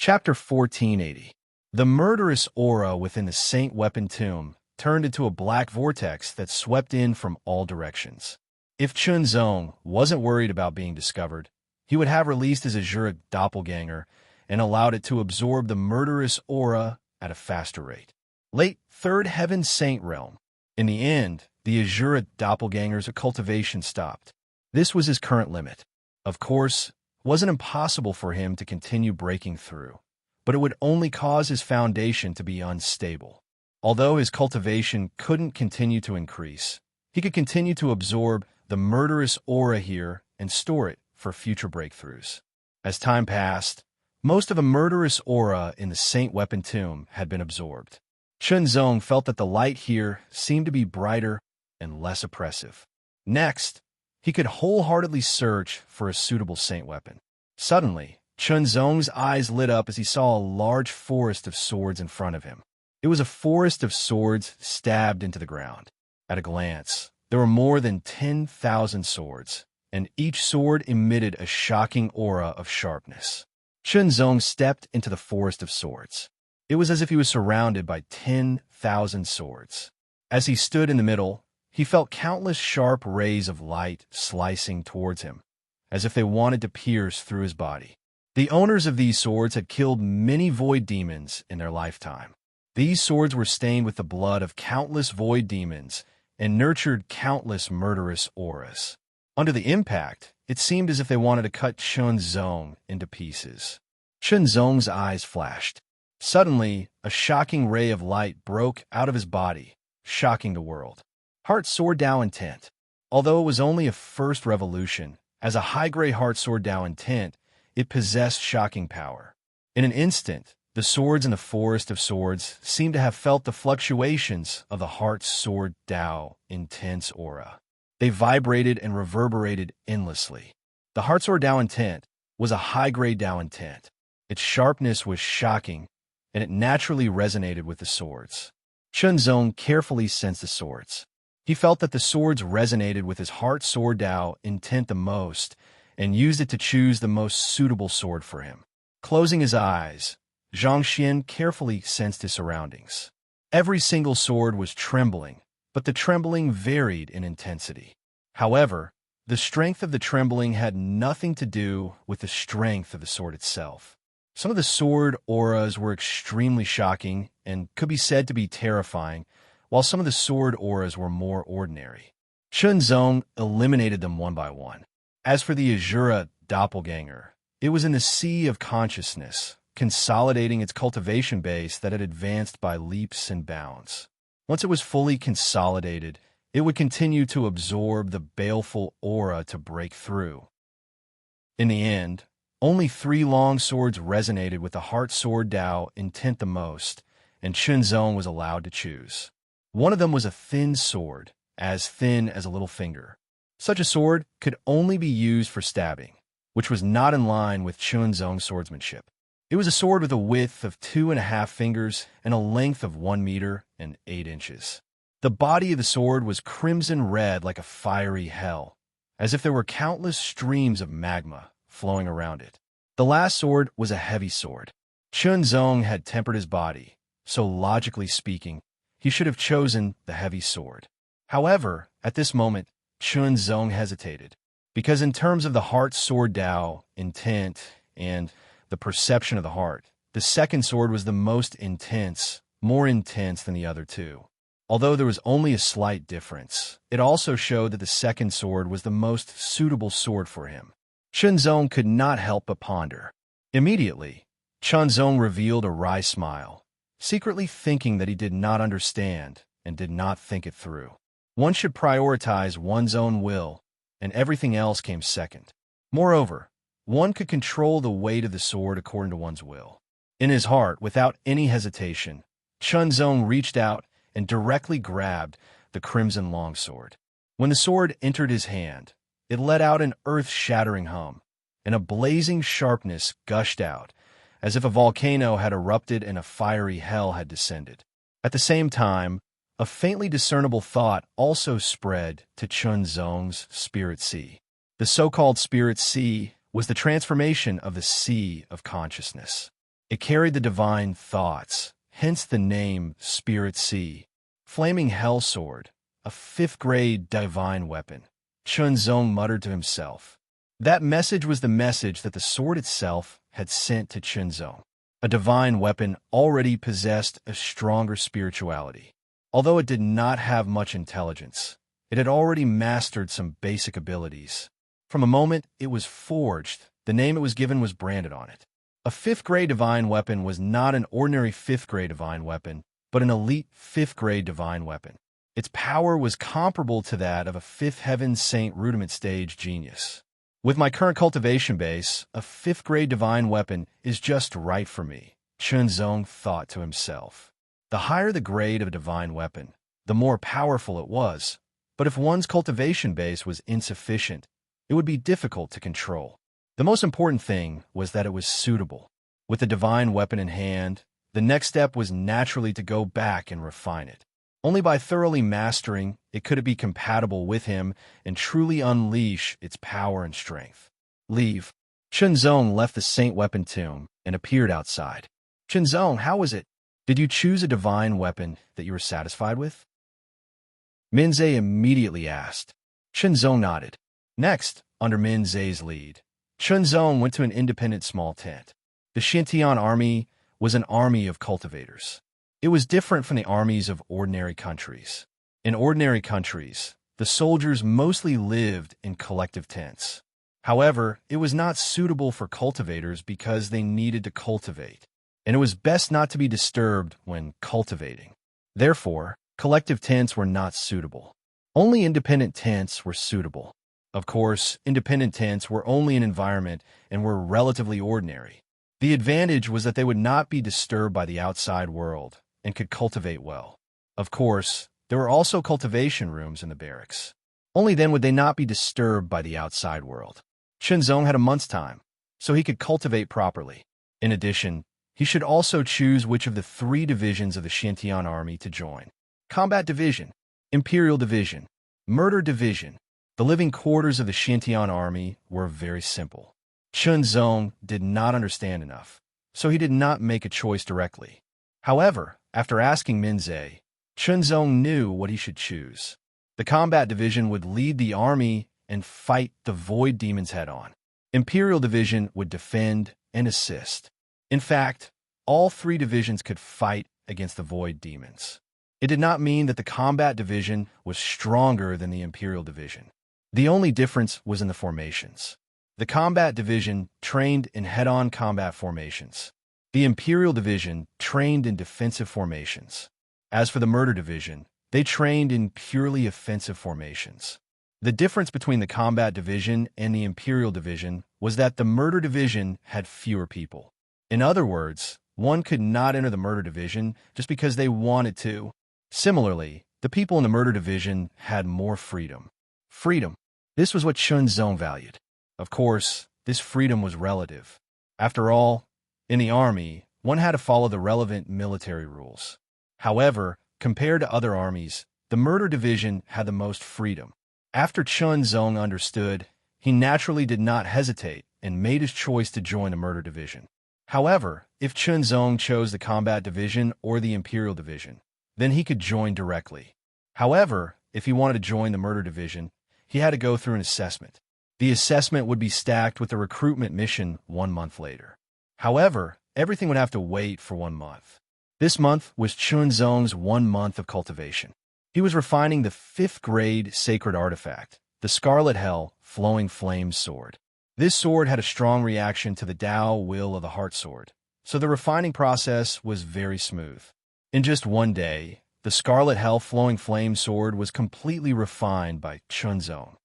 Chapter 1480. The murderous aura within the Saint Weapon tomb turned into a black vortex that swept in from all directions. If Chunzong wasn't worried about being discovered, he would have released his Azura doppelganger and allowed it to absorb the murderous aura at a faster rate. Late Third Heaven Saint Realm. In the end, the Azura doppelganger's cultivation stopped. This was his current limit. Of course, it wasn't impossible for him to continue breaking through, but it would only cause his foundation to be unstable. Although his cultivation couldn't continue to increase, he could continue to absorb the murderous aura here and store it for future breakthroughs. As time passed, most of the murderous aura in the Saint Weapon tomb had been absorbed. Chunzong felt that the light here seemed to be brighter and less oppressive. Next, he could wholeheartedly search for a suitable Saint Weapon. Suddenly, Chunzong's eyes lit up as he saw a large forest of swords in front of him. It was a forest of swords stabbed into the ground. At a glance, there were more than 10,000 swords, and each sword emitted a shocking aura of sharpness. Chunzong stepped into the forest of swords. It was as if he was surrounded by 10,000 swords. As he stood in the middle, he felt countless sharp rays of light slicing towards him, as if they wanted to pierce through his body. The owners of these swords had killed many void demons in their lifetime. These swords were stained with the blood of countless void demons and nurtured countless murderous auras. Under the impact, it seemed as if they wanted to cut Chunzong into pieces. Chunzong's eyes flashed. Suddenly, a shocking ray of light broke out of his body, shocking the world. Heart Sword Dao Intent. Although it was only a first revolution, as a high-grade Heart Sword Dao Intent, it possessed shocking power. In an instant, the swords in the forest of swords seemed to have felt the fluctuations of the Heart Sword Dao Intense aura. They vibrated and reverberated endlessly. The Heart Sword Dao Intent was a high-grade Dao Intent. Its sharpness was shocking, and it naturally resonated with the swords. Chunzong carefully sensed the swords. He felt that the swords resonated with his Heart Sword Dao Intent the most and used it to choose the most suitable sword for him. Closing his eyes, Zhang Xian carefully sensed his surroundings. Every single sword was trembling, but the trembling varied in intensity. However, the strength of the trembling had nothing to do with the strength of the sword itself. Some of the sword auras were extremely shocking and could be said to be terrifying, while some of the sword auras were more ordinary. Chunzong eliminated them one by one. As for the Azura doppelganger, it was in the sea of consciousness, consolidating its cultivation base that had advanced by leaps and bounds. Once it was fully consolidated, it would continue to absorb the baleful aura to break through. In the end, only 3 long swords resonated with the Heart Sword Dao Intent the most, and Chunzong was allowed to choose. One of them was a thin sword, as thin as a little finger. Such a sword could only be used for stabbing, which was not in line with Chunzong's swordsmanship. It was a sword with a width of 2.5 fingers and a length of 1 meter and 8 inches. The body of the sword was crimson red like a fiery hell, as if there were countless streams of magma flowing around it. The last sword was a heavy sword. Chunzong had tempered his body, so logically speaking, he should have chosen the heavy sword. However, at this moment, Chunzong hesitated, because in terms of the Heart Sword Dao Intent and the perception of the heart, the second sword was the most intense, more intense than the other two. Although there was only a slight difference, it also showed that the second sword was the most suitable sword for him. Chunzong could not help but ponder. Immediately, Chunzong revealed a wry smile, secretly thinking that he did not understand and did not think it through. One should prioritize one's own will, and everything else came second. Moreover, one could control the weight of the sword according to one's will. In his heart, without any hesitation, Chunzong reached out and directly grabbed the crimson longsword. When the sword entered his hand, it let out an earth-shattering hum, and a blazing sharpness gushed out, as if a volcano had erupted and a fiery hell had descended. At the same time, a faintly discernible thought also spread to Chunzong's spirit sea. The so-called spirit sea was the transformation of the sea of consciousness. It carried the divine thoughts, hence the name Spirit Sea. Flaming Hell Sword, a 5th-grade divine weapon. Chunzong muttered to himself. That message was the message that the sword itself had sent to Chunzong. A divine weapon already possessed a stronger spirituality. Although it did not have much intelligence, it had already mastered some basic abilities. From the moment it was forged, the name it was given was branded on it. A 5th-grade divine weapon was not an ordinary 5th-grade divine weapon, but an elite 5th-grade divine weapon. Its power was comparable to that of a 5th Heaven Saint Rudiment Stage genius. With my current cultivation base, a 5th-grade divine weapon is just right for me, Chunzong thought to himself. The higher the grade of a divine weapon, the more powerful it was, but if one's cultivation base was insufficient, it would be difficult to control. The most important thing was that it was suitable. With the divine weapon in hand, the next step was naturally to go back and refine it. Only by thoroughly mastering it could it be compatible with him and truly unleash its power and strength. Leave. Chunzong left the Saint Weapon Tomb and appeared outside. Chunzong, how was it? Did you choose a divine weapon that you were satisfied with? Minze immediately asked. Chunzong nodded. Next, under Minze's lead, Chunzong went to an independent small tent. The Xintian army was an army of cultivators. It was different from the armies of ordinary countries. In ordinary countries, the soldiers mostly lived in collective tents. However, it was not suitable for cultivators because they needed to cultivate, and it was best not to be disturbed when cultivating. Therefore, collective tents were not suitable. Only independent tents were suitable. Of course, independent tents were only an environment and were relatively ordinary. The advantage was that they would not be disturbed by the outside world and could cultivate well. Of course, there were also cultivation rooms in the barracks. Only then would they not be disturbed by the outside world. Chunzong had a month's time, so he could cultivate properly. In addition, he should also choose which of the 3 divisions of the Xintian army to join. Combat Division, Imperial Division, Murder Division. The living quarters of the Xintian army were very simple. Chunzong did not understand enough, so he did not make a choice directly. However, after asking Minze, Chunzong knew what he should choose. The Combat Division would lead the army and fight the Void Demons head-on. Imperial Division would defend and assist. In fact, all 3 divisions could fight against the Void Demons. It did not mean that the Combat Division was stronger than the Imperial Division. The only difference was in the formations. The Combat Division trained in head-on combat formations. The Imperial Division trained in defensive formations. As for the Murder Division, they trained in purely offensive formations. The difference between the Combat Division and the Imperial Division was that the Murder Division had fewer people. In other words, one could not enter the Murder Division just because they wanted to. Similarly, the people in the Murder Division had more freedom. Freedom. This was what Chunzong valued. Of course, this freedom was relative. After all, in the army, one had to follow the relevant military rules. However, compared to other armies, the Murder Division had the most freedom. After Chunzong understood, he naturally did not hesitate and made his choice to join the Murder Division. However, if Chunzong chose the Combat Division or the Imperial Division, then he could join directly. However, if he wanted to join the Murder Division, he had to go through an assessment. The assessment would be stacked with the recruitment mission 1 month later. However, everything would have to wait for 1 month. This month was Chunzong's 1 month of cultivation. He was refining the 5th-grade sacred artifact, the Scarlet Hell Flowing Flame Sword. This sword had a strong reaction to the Tao Will of the Heart Sword, so the refining process was very smooth. In just 1 day, the Scarlet Hell Flowing Flame Sword was completely refined by Chunzong.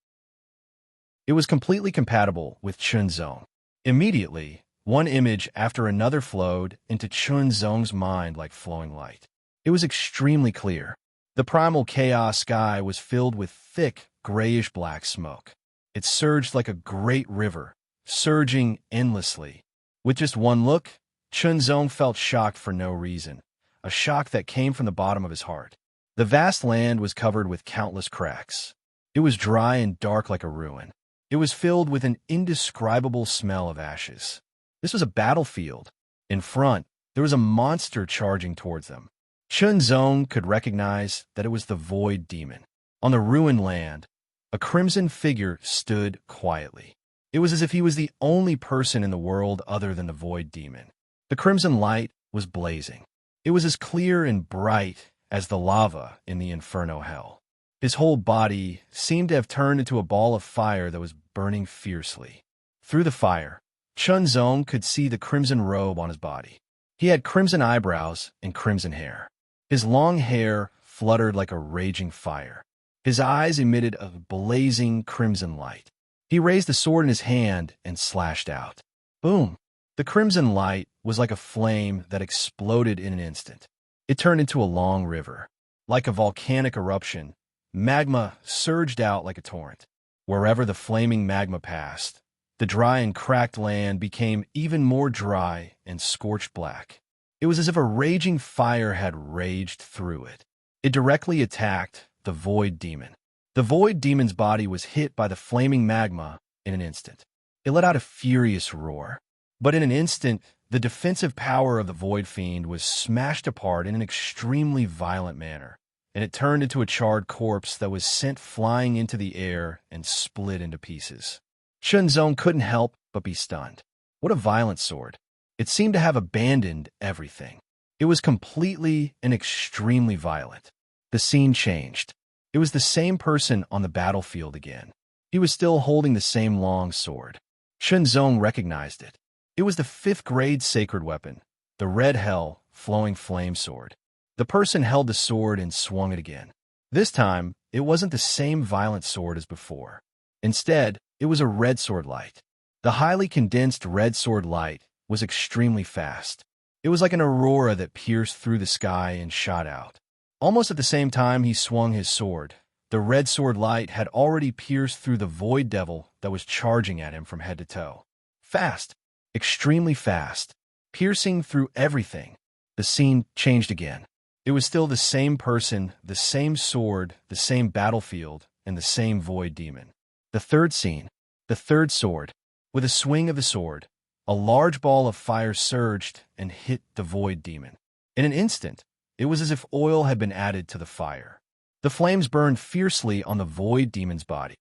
It was completely compatible with Chunzong. Immediately, one image after another flowed into Chunzong's mind like flowing light. It was extremely clear. The primal chaos sky was filled with thick, grayish-black smoke. It surged like a great river, surging endlessly. With just one look, Chunzong felt shocked for no reason, a shock that came from the bottom of his heart. The vast land was covered with countless cracks. It was dry and dark like a ruin. It was filled with an indescribable smell of ashes. This was a battlefield. In front, there was a monster charging towards them. Chunzong could recognize that it was the Void Demon. On the ruined land, a crimson figure stood quietly. It was as if he was the only person in the world other than the Void Demon. The crimson light was blazing. It was as clear and bright as the lava in the Inferno Hell. His whole body seemed to have turned into a ball of fire that was burning fiercely. Through the fire, Chunzong could see the crimson robe on his body. He had crimson eyebrows and crimson hair. His long hair fluttered like a raging fire. His eyes emitted a blazing crimson light. He raised the sword in his hand and slashed out. Boom! The crimson light was like a flame that exploded in an instant. It turned into a long river. Like a volcanic eruption, magma surged out like a torrent. Wherever the flaming magma passed, the dry and cracked land became even more dry and scorched black. It was as if a raging fire had raged through it. It directly attacked the Void Demon. The Void Demon's body was hit by the flaming magma in an instant. It let out a furious roar. But in an instant, the defensive power of the Void Fiend was smashed apart in an extremely violent manner, and it turned into a charred corpse that was sent flying into the air and split into pieces. Chunzong couldn't help but be stunned. What a violent sword. It seemed to have abandoned everything. It was completely and extremely violent. The scene changed. It was the same person on the battlefield again. He was still holding the same long sword. Chunzong recognized it. It was the 5th grade sacred weapon, the Red Hell Flowing Flame Sword. The person held the sword and swung it again. This time, it wasn't the same violent sword as before. Instead, it was a red sword light. The highly condensed red sword light was extremely fast. It was like an aurora that pierced through the sky and shot out. Almost at the same time he swung his sword, the red sword light had already pierced through the Void Devil that was charging at him from head to toe. Fast, extremely fast, piercing through everything. The scene changed again. It was still the same person, the same sword, the same battlefield, and the same Void Demon. The third scene, the third sword. With a swing of the sword, a large ball of fire surged and hit the Void Demon. In an instant, it was as if oil had been added to the fire. The flames burned fiercely on the Void Demon's body.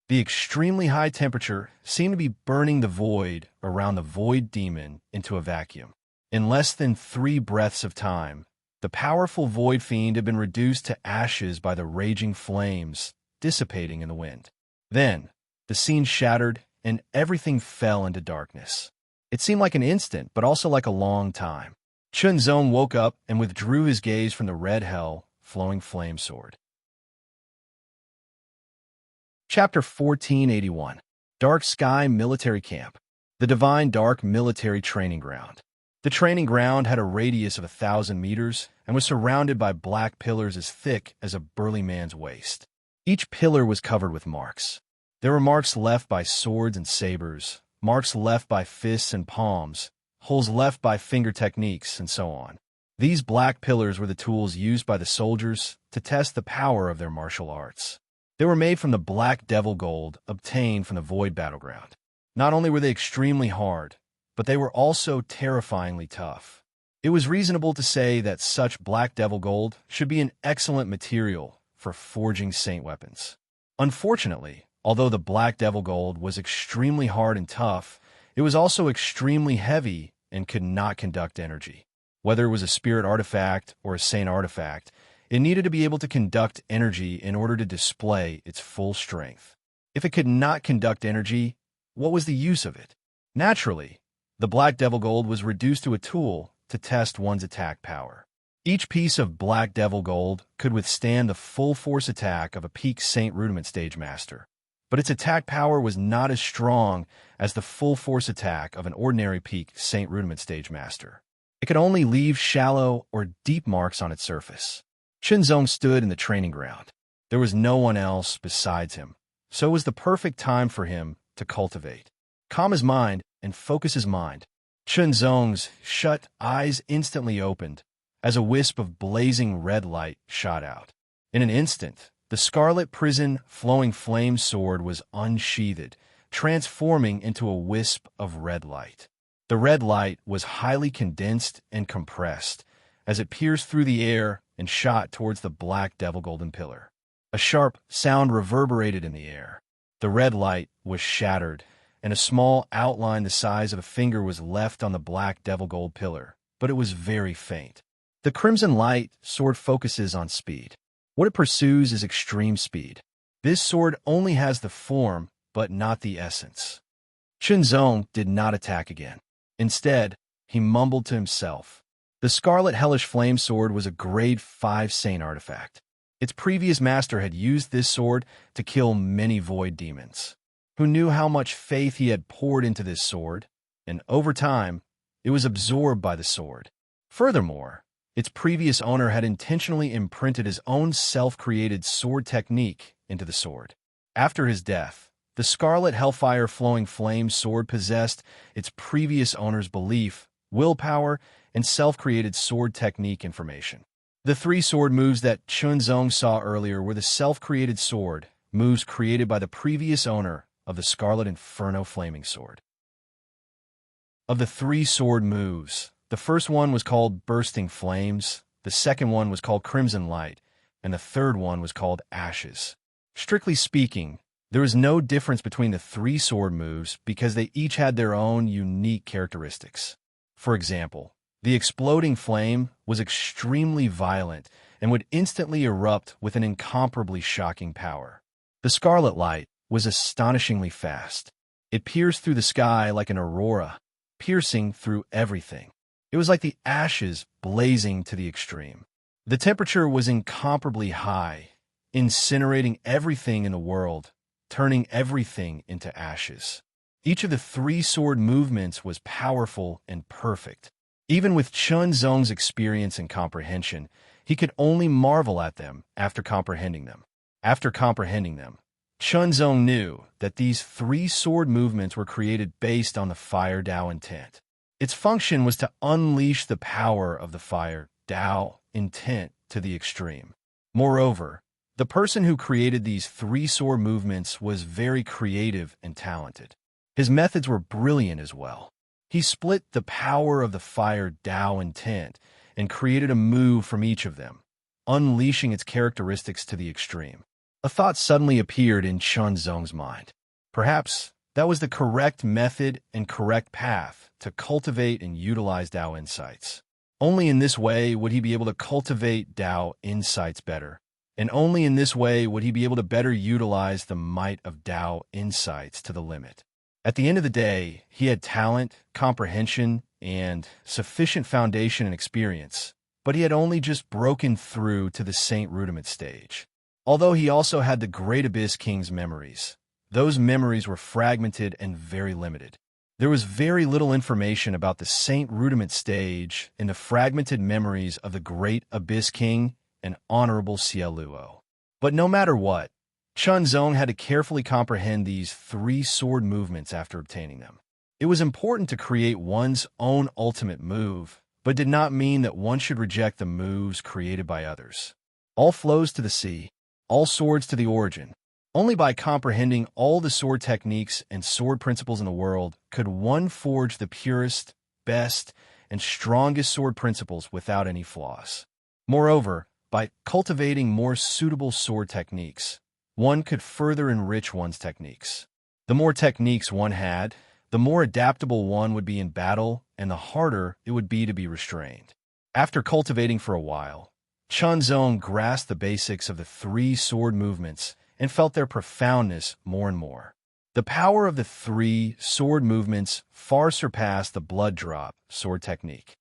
The extremely high temperature seemed to be burning the void around the Void Demon into a vacuum. In less than 3 breaths of time, the powerful Void Fiend had been reduced to ashes by the raging flames, dissipating in the wind. Then, the scene shattered and everything fell into darkness. It seemed like an instant, but also like a long time. Chunzong woke up and withdrew his gaze from the Red Hell Flowing Flame Sword. Chapter 1481. Dark Sky Military Camp. The Divine Dark Military Training Ground. The training ground had a radius of 1,000 meters and was surrounded by black pillars as thick as a burly man's waist. Each pillar was covered with marks. There were marks left by swords and sabers, marks left by fists and palms, holes left by finger techniques, and so on. These black pillars were the tools used by the soldiers to test the power of their martial arts. They were made from the black devil gold obtained from the Void Battleground. Not only were they extremely hard, but they were also terrifyingly tough. It was reasonable to say that such black devil gold should be an excellent material for forging saint weapons. Unfortunately, although the black devil gold was extremely hard and tough, it was also extremely heavy and could not conduct energy. Whether it was a spirit artifact or a saint artifact, it needed to be able to conduct energy in order to display its full strength. If it could not conduct energy, what was the use of it? Naturally, the black devil gold was reduced to a tool to test one's attack power. Each piece of black devil gold could withstand the full force attack of a peak Saint Rudiment Stage Master, but its attack power was not as strong as the full force attack of an ordinary peak Saint Rudiment Stage Master. It could only leave shallow or deep marks on its surface. Chunzong stood in the training ground. There was no one else besides him, so it was the perfect time for him to cultivate. Calm his mind and focus his mind. Chunzong's shut eyes instantly opened as a wisp of blazing red light shot out. In an instant, the scarlet prison flowing flame sword was unsheathed, transforming into a wisp of red light. The red light was highly condensed and compressed as it pierced through the air and shot towards the black devil golden pillar. A sharp sound reverberated in the air. The red light was shattered, and a small outline the size of a finger was left on the black devil gold pillar, but it was very faint. The crimson light sword focuses on speed. What it pursues is extreme speed. This sword only has the form, but not the essence. Chunzong did not attack again. Instead, he mumbled to himself. The Scarlet Hellish Flame Sword was a grade 5 Saint artifact. Its previous master had used this sword to kill many void demons, who knew how much faith he had poured into this sword, and over time, it was absorbed by the sword. Furthermore, its previous owner had intentionally imprinted his own self-created sword technique into the sword. After his death, the Scarlet Hellfire Flowing Flame Sword possessed its previous owner's belief, willpower, and self-created sword technique information. The 3 sword moves that Chunzong saw earlier were the self-created sword moves created by the previous owner of the Scarlet Inferno Flaming Sword. Of the 3 sword moves, the first one was called Bursting Flames, the second one was called Crimson Light, and the third one was called Ashes. Strictly speaking, there is no difference between the 3 sword moves because they each had their own unique characteristics. For example, the Exploding Flame was extremely violent and would instantly erupt with an incomparably shocking power. The Scarlet Light was astonishingly fast. It pierced through the sky like an aurora, piercing through everything. It was like the ashes blazing to the extreme. The temperature was incomparably high, incinerating everything in the world, turning everything into ashes. Each of the 3 sword movements was powerful and perfect. Even with Chunzong's experience and comprehension, he could only marvel at them after comprehending them. After comprehending them, Chunzong knew that these 3 sword movements were created based on the Fire Dao intent. Its function was to unleash the power of the Fire Dao intent to the extreme. Moreover, the person who created these 3 sword movements was very creative and talented. His methods were brilliant as well. He split the power of the Fire Dao intent and created a move from each of them, unleashing its characteristics to the extreme. A thought suddenly appeared in Chunzong's mind. Perhaps that was the correct method and correct path to cultivate and utilize Dao insights. Only in this way would he be able to cultivate Dao insights better, and only in this way would he be able to better utilize the might of Dao insights to the limit. At the end of the day, he had talent, comprehension, and sufficient foundation and experience, but he had only just broken through to the Saint Rudiment stage. Although he also had the Great Abyss King's memories, those memories were fragmented and very limited. There was very little information about the Saint Rudiment stage in the fragmented memories of the Great Abyss King and Honorable Cieluo. But no matter what, Chunzong had to carefully comprehend these 3 sword movements after obtaining them. It was important to create one's own ultimate move, but did not mean that one should reject the moves created by others. All flows to the sea, all swords to the origin. Only by comprehending all the sword techniques and sword principles in the world could one forge the purest, best, and strongest sword principles without any flaws. Moreover, by cultivating more suitable sword techniques, one could further enrich one's techniques. The more techniques one had, the more adaptable one would be in battle, and the harder it would be to be restrained. After cultivating for a while, Chunzong grasped the basics of the 3 sword movements and felt their profoundness more and more. The power of the 3 sword movements far surpassed the blood drop sword technique.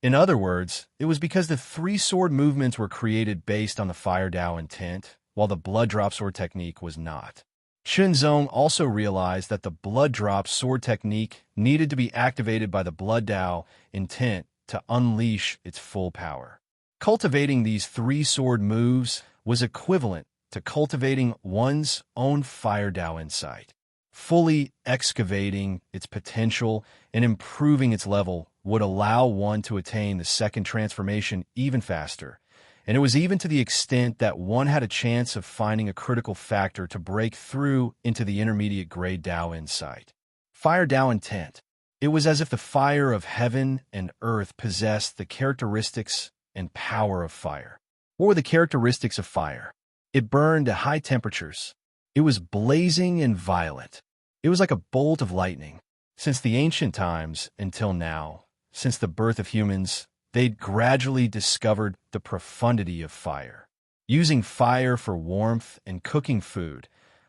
In other words, it was because the 3 sword movements were created based on the Fire Dao intent, while the blood drop sword technique was not. Chunzong also realized that the blood drop sword technique needed to be activated by the blood Dao intent to unleash its full power. Cultivating these 3 sword moves was equivalent to cultivating one's own Fire Dao insight. Fully excavating its potential and improving its level would allow one to attain the second transformation even faster, and it was even to the extent that one had a chance of finding a critical factor to break through into the intermediate grade Dao insight. Fire Dao intent. It was as if the fire of heaven and earth possessed the characteristics and power of fire. What were the characteristics of fire? It burned at high temperatures. It was blazing and violent. It was like a bolt of lightning. Since the ancient times until now, since the birth of humans, they'd gradually discovered the profundity of fire. Using fire for warmth and cooking food,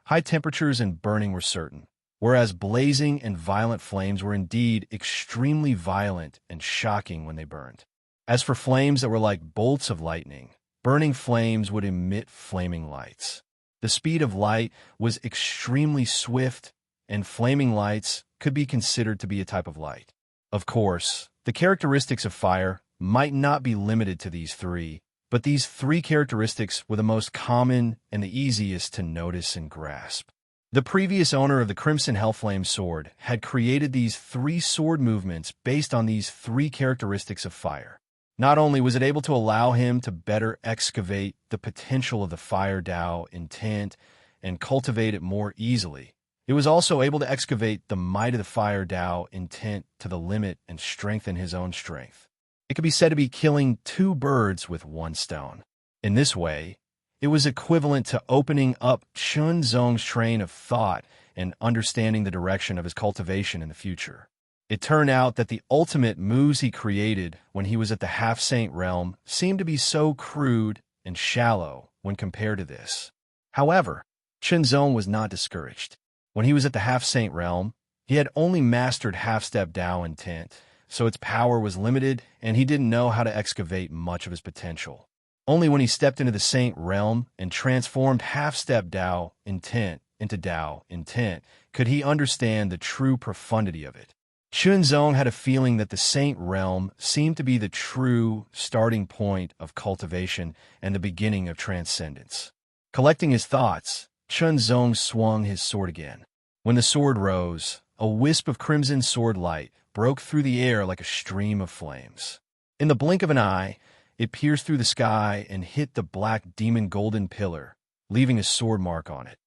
high temperatures and burning were certain, whereas blazing and violent flames were indeed extremely violent and shocking when they burned. As for flames that were like bolts of lightning, burning flames would emit flaming lights. The speed of light was extremely swift, and flaming lights could be considered to be a type of light. Of course, the characteristics of fire might not be limited to these three, but these three characteristics were the most common and the easiest to notice and grasp. The previous owner of the Crimson Hellflame sword had created these three sword movements based on these three characteristics of fire. Not only was it able to allow him to better excavate the potential of the fire Tao intent and cultivate it more easily, it was also able to excavate the might of the fire Tao intent to the limit and strengthen his own strength. It could be said to be killing two birds with one stone. In this way, it was equivalent to opening up Chun Zong's train of thought and understanding the direction of his cultivation in the future. It turned out that the ultimate moves he created when he was at the half-saint realm seemed to be so crude and shallow when compared to this. However, Chun Zong was not discouraged. When he was at the half-saint realm, he had only mastered half-step Tao intent, so its power was limited and he didn't know how to excavate much of his potential. Only when he stepped into the saint realm and transformed half-step Tao intent into Tao intent could he understand the true profundity of it. Chun Zong had a feeling that the saint realm seemed to be the true starting point of cultivation and the beginning of transcendence. Collecting his thoughts, Chun Zong swung his sword again. When the sword rose, a wisp of crimson sword light broke through the air like a stream of flames. In the blink of an eye, it pierced through the sky and hit the black demon golden pillar, leaving a sword mark on it.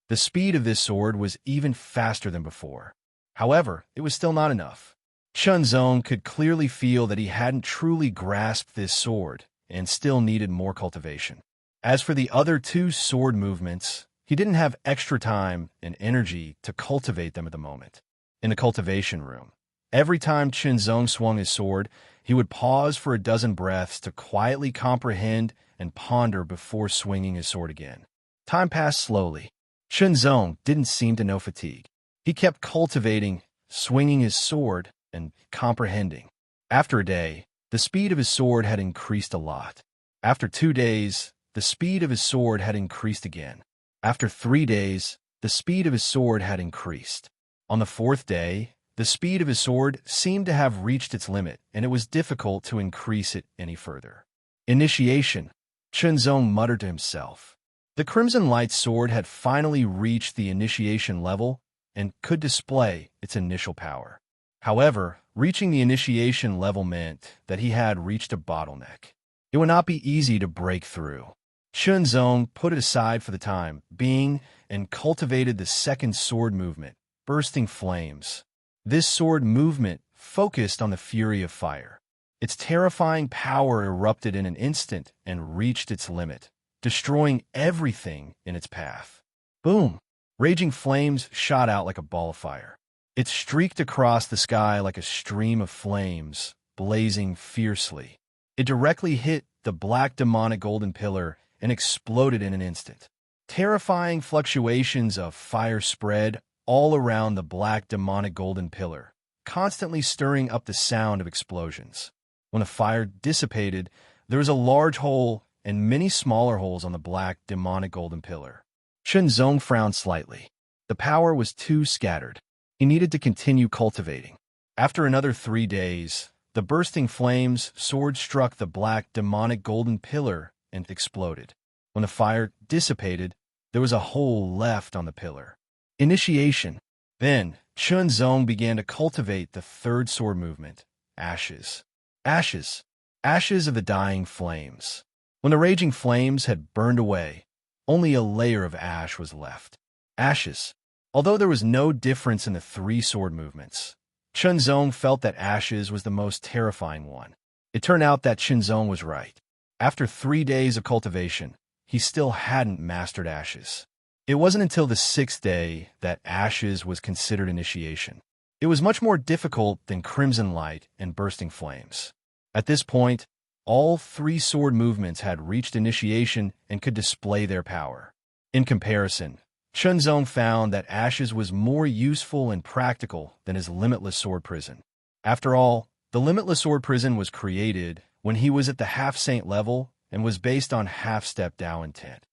The speed of this sword was even faster than before. However, it was still not enough. Chun Zong could clearly feel that he hadn't truly grasped this sword and still needed more cultivation. As for the other two sword movements, he didn't have extra time and energy to cultivate them at the moment. In the cultivation room, every time Chun Zong swung his sword, he would pause for a dozen breaths to quietly comprehend and ponder before swinging his sword again. Time passed slowly. Chun Zong didn't seem to know fatigue. He kept cultivating, swinging his sword, and comprehending. After a day, the speed of his sword had increased a lot. After 2 days, the speed of his sword had increased again. After 3 days, the speed of his sword had increased. On the 4th day, the speed of his sword seemed to have reached its limit, and it was difficult to increase it any further. Initiation, Chun Zong muttered to himself. The Crimson Light sword had finally reached the initiation level and could display its initial power. However, reaching the initiation level meant that he had reached a bottleneck. It would not be easy to break through. Chun Zong put it aside for the time being and cultivated the second sword movement, bursting flames. This sword movement focused on the fury of fire. Its terrifying power erupted in an instant and reached its limit, destroying everything in its path. Boom! Raging flames shot out like a ball of fire. It streaked across the sky like a stream of flames, blazing fiercely. It directly hit the black demonic golden pillar and exploded in an instant. Terrifying fluctuations of fire spread all around the black demonic golden pillar, constantly stirring up the sound of explosions. When the fire dissipated, there was a large hole and many smaller holes on the black demonic golden pillar. Chun Zong frowned slightly. The power was too scattered. He needed to continue cultivating. After another 3 days, the bursting flames sword struck the black demonic golden pillar and exploded. When the fire dissipated, there was a hole left on the pillar. Initiation. Then, Chun Zong began to cultivate the third sword movement, ashes. Ashes. Ashes of the dying flames. When the raging flames had burned away, only a layer of ash was left. Ashes. Although there was no difference in the three sword movements, Chunzong felt that Ashes was the most terrifying one. It turned out that Chunzong was right. After 3 days of cultivation, he still hadn't mastered Ashes. It wasn't until the 6th day that Ashes was considered initiation. It was much more difficult than Crimson Light and Bursting Flames. At this point, all three sword movements had reached initiation and could display their power. In comparison, Chunzong found that Ashes was more useful and practical than his limitless sword prison. After all, the limitless sword prison was created when he was at the half-saint level and was based on half-step Dao intent.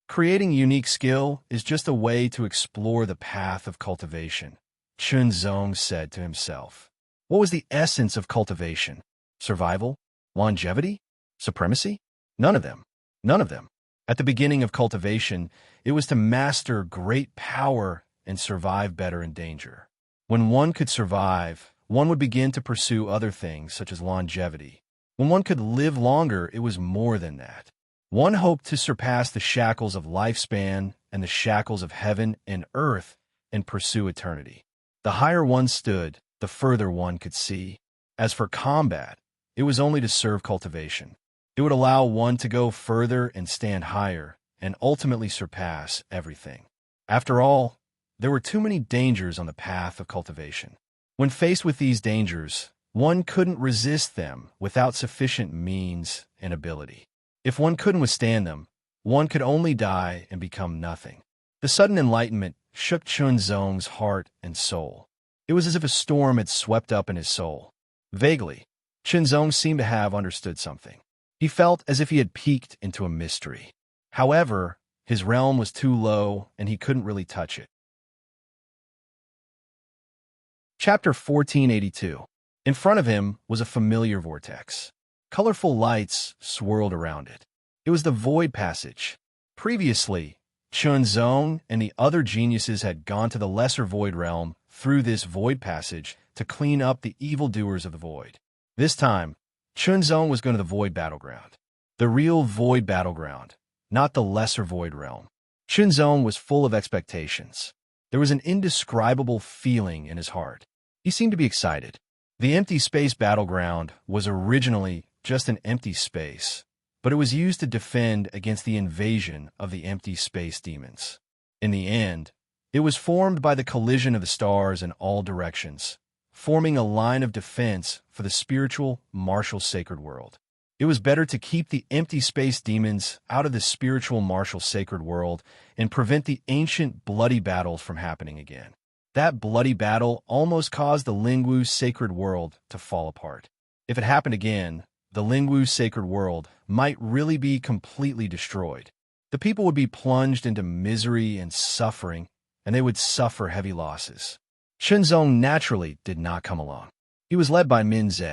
Creating unique skill is just a way to explore the path of cultivation, Chunzong said to himself. What was the essence of cultivation? Survival? Longevity? Supremacy? None of them. None of them. At the beginning of cultivation, it was to master great power and survive better in danger. When one could survive, one would begin to pursue other things such as longevity. When one could live longer, it was more than that. One hoped to surpass the shackles of lifespan and the shackles of heaven and earth and pursue eternity. The higher one stood, the further one could see. As for combat, it was only to serve cultivation. It would allow one to go further and stand higher and ultimately surpass everything. After all, there were too many dangers on the path of cultivation. When faced with these dangers, one couldn't resist them without sufficient means and ability. If one couldn't withstand them, one could only die and become nothing. The sudden enlightenment shook Chunzong's heart and soul. It was as if a storm had swept up in his soul. Vaguely, Chunzong seemed to have understood something. He felt as if he had peeked into a mystery. However, his realm was too low and he couldn't really touch it. Chapter 1482. In front of him was a familiar vortex. Colorful lights swirled around it. It was the Void Passage. Previously, Chunzong and the other geniuses had gone to the Lesser Void Realm through this Void Passage to clean up the evildoers of the Void. This time, Chunzong was going to the Void Battleground. The real Void Battleground, not the Lesser Void Realm. Chunzong was full of expectations. There was an indescribable feeling in his heart. He seemed to be excited. The Empty Space Battleground was originally just an empty space, but it was used to defend against the invasion of the empty space demons. In the end, it was formed by the collision of the stars in all directions, forming a line of defense for the spiritual, martial sacred world. It was better to keep the empty space demons out of the spiritual, martial sacred world and prevent the ancient bloody battles from happening again. That bloody battle almost caused the Lingwu sacred world to fall apart. If it happened again, the Lingwu sacred world might really be completely destroyed. The people would be plunged into misery and suffering, and they would suffer heavy losses. Chunzong naturally did not come along. He was led by Minze.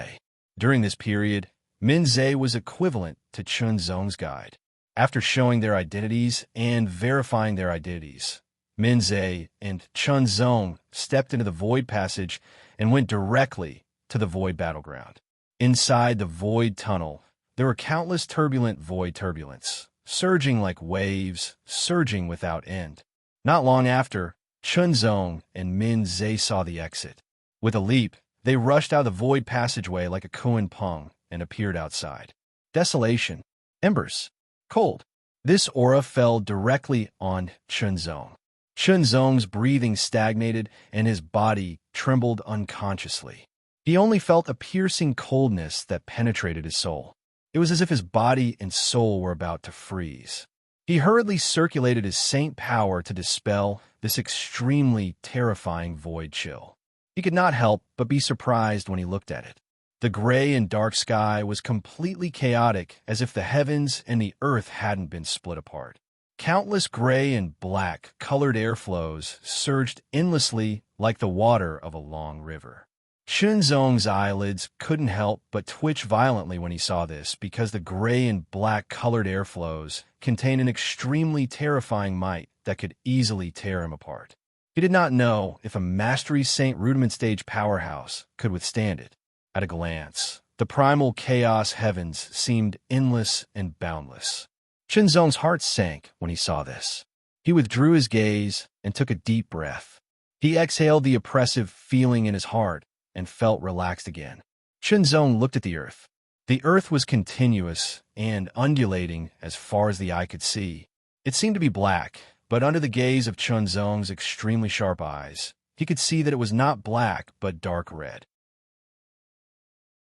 During this period, Minze was equivalent to Chunzong's guide. After showing their identities and verifying their identities, Minze and Chunzong stepped into the Void Passage and went directly to the Void Battleground. Inside the Void Tunnel, there were countless turbulent void turbulence, surging like waves, surging without end. Not long after, Chunzong and Minze saw the exit. With a leap, they rushed out of the Void Passageway like a Kuan Peng and appeared outside. Desolation, embers, cold. This aura fell directly on Chunzong. Chunzong's breathing stagnated and his body trembled unconsciously. He only felt a piercing coldness that penetrated his soul. It was as if his body and soul were about to freeze. He hurriedly circulated his saint power to dispel this extremely terrifying void chill. He could not help but be surprised when he looked at it. The gray and dark sky was completely chaotic, as if the heavens and the earth hadn't been split apart. Countless gray and black colored airflows surged endlessly like the water of a long river. Chunzong's eyelids couldn't help but twitch violently when he saw this, because the gray and black colored airflows contained an extremely terrifying might that could easily tear him apart. He did not know if a Mastery Saint Rudiment Stage powerhouse could withstand it. At a glance, the primal chaos heavens seemed endless and boundless. Chunzong's heart sank when he saw this. He withdrew his gaze and took a deep breath. He exhaled the oppressive feeling in his heart and felt relaxed again. Chunzong looked at the earth. The earth was continuous and undulating as far as the eye could see. It seemed to be black, but under the gaze of Chunzong's extremely sharp eyes, he could see that it was not black but dark red.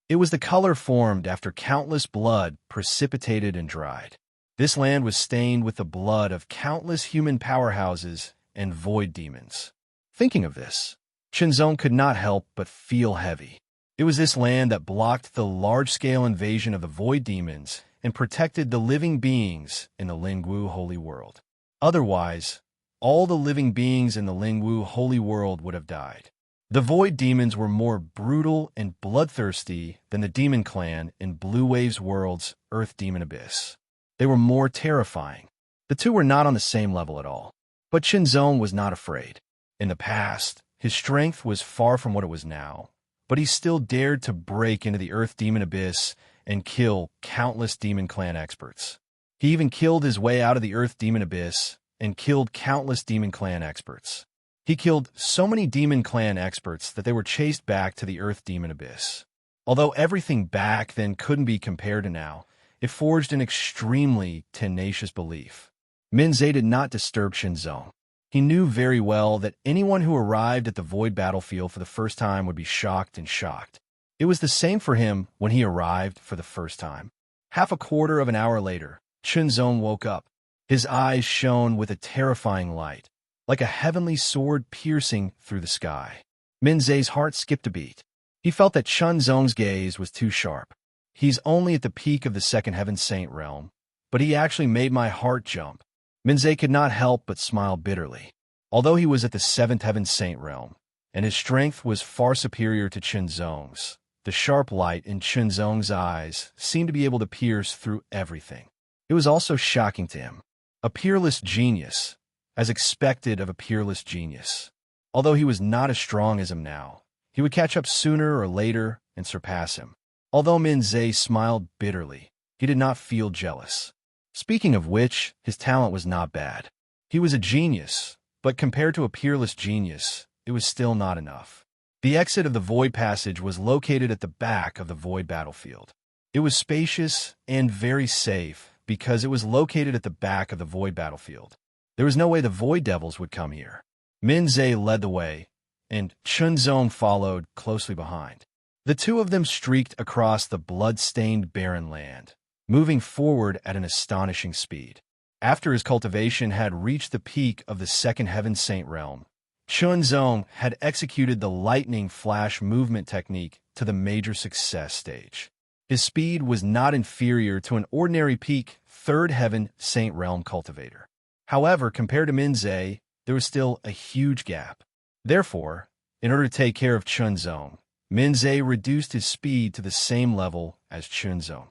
It was the color formed after countless blood precipitated and dried. This land was stained with the blood of countless human powerhouses and void demons. Thinking of this, Chunzong could not help but feel heavy. It was this land that blocked the large-scale invasion of the void demons and protected the living beings in the Lingwu holy world. Otherwise, all the living beings in the Lingwu holy world would have died. The void demons were more brutal and bloodthirsty than the demon clan in Blue Wave's world's Earth Demon Abyss. They were more terrifying. The two were not on the same level at all. But Chunzong was not afraid. In the past, his strength was far from what it was now, but he still dared to break into the Earth Demon Abyss and kill countless Demon Clan experts. He even killed his way out of the Earth Demon Abyss and killed countless Demon Clan experts. He killed so many Demon Clan experts that they were chased back to the Earth Demon Abyss. Although everything back then couldn't be compared to now, it forged an extremely tenacious belief. Minze did not disturb Chunzong. He knew very well that anyone who arrived at the void battlefield for the first time would be shocked and shocked. It was the same for him when he arrived for the first time. Half a quarter of an hour later, Chunzong woke up. His eyes shone with a terrifying light, like a heavenly sword piercing through the sky. Minze's heart skipped a beat. He felt that Chunzong's gaze was too sharp. He's only at the peak of the second heaven saint realm, but he actually made my heart jump. Minze could not help but smile bitterly. Although he was at the seventh heaven saint realm, and his strength was far superior to Chunzong's, the sharp light in Chunzong's eyes seemed to be able to pierce through everything. It was also shocking to him. A peerless genius, as expected of a peerless genius. Although he was not as strong as him now, he would catch up sooner or later and surpass him. Although Minze smiled bitterly, he did not feel jealous. Speaking of which, his talent was not bad. He was a genius, but compared to a peerless genius, it was still not enough. The exit of the Void Passage was located at the back of the Void battlefield. It was spacious and very safe because it was located at the back of the Void battlefield. There was no way the Void Devils would come here. Minze led the way, and Chunzong followed closely behind. The two of them streaked across the blood-stained barren land, moving forward at an astonishing speed. After his cultivation had reached the peak of the second heaven saint realm, Chunzong had executed the lightning flash movement technique to the major success stage. His speed was not inferior to an ordinary peak third heaven saint realm cultivator. However, compared to Minze, there was still a huge gap. Therefore, in order to take care of Chunzong, Minze reduced his speed to the same level as Chunzong.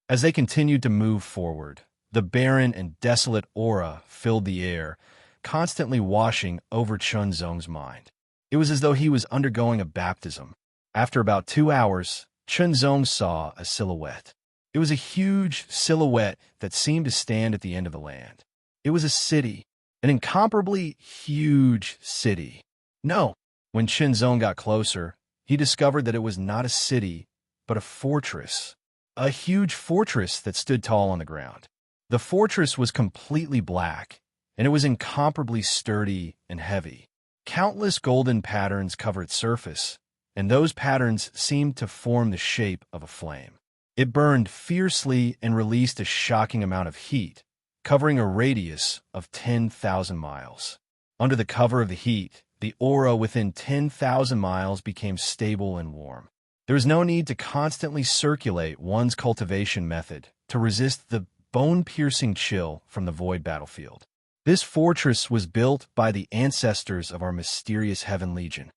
As they continued to move forward, the barren and desolate aura filled the air, constantly washing over Chunzong's mind. It was as though he was undergoing a baptism. After about 2 hours, Chunzong saw a silhouette. It was a huge silhouette that seemed to stand at the end of the land. It was a city, an incomparably huge city. No, when Chunzong got closer, he discovered that it was not a city, but a fortress. A huge fortress that stood tall on the ground. The fortress was completely black, and it was incomparably sturdy and heavy. Countless golden patterns covered its surface, and those patterns seemed to form the shape of a flame. It burned fiercely and released a shocking amount of heat, covering a radius of 10,000 miles. Under the cover of the heat, the aura within 10,000 miles became stable and warm. There was no need to constantly circulate one's cultivation method to resist the bone-piercing chill from the void battlefield. This fortress was built by the ancestors of our mysterious Heaven Legion.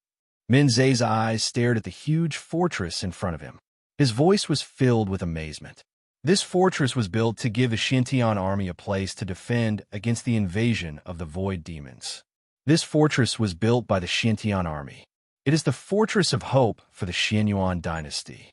Minze's eyes stared at the huge fortress in front of him. His voice was filled with amazement. This fortress was built to give the Xintian army a place to defend against the invasion of the void demons. This fortress was built by the Xintian army. It is the fortress of hope for the Xianyuan dynasty.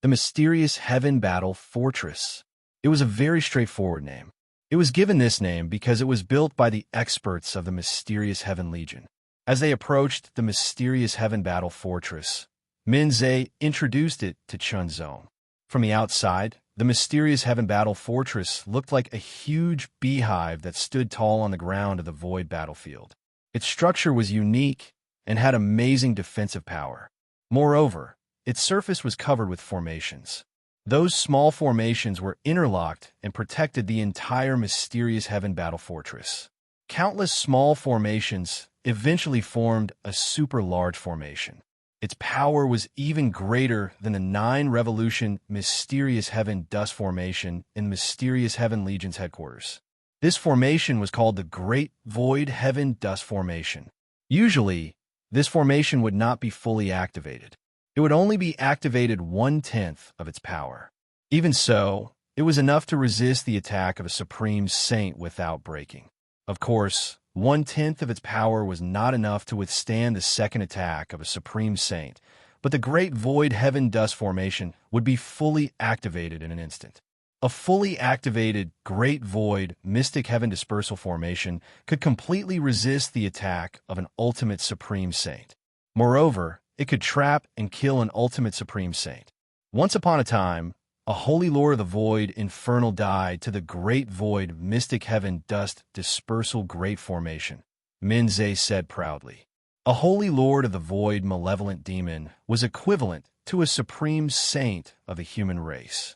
The mysterious Heaven Battle Fortress. It was a very straightforward name. It was given this name because it was built by the experts of the Mysterious Heaven Legion. As they approached the Mysterious Heaven Battle Fortress, Minze introduced it to Chunzong. From the outside, the Mysterious Heaven Battle Fortress looked like a huge beehive that stood tall on the ground of the void battlefield. Its structure was unique and had amazing defensive power. Moreover, its surface was covered with formations. Those small formations were interlocked and protected the entire Mysterious Heaven Battle Fortress. Countless small formations eventually formed a super large formation. Its power was even greater than the 9-revolution Mysterious Heaven Dust Formation in the Mysterious Heaven Legion's headquarters. This formation was called the Great Void Heaven Dust Formation. Usually, this formation would not be fully activated. It would only be activated 1/10 of its power. Even so, it was enough to resist the attack of a Supreme Saint without breaking. Of course, 1/10 of its power was not enough to withstand the second attack of a Supreme Saint, but the Great Void Heaven Dust Formation would be fully activated in an instant. A fully activated Great Void Mystic Heaven Dispersal Formation could completely resist the attack of an Ultimate Supreme Saint. Moreover, it could trap and kill an Ultimate Supreme Saint. Once upon a time, a Holy Lord of the Void Infernal died to the Great Void Mystic Heaven Dust Dispersal Great Formation, Minze said proudly. A Holy Lord of the Void Malevolent Demon was equivalent to a Supreme Saint of the human race.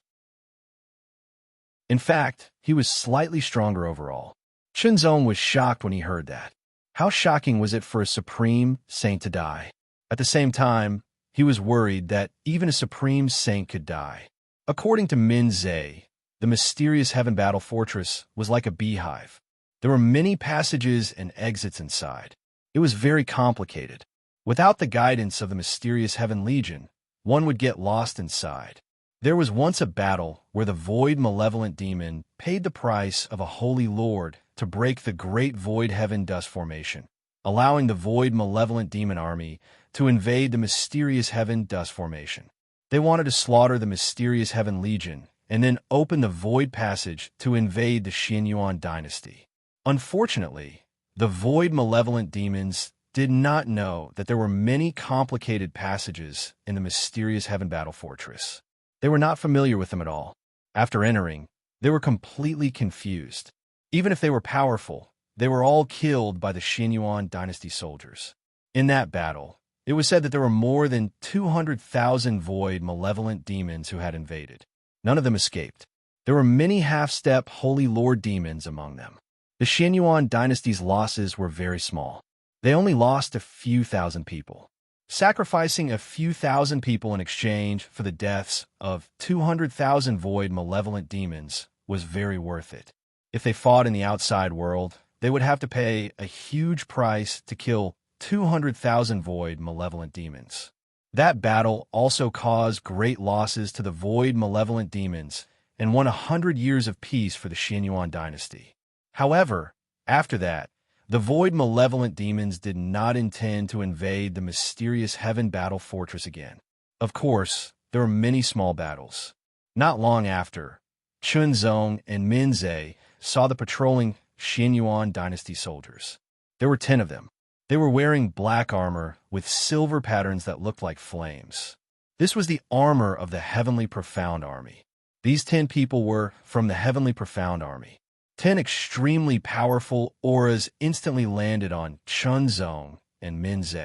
In fact, he was slightly stronger overall. Chunzong was shocked when he heard that. How shocking was it for a Supreme Saint to die? At the same time, he was worried that even a Supreme Saint could die. According to Minze, the Mysterious Heaven Battle Fortress was like a beehive. There were many passages and exits inside. It was very complicated. Without the guidance of the Mysterious Heaven Legion, one would get lost inside. There was once a battle where the Void Malevolent Demon paid the price of a Holy Lord to break the Great Void Heaven Dust Formation, allowing the Void Malevolent Demon army to invade the Mysterious Heaven Dust Formation. They wanted to slaughter the Mysterious Heaven Legion and then open the Void Passage to invade the Xianyuan dynasty. Unfortunately, the Void Malevolent Demons did not know that there were many complicated passages in the Mysterious Heaven Battle Fortress. They were not familiar with them at all. After entering, they were completely confused. Even if they were powerful, they were all killed by the Xianyuan dynasty soldiers. In that battle, it was said that there were more than 200,000 void malevolent demons who had invaded. None of them escaped. There were many half-step Holy Lord demons among them. The Xianyuan dynasty's losses were very small. They only lost a few thousand people. Sacrificing a few thousand people in exchange for the deaths of 200,000 void malevolent demons was very worth it. If they fought in the outside world, they would have to pay a huge price to kill 200,000 void malevolent demons. That battle also caused great losses to the void malevolent demons and won 100 years of peace for the Xianyuan dynasty. However, after that, the void malevolent demons did not intend to invade the Mysterious Heaven Battle Fortress again. Of course, there were many small battles. Not long after, Chunzong and Minze saw the patrolling Xianyuan dynasty soldiers. There were 10 of them. They were wearing black armor with silver patterns that looked like flames. This was the armor of the Heavenly Profound Army. These 10 people were from the Heavenly Profound Army. 10 extremely powerful auras instantly landed on Chunzong and Minze.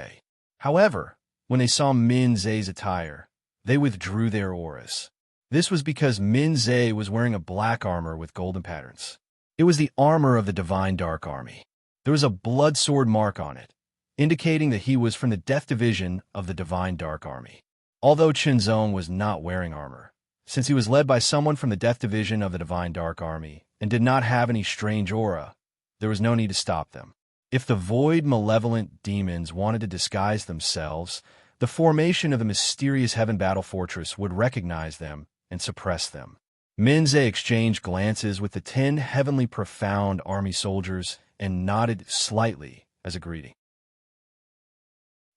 However, when they saw Minze's attire, they withdrew their auras. This was because Minze was wearing a black armor with golden patterns. It was the armor of the Divine Dark Army. There was a blood sword mark on it, indicating that he was from the Death Division of the Divine Dark Army. Although Chunzong was not wearing armor, since he was led by someone from the Death Division of the Divine Dark Army and did not have any strange aura, there was no need to stop them. If the void malevolent demons wanted to disguise themselves, the formation of the Mysterious Heaven Battle Fortress would recognize them and suppress them. Minze exchanged glances with the 10 Heavenly Profound Army soldiers and nodded slightly as a greeting.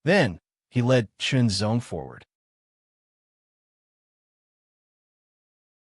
Then, he led Chunzong forward.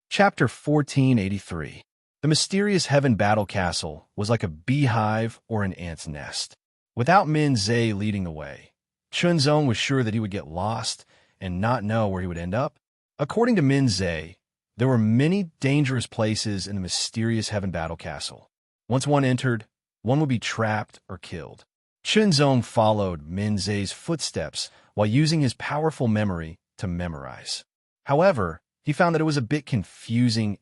Chapter 1483. The mysterious Heaven Battle Castle was like a beehive or an ant's nest. Without Min Zhe leading the way, Chunzong was sure that he would get lost and not know where he would end up. According to Min Zhe, there were many dangerous places in the mysterious Heaven Battle Castle. Once one entered, one would be trapped or killed. Chunzong followed Min Zhe's footsteps while using his powerful memory to memorize. However, he found that it was a bit confusing.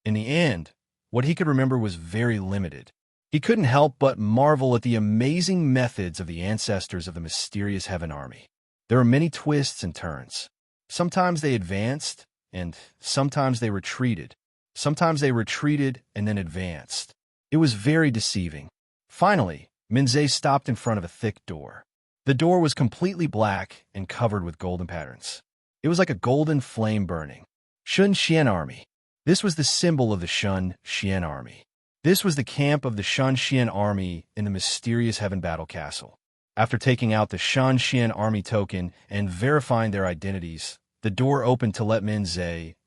In the end, what he could remember was very limited. He couldn't help but marvel at the amazing methods of the ancestors of the mysterious Heaven Army. There were many twists and turns. Sometimes they advanced, and sometimes they retreated. Sometimes they retreated and then advanced. It was very deceiving. Finally, Minze stopped in front of a thick door. The door was completely black and covered with golden patterns. It was like a golden flame burning. Shun Xian Army. This was the symbol of the Shun Xian Army. This was the camp of the Shun Xian Army in the mysterious Heaven Battle Castle. After taking out the Shun Xian Army token and verifying their identities, the door opened to let Minze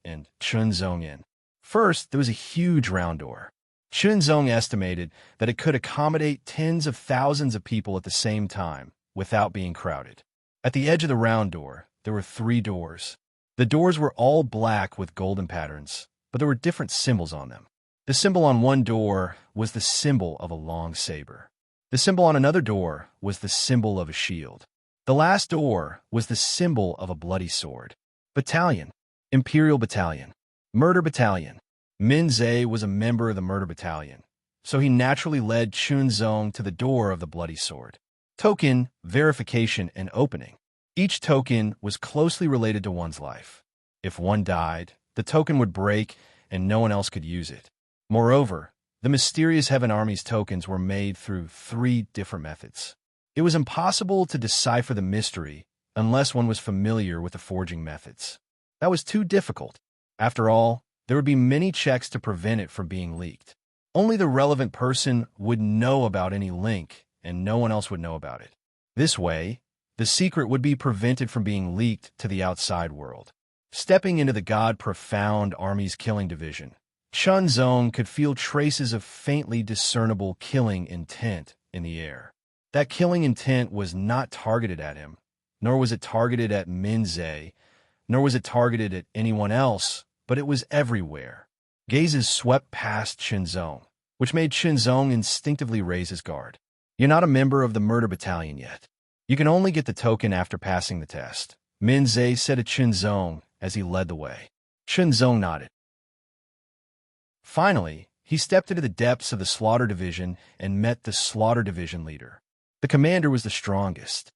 and Chunzong in. First, there was a huge round door. Chunzong estimated that it could accommodate tens of thousands of people at the same time without being crowded. At the edge of the round door, there were 3 doors. The doors were all black with golden patterns, but there were different symbols on them. The symbol on one door was the symbol of a long saber. The symbol on another door was the symbol of a shield. The last door was the symbol of a bloody sword. Battalion. Imperial Battalion. Murder Battalion. Minze was a member of the Murder Battalion, so he naturally led Chunzong to the door of the bloody sword. Token, verification, and opening. Each token was closely related to one's life. If one died, the token would break and no one else could use it. Moreover, the mysterious Heaven Army's tokens were made through 3 different methods. It was impossible to decipher the mystery unless one was familiar with the forging methods. That was too difficult. After all, there would be many checks to prevent it from being leaked. Only the relevant person would know about any link, and no one else would know about it. This way, the secret would be prevented from being leaked to the outside world. Stepping into the God Profound Army's killing division, Chunzong could feel traces of faintly discernible killing intent in the air. That killing intent was not targeted at him, nor was it targeted at Minze, nor was it targeted at anyone else, but it was everywhere. Gazes swept past Chunzong, which made Chunzong instinctively raise his guard. You're not a member of the Murder Battalion yet. You can only get the token after passing the test, Minze said to Chunzong as he led the way. Chunzong nodded. Finally, he stepped into the depths of the Slaughter Division and met the Slaughter Division leader. The commander was the strongest.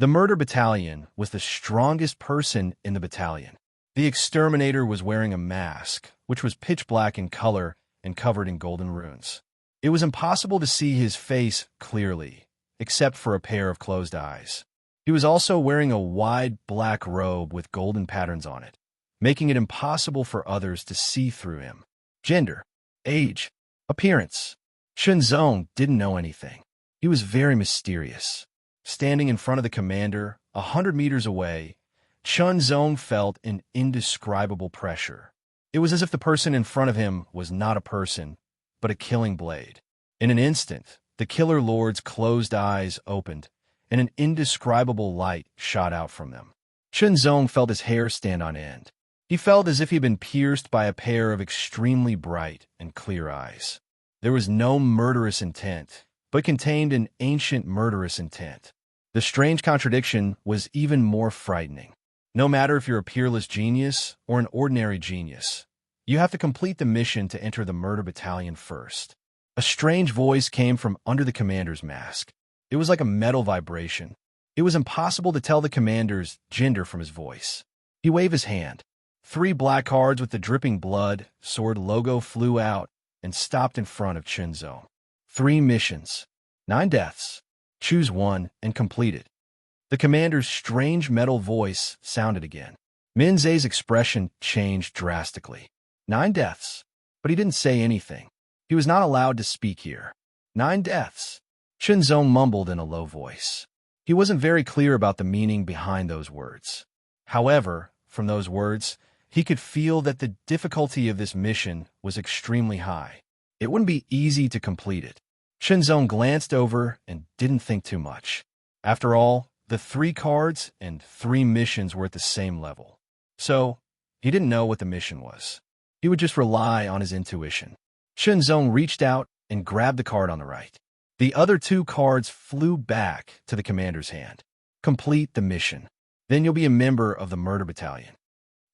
The Murder Battalion was the strongest person in the battalion. The exterminator was wearing a mask, which was pitch black in color and covered in golden runes. It was impossible to see his face clearly, except for a pair of closed eyes. He was also wearing a wide black robe with golden patterns on it, making it impossible for others to see through him. Gender, age, appearance. Chunzong didn't know anything. He was very mysterious. Standing in front of the commander, 100 meters away, Chunzong felt an indescribable pressure. It was as if the person in front of him was not a person, but a killing blade. In an instant, the Killer Lord's closed eyes opened, and an indescribable light shot out from them. Chunzong felt his hair stand on end. He felt as if he had been pierced by a pair of extremely bright and clear eyes. There was no murderous intent, but contained an ancient murderous intent. The strange contradiction was even more frightening. No matter if you're a peerless genius or an ordinary genius, you have to complete the mission to enter the Murder Battalion first. A strange voice came from under the commander's mask. It was like a metal vibration. It was impossible to tell the commander's gender from his voice. He waved his hand. 3 black cards with the dripping blood sword logo flew out and stopped in front of Chunzong. 3 missions. 9 deaths. Choose one and complete it. The commander's strange metal voice sounded again. Minze's expression changed drastically. 9 deaths. But he didn't say anything. He was not allowed to speak here. 9 deaths. Chunzong mumbled in a low voice. He wasn't very clear about the meaning behind those words. However, from those words, He could feel that the difficulty of this mission was extremely high. It wouldn't be easy to complete it. Shenzong glanced over and didn't think too much. After all, the 3 cards and 3 missions were at the same level. So, he didn't know what the mission was. He would just rely on his intuition. Shenzong reached out and grabbed the card on the right. The other 2 cards flew back to the commander's hand. Complete the mission. Then you'll be a member of the murder battalion.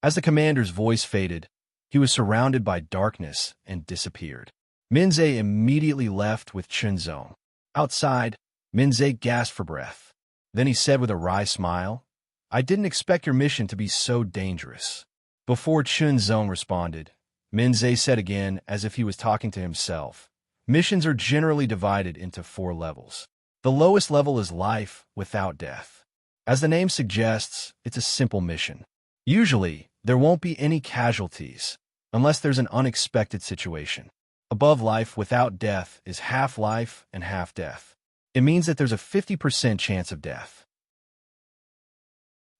As the commander's voice faded, he was surrounded by darkness and disappeared. Minze immediately left with Shenzong. Outside, Minze gasped for breath. Then he said with a wry smile, "I didn't expect your mission to be so dangerous." Before Shenzong responded, Minze said again, as if he was talking to himself, "Missions are generally divided into 4 levels. The lowest level is life without death. As the name suggests, it's a simple mission. Usually, there won't be any casualties, unless there's an unexpected situation. Above life without death is half life and half death. It means that there's a 50% chance of death.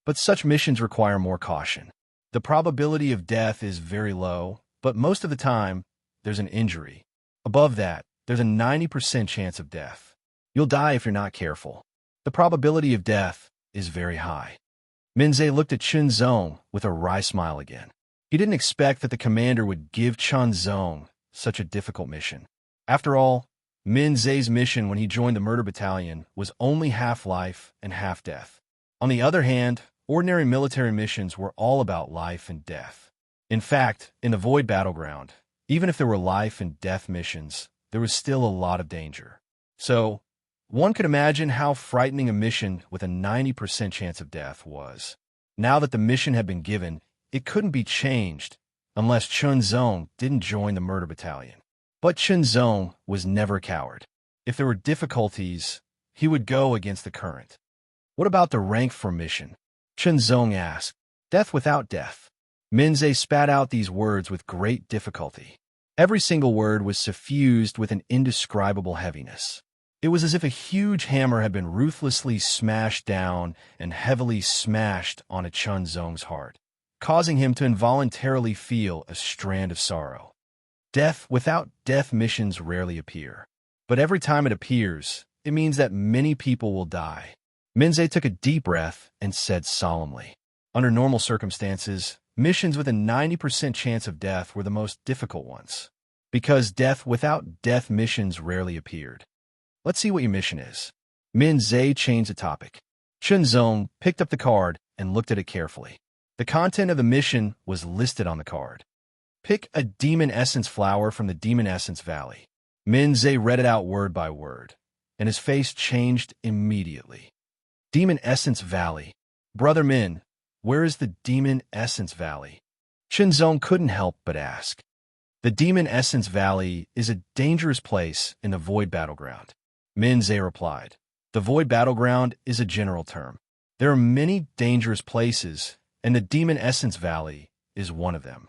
But such missions require more caution. The probability of death is very low, but most of the time, there's an injury. Above that, there's a 90% chance of death. You'll die if you're not careful. The probability of death is very high." Minze looked at Shenzong with a wry smile again. He didn't expect that the commander would give Shenzong such a difficult mission. After all, Minze's mission when he joined the murder battalion was only half life and half death. On the other hand, ordinary military missions were all about life and death. In fact, in the Void Battleground, even if there were life and death missions, there was still a lot of danger. So, one could imagine how frightening a mission with a 90% chance of death was. Now that the mission had been given, it couldn't be changed unless Shenzong didn't join the murder battalion. But Shenzong was never a coward. If there were difficulties, he would go against the current. "What about the rank for mission?" Shenzong asked. "Death without death." Minze spat out these words with great difficulty. Every single word was suffused with an indescribable heaviness. It was as if a huge hammer had been ruthlessly smashed down and heavily smashed onto Shenzong's heart, causing him to involuntarily feel a strand of sorrow. Death without death missions rarely appear. But every time it appears, it means that many people will die. Minze took a deep breath and said solemnly, "Under normal circumstances, missions with a 90% chance of death were the most difficult ones, because death without death missions rarely appeared. Let's see what your mission is." Minze changed the topic. Shenzong picked up the card and looked at it carefully. The content of the mission was listed on the card. "Pick a demon essence flower from the demon essence valley." Minze read it out word by word, and his face changed immediately. Demon Essence Valley. Brother Min, where is the Demon Essence Valley? Shenzong couldn't help but ask. The Demon Essence Valley is a dangerous place in the Void Battleground. Minze replied. The Void Battleground is a general term. There are many dangerous places, and the Demon Essence Valley is one of them.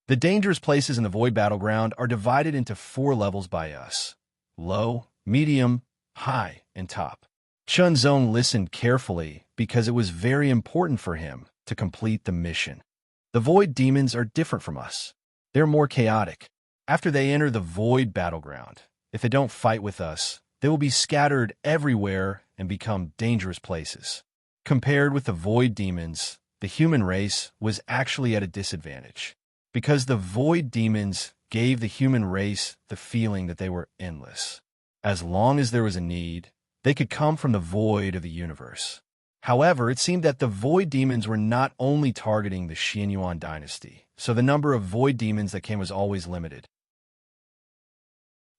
The dangerous places in the Void Battleground are divided into 4 levels by us: low, medium, high, and top. Shenzong listened carefully because it was very important for him to complete the mission. The Void Demons are different from us. They're more chaotic. After they enter the Void Battleground, if they don't fight with us, they will be scattered everywhere and become dangerous places. Compared with the Void Demons, the human race was actually at a disadvantage, because the Void Demons gave the human race the feeling that they were endless. As long as there was a need, they could come from the void of the universe. However, it seemed that the Void Demons were not only targeting the Xianyuan dynasty, so the number of Void Demons that came was always limited.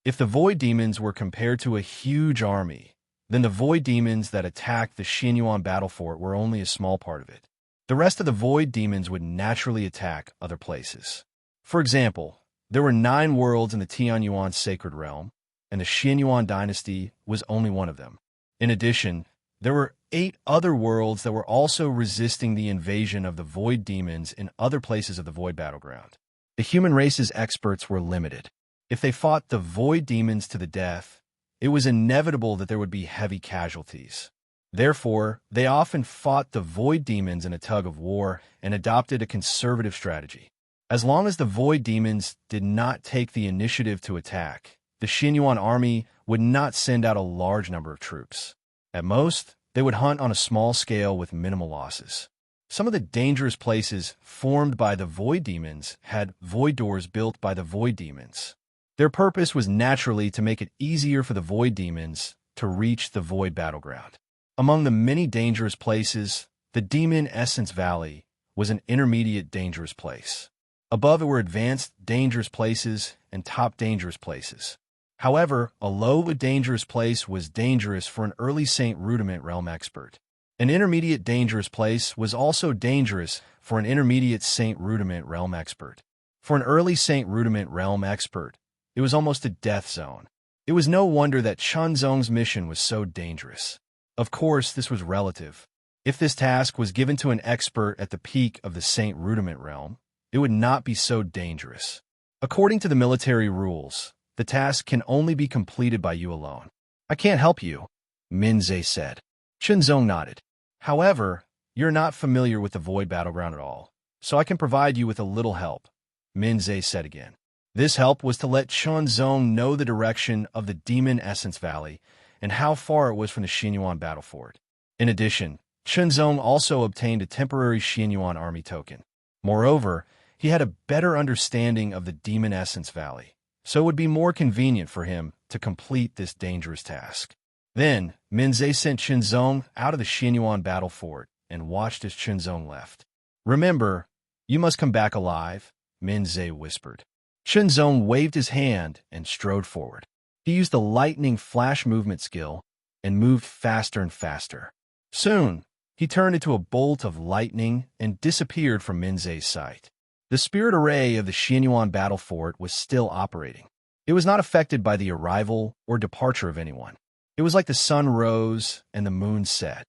If the Void Demons were compared to a huge army, then the Void Demons that attacked the Xianyuan battle fort were only a small part of it. The rest of the Void Demons would naturally attack other places. For example, there were 9 worlds in the Tianyuan sacred realm, and the Xianyuan dynasty was only one of them. In addition, there were 8 other worlds that were also resisting the invasion of the Void Demons in other places of the Void Battleground. The human race's experts were limited. If they fought the Void Demons to the death, it was inevitable that there would be heavy casualties. Therefore, they often fought the void demons in a tug of war and adopted a conservative strategy. As long as the void demons did not take the initiative to attack, the Xinyuan army would not send out a large number of troops. At most, they would hunt on a small scale with minimal losses. Some of the dangerous places formed by the void demons had void doors built by the void demons. Their purpose was naturally to make it easier for the void demons to reach the void battleground. Among the many dangerous places, the Demon Essence Valley was an intermediate dangerous place. Above it were advanced dangerous places and top dangerous places. However, a low dangerous place was dangerous for an early Saint Rudiment realm expert. An intermediate dangerous place was also dangerous for an intermediate Saint Rudiment realm expert. For an early Saint Rudiment realm expert, it was almost a death zone. It was no wonder that Chunzong's mission was so dangerous. Of course, this was relative. If this task was given to an expert at the peak of the Saint Rudiment realm, it would not be so dangerous. According to the military rules, the task can only be completed by you alone. I can't help you, Minze said. Chunzong nodded. However, you're not familiar with the Void Battleground at all, so I can provide you with a little help, Minze said again. This help was to let Chunzong know the direction of the Demon Essence Valley and how far it was from the Xinyuan battle fort. In addition, Chunzong also obtained a temporary Xinyuan army token. Moreover, he had a better understanding of the Demon Essence Valley, so it would be more convenient for him to complete this dangerous task. Then, Minze sent Chunzong out of the Xinyuan battle fort and watched as Chunzong left. Remember, you must come back alive, Minze whispered. Chunzong waved his hand and strode forward. He used the lightning flash movement skill and moved faster and faster. Soon, he turned into a bolt of lightning and disappeared from Minze's sight. The spirit array of the Xinyuan battle fort was still operating. It was not affected by the arrival or departure of anyone. It was like the sun rose and the moon set.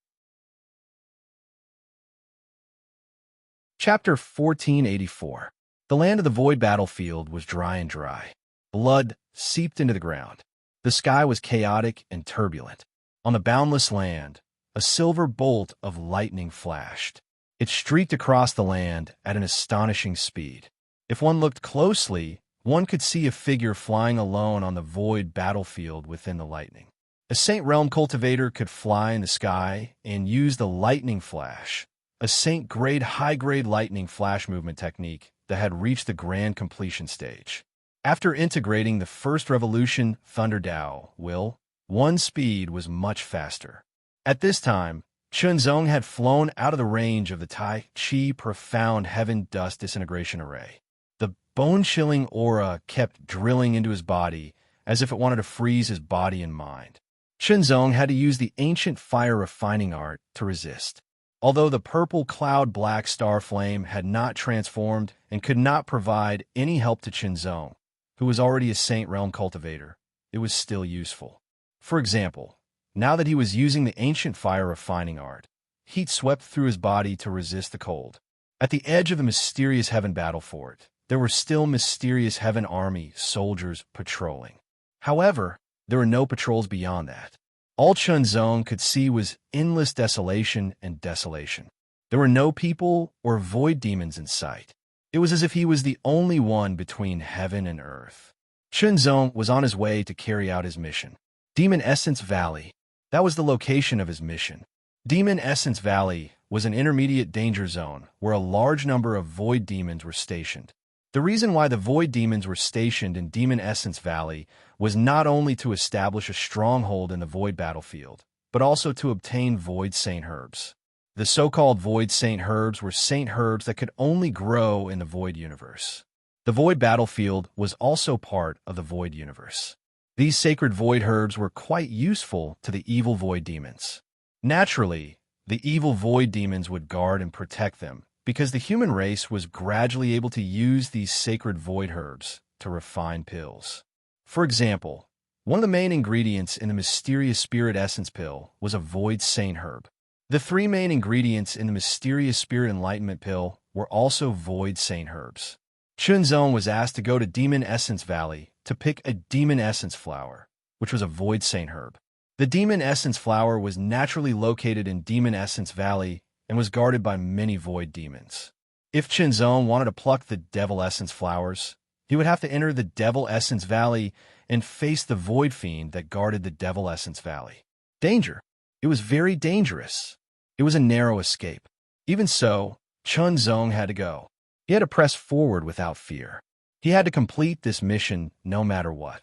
Chapter 1484. The land of the void battlefield was dry and dry. Blood seeped into the ground. The sky was chaotic and turbulent. On the boundless land, a silver bolt of lightning flashed. It streaked across the land at an astonishing speed. If one looked closely, one could see a figure flying alone on the void battlefield within the lightning. A Saint Realm cultivator could fly in the sky and use the lightning flash, a Saint-grade high-grade lightning flash movement technique that had reached the grand completion stage. After integrating the first revolution Thunder Dao will, one's speed was much faster. At this time, Chunzong had flown out of the range of the Tai Chi Profound Heaven Dust Disintegration Array. The bone-chilling aura kept drilling into his body as if it wanted to freeze his body and mind. Chunzong had to use the ancient fire refining art to resist. Although the purple cloud-black star flame had not transformed and could not provide any help to Chunzong, who was already a Saint Realm cultivator, it was still useful. For example, now that he was using the ancient fire refining art, heat swept through his body to resist the cold. At the edge of the mysterious heaven battle fort, there were still mysterious heaven army soldiers patrolling. However, there were no patrols beyond that. All Chunzong could see was endless desolation and desolation. There were no people or void demons in sight. It was as if he was the only one between heaven and earth. Chunzong was on his way to carry out his mission. Demon Essence Valley. That was the location of his mission. Demon Essence Valley was an intermediate danger zone where a large number of void demons were stationed. The reason why the void demons were stationed in Demon Essence Valley was not only to establish a stronghold in the void battlefield, but also to obtain void saint herbs. The so-called void saint herbs were saint herbs that could only grow in the void universe. The void battlefield was also part of the void universe. These sacred void herbs were quite useful to the evil void demons. Naturally, the evil void demons would guard and protect them, because the human race was gradually able to use these sacred void herbs to refine pills. For example, one of the main ingredients in the mysterious spirit essence pill was a void saint herb. The three main ingredients in the mysterious spirit enlightenment pill were also void saint herbs. Chunzong was asked to go to Demon Essence Valley to pick a demon essence flower, which was a void saint herb. The Demon Essence Flower was naturally located in Demon Essence Valley and was guarded by many void demons. If Chunzong wanted to pluck the Devil Essence flowers, he would have to enter the Devil Essence Valley and face the Void Fiend that guarded the Devil Essence Valley. Danger. It was very dangerous. It was a narrow escape. Even so, Chunzong had to go. He had to press forward without fear. He had to complete this mission no matter what.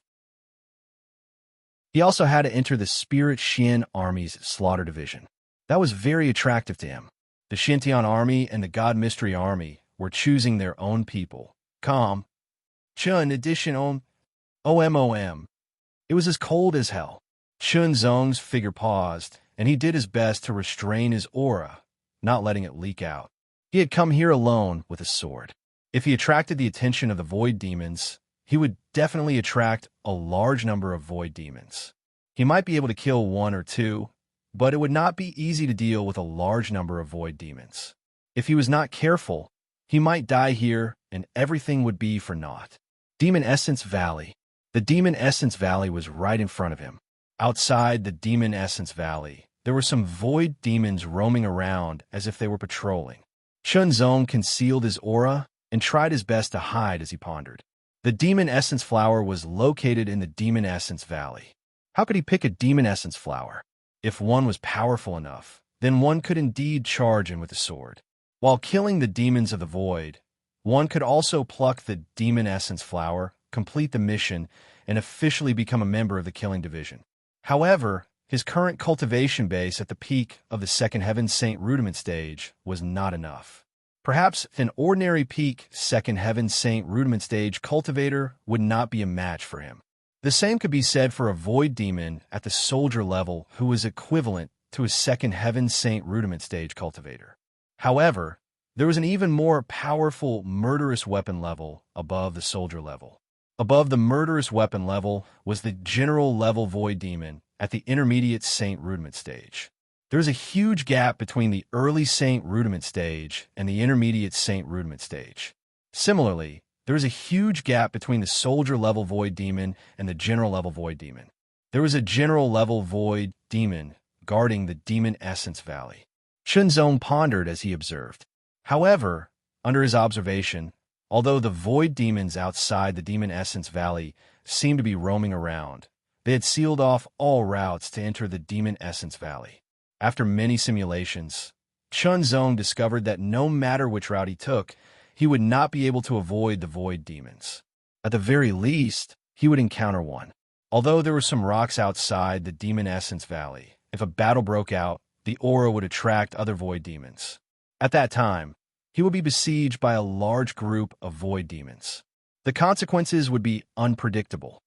He also had to enter the Spirit Xian Army's Slaughter Division. That was very attractive to him. The Xintian Army and the God Mystery Army were choosing their own people. Calm. Chun edition on OMOM. It was as cold as hell. Chunzong's figure paused, and he did his best to restrain his aura, not letting it leak out. He had come here alone with a sword. If he attracted the attention of the void demons, he would definitely attract a large number of void demons. He might be able to kill one or two, but it would not be easy to deal with a large number of void demons. If he was not careful, he might die here and everything would be for naught. Demon Essence Valley. The Demon Essence Valley was right in front of him. Outside the Demon Essence Valley, there were some void demons roaming around as if they were patrolling. Chunzong concealed his aura and tried his best to hide as he pondered. The Demon Essence Flower was located in the Demon Essence Valley. How could he pick a Demon Essence Flower? If one was powerful enough, then one could indeed charge in with a sword. While killing the demons of the void, one could also pluck the Demon Essence Flower, complete the mission, and officially become a member of the Killing Division. However, his current cultivation base at the peak of the Second Heaven Saint Rudiment stage was not enough. Perhaps an ordinary peak Second Heaven Saint Rudiment stage cultivator would not be a match for him. The same could be said for a void demon at the soldier level who was equivalent to a Second Heaven Saint Rudiment stage cultivator. However, there was an even more powerful murderous weapon level above the soldier level. Above the murderous weapon level was the general level void demon at the intermediate Saint Rudiment stage. There is a huge gap between the early Saint Rudiment stage and the intermediate Saint Rudiment stage. Similarly, there is a huge gap between the soldier level void demon and the general level void demon. There was a general level void demon guarding the Demon Essence Valley. Chunzong pondered as he observed. However, under his observation, although the void demons outside the Demon Essence Valley seemed to be roaming around, they had sealed off all routes to enter the Demon Essence Valley. After many simulations, Chunzong discovered that no matter which route he took, he would not be able to avoid the void demons. At the very least, he would encounter one. Although there were some rocks outside the Demon Essence Valley, if a battle broke out, the aura would attract other void demons. At that time, he would be besieged by a large group of void demons. The consequences would be unpredictable.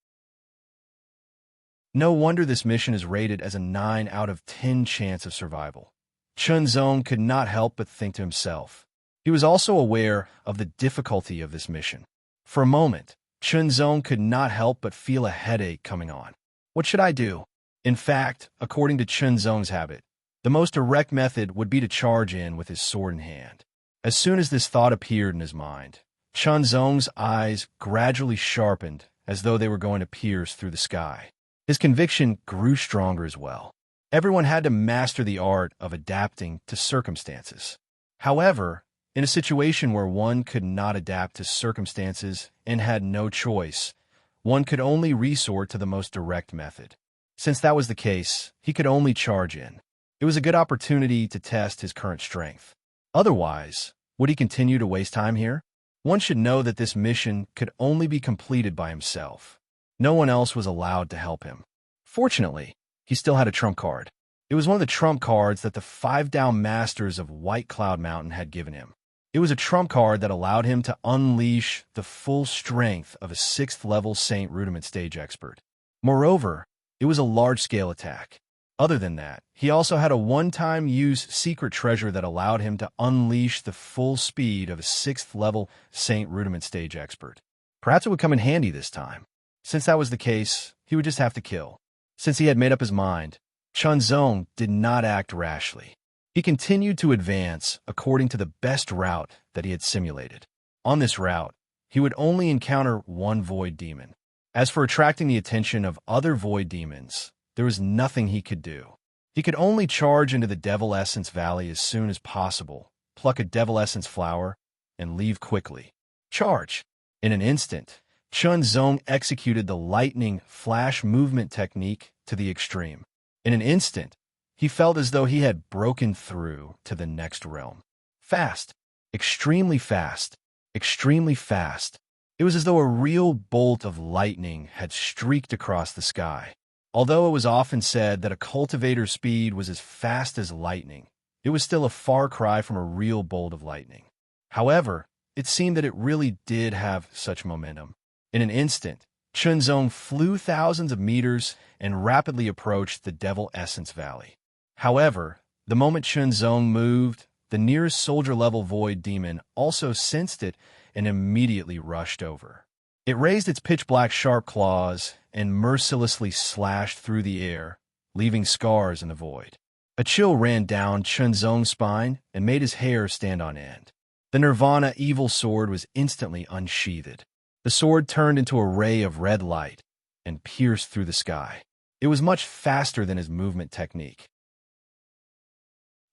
No wonder this mission is rated as a 9 out of 10 chance of survival. Chunzong could not help but think to himself. He was also aware of the difficulty of this mission. For a moment, Chunzong could not help but feel a headache coming on. What should I do? In fact, according to Chunzong's habit, the most direct method would be to charge in with his sword in hand. As soon as this thought appeared in his mind, Chunzong's eyes gradually sharpened as though they were going to pierce through the sky. His conviction grew stronger as well. Everyone had to master the art of adapting to circumstances. However, in a situation where one could not adapt to circumstances and had no choice, one could only resort to the most direct method. Since that was the case, he could only charge in. It was a good opportunity to test his current strength. Otherwise, would he continue to waste time here? One should know that this mission could only be completed by himself. No one else was allowed to help him. Fortunately, he still had a trump card. It was one of the trump cards that the 5 down masters of White Cloud Mountain had given him. It was a trump card that allowed him to unleash the full strength of a 6th level Saint Rudiment stage expert. Moreover, it was a large-scale attack. Other than that, he also had a one-time use secret treasure that allowed him to unleash the full speed of a 6th level Saint Rudiment stage expert. Perhaps it would come in handy this time. Since that was the case, he would just have to kill. Since he had made up his mind, Chunzong did not act rashly. He continued to advance according to the best route that he had simulated. On this route, he would only encounter one void demon. As for attracting the attention of other void demons, there was nothing he could do. He could only charge into the Devil Essence Valley as soon as possible, pluck a Devil Essence flower, and leave quickly. Charge! In an instant, Chun Zong executed the lightning flash movement technique to the extreme. In an instant, he felt as though he had broken through to the next realm. Fast, extremely fast, extremely fast. It was as though a real bolt of lightning had streaked across the sky. Although it was often said that a cultivator's speed was as fast as lightning, it was still a far cry from a real bolt of lightning. However, it seemed that it really did have such momentum. In an instant, Chun Zong flew thousands of meters and rapidly approached the Devil Essence Valley. However, the moment Chun Zong moved, the nearest soldier-level void demon also sensed it and immediately rushed over. It raised its pitch-black sharp claws and mercilessly slashed through the air, leaving scars in the void. A chill ran down Chun Zong's spine and made his hair stand on end. The Nirvana evil sword was instantly unsheathed. The sword turned into a ray of red light and pierced through the sky. It was much faster than his movement technique.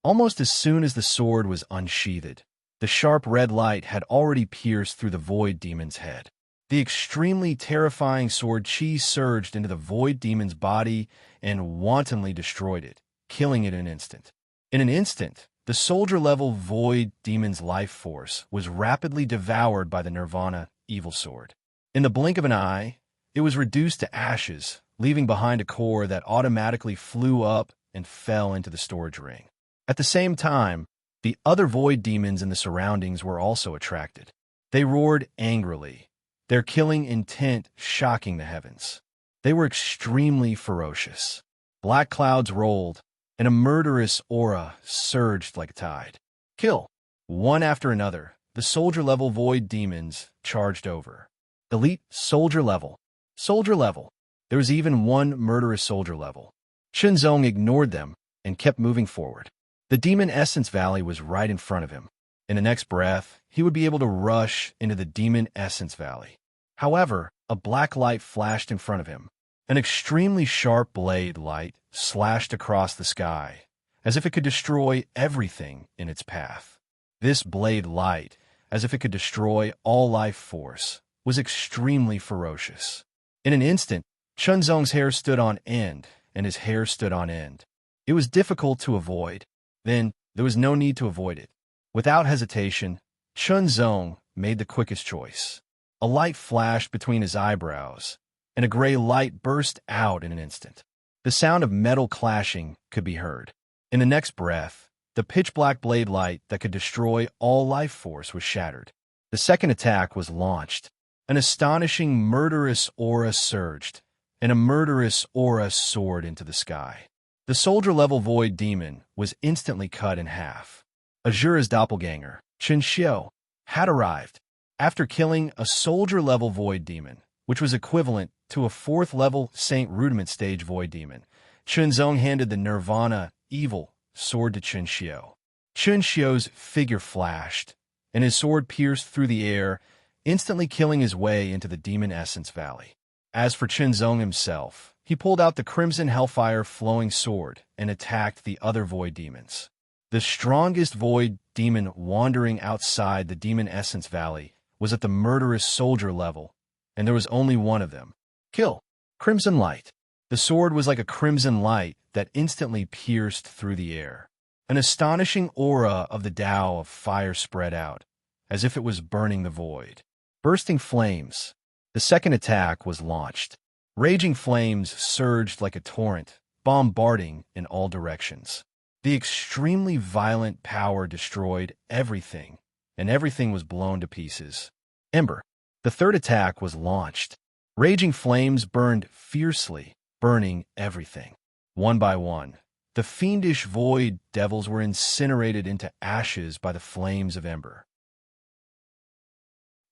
Almost as soon as the sword was unsheathed, the sharp red light had already pierced through the void demon's head. The extremely terrifying sword chi surged into the void demon's body and wantonly destroyed it, killing it in an instant. In an instant, the soldier-level void demon's life force was rapidly devoured by the Nirvana evil sword. In the blink of an eye, it was reduced to ashes, leaving behind a core that automatically flew up and fell into the storage ring. At the same time, the other void demons in the surroundings were also attracted. They roared angrily, their killing intent shocking the heavens. They were extremely ferocious. Black clouds rolled, and a murderous aura surged like a tide. Kill! One after another, the soldier-level void demons charged over. Elite soldier level. Soldier level. There was even one murderous soldier level. Chun Zong ignored them and kept moving forward. The Demon Essence Valley was right in front of him. In the next breath, he would be able to rush into the Demon Essence Valley. However, a black light flashed in front of him. An extremely sharp blade light slashed across the sky, as if it could destroy everything in its path. This blade light, as if it could destroy all life force, was extremely ferocious. In an instant, Chun Zong's hair stood on end, and his hair stood on end. It was difficult to avoid. Then, there was no need to avoid it. Without hesitation, Chun Zong made the quickest choice. A light flashed between his eyebrows, and a gray light burst out in an instant. The sound of metal clashing could be heard. In the next breath, the pitch-black blade light that could destroy all life force was shattered. The second attack was launched. An astonishing murderous aura surged, and a murderous aura soared into the sky. The soldier-level void demon was instantly cut in half. Azura's doppelganger, Chen Xiao, had arrived. After killing a soldier-level void demon, which was equivalent to a 4th-level Saint Rudiment stage void demon, Chun Zong handed the Nirvana evil sword to Chen Xiao. Chen Xiao's figure flashed, and his sword pierced through the air, instantly killing his way into the Demon Essence Valley. As for Chun Zong himself, he pulled out the Crimson Hellfire flowing sword and attacked the other void demons. The strongest void demon wandering outside the Demon Essence Valley was at the murderous soldier level, and there was only one of them. Kill! Crimson Light. The sword was like a crimson light that instantly pierced through the air. An astonishing aura of the Tao of fire spread out, as if it was burning the void. Bursting flames. The second attack was launched. Raging flames surged like a torrent, bombarding in all directions. The extremely violent power destroyed everything, and everything was blown to pieces. Ember. The third attack was launched. Raging flames burned fiercely, burning everything. One by one, the fiendish void devils were incinerated into ashes by the flames of Ember.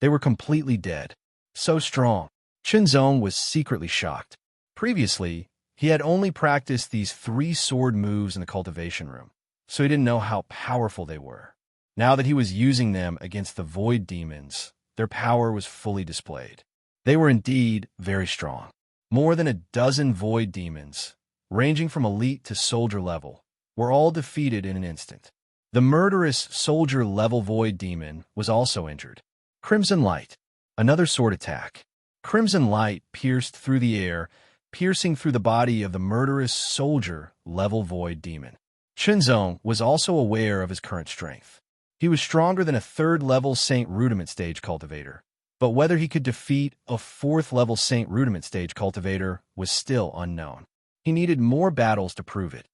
They were completely dead. So strong. Chun Zong was secretly shocked. Previously, he had only practiced these 3 sword moves in the cultivation room, so he didn't know how powerful they were. Now that he was using them against the void demons, their power was fully displayed. They were indeed very strong. More than a dozen void demons, ranging from elite to soldier level, were all defeated in an instant. The murderous soldier level void demon was also injured. Crimson Light. Another sword attack. Crimson Light pierced through the air, piercing through the body of the murderous soldier level void demon. Chunzong was also aware of his current strength. He was stronger than a 3rd level Saint Rudiment stage cultivator, but whether he could defeat a 4th level Saint Rudiment stage cultivator was still unknown. He needed more battles to prove it.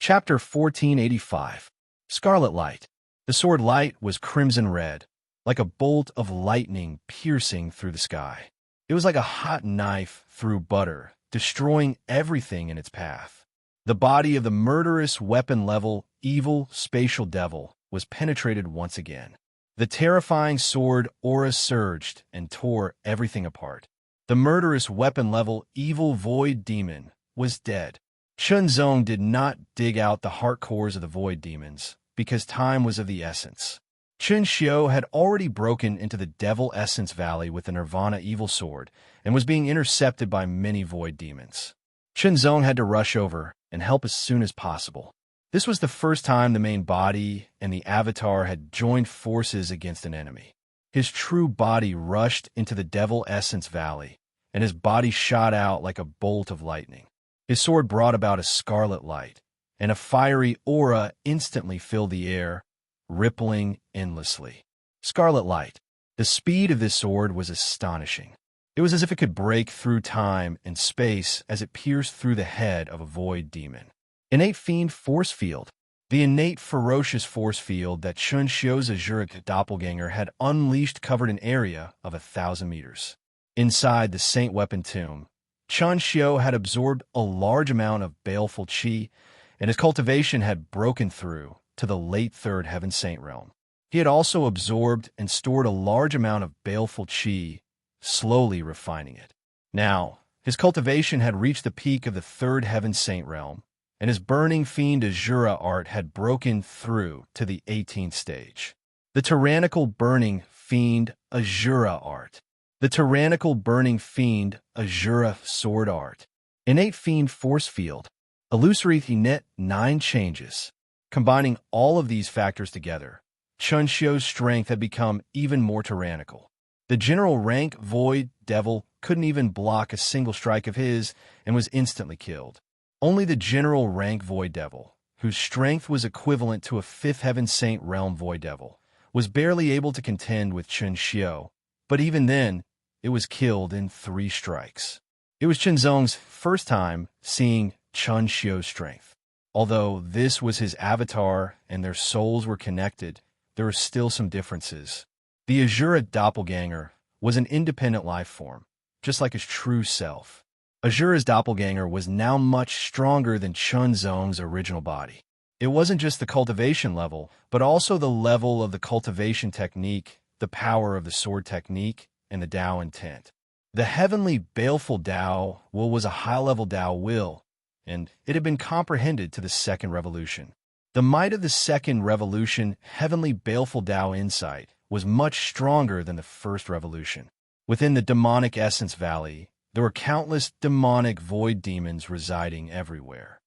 Chapter 1485. Scarlet Light. The sword light was crimson red, like a bolt of lightning piercing through the sky. It was like a hot knife through butter, destroying everything in its path. The body of the murderous weapon-level evil spatial devil was penetrated once again. The terrifying sword aura surged and tore everything apart. The murderous weapon-level evil void demon was dead. Chunzong did not dig out the heart cores of the void demons, because time was of the essence. Chun Xiu had already broken into the Devil Essence Valley with the Nirvana Evil Sword and was being intercepted by many void demons. Chunzong had to rush over and help as soon as possible. This was the first time the main body and the avatar had joined forces against an enemy. His true body rushed into the Devil Essence Valley, and his body shot out like a bolt of lightning. His sword brought about a scarlet light, and a fiery aura instantly filled the air, rippling endlessly. Scarlet Light. The speed of this sword was astonishing. It was as if it could break through time and space as it pierced through the head of a void demon. Innate Fiend Force Field. The innate ferocious force field that Chun Xiu's Azuric doppelganger had unleashed covered an area of 1,000 meters. Inside the Saint Weapon Tomb, Chun Xiu had absorbed a large amount of baleful qi, and his cultivation had broken through to the late 3rd Heaven Saint realm. He had also absorbed and stored a large amount of baleful qi, slowly refining it. Now, his cultivation had reached the peak of the 3rd Heaven Saint realm, and his burning fiend Azura art had broken through to the 18th stage. The tyrannical burning fiend Azura art. The tyrannical burning fiend Azura sword art. Innate fiend force field. Illusory net 9 changes. Combining all of these factors together, Chun Xiu's strength had become even more tyrannical. The general rank void devil couldn't even block a single strike of his and was instantly killed. Only the general rank void devil, whose strength was equivalent to a 5th Heaven Saint realm void devil, was barely able to contend with Chun Xiu, but even then, it was killed in 3 strikes. It was Chunzong's first time seeing Chun Xiu's strength. Although this was his avatar and their souls were connected, there were still some differences. The Azura doppelganger was an independent life form, just like his true self. Azura's doppelganger was now much stronger than Chunzong's original body. It wasn't just the cultivation level, but also the level of the cultivation technique, the power of the sword technique, and the Tao intent. The heavenly baleful Tao will was a high-level Tao will, and it had been comprehended to the 2nd revolution. The might of the 2nd revolution, heavenly baleful Tao insight, was much stronger than the 1st revolution. Within the demonic essence valley, there were countless demonic void demons residing everywhere.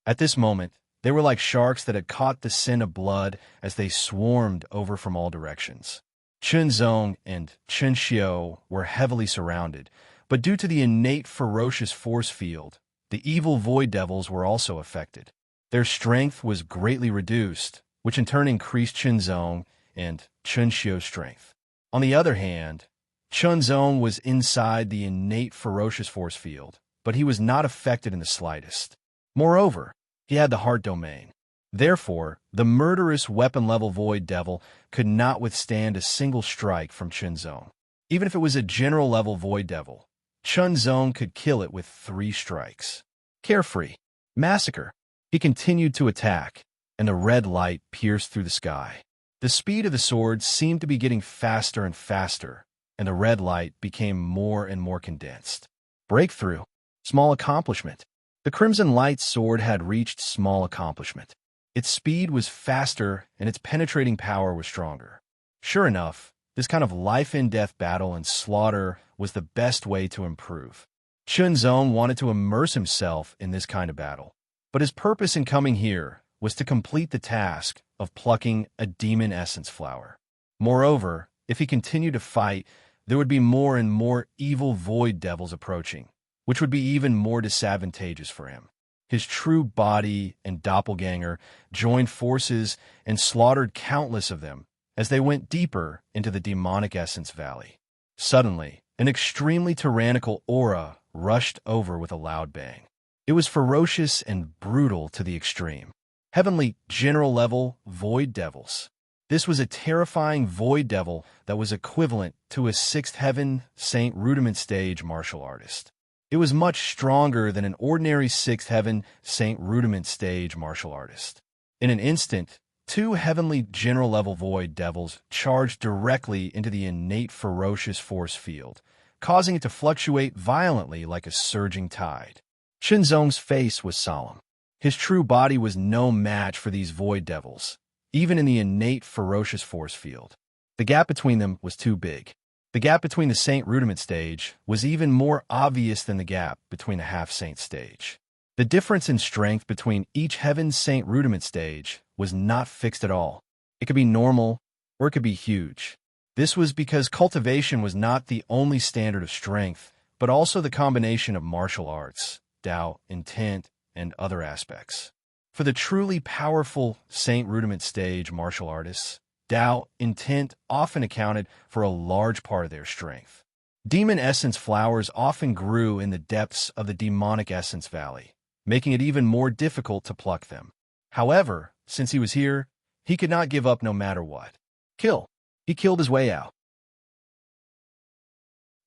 At this moment, they were like sharks that had caught the scent of blood as they swarmed over from all directions. Chunzong and Chun Xiu were heavily surrounded, but due to the innate ferocious force field, the evil void devils were also affected. Their strength was greatly reduced, which in turn increased Chunzong and Chun Xiu's strength. On the other hand, Chunzong was inside the innate ferocious force field, but he was not affected in the slightest. Moreover, he had the heart domain. Therefore, the murderous weapon-level void devil could not withstand a single strike from Chunzong. Even if it was a general-level void devil, Chunzong could kill it with 3 strikes. Carefree. Massacre. He continued to attack, and the red light pierced through the sky. The speed of the sword seemed to be getting faster and faster, and the red light became more and more condensed. Breakthrough. Small accomplishment. The Crimson Light sword had reached small accomplishment. Its speed was faster, and its penetrating power was stronger. Sure enough, This kind of life-and-death battle and slaughter was the best way to improve. Chunzong wanted to immerse himself in this kind of battle, but his purpose in coming here was to complete the task of plucking a demon essence flower. Moreover, if he continued to fight, there would be more and more evil void devils approaching, which would be even more disadvantageous for him. His true body and doppelganger joined forces and slaughtered countless of them as they went deeper into the demonic essence valley. Suddenly, an extremely tyrannical aura rushed over with a loud bang. It was ferocious and brutal to the extreme. Heavenly general-level void devils. This was a terrifying void devil that was equivalent to a sixth heaven Saint Rudiment stage martial artist. It was much stronger than an ordinary sixth heaven Saint Rudiment stage martial artist. In an instant, two heavenly general-level void devils charged directly into the innate ferocious force field, causing it to fluctuate violently like a surging tide. Chunzong's face was solemn. His true body was no match for these void devils, even in the innate ferocious force field. The gap between them was too big. The gap between the Saint Rudiment stage was even more obvious than the gap between the half-saint stage. The difference in strength between each heaven Saint Rudiment stage was not fixed at all. It could be normal, or it could be huge. This was because cultivation was not the only standard of strength, but also the combination of martial arts, Tao, intent, and other aspects. For the truly powerful Saint Rudiment stage martial artists, Tao, intent often accounted for a large part of their strength. Demon essence flowers often grew in the depths of the demonic essence valley, making it even more difficult to pluck them. However, since he was here, he could not give up no matter what. Kill. He killed his way out.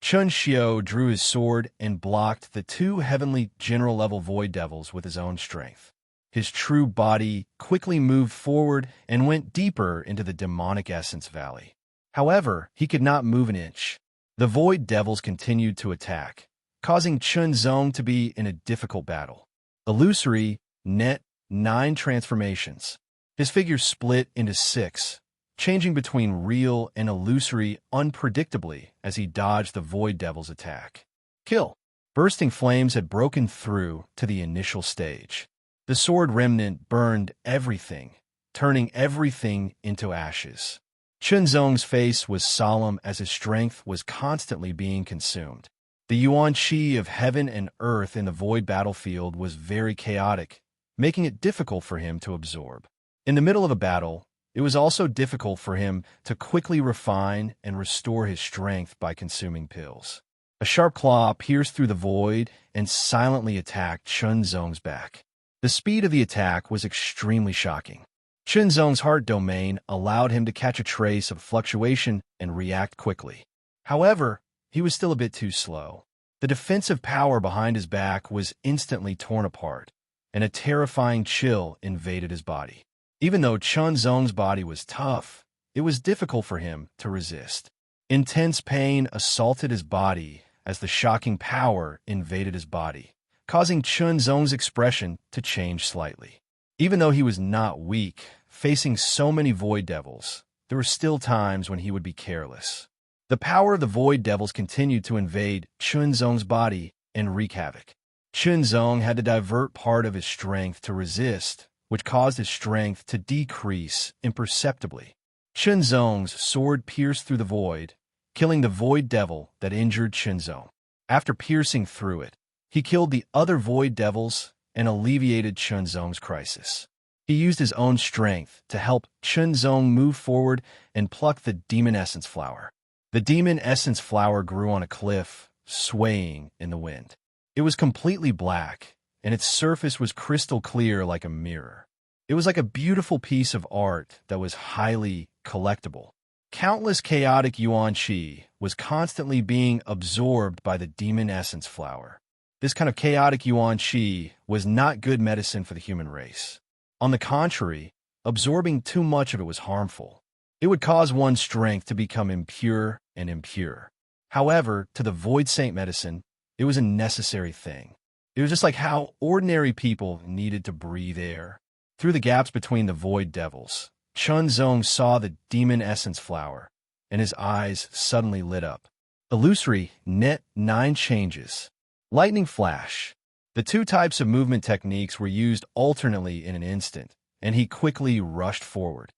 Chun Xiao drew his sword and blocked the two heavenly general-level void devils with his own strength. His true body quickly moved forward and went deeper into the demonic essence valley. However, he could not move an inch. The void devils continued to attack, causing Chunzong to be in a difficult battle. Illusory, net, 9 transformations. His figure split into 6, changing between real and illusory unpredictably as he dodged the void devil's attack. Kill. Bursting flames had broken through to the initial stage. The sword remnant burned everything, turning everything into ashes. Chunzong's face was solemn as his strength was constantly being consumed. The yuan qi of heaven and earth in the void battlefield was very chaotic, making it difficult for him to absorb. In the middle of a battle, it was also difficult for him to quickly refine and restore his strength by consuming pills. A sharp claw pierced through the void and silently attacked Chunzong's back. The speed of the attack was extremely shocking. Chunzong's heart domain allowed him to catch a trace of fluctuation and react quickly. However, he was still a bit too slow. The defensive power behind his back was instantly torn apart, and a terrifying chill invaded his body. Even though Chunzong's body was tough, it was difficult for him to resist. Intense pain assaulted his body as the shocking power invaded his body, causing Chunzong's expression to change slightly. Even though he was not weak, facing so many void devils, there were still times when he would be careless. The power of the void devils continued to invade Chunzong's body and wreak havoc. Chunzong had to divert part of his strength to resist, which caused his strength to decrease imperceptibly. Chunzong's sword pierced through the void, killing the void devil that injured Chunzong. After piercing through it, he killed the other void devils and alleviated Chunzong's crisis. He used his own strength to help Chunzong move forward and pluck the demon essence flower. The demon essence flower grew on a cliff, swaying in the wind. It was completely black, and its surface was crystal clear like a mirror. It was like a beautiful piece of art that was highly collectible. Countless chaotic yuan qi was constantly being absorbed by the demon essence flower. This kind of chaotic yuan qi was not good medicine for the human race. On the contrary, absorbing too much of it was harmful. It would cause one's strength to become impure and impure. However, to the void saint medicine, it was a necessary thing. It was just like how ordinary people needed to breathe air. Through the gaps between the void devils, Chunzong saw the demon essence flower, and his eyes suddenly lit up. Illusory, net 9 changes. Lightning flash. The two types of movement techniques were used alternately in an instant, and he quickly rushed forward.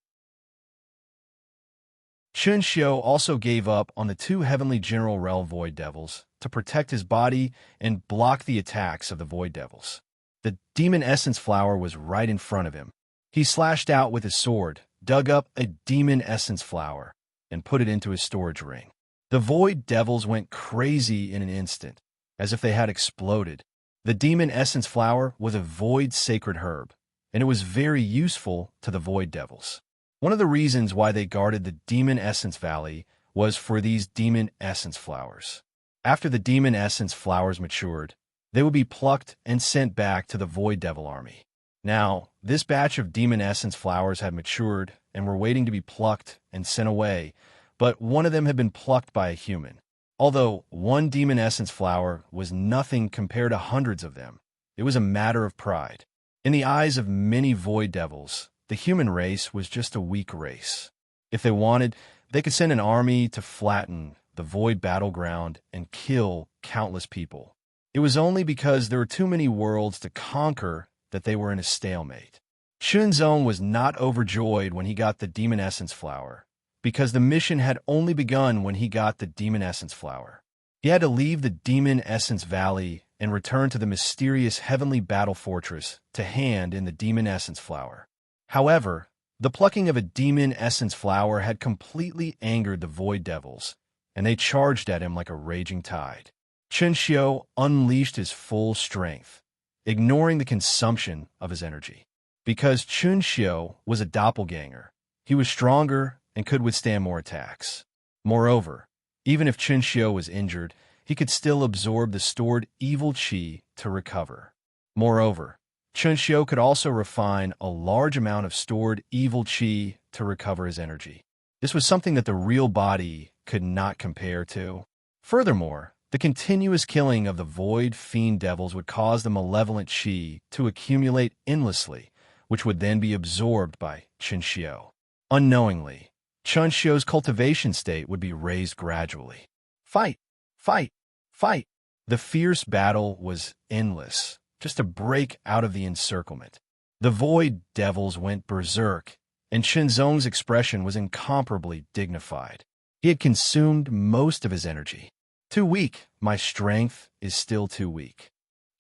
Chun Xiu also gave up on the two heavenly general realm void devils to protect his body and block the attacks of the void devils. The demon essence flower was right in front of him. He slashed out with his sword, dug up a demon essence flower, and put it into his storage ring. The void devils went crazy in an instant, as if they had exploded. The demon essence flower was a void sacred herb, and it was very useful to the void devils. One of the reasons why they guarded the Demon Essence Valley was for these Demon Essence flowers. After the Demon Essence flowers matured, they would be plucked and sent back to the Void Devil army. Now, this batch of Demon Essence flowers had matured and were waiting to be plucked and sent away, but one of them had been plucked by a human. Although one Demon Essence flower was nothing compared to hundreds of them, it was a matter of pride. In the eyes of many Void Devils, the human race was just a weak race. If they wanted, they could send an army to flatten the void battleground and kill countless people. It was only because there were too many worlds to conquer that they were in a stalemate. Chunzong was not overjoyed when he got the Demon Essence flower, because the mission had only begun when he got the Demon Essence flower. He had to leave the Demon Essence Valley and return to the mysterious heavenly battle fortress to hand in the Demon Essence flower. However, the plucking of a demon essence flower had completely angered the void devils, and they charged at him like a raging tide. Chun Xiu unleashed his full strength, ignoring the consumption of his energy. Because Chun Xiu was a doppelganger, he was stronger and could withstand more attacks. Moreover, even if Chun Xiu was injured, he could still absorb the stored evil qi to recover. Moreover, Chun Xiu could also refine a large amount of stored evil qi to recover his energy. This was something that the real body could not compare to. Furthermore, the continuous killing of the void fiend devils would cause the malevolent qi to accumulate endlessly, which would then be absorbed by Chun Xiu. Unknowingly, Chun Xiu's cultivation state would be raised gradually. Fight! Fight! Fight! The fierce battle was endless, just to break out of the encirclement. The void devils went berserk, and Chunzong's expression was incomparably dignified. He had consumed most of his energy. Too weak, my strength is still too weak.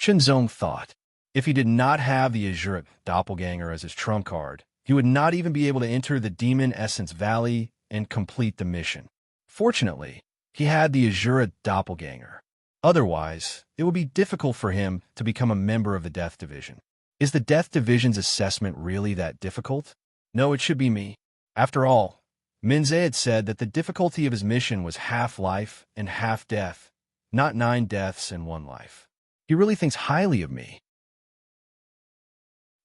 Chunzong thought. If he did not have the Azure Doppelganger as his trump card, he would not even be able to enter the Demon Essence Valley and complete the mission. Fortunately, he had the Azure Doppelganger. Otherwise, it would be difficult for him to become a member of the Death Division. Is the Death Division's assessment really that difficult? No, it should be me. After all, Minze had said that the difficulty of his mission was half life and half death, not 9 deaths and 1 life. He really thinks highly of me.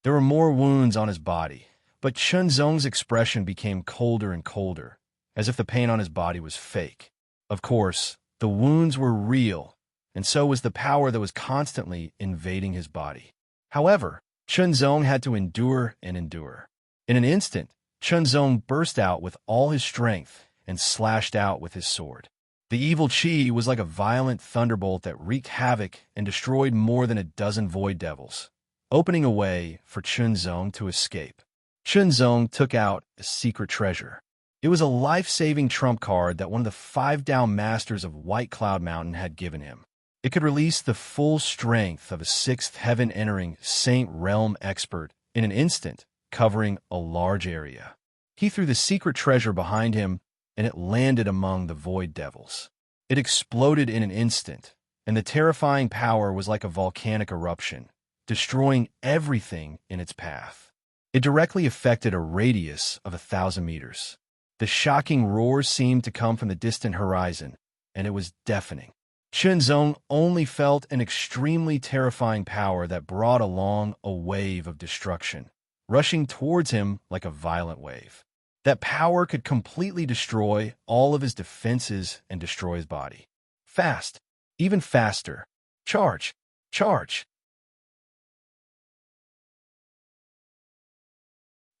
There were more wounds on his body, but Chunzong's expression became colder and colder, as if the pain on his body was fake. Of course, the wounds were real, and so was the power that was constantly invading his body. However, Chunzong had to endure and endure. In an instant, Chunzong burst out with all his strength and slashed out with his sword. The evil qi was like a violent thunderbolt that wreaked havoc and destroyed more than a dozen void devils, opening a way for Chunzong to escape. Chunzong took out a secret treasure. It was a life-saving trump card that one of the 5 down masters of White Cloud Mountain had given him. It could release the full strength of a 6th heaven-entering Saint Realm expert in an instant, covering a large area. He threw the secret treasure behind him, and it landed among the void devils. It exploded in an instant, and the terrifying power was like a volcanic eruption, destroying everything in its path. It directly affected a radius of 1,000 meters. The shocking roar seemed to come from the distant horizon, and it was deafening. Chunzong only felt an extremely terrifying power that brought along a wave of destruction, rushing towards him like a violent wave. That power could completely destroy all of his defenses and destroy his body. Fast, even faster. Charge! Charge!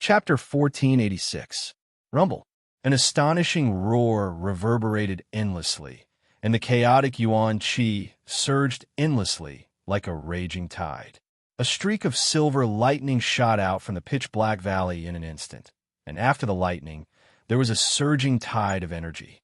Chapter 1486. Rumble. An astonishing roar reverberated endlessly, and the chaotic yuan qi surged endlessly like a raging tide. A streak of silver lightning shot out from the pitch-black valley in an instant, and after the lightning, there was a surging tide of energy.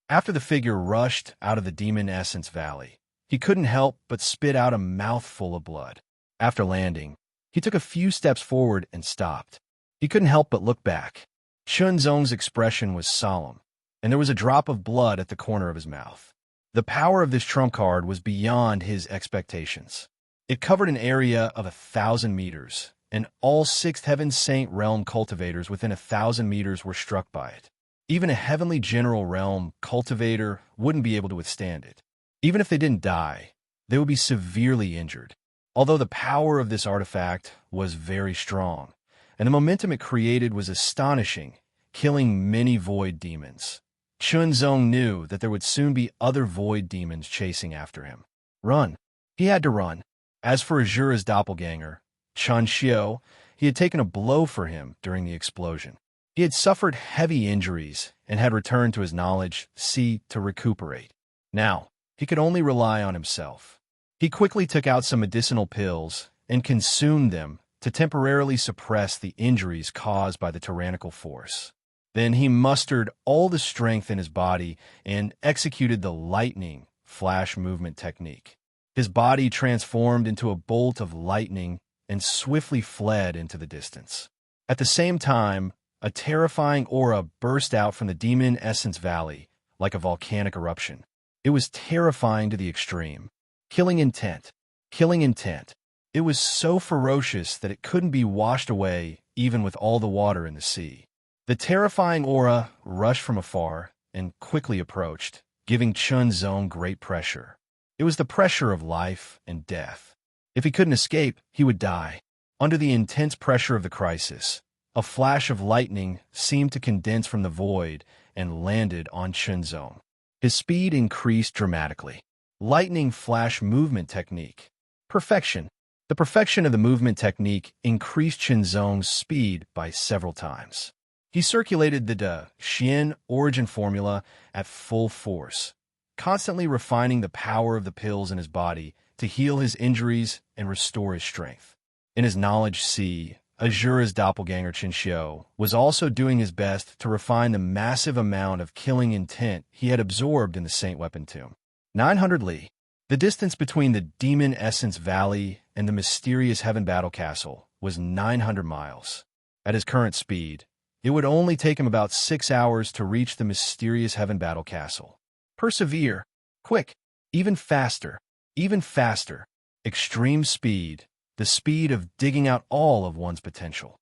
After the figure rushed out of the demon essence valley, he couldn't help but spit out a mouthful of blood. After landing, he took a few steps forward and stopped. He couldn't help but look back. Chunzong's expression was solemn, and there was a drop of blood at the corner of his mouth. The power of this trump card was beyond his expectations. It covered an area of 1,000 meters, and all Sixth Heaven Saint Realm cultivators within 1,000 meters were struck by it. Even a Heavenly General Realm cultivator wouldn't be able to withstand it. Even if they didn't die, they would be severely injured. Although the power of this artifact was very strong, and the momentum it created was astonishing, killing many void demons. Chunzong knew that there would soon be other void demons chasing after him. Run. He had to run. As for Azura's doppelganger, Chan Xiao, he had taken a blow for him during the explosion. He had suffered heavy injuries and had returned to his knowledge sea to recuperate. Now, he could only rely on himself. He quickly took out some medicinal pills and consumed them to temporarily suppress the injuries caused by the tyrannical force. Then he mustered all the strength in his body and executed the lightning flash movement technique. His body transformed into a bolt of lightning and swiftly fled into the distance. At the same time, a terrifying aura burst out from the Demon Essence Valley like a volcanic eruption. It was terrifying to the extreme. Killing intent. Killing intent. It was so ferocious that it couldn't be washed away even with all the water in the sea. The terrifying aura rushed from afar and quickly approached, giving Chunzong great pressure. It was the pressure of life and death. If he couldn't escape, he would die. Under the intense pressure of the crisis, a flash of lightning seemed to condense from the void and landed on Chunzong. His speed increased dramatically. Lightning flash movement technique. Perfection. The perfection of the movement technique increased Chunzong's speed by several times. He circulated the De Xian origin formula at full force, constantly refining the power of the pills in his body to heal his injuries and restore his strength. In his knowledge sea, Azura's doppelganger Qinxiu was also doing his best to refine the massive amount of killing intent he had absorbed in the Saint Weapon Tomb. 900 li. The distance between the Demon Essence Valley and the mysterious Heaven Battle Castle was 900 miles. At his current speed, it would only take him about 6 hours to reach the mysterious Heaven Battle Castle. Persevere. Quick. Even faster. Even faster. Extreme speed. The speed of digging out all of one's potential.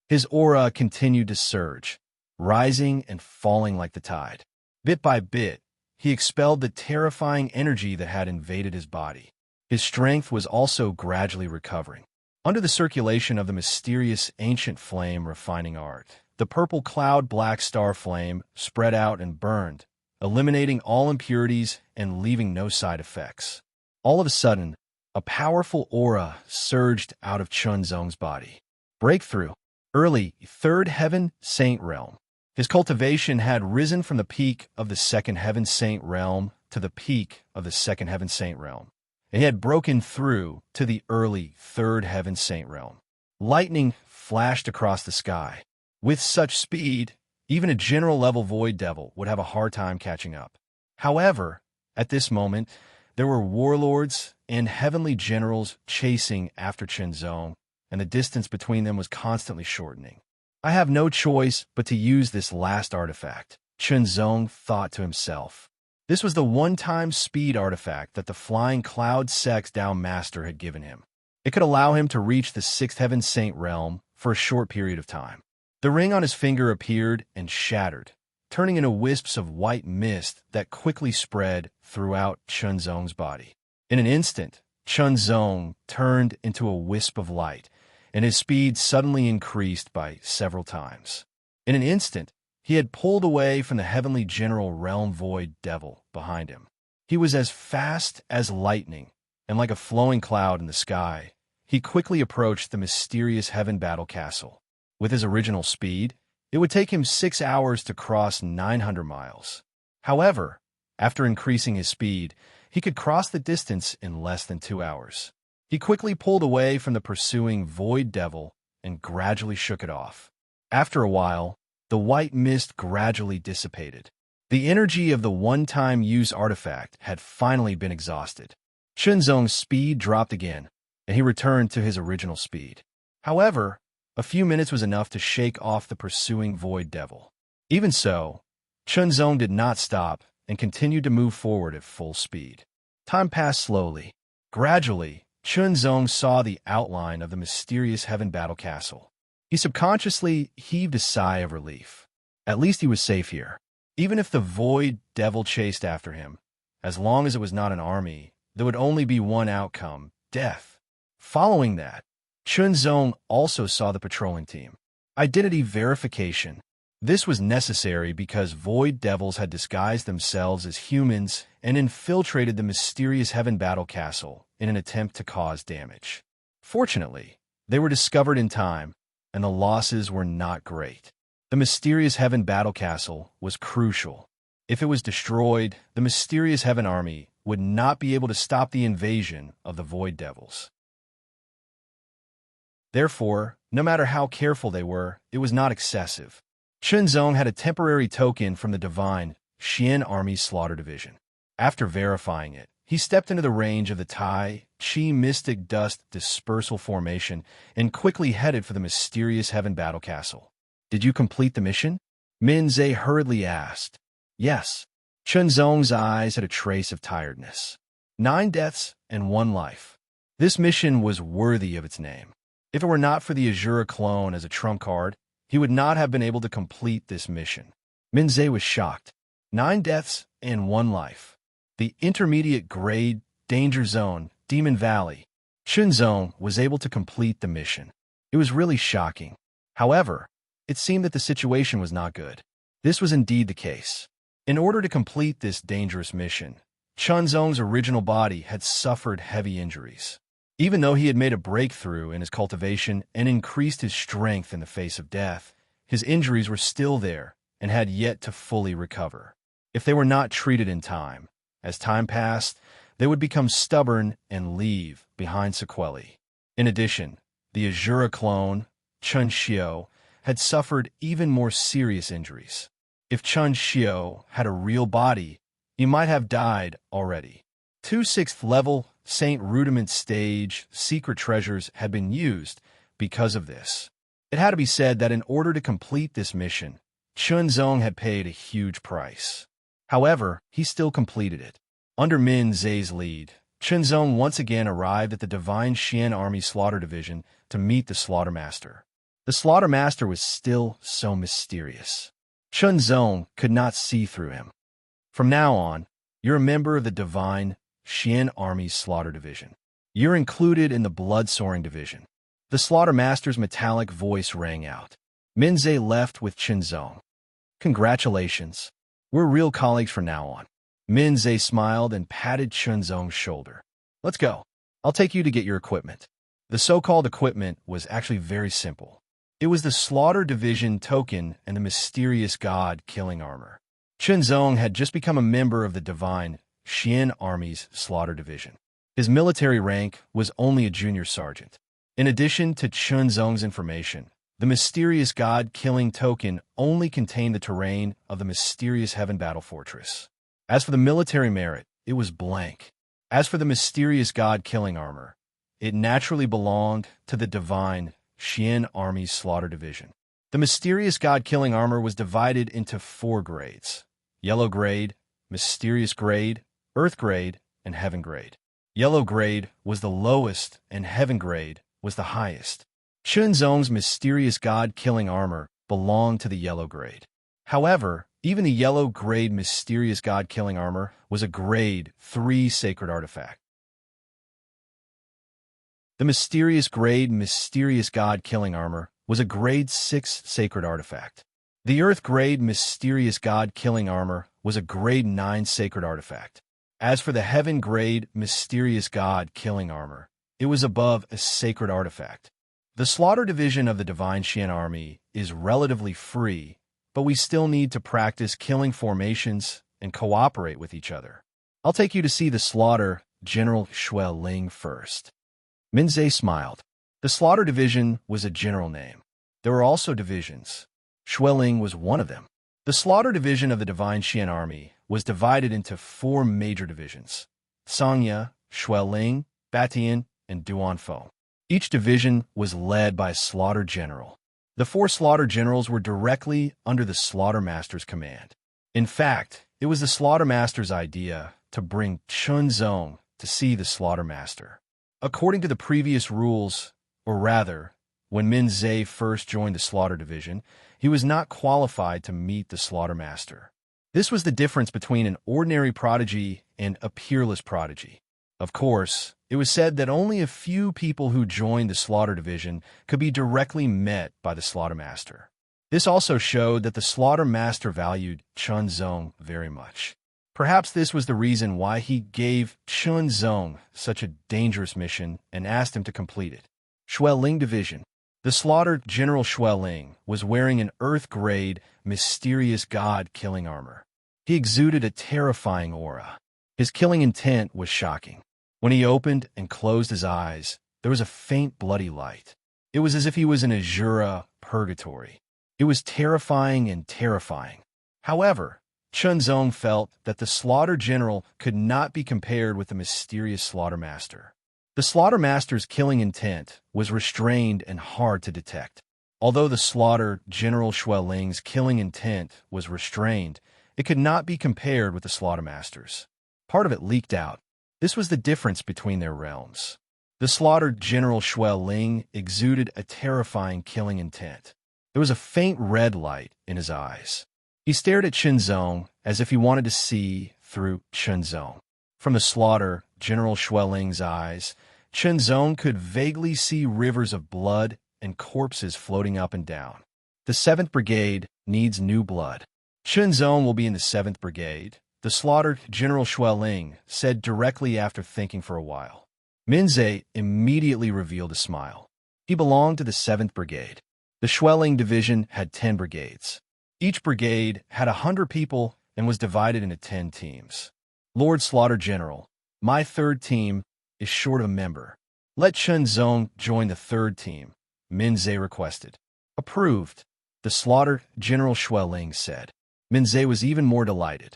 His aura continued to surge, rising and falling like the tide. Bit by bit, he expelled the terrifying energy that had invaded his body. His strength was also gradually recovering. Under the circulation of the mysterious ancient flame refining art, the purple cloud black star flame spread out and burned, eliminating all impurities and leaving no side effects. All of a sudden, a powerful aura surged out of Chunzong's body. Breakthrough. Early Third Heaven Saint Realm. His cultivation had risen from the peak of the Second Heaven Saint Realm to the peak of the Second Heaven Saint Realm. And he had broken through to the early Third Heaven Saint Realm. Lightning flashed across the sky. With such speed, even a general-level Void Devil would have a hard time catching up. However, at this moment, there were warlords and heavenly generals chasing after Chunzong, and the distance between them was constantly shortening. I have no choice but to use this last artifact, Chunzong thought to himself. This was the one-time speed artifact that the Flying Cloud Sex Dao Master had given him. It could allow him to reach the Sixth Heaven Saint Realm for a short period of time. The ring on his finger appeared and shattered, turning into wisps of white mist that quickly spread throughout Chunzong's body. In an instant, Chunzong turned into a wisp of light, and his speed suddenly increased by several times. In an instant, he had pulled away from the Heavenly General Realm Void Devil behind him. He was as fast as lightning, and like a flowing cloud in the sky, he quickly approached the mysterious Heaven Battle Castle. With his original speed, It would take him 6 hours to cross 900 miles. However, after increasing his speed, he could cross the distance in less than 2 hours. He quickly pulled away from the pursuing Void Devil and gradually shook it off. After a while, the white mist gradually dissipated. The energy of the one-time use artifact had finally been exhausted. Chunzong's speed dropped again, and he returned to his original speed. However, a few minutes was enough to shake off the pursuing Void Devil. Even so, Chunzong did not stop and continued to move forward at full speed. Time passed slowly. Gradually, Chunzong saw the outline of the mysterious Heaven Battle Castle. He subconsciously heaved a sigh of relief. At least he was safe here. Even if the Void Devil chased after him, as long as it was not an army, there would only be one outcome: death. Following that, Chunzong also saw the patrolling team. Identity verification. This was necessary because Void Devils had disguised themselves as humans and infiltrated the mysterious Heaven Battle Castle in an attempt to cause damage. Fortunately, they were discovered in time, and the losses were not great. The mysterious Heaven Battle Castle was crucial. If it was destroyed, the mysterious Heaven Army would not be able to stop the invasion of the Void Devils. Therefore, no matter how careful they were, it was not excessive. Chunzong had a temporary token from the Divine Xian Army's Slaughter Division. After verifying it, he stepped into the range of the Tai Chi Mystic Dust Dispersal Formation and quickly headed for the mysterious Heaven Battle Castle. "Did you complete the mission?" Minze hurriedly asked. "Yes." Chunzong's eyes had a trace of tiredness. 9 deaths and 1 life. This mission was worthy of its name. If it were not for the Azura clone as a trump card, he would not have been able to complete this mission. Minze was shocked. 9 deaths and 1 life. The intermediate grade danger zone, Demon Valley. Chunzong was able to complete the mission. It was really shocking. However, it seemed that the situation was not good. This was indeed the case. In order to complete this dangerous mission, Chunzong's original body had suffered heavy injuries. Even though he had made a breakthrough in his cultivation and increased his strength in the face of death, his injuries were still there and had yet to fully recover. If they were not treated in time, as time passed, they would become stubborn and leave behind sequelae. In addition, the Azura clone, Chun Xiao, had suffered even more serious injuries. If Chun Xiao had a real body, he might have died already. 2 6th level Saint Rudiment stage secret treasures had been used because of this. It had to be said that in order to complete this mission, Chunzong had paid a huge price. However, he still completed it. Under Min Ze's lead, Chunzong once again arrived at the Divine Xian Army Slaughter Division to meet the Slaughtermaster. The Slaughtermaster was still so mysterious. Chunzong could not see through him. "From now on, you're a member of the Divine Xian Army's Slaughter Division. You're included in the Blood-Soaring Division." The Slaughtermaster's metallic voice rang out. Minze left with Chunzong. "Congratulations. We're real colleagues from now on." Minze smiled and patted Chunzong's shoulder. "Let's go. I'll take you to get your equipment." The so-called equipment was actually very simple. It was the Slaughter Division token and the mysterious god-killing armor. Chunzong had just become a member of the Divine Xian Army's Slaughter Division. His military rank was only a junior sergeant. In addition to Chunzong's information, the mysterious god-killing token only contained the terrain of the mysterious Heaven Battle Fortress. As for the military merit, it was blank. As for the mysterious god-killing armor, it naturally belonged to the Divine Xian Army's Slaughter Division. The mysterious god-killing armor was divided into 4 grades: Yellow Grade, Mysterious Grade, Earth Grade, and Heaven Grade. Yellow Grade was the lowest and Heaven Grade was the highest. Chunzong's mysterious god-killing armor belonged to the Yellow Grade. However, even the Yellow Grade mysterious god-killing armor was a Grade 3 sacred artifact. The mysterious grade mysterious god-killing armor was a Grade 6 sacred artifact. The Earth Grade mysterious god-killing armor was a Grade 9 sacred artifact. As for the Heaven Grade mysterious god-killing armor, it was above a sacred artifact. The Slaughter Division of the Divine Xian Army is relatively free, but we still need to practice killing formations and cooperate with each other. I'll take you to see the Slaughter General Shui Ling first. Minze smiled. The Slaughter Division was a general name. There were also divisions. Shui Ling was one of them. The Slaughter Division of the Divine Xian Army was divided into 4 major divisions: Sangya, Shui Ling, Batian, and Duanfo. Each division was led by a slaughter general. The 4 slaughter generals were directly under the slaughter master's command. In fact, it was the slaughter master's idea to bring Chun Zong to see the slaughter master. According to the previous rules, or rather, when Min Zhe first joined the slaughter division, he was not qualified to meet the slaughter master. This was the difference between an ordinary prodigy and a peerless prodigy. Of course, it was said that only a few people who joined the slaughter division could be directly met by the slaughter master. This also showed that the slaughter master valued Chun Zong very much. Perhaps this was the reason why he gave Chun Zong such a dangerous mission and asked him to complete it. Shui Ling Division. The slaughter general Shui Ling was wearing an earth-grade, mysterious god-killing armor. He exuded a terrifying aura. His killing intent was shocking. When he opened and closed his eyes, there was a faint bloody light. It was as if he was in Azura purgatory. It was terrifying and terrifying. However, Chun Zong felt that the slaughter general could not be compared with the mysterious slaughter master. The slaughter master's killing intent was restrained and hard to detect. Although the slaughter general Shui Ling's killing intent was restrained, it could not be compared with the slaughter master's. Part of it leaked out. This was the difference between their realms. The slaughter general Shui Ling exuded a terrifying killing intent. There was a faint red light in his eyes. He stared at Chun Zong as if he wanted to see through Chun Zong. From the slaughter general Shui Ling's eyes, Chun Zong could vaguely see rivers of blood and corpses floating up and down. The 7th Brigade needs new blood. Chun Zong will be in the 7th Brigade, the slaughter general Shui Ling said directly after thinking for a while. Minze immediately revealed a smile. He belonged to the 7th Brigade. The Shui Ling division had 10 brigades. Each brigade had 100 people and was divided into 10 teams. Lord Slaughter General, my 3rd team is short of a member. Let Chun Zong join the 3rd team, Minze requested. Approved, the Slaughter General Shui Ling said. Minze was even more delighted.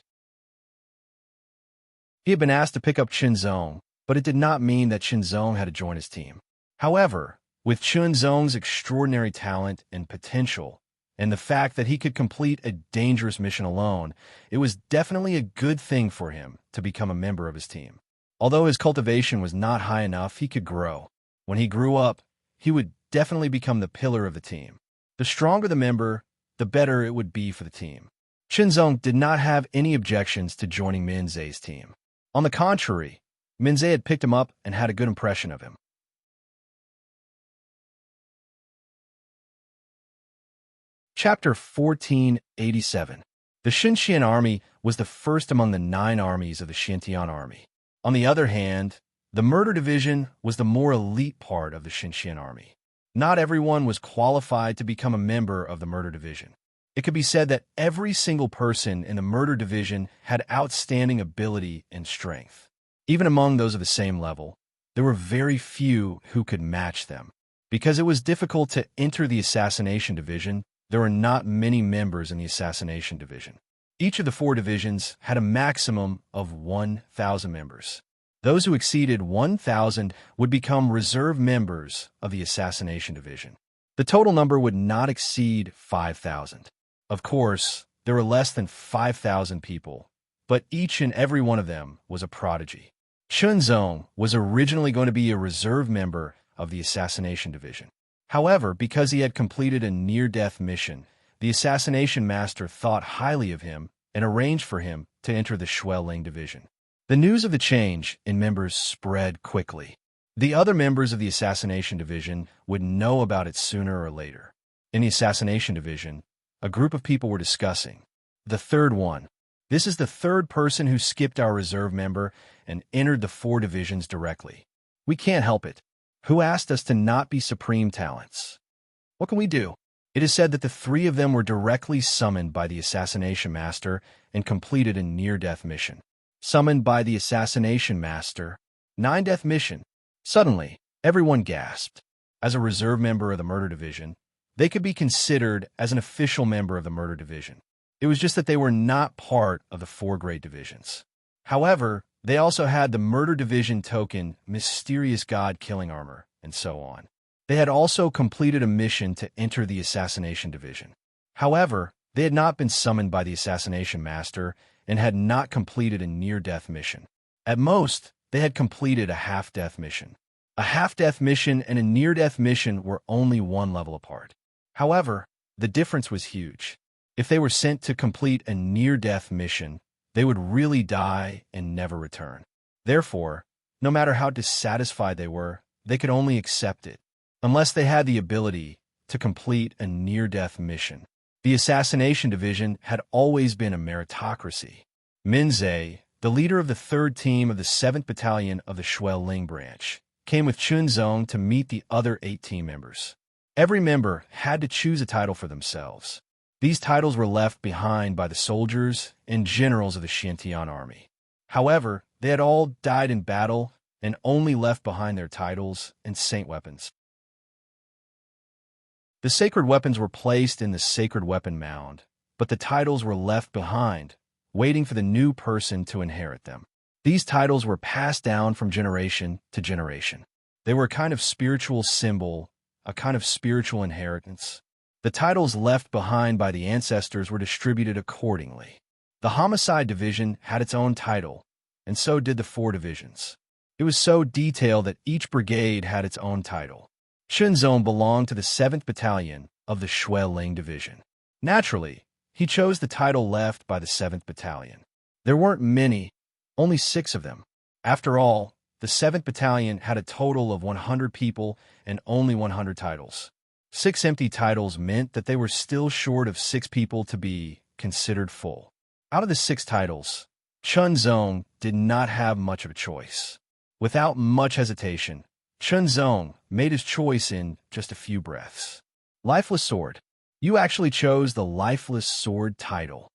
He had been asked to pick up Chun Zong, but it did not mean that Chun Zong had to join his team. However, with Chun Zong's extraordinary talent and potential, and the fact that he could complete a dangerous mission alone, it was definitely a good thing for him to become a member of his team. Although his cultivation was not high enough, he could grow. When he grew up, he would definitely become the pillar of the team. The stronger the member, the better it would be for the team. Chun Zong did not have any objections to joining Minze's team. On the contrary, Minze had picked him up and had a good impression of him. Chapter 1487. The Xinxian army was the first among the 9 armies of the Xintian army. On the other hand, the murder division was the more elite part of the Xinxian army. Not everyone was qualified to become a member of the murder division. It could be said that every single person in the murder division had outstanding ability and strength. Even among those of the same level, there were very few who could match them. Because it was difficult to enter the assassination division, there were not many members in the assassination division. Each of the 4 divisions had a maximum of 1,000 members. Those who exceeded 1,000 would become reserve members of the assassination division. The total number would not exceed 5,000. Of course, there were less than 5,000 people, but each and every one of them was a prodigy. Chun Zong was originally going to be a reserve member of the assassination division. However, because he had completed a near-death mission, the assassination master thought highly of him and arranged for him to enter the Shui Ling division. The news of the change in members spread quickly. The other members of the assassination division would know about it sooner or later. In the assassination division, a group of people were discussing. The 3rd one. This is the 3rd person who skipped our reserve member and entered the 4 divisions directly. We can't help it. Who asked us to not be supreme talents? What can we do? It is said that the three of them were directly summoned by the Assassination Master and completed a near-death mission. Summoned by the Assassination Master. 9-death mission. Suddenly, everyone gasped. As a reserve member of the Murder Division, they could be considered as an official member of the Murder Division. It was just that they were not part of the 4 great divisions. However, they also had the Murder Division token, Mysterious God Killing Armor, and so on. They had also completed a mission to enter the Assassination Division. However, they had not been summoned by the Assassination Master and had not completed a near-death mission. At most, they had completed a half-death mission. A half-death mission and a near-death mission were only 1 level apart. However, the difference was huge. If they were sent to complete a near-death mission, they would really die and never return. Therefore, no matter how dissatisfied they were, they could only accept it, unless they had the ability to complete a near-death mission. The Assassination Division had always been a meritocracy. Minze, the leader of the 3rd team of the 7th Battalion of the Shuel Ling branch, came with Chunzong to meet the other 8 team members. Every member had to choose a title for themselves. These titles were left behind by the soldiers and generals of the Xintian army. However, they had all died in battle and only left behind their titles and saint weapons. The sacred weapons were placed in the sacred weapon mound, but the titles were left behind, waiting for the new person to inherit them. These titles were passed down from generation to generation. They were a kind of spiritual symbol, a kind of spiritual inheritance. The titles left behind by the ancestors were distributed accordingly. The Homicide Division had its own title, and so did the 4 divisions. It was so detailed that each brigade had its own title. Chunzong belonged to the 7th Battalion of the Shuel Ling Division. Naturally, he chose the title left by the 7th Battalion. There weren't many, only 6 of them. After all, the 7th Battalion had a total of 100 people and only 100 titles. 6 empty titles meant that they were still short of 6 people to be considered full. Out of the 6 titles, Chunzong did not have much of a choice. Without much hesitation, Chunzong made his choice in just a few breaths. Lifeless Sword. You actually chose the Lifeless Sword title.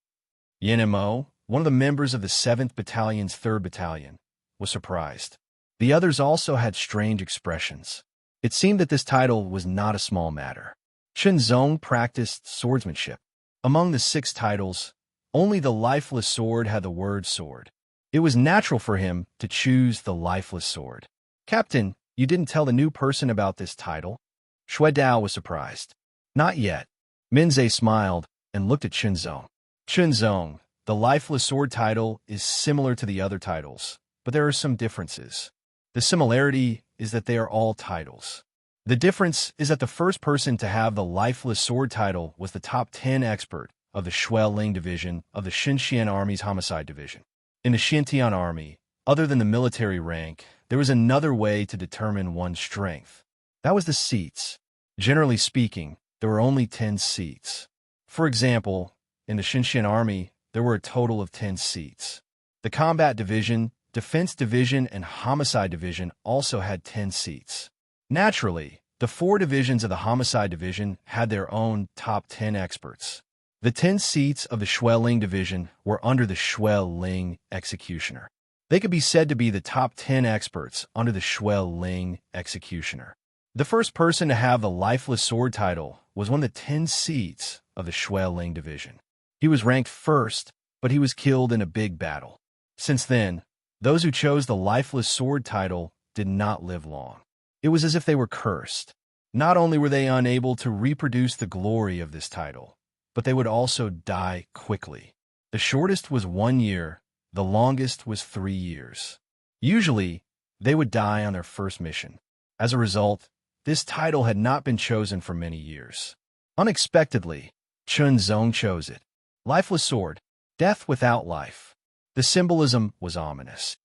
Yinmo, one of the members of the 7th Battalion's 3rd Battalion, was surprised. The others also had strange expressions. It seemed that this title was not a small matter. Chunzong practiced swordsmanship. Among the 6 titles, only the Lifeless Sword had the word sword. It was natural for him to choose the Lifeless Sword. Captain, you didn't tell the new person about this title? Shui Dao was surprised. Not yet. Minze smiled and looked at Chunzong. Chunzong, the Lifeless Sword title is similar to the other titles, but there are some differences. The similarity is that they are all titles. The difference is that the first person to have the Lifeless Sword title was the top 10 expert of the Shuel Ling Division of the Xintian Army's Homicide Division. In the Xintian Army, other than the military rank, there was another way to determine one's strength. That was the seats. Generally speaking, there were only 10 seats. For example, in the Xintian Army, there were a total of 10 seats. The Combat Division, Defense Division, and Homicide Division also had 10 seats. Naturally, the 4 divisions of the Homicide Division had their own top 10 experts. The 10 seats of the Shuel Ling Division were under the Shuel Ling Executioner. They could be said to be the top 10 experts under the Shuel Ling Executioner. The first person to have the Lifeless Sword title was one of the 10 seats of the Shuel Ling Division. He was ranked first, but he was killed in a big battle. Since then, those who chose the Lifeless Sword title did not live long. It was as if they were cursed. Not only were they unable to reproduce the glory of this title, but they would also die quickly. The shortest was 1 year, the longest was 3 years. Usually, they would die on their first mission. As a result, this title had not been chosen for many years. Unexpectedly, Chunzong chose it. Lifeless Sword, death without life. The symbolism was ominous.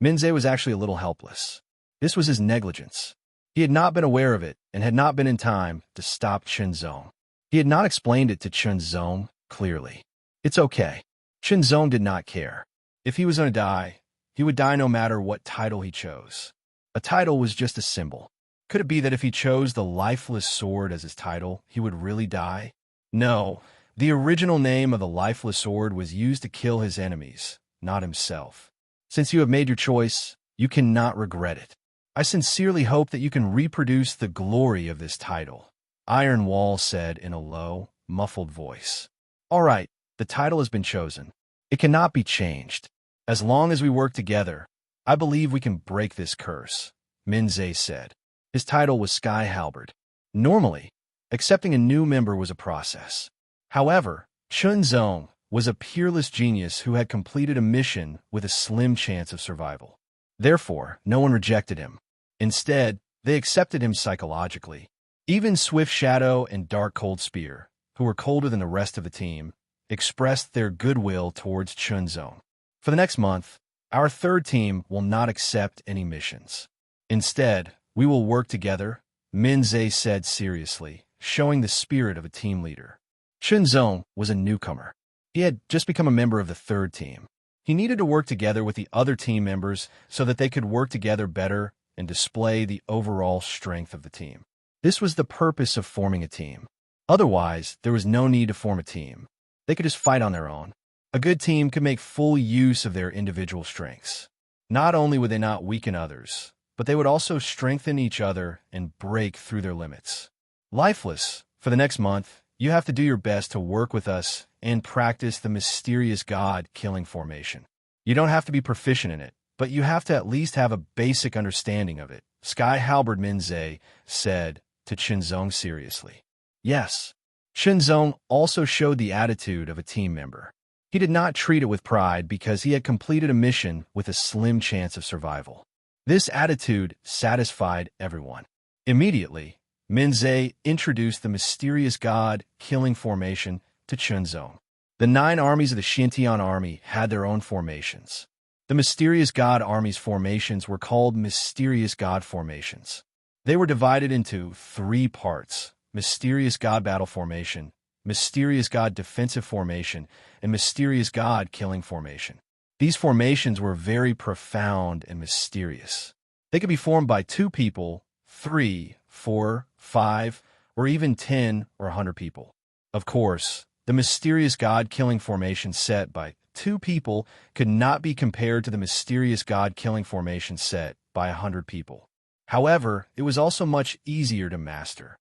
Minze was actually a little helpless. This was his negligence. He had not been aware of it and had not been in time to stop Chunzong. He had not explained it to Chunzong clearly. It's okay. Chunzong did not care. If he was going to die, he would die no matter what title he chose. A title was just a symbol. Could it be that if he chose the lifeless sword as his title, he would really die? No. The original name of the lifeless sword was used to kill his enemies, not himself. Since you have made your choice, you cannot regret it. I sincerely hope that you can reproduce the glory of this title, Iron Wall said in a low, muffled voice. All right, the title has been chosen. It cannot be changed. As long as we work together, I believe we can break this curse, Minze said. His title was Sky Halberd. Normally, accepting a new member was a process. However, Chunzong was a peerless genius who had completed a mission with a slim chance of survival. Therefore, no one rejected him. Instead, they accepted him psychologically. Even Swift Shadow and Dark Cold Spear, who were colder than the rest of the team, expressed their goodwill towards Chunzong. For the next month, our third team will not accept any missions. Instead, we will work together, Minze said seriously, showing the spirit of a team leader. Chunzong was a newcomer. He had just become a member of the third team. He needed to work together with the other team members so that they could work together better and display the overall strength of the team. This was the purpose of forming a team. Otherwise, there was no need to form a team. They could just fight on their own. A good team could make full use of their individual strengths. Not only would they not weaken others, but they would also strengthen each other and break through their limits. Lifeless, for the next month, you have to do your best to work with us and practice the mysterious god killing formation. You don't have to be proficient in it, but you have to at least have a basic understanding of it, Sky Halberd Minze said to Chunzong seriously. Yes. Chunzong also showed the attitude of a team member. He did not treat it with pride because he had completed a mission with a slim chance of survival. This attitude satisfied everyone. Immediately, Minze introduced the mysterious god killing formation to Chunzong. The 9 armies of the Xintian army had their own formations. The mysterious god army's formations were called mysterious god formations. They were divided into 3 parts: mysterious god battle formation, mysterious god defensive formation, and mysterious god killing formation. These formations were very profound and mysterious. They could be formed by 2 people, 3, 4, 5, or even 10 or 100 people. Of course, the mysterious god-killing formation set by 2 people could not be compared to the mysterious god-killing formation set by 100 people. However, it was also much easier to master.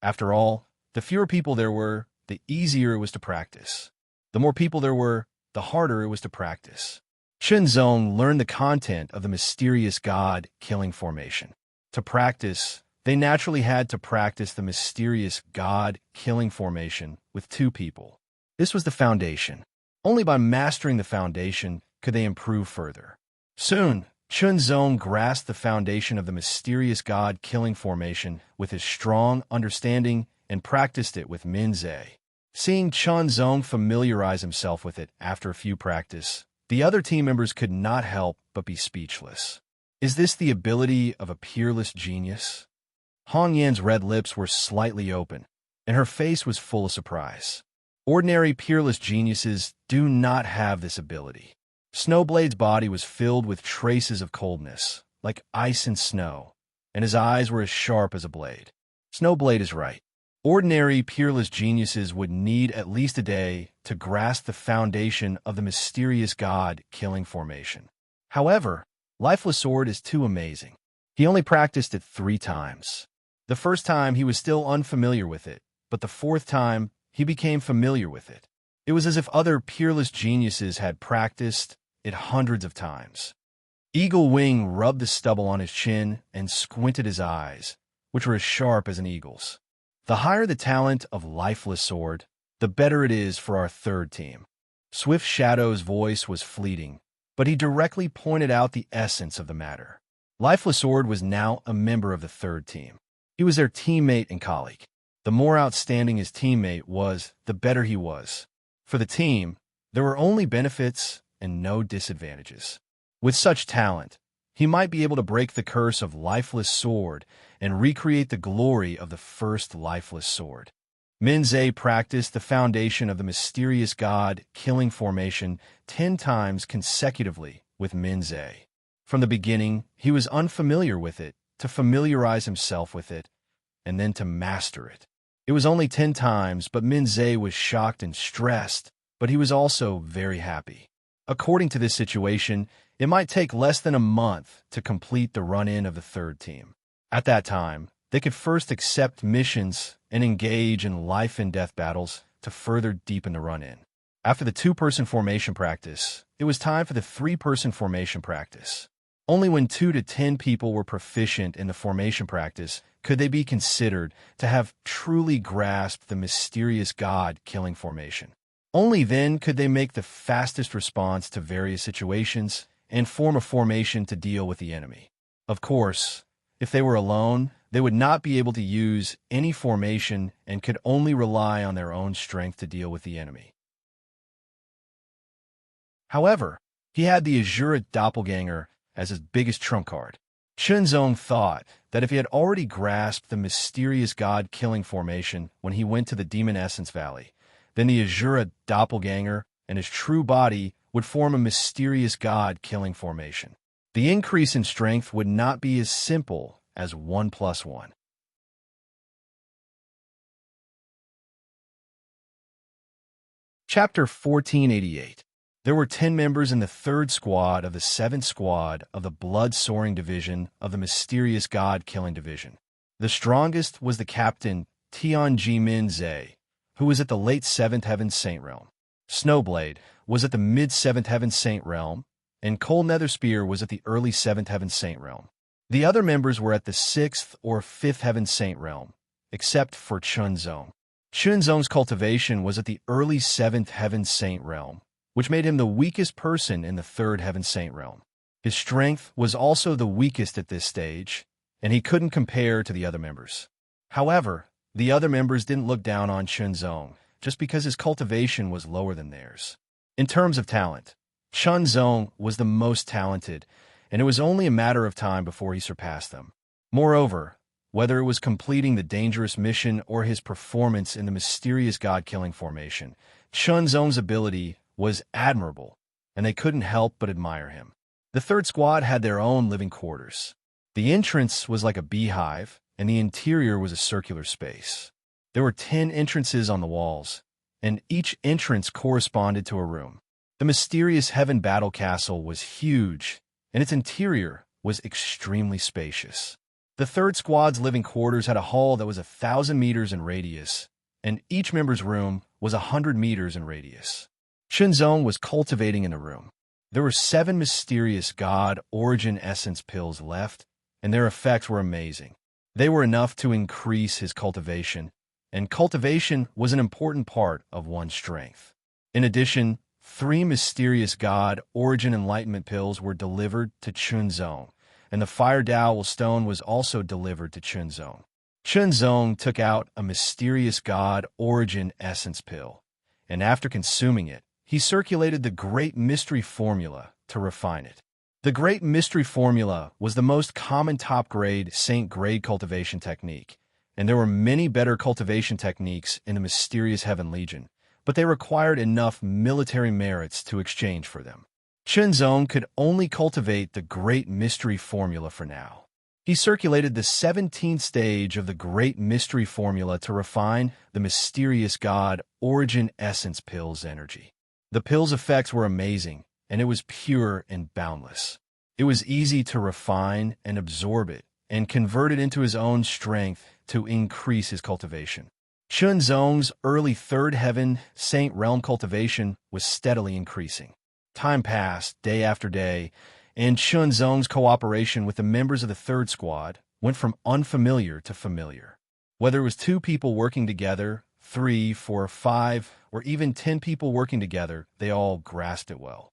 After all, the fewer people there were, the easier it was to practice. The more people there were, the harder it was to practice. Chunzong learned the content of the mysterious god-killing formation. To practice, they naturally had to practice the mysterious god-killing formation with 2 people. This was the foundation. Only by mastering the foundation could they improve further. Soon, Chunzong grasped the foundation of the mysterious god-killing formation with his strong understanding and practiced it with Minze. Seeing Chunzong familiarize himself with it after a few practice, the other team members could not help but be speechless. Is this the ability of a peerless genius? Hong Yan's red lips were slightly open, and her face was full of surprise. Ordinary peerless geniuses do not have this ability. Snowblade's body was filled with traces of coldness, like ice and snow, and his eyes were as sharp as a blade. Snowblade is right. Ordinary peerless geniuses would need at least a day to grasp the foundation of the mysterious god-killing formation. However, Lifeless Sword is too amazing. He only practiced it 3 times. The first time he was still unfamiliar with it, but the 4th time he became familiar with it. It was as if other peerless geniuses had practiced it hundreds of times. Eagle Wing rubbed the stubble on his chin and squinted his eyes, which were as sharp as an eagle's. The higher the talent of Lifeless Sword, the better it is for our third team. Swift Shadow's voice was fleeting, but he directly pointed out the essence of the matter. Lifeless Sword was now a member of the third team. He was their teammate and colleague. The more outstanding his teammate was, the better he was. For the team, there were only benefits and no disadvantages. With such talent, he might be able to break the curse of Lifeless Sword and recreate the glory of the first Lifeless Sword. Minze practiced the foundation of the mysterious god killing formation 10 times consecutively with Minze. From the beginning, he was unfamiliar with it, to familiarize himself with it, and then to master it. It was only 10 times, but Minze was shocked and stressed, but he was also very happy. According to this situation, it might take less than a month to complete the run-in of the third team. At that time, they could first accept missions and engage in life-and-death battles to further deepen the run-in. After the 2-person formation practice, it was time for the 3-person formation practice. Only when 2 to 10 people were proficient in the formation practice could they be considered to have truly grasped the mysterious God-killing formation. Only then could they make the fastest response to various situations and form a formation to deal with the enemy. Of course, if they were alone, they would not be able to use any formation and could only rely on their own strength to deal with the enemy. However, he had the Azura doppelganger as his biggest trump card. Chunzong thought that if he had already grasped the mysterious God-killing formation when he went to the Demon Essence Valley, then the Azura doppelganger and his true body would form a mysterious God-killing formation. The increase in strength would not be as simple as 1 + 1. Chapter 1488. There were 10 members in the 3rd squad of the 7th squad of the Blood-Soaring Division of the Mysterious God-Killing Division. The strongest was the captain, Tianji Minze, who was at the late 7th Heaven Saint Realm. Snowblade was at the mid-7th Heaven Saint Realm, and Cold Nether Spear was at the early 7th Heaven Saint Realm. The other members were at the 6th or 5th Heaven Saint Realm, except for Chunzong. Chunzong's cultivation was at the early 7th Heaven Saint Realm, which made him the weakest person in the 3rd Heaven Saint Realm. His strength was also the weakest at this stage, and he couldn't compare to the other members. However, the other members didn't look down on Chunzong just because his cultivation was lower than theirs. In terms of talent, Chunzong was the most talented, and it was only a matter of time before he surpassed them. Moreover, whether it was completing the dangerous mission or his performance in the mysterious God-killing formation, Chunzong's ability was admirable, and they couldn't help but admire him. The 3rd squad had their own living quarters. The entrance was like a beehive, and the interior was a circular space. There were 10 entrances on the walls, and each entrance corresponded to a room. The mysterious Heaven Battle Castle was huge, and its interior was extremely spacious. The 3rd squad's living quarters had a hall that was 1,000 meters in radius, and each member's room was 100 meters in radius. Chunzong was cultivating in the room. There were 7 mysterious God origin essence pills left, and their effects were amazing. They were enough to increase his cultivation, and cultivation was an important part of one's strength. In addition, 3 mysterious God origin enlightenment pills were delivered to Chunzong, and the fire dowel stone was also delivered to Chunzong. Chunzong took out a mysterious God origin essence pill, and after consuming it, he circulated the Great Mystery Formula to refine it. The Great Mystery Formula was the most common top-grade Saint-grade cultivation technique, and there were many better cultivation techniques in the Mysterious Heaven Legion, but they required enough military merits to exchange for them. Chunzong could only cultivate the Great Mystery Formula for now. He circulated the 17th stage of the Great Mystery Formula to refine the Mysterious God Origin Essence Pill's energy. The pill's effects were amazing, and it was pure and boundless. It was easy to refine and absorb it, and convert it into his own strength to increase his cultivation. Chunzong's early 3rd Heaven Saint Realm cultivation was steadily increasing. Time passed day after day, and Chunzong's cooperation with the members of the 3rd squad went from unfamiliar to familiar. Whether it was 2 people working together, 3, 4, 5, or even 10 people working together, they all grasped it well.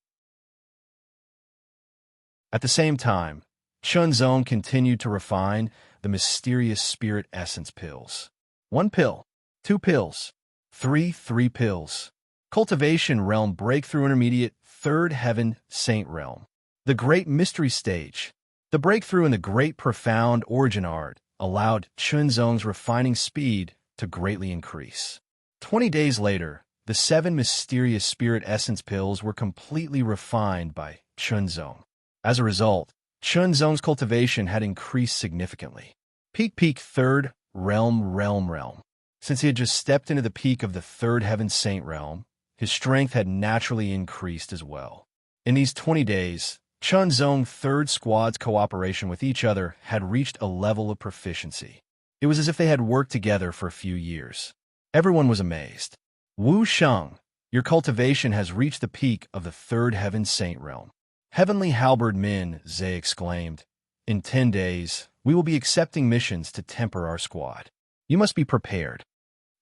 At the same time, Chunzong continued to refine the mysterious spirit essence pills. 1 pill, 2 pills, 3 pills. Cultivation Realm Breakthrough Intermediate 3rd Heaven Saint Realm. The Great Mystery Stage. The breakthrough in the Great Profound Origin Art allowed Chunzong's refining speed to greatly increase. 20 days later, the 7 mysterious spirit essence pills were completely refined by Chunzong. As a result, Chunzong's cultivation had increased significantly. Peak, third, realm. Since he had just stepped into the peak of the third heaven saint realm, his strength had naturally increased as well. In these 20 days, Chunzong third squad's cooperation with each other had reached a level of proficiency. It was as if they had worked together for a few years. Everyone was amazed. Wu Sheng, your cultivation has reached the peak of the third heaven saint realm. Heavenly halberd men, Zhe exclaimed. In 10 days, we will be accepting missions to temper our squad. You must be prepared.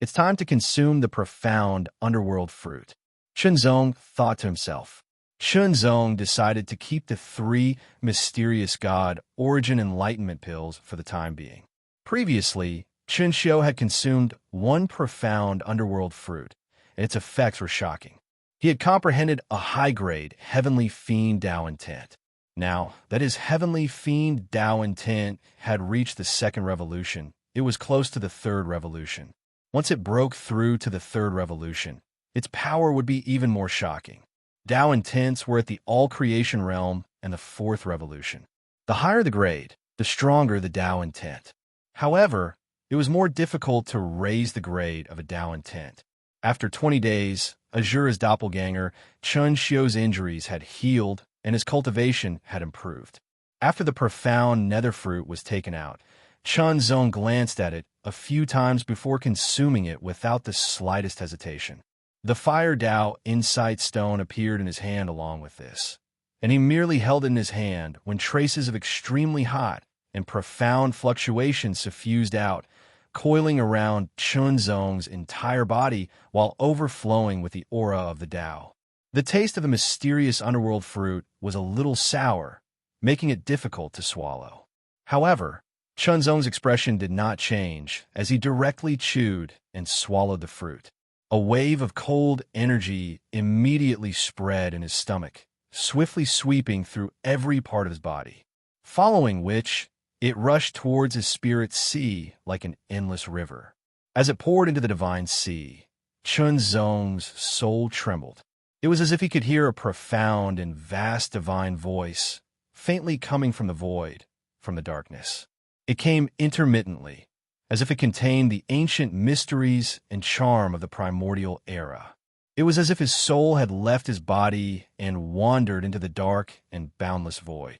It's time to consume the profound underworld fruit. Chunzong thought to himself. Chunzong decided to keep the 3 mysterious god origin enlightenment pills for the time being. Previously, Chunxiu had consumed 1 profound underworld fruit, and its effects were shocking. He had comprehended a high-grade heavenly fiend Dao intent. Now that his heavenly fiend Dao intent had reached the 2nd revolution, it was close to the 3rd revolution. Once it broke through to the 3rd revolution, its power would be even more shocking. Dao intents were at the all-creation realm and the 4th revolution. The higher the grade, the stronger the Dao intent. However, it was more difficult to raise the grade of a Dao intent. After 20 days, Azura's doppelganger, Chun Xiu's injuries had healed and his cultivation had improved. After the profound nether fruit was taken out, Chun Zong glanced at it a few times before consuming it without the slightest hesitation. The Fire Dao Insight Stone appeared in his hand along with this, and he merely held it in his hand when traces of extremely hot and profound fluctuations suffused out, coiling around Chunzong's entire body while overflowing with the aura of the Dao. The taste of the mysterious underworld fruit was a little sour, making it difficult to swallow. However, Chunzong's expression did not change as he directly chewed and swallowed the fruit. A wave of cold energy immediately spread in his stomach, swiftly sweeping through every part of his body, following which it rushed towards his spirit's sea like an endless river. As it poured into the divine sea, Chunzong's soul trembled. It was as if he could hear a profound and vast divine voice, faintly coming from the void, from the darkness. It came intermittently, as if it contained the ancient mysteries and charm of the primordial era. It was as if his soul had left his body and wandered into the dark and boundless void.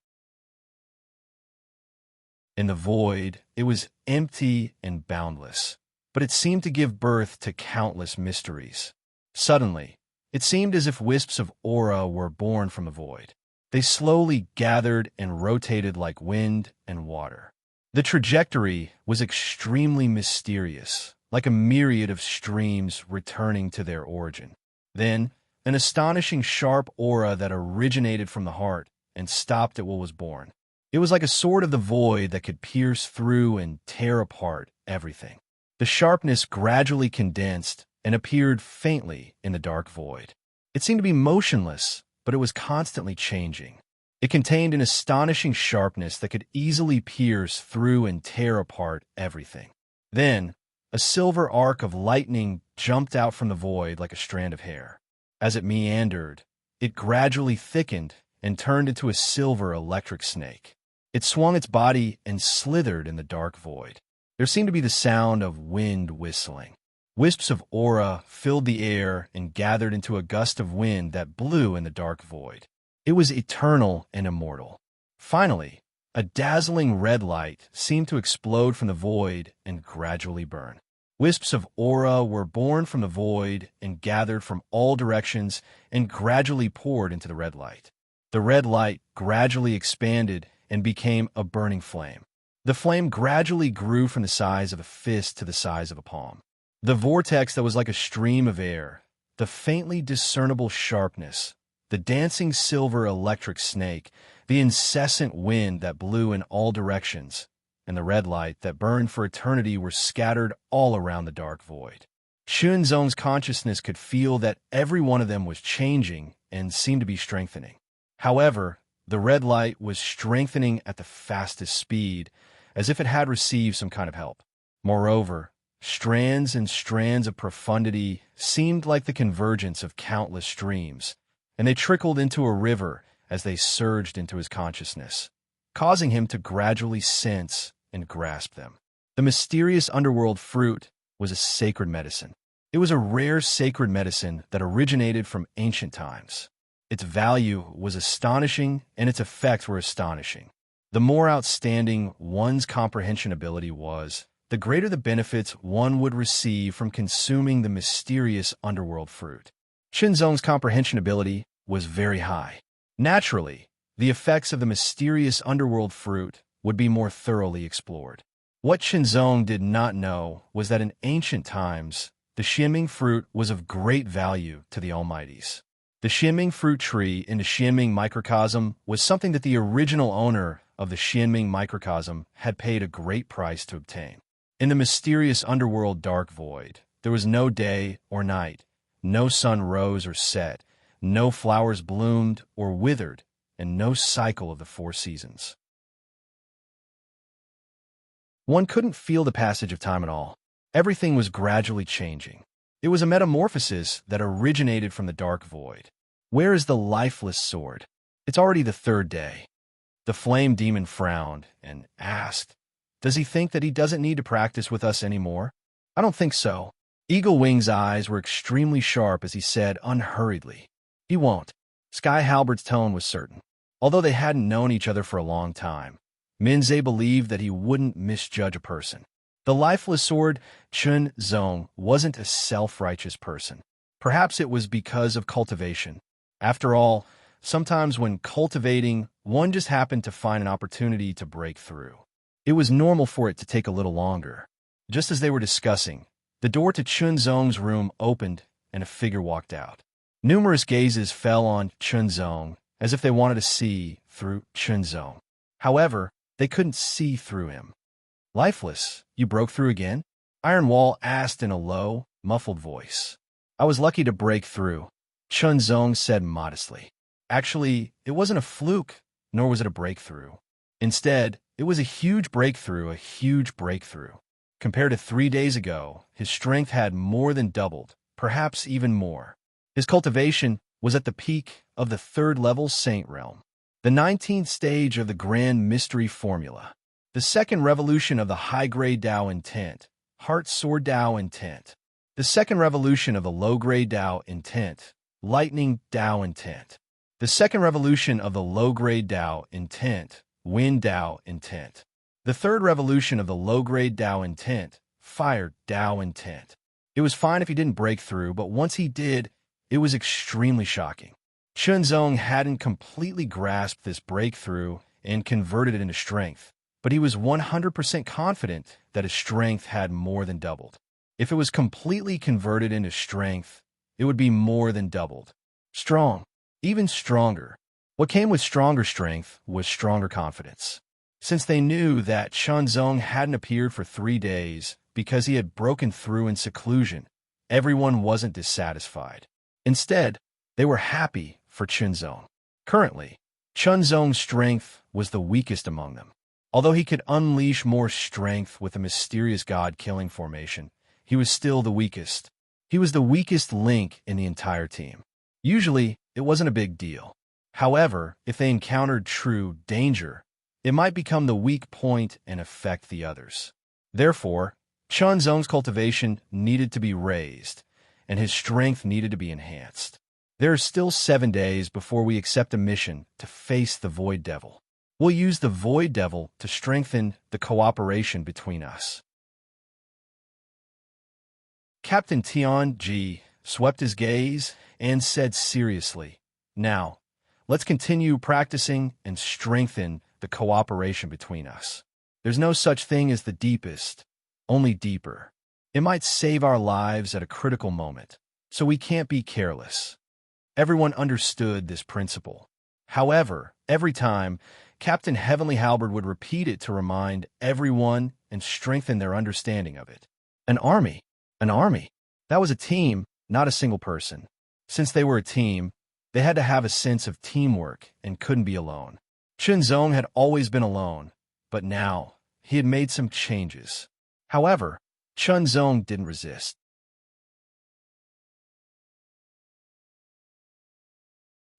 In the void, it was empty and boundless, but it seemed to give birth to countless mysteries. Suddenly, it seemed as if wisps of aura were born from the void. They slowly gathered and rotated like wind and water. The trajectory was extremely mysterious, like a myriad of streams returning to their origin. Then, an astonishing sharp aura that originated from the heart and stopped at what was born. It was like a sword of the void that could pierce through and tear apart everything. The sharpness gradually condensed and appeared faintly in the dark void. It seemed to be motionless, but it was constantly changing. It contained an astonishing sharpness that could easily pierce through and tear apart everything. Then, a silver arc of lightning jumped out from the void like a strand of hair. As it meandered, it gradually thickened and turned into a silver electric snake. It swung its body and slithered in the dark void. There seemed to be the sound of wind whistling. Wisps of aura filled the air and gathered into a gust of wind that blew in the dark void. It was eternal and immortal. Finally, a dazzling red light seemed to explode from the void and gradually burn. Wisps of aura were born from the void and gathered from all directions and gradually poured into the red light. The red light gradually expanded and became a burning flame. The flame gradually grew from the size of a fist to the size of a palm. The vortex that was like a stream of air, the faintly discernible sharpness, the dancing silver electric snake, the incessant wind that blew in all directions, and the red light that burned for eternity were scattered all around the dark void. Chunzong's consciousness could feel that every one of them was changing and seemed to be strengthening. However, the red light was strengthening at the fastest speed, as if it had received some kind of help. Moreover, strands and strands of profundity seemed like the convergence of countless streams, and they trickled into a river as they surged into his consciousness. causing him to gradually sense and grasp them. The mysterious underworld fruit was a sacred medicine. It was a rare sacred medicine that originated from ancient times. Its value was astonishing, and its effects were astonishing. The more outstanding one's comprehension ability was, the greater the benefits one would receive from consuming the mysterious underworld fruit. Chunzong's comprehension ability was very high. Naturally, the effects of the mysterious underworld fruit would be more thoroughly explored. What Chunzong did not know was that in ancient times, the Xianming fruit was of great value to the Almighties. The Xianming fruit tree in the Xianming microcosm was something that the original owner of the Xianming microcosm had paid a great price to obtain. In the mysterious underworld dark void, there was no day or night, no sun rose or set, no flowers bloomed or withered, and no cycle of the 4 seasons. One couldn't feel the passage of time at all. Everything was gradually changing. It was a metamorphosis that originated from the dark void. Where is the lifeless sword? It's already the 3rd day. The flame demon frowned and asked, "Does he think that he doesn't need to practice with us anymore?" "I don't think so." Eagle Wing's eyes were extremely sharp as he said unhurriedly, "He won't." Sky Halberd's tone was certain. Although they hadn't known each other for a long time, Minze believed that he wouldn't misjudge a person. The lifeless sword, Chun Zong, wasn't a self-righteous person. Perhaps it was because of cultivation. After all, sometimes when cultivating, one just happened to find an opportunity to break through. It was normal for it to take a little longer. Just as they were discussing, the door to Chun Zong's room opened and a figure walked out. Numerous gazes fell on Chun Zong as if they wanted to see through Chun Zong. However, they couldn't see through him. "Lifeless, you broke through again?" Iron Wall asked in a low, muffled voice. "I was lucky to break through," Chun Zong said modestly. Actually, it wasn't a fluke, nor was it a breakthrough. Instead, it was a huge breakthrough, a huge breakthrough. Compared to 3 days ago, his strength had more than doubled, perhaps even more. His cultivation was at the peak of the 3rd level Saint Realm, the 19th stage of the Grand Mystery Formula, the 2nd revolution of the high-grade Dao Intent, Heart Sword Dao Intent, the 2nd revolution of the low-grade Dao Intent, Lightning Dao Intent, the 2nd revolution of the low-grade Dao Intent, Wind Dao Intent, the 3rd revolution of the low-grade Dao Intent, Fire Dao Intent. It was fine if he didn't break through, but once he did, it was extremely shocking. Chun Zong hadn't completely grasped this breakthrough and converted it into strength, but he was 100% confident that his strength had more than doubled. If it was completely converted into strength, it would be more than doubled. Strong, even stronger. What came with stronger strength was stronger confidence. Since they knew that Chun Zong hadn't appeared for 3 days because he had broken through in seclusion, everyone wasn't dissatisfied. Instead, they were happy for Chun Zong. Currently, Chun Zong's strength was the weakest among them. Although he could unleash more strength with a mysterious god-killing formation, he was still the weakest. He was the weakest link in the entire team. Usually, it wasn't a big deal. However, if they encountered true danger, it might become the weak point and affect the others. Therefore, Chun Zong's cultivation needed to be raised, and his strength needed to be enhanced. There are still 7 days before we accept a mission to face the Void Devil. We'll use the Void Devil to strengthen the cooperation between us. Captain Tian Ji swept his gaze and said seriously, "Now, let's continue practicing and strengthen the cooperation between us. There's no such thing as the deepest, only deeper. It might save our lives at a critical moment, so we can't be careless." Everyone understood this principle. However, every time, Captain Heavenly Halberd would repeat it to remind everyone and strengthen their understanding of it. An army. An army. That was a team, not a single person. Since they were a team, they had to have a sense of teamwork and couldn't be alone. Chun Zong had always been alone, but now he had made some changes. However, Chun Zong didn't resist.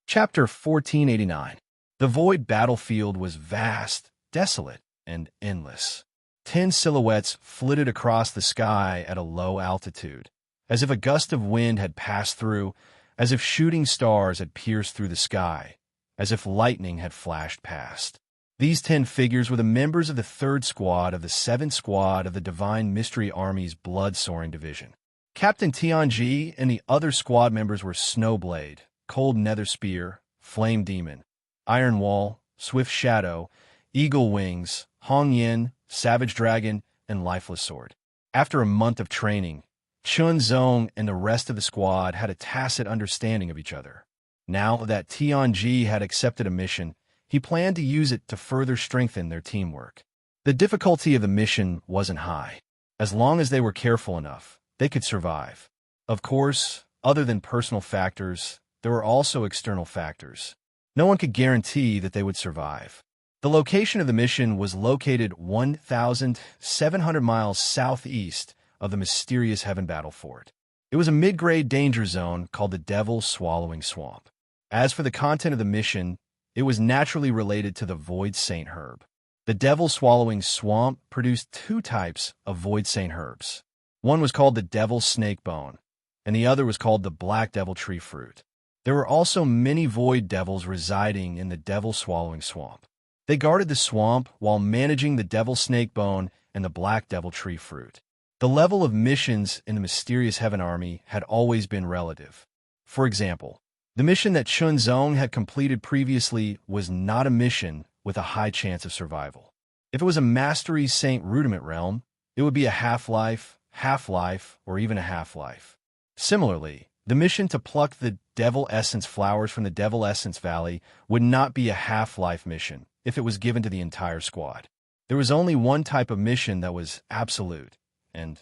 Chapter 1489. The void battlefield was vast, desolate, and endless. 10 silhouettes flitted across the sky at a low altitude, as if a gust of wind had passed through, as if shooting stars had pierced through the sky, as if lightning had flashed past. These 10 figures were the members of the 3rd Squad of the 7th Squad of the Divine Mystery Army's Blood-Soaring Division. Captain Tianji and the other squad members were Snowblade, Cold Nether Spear, Flame Demon, Iron Wall, Swift Shadow, Eagle Wings, Hong Yin, Savage Dragon, and Lifeless Sword. After a month of training, Chun Zong and the rest of the squad had a tacit understanding of each other. Now that Tianji had accepted a mission, he planned to use it to further strengthen their teamwork. The difficulty of the mission wasn't high. As long as they were careful enough, they could survive. Of course, other than personal factors, there were also external factors. No one could guarantee that they would survive. The location of the mission was located 1,700 miles southeast of the mysterious Heaven Battle Fort. It was a mid-grade danger zone called the Devil Swallowing Swamp. As for the content of the mission, it was naturally related to the Void Saint Herb. The Devil Swallowing Swamp produced 2 types of Void Saint Herbs. One was called the Devil Snake Bone, and the other was called the Black Devil Tree Fruit. There were also many Void Devils residing in the Devil Swallowing Swamp. They guarded the swamp while managing the Devil Snake Bone and the Black Devil Tree Fruit. The level of missions in the Mysterious Heaven Army had always been relative. For example, the mission that Chun Zong had completed previously was not a mission with a high chance of survival. If it was a Mastery Saint Rudiment realm, it would be a half-life, or even a half-life. Similarly, the mission to pluck the Devil Essence flowers from the Devil Essence Valley would not be a half-life mission if it was given to the entire squad. There was only one type of mission that was absolute, and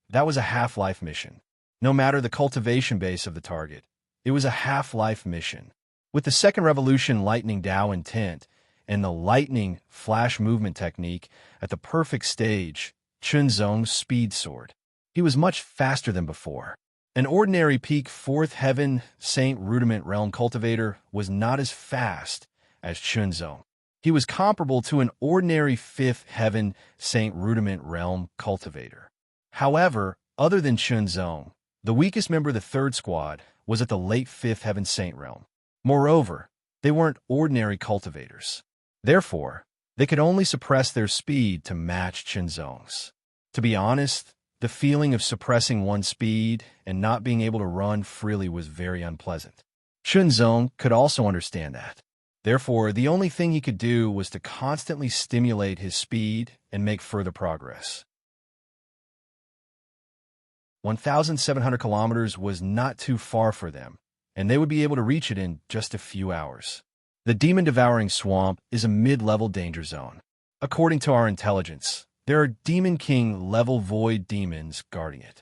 that was a half-life mission. No matter the cultivation base of the target, it was a half-life mission. With the Second Revolution Lightning Dao intent and the Lightning Flash movement technique at the perfect stage, Chun Zong's speed soared. He was much faster than before. An ordinary peak 4th Heaven Saint Rudiment Realm cultivator was not as fast as Chun Zong. He was comparable to an ordinary 5th Heaven Saint Rudiment Realm cultivator. However, other than Chun Zong, the weakest member of the 3rd Squad was at the late 5th Heaven Saint realm. Moreover, they weren't ordinary cultivators. Therefore, they could only suppress their speed to match Chun Zong's. To be honest, the feeling of suppressing one's speed and not being able to run freely was very unpleasant. Chun Zong could also understand that. Therefore, the only thing he could do was to constantly stimulate his speed and make further progress. 1,700 kilometers was not too far for them, and they would be able to reach it in just a few hours. The Demon-Devouring Swamp is a mid-level danger zone. According to our intelligence, there are Demon King-level void demons guarding it.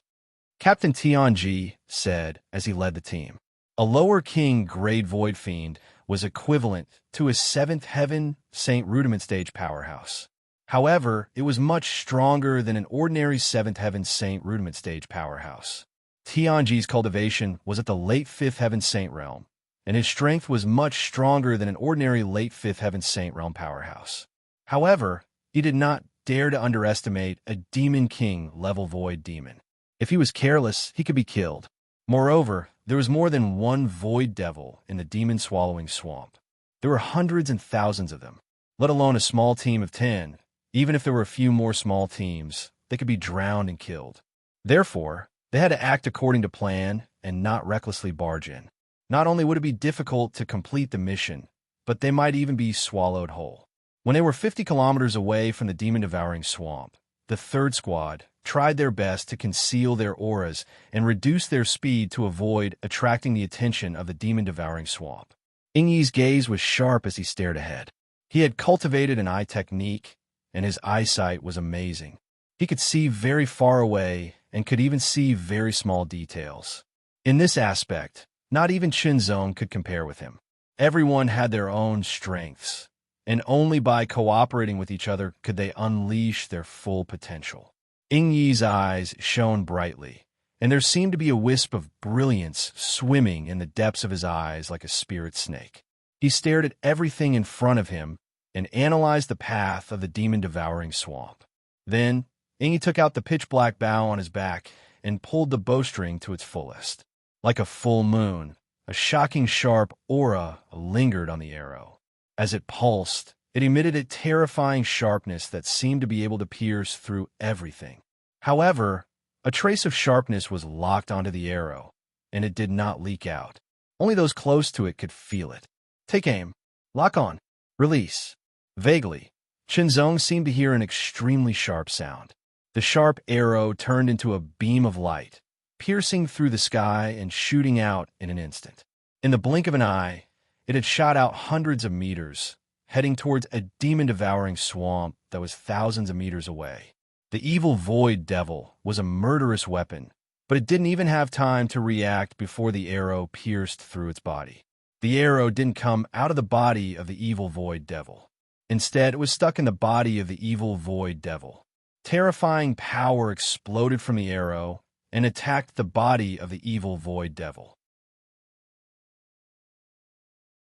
Captain Tianji said as he led the team. A lower king grade void fiend was equivalent to a 7th Heaven Saint Rudiment stage powerhouse. However, it was much stronger than an ordinary 7th Heaven Saint Rudiment stage powerhouse. Tianji's cultivation was at the late 5th Heaven Saint realm, and his strength was much stronger than an ordinary late 5th Heaven Saint realm powerhouse. However, he did not dare to underestimate a Demon King level void demon. If he was careless, he could be killed. Moreover, there was more than one void devil in the Demon Swallowing Swamp. There were hundreds and thousands of them, let alone a small team of 10. Even if there were a few more small teams, they could be drowned and killed. Therefore, they had to act according to plan and not recklessly barge in. Not only would it be difficult to complete the mission, but they might even be swallowed whole. When they were 50 kilometers away from the Demon-Devouring Swamp, the 3rd Squad tried their best to conceal their auras and reduce their speed to avoid attracting the attention of the Demon-Devouring Swamp. Ingyi's gaze was sharp as he stared ahead. He had cultivated an eye technique, and his eyesight was amazing. He could see very far away and could even see very small details. In this aspect, not even Chun Zong could compare with him. Everyone had their own strengths, and only by cooperating with each other could they unleash their full potential. Ingyi's eyes shone brightly, and there seemed to be a wisp of brilliance swimming in the depths of his eyes like a spirit snake. He stared at everything in front of him and analyzed the path of the demon-devouring swamp. Then, Ingi took out the pitch-black bow on his back and pulled the bowstring to its fullest. Like a full moon, a shocking sharp aura lingered on the arrow. As it pulsed, it emitted a terrifying sharpness that seemed to be able to pierce through everything. However, a trace of sharpness was locked onto the arrow, and it did not leak out. Only those close to it could feel it. Take aim. Lock on. Release. Vaguely, Chinzong seemed to hear an extremely sharp sound. The sharp arrow turned into a beam of light, piercing through the sky and shooting out in an instant. In the blink of an eye, it had shot out hundreds of meters, heading towards a demon-devouring swamp that was thousands of meters away. The evil Void Devil was a murderous weapon, but it didn't even have time to react before the arrow pierced through its body. The arrow didn't come out of the body of the evil Void Devil. Instead, it was stuck in the body of the evil Void Devil. Terrifying power exploded from the arrow and attacked the body of the evil Void Devil.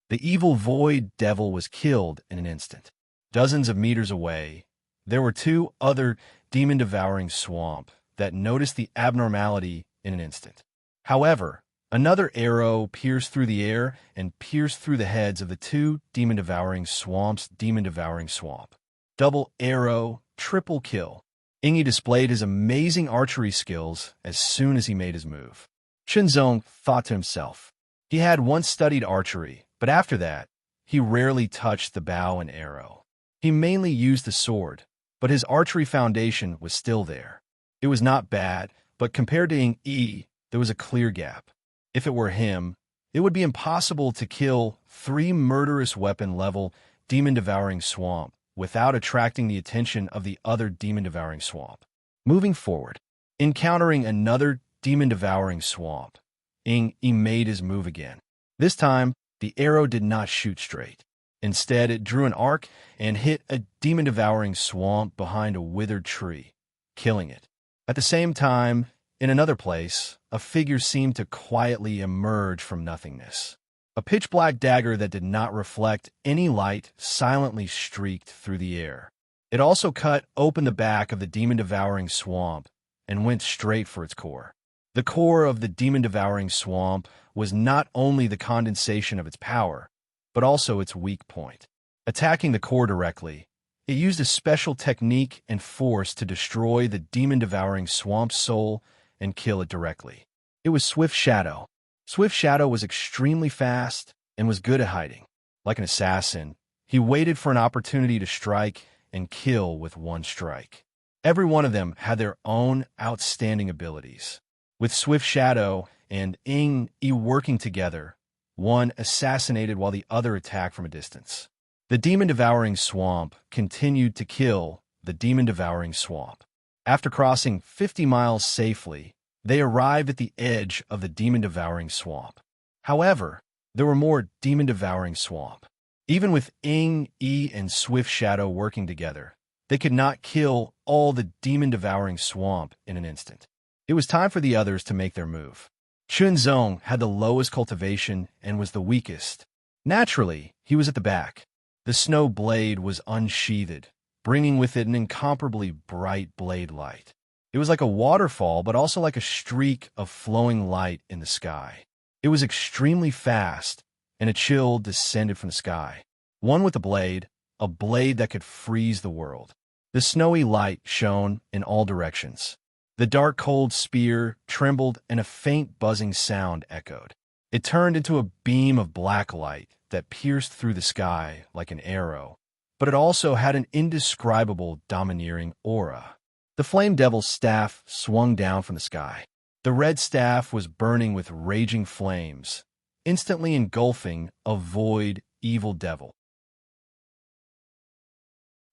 The evil Void Devil was killed in an instant. Dozens of meters away, there were two other demon-devouring swamp that noticed the abnormality in an instant. However, another arrow pierced through the air and pierced through the heads of the two demon-devouring swamps. Demon-devouring swamp. Double arrow, triple kill. Ingi displayed his amazing archery skills as soon as he made his move. Chinzong thought to himself. He had once studied archery, but after that, he rarely touched the bow and arrow. He mainly used the sword, but his archery foundation was still there. It was not bad, but compared to Ingi, there was a clear gap. If it were him, it would be impossible to kill 3 murderous weapon-level demon-devouring swamp without attracting the attention of the other demon-devouring swamp. Moving forward, encountering another demon-devouring swamp, Ingi made his move again. This time, the arrow did not shoot straight. Instead, it drew an arc and hit a demon-devouring swamp behind a withered tree, killing it. At the same time, in another place, a figure seemed to quietly emerge from nothingness. A pitch-black dagger that did not reflect any light silently streaked through the air. It also cut open the back of the demon-devouring swamp and went straight for its core. The core of the demon-devouring swamp was not only the condensation of its power, but also its weak point. Attacking the core directly, it used a special technique and force to destroy the demon-devouring swamp's soul and kill it directly. It was Swift Shadow. Swift Shadow was extremely fast and was good at hiding. Like an assassin, he waited for an opportunity to strike and kill with one strike. Every one of them had their own outstanding abilities. With Swift Shadow and Ingi working together, one assassinated while the other attacked from a distance. The demon-devouring swamp continued to kill the demon-devouring swamp. After crossing 50 miles safely, they arrived at the edge of the demon-devouring swamp. However, there were more demon-devouring swamp. Even with Ingi and Swift Shadow working together, they could not kill all the demon-devouring swamp in an instant. It was time for the others to make their move. Chinzong had the lowest cultivation and was the weakest. Naturally, he was at the back. The snow blade was unsheathed, bringing with it an incomparably bright blade light. It was like a waterfall, but also like a streak of flowing light in the sky. It was extremely fast, and a chill descended from the sky. One with a blade that could freeze the world. The snowy light shone in all directions. The dark, cold spear trembled, and a faint buzzing sound echoed. It turned into a beam of black light that pierced through the sky like an arrow, but it also had an indescribable, domineering aura. The flame devil's staff swung down from the sky. The red staff was burning with raging flames, instantly engulfing a void, evil devil.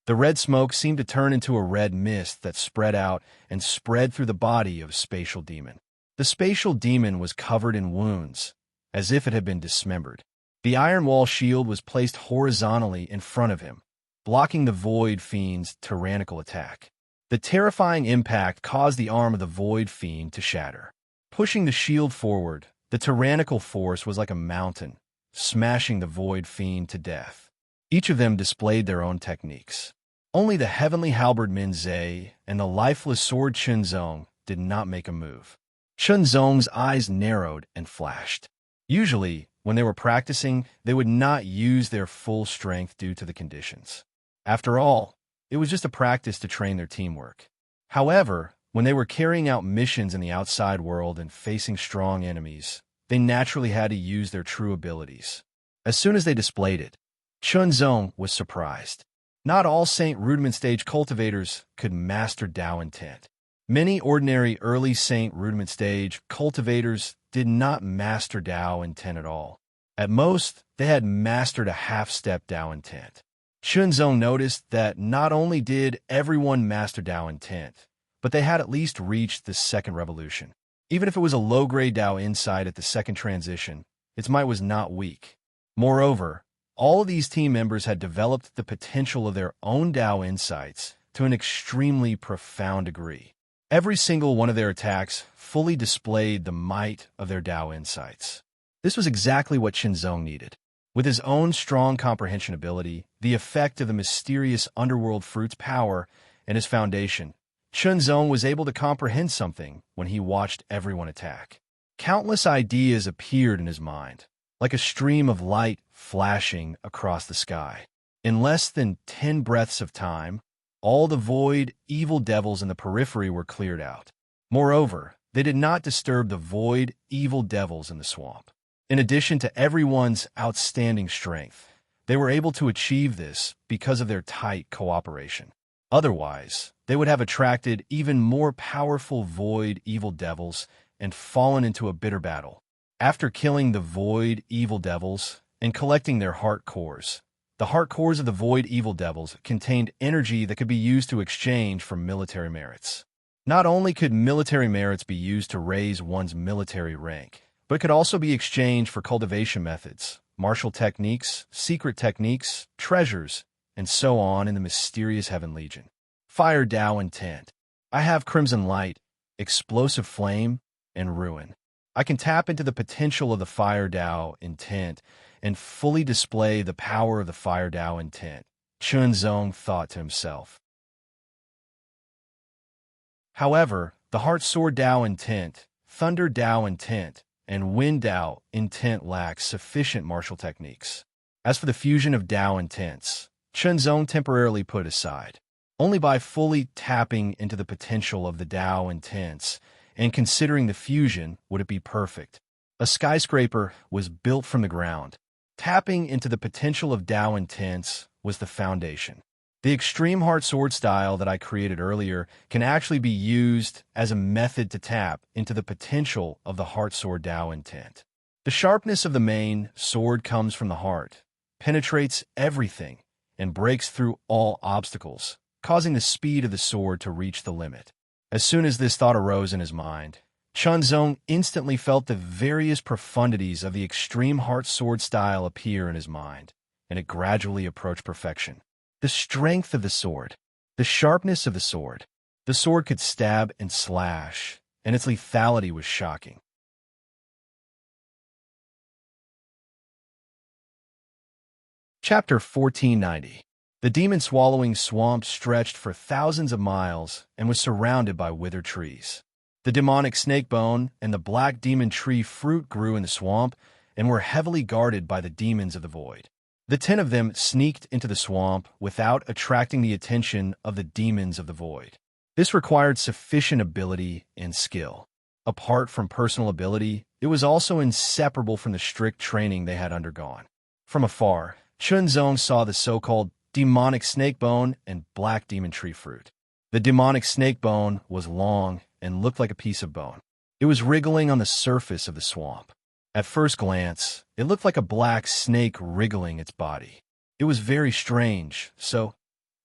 The red smoke seemed to turn into a red mist that spread out and spread through the body of a spatial demon. The spatial demon was covered in wounds, as if it had been dismembered. The iron wall shield was placed horizontally in front of him, blocking the void fiend's tyrannical attack. The terrifying impact caused the arm of the void fiend to shatter. Pushing the shield forward, the tyrannical force was like a mountain, smashing the void fiend to death. Each of them displayed their own techniques. Only the heavenly halberd Min Zhe and the lifeless sword Chunzong did not make a move. Chunzong's eyes narrowed and flashed. Usually, when they were practicing, they would not use their full strength due to the conditions. After all, it was just a practice to train their teamwork. However, when they were carrying out missions in the outside world and facing strong enemies, they naturally had to use their true abilities. As soon as they displayed it, Chunzong was surprised. Not all Saint Rudiment Stage cultivators could master Tao Intent. Many ordinary early Saint Rudiment Stage cultivators did not master Tao Intent at all. At most, they had mastered a half-step Tao Intent. Chunzong noticed that not only did everyone master Tao Intent, but they had at least reached the second revolution. Even if it was a low-grade Tao Insight at the second transition, its might was not weak. Moreover, all of these team members had developed the potential of their own Tao Insights to an extremely profound degree. Every single one of their attacks fully displayed the might of their Tao Insights. This was exactly what Chunzong needed. With his own strong comprehension ability, the effect of the mysterious underworld fruit's power, and his foundation, Chunzong was able to comprehend something when he watched everyone attack. Countless ideas appeared in his mind, like a stream of light flashing across the sky. In less than 10 breaths of time, all the void, evil devils in the periphery were cleared out. Moreover, they did not disturb the void, evil devils in the swamp. In addition to everyone's outstanding strength, they were able to achieve this because of their tight cooperation. Otherwise, they would have attracted even more powerful void, evil devils and fallen into a bitter battle. After killing the void, evil devils and collecting their heart cores, the heart cores of the void, evil devils contained energy that could be used to exchange for military merits. Not only could military merits be used to raise one's military rank, but it could also be exchanged for cultivation methods, martial techniques, secret techniques, treasures, and so on in the mysterious Heaven Legion. Fire Tao Intent. I have Crimson Light, Explosive Flame, and Ruin. I can tap into the potential of the Fire Tao Intent and fully display the power of the Fire Tao Intent, Chunzong thought to himself. However, the Heart Sword Tao Intent, Thunder Tao Intent, and Wind Tao Intent lacks sufficient martial techniques. As for the fusion of Tao Intents, Chunzong temporarily put aside. Only by fully tapping into the potential of the Tao Intents and considering the fusion would it be perfect. A skyscraper was built from the ground. Tapping into the potential of Tao Intents was the foundation. The Extreme Heart Sword style that I created earlier can actually be used as a method to tap into the potential of the Heart Sword Tao Intent. The sharpness of the main sword comes from the heart, penetrates everything, and breaks through all obstacles, causing the speed of the sword to reach the limit. As soon as this thought arose in his mind, Chunzong instantly felt the various profundities of the Extreme Heart Sword style appear in his mind, and it gradually approached perfection. The strength of the sword, the sharpness of the sword. The sword could stab and slash, and its lethality was shocking. Chapter 1490. The demon-swallowing swamp stretched for thousands of miles and was surrounded by withered trees. The demonic snakebone and the black demon tree fruit grew in the swamp and were heavily guarded by the demons of the void. The 10 of them sneaked into the swamp without attracting the attention of the demons of the void. This required sufficient ability and skill. Apart from personal ability, it was also inseparable from the strict training they had undergone. From afar, Chunzong saw the so-called demonic snakebone and black demon tree fruit. The demonic snakebone was long and looked like a piece of bone. It was wriggling on the surface of the swamp. At first glance, it looked like a black snake wriggling its body. It was very strange, so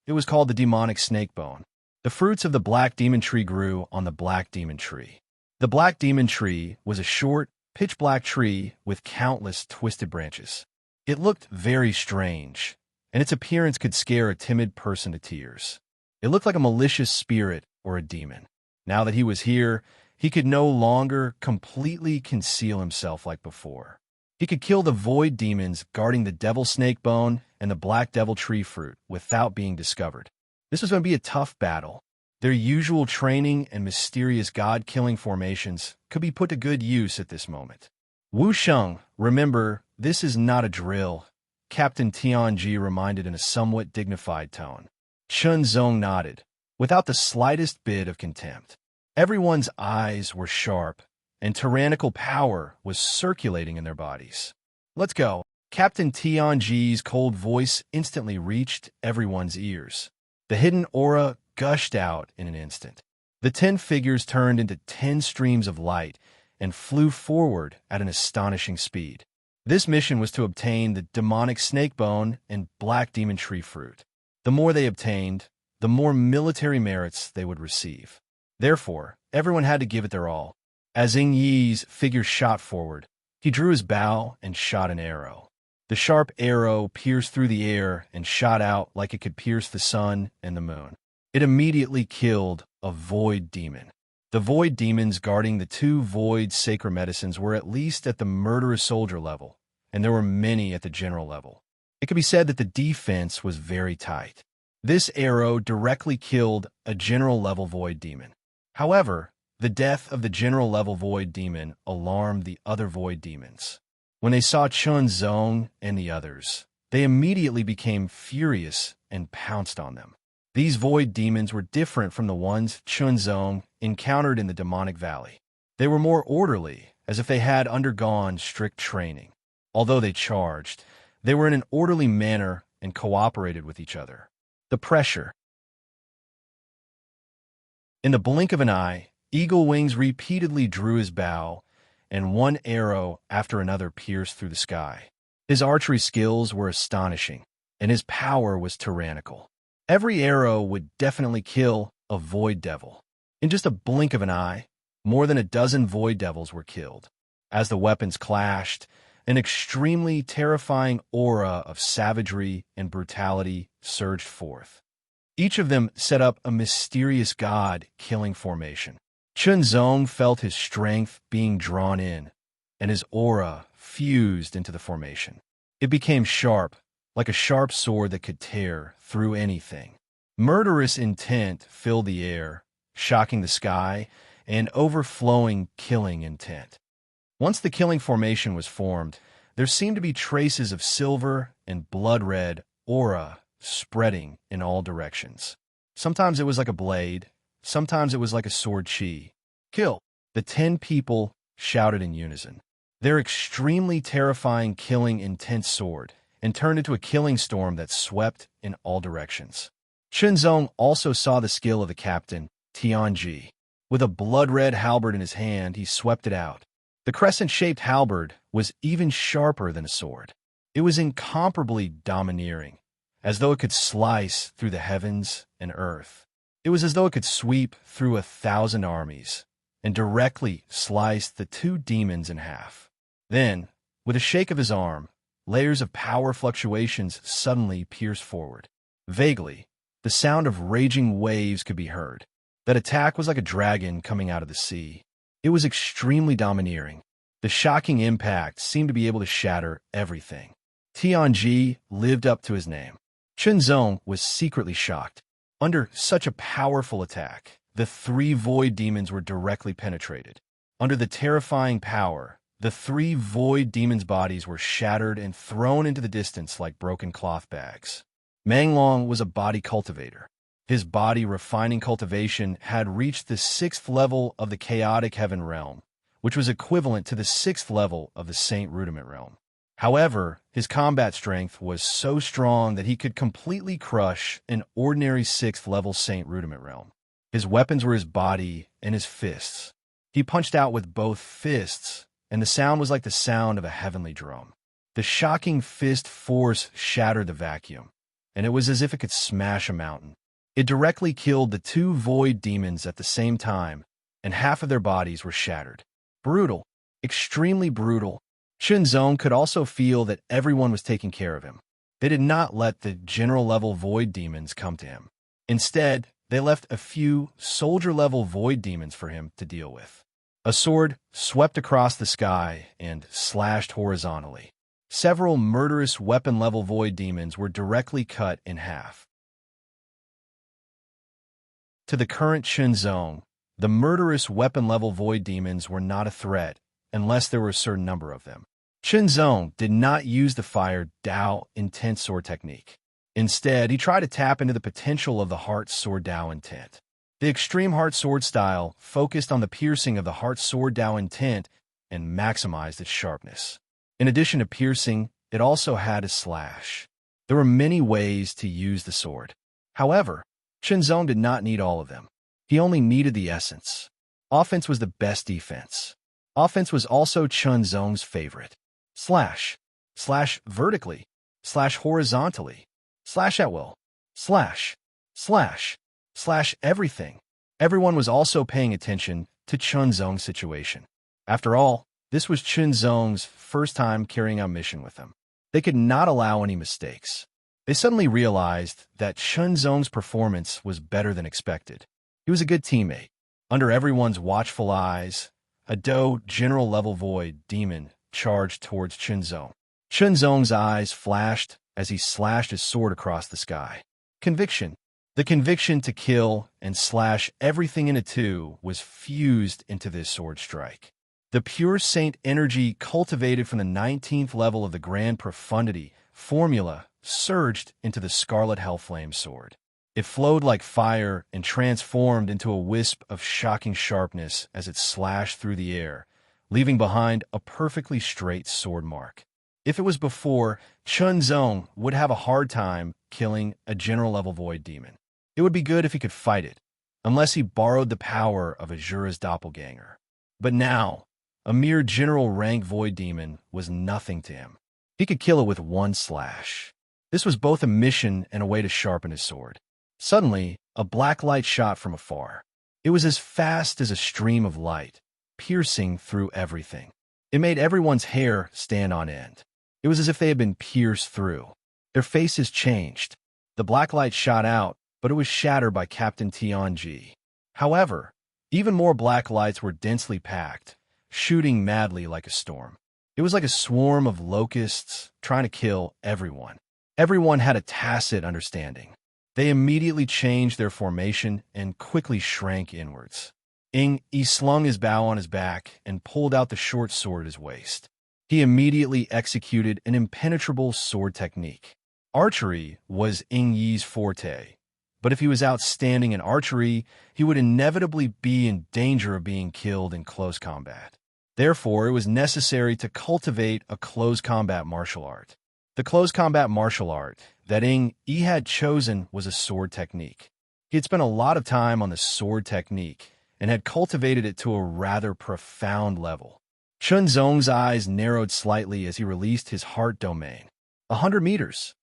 it was called the demonic snakebone. The fruits of the black demon tree grew on the black demon tree. The black demon tree was a short, pitch-black tree with countless twisted branches. It looked very strange, and its appearance could scare a timid person to tears. It looked like a malicious spirit or a demon. Now that he was here, he could no longer completely conceal himself like before. He could kill the void demons guarding the devil snake bone and the black devil tree fruit without being discovered. This was going to be a tough battle. Their usual training and mysterious god-killing formations could be put to good use at this moment. Wu Sheng, remember, this is not a drill, Captain Tianji reminded in a somewhat dignified tone. Chun Zong nodded, without the slightest bit of contempt. Everyone's eyes were sharp, and tyrannical power was circulating in their bodies. Let's go. Captain Tianji's cold voice instantly reached everyone's ears. The hidden aura gushed out in an instant. The 10 figures turned into 10 streams of light and flew forward at an astonishing speed. This mission was to obtain the demonic snake bone and black demon tree fruit. The more they obtained, the more military merits they would receive. Therefore, everyone had to give it their all. As Ying Yi's figure shot forward, he drew his bow and shot an arrow. The sharp arrow pierced through the air and shot out like it could pierce the sun and the moon. It immediately killed a void demon. The void demons guarding the 2 void sacred medicines were at least at the murderous soldier level, and there were many at the general level. It could be said that the defense was very tight. This arrow directly killed a general level void demon. However, the death of the general level void demon alarmed the other void demons. When they saw Chun Zong and the others, they immediately became furious and pounced on them. These void demons were different from the ones Chun Zong encountered in the demonic valley. They were more orderly, as if they had undergone strict training. Although they charged, they were in an orderly manner and cooperated with each other. The pressure. In the blink of an eye, Eagle Wings repeatedly drew his bow, and one arrow after another pierced through the sky. His archery skills were astonishing, and his power was tyrannical. Every arrow would definitely kill a void devil. In just a blink of an eye, more than a dozen void devils were killed. As the weapons clashed, an extremely terrifying aura of savagery and brutality surged forth. Each of them set up a mysterious god-killing formation. Chun Zong felt his strength being drawn in, and his aura fused into the formation. It became sharp, like a sharp sword that could tear through anything. Murderous intent filled the air, shocking the sky, and overflowing killing intent. Once the killing formation was formed, there seemed to be traces of silver and blood-red aura spreading in all directions. Sometimes it was like a blade, sometimes it was like a sword chi. Kill! The 10 people shouted in unison. Their extremely terrifying killing intense sword and turned into a killing storm that swept in all directions. Chun Zong also saw the skill of the captain, Tianji. With a blood-red halberd in his hand, he swept it out. The crescent-shaped halberd was even sharper than a sword. It was incomparably domineering, as though it could slice through the heavens and earth. It was as though it could sweep through 1,000 armies and directly slice the 2 demons in half. Then, with a shake of his arm, layers of power fluctuations suddenly pierced forward. Vaguely, the sound of raging waves could be heard. That attack was like a dragon coming out of the sea. It was extremely domineering. The shocking impact seemed to be able to shatter everything. Tianji lived up to his name. Chun Zong was secretly shocked. Under such a powerful attack, the 3 void demons were directly penetrated. Under the terrifying power, the 3 void demons' bodies were shattered and thrown into the distance like broken cloth bags. Manglong was a body cultivator. His body refining cultivation had reached the 6th level of the chaotic heaven realm, which was equivalent to the 6th level of the Saint Rudiment realm. However, his combat strength was so strong that he could completely crush an ordinary 6th level Saint Rudiment realm. His weapons were his body and his fists. He punched out with both fists, and the sound was like the sound of a heavenly drum. The shocking fist force shattered the vacuum, and it was as if it could smash a mountain. It directly killed the 2 void demons at the same time, and half of their bodies were shattered. Brutal, extremely brutal. Chun Zong could also feel that everyone was taking care of him. They did not let the general-level void demons come to him. Instead, they left a few soldier-level void demons for him to deal with. A sword swept across the sky and slashed horizontally. Several murderous weapon-level void demons were directly cut in half. To the current Chunzong, the murderous weapon-level void demons were not a threat unless there were a certain number of them. Chunzong did not use the Fire Dao Intent Sword technique. Instead, he tried to tap into the potential of the Heart Sword Dao Intent. The Extreme Heart Sword style focused on the piercing of the Heart Sword Dao Intent and maximized its sharpness. In addition to piercing, it also had a slash. There were many ways to use the sword. However, Chunzong did not need all of them. He only needed the essence. Offense was the best defense. Offense was also Chunzong's favorite. Slash. Slash vertically. Slash horizontally. Slash at will. Slash. Slash. Slash everything. Everyone was also paying attention to Chunzong's situation. After all, this was Chunzong's first time carrying out mission with them. They could not allow any mistakes. They suddenly realized that Chunzong's performance was better than expected. He was a good teammate. Under everyone's watchful eyes, a Do general-level void demon charged towards Chunzong. Chunzong's eyes flashed as he slashed his sword across the sky. Conviction. The conviction to kill and slash everything in two was fused into this sword strike. The pure saint energy cultivated from the 19th level of the Grand Profundity formula surged into the Scarlet Hellflame sword. It flowed like fire and transformed into a wisp of shocking sharpness as it slashed through the air, leaving behind a perfectly straight sword mark. If it was before, Chunzong would have a hard time killing a general-level void demon. It would be good if he could fight it, unless he borrowed the power of Azura's doppelganger. But now, a mere general-rank void demon was nothing to him. He could kill it with one slash. This was both a mission and a way to sharpen his sword. Suddenly, a black light shot from afar. It was as fast as a stream of light, piercing through everything. It made everyone's hair stand on end. It was as if they had been pierced through. Their faces changed. The black light shot out, but it was shattered by Captain Tianji. However, even more black lights were densely packed, shooting madly like a storm. It was like a swarm of locusts trying to kill everyone. Everyone had a tacit understanding. They immediately changed their formation and quickly shrank inwards. Yi slung his bow on his back and pulled out the short sword at his waist. He immediately executed an impenetrable sword technique. Archery was Yi's forte, but if he was outstanding in archery, he would inevitably be in danger of being killed in close combat. Therefore, it was necessary to cultivate a close combat martial art. The close combat martial art that Yi had chosen was a sword technique. He had spent a lot of time on the sword technique and had cultivated it to a rather profound level. Chunzong's eyes narrowed slightly as he released his heart domain. 100 meters.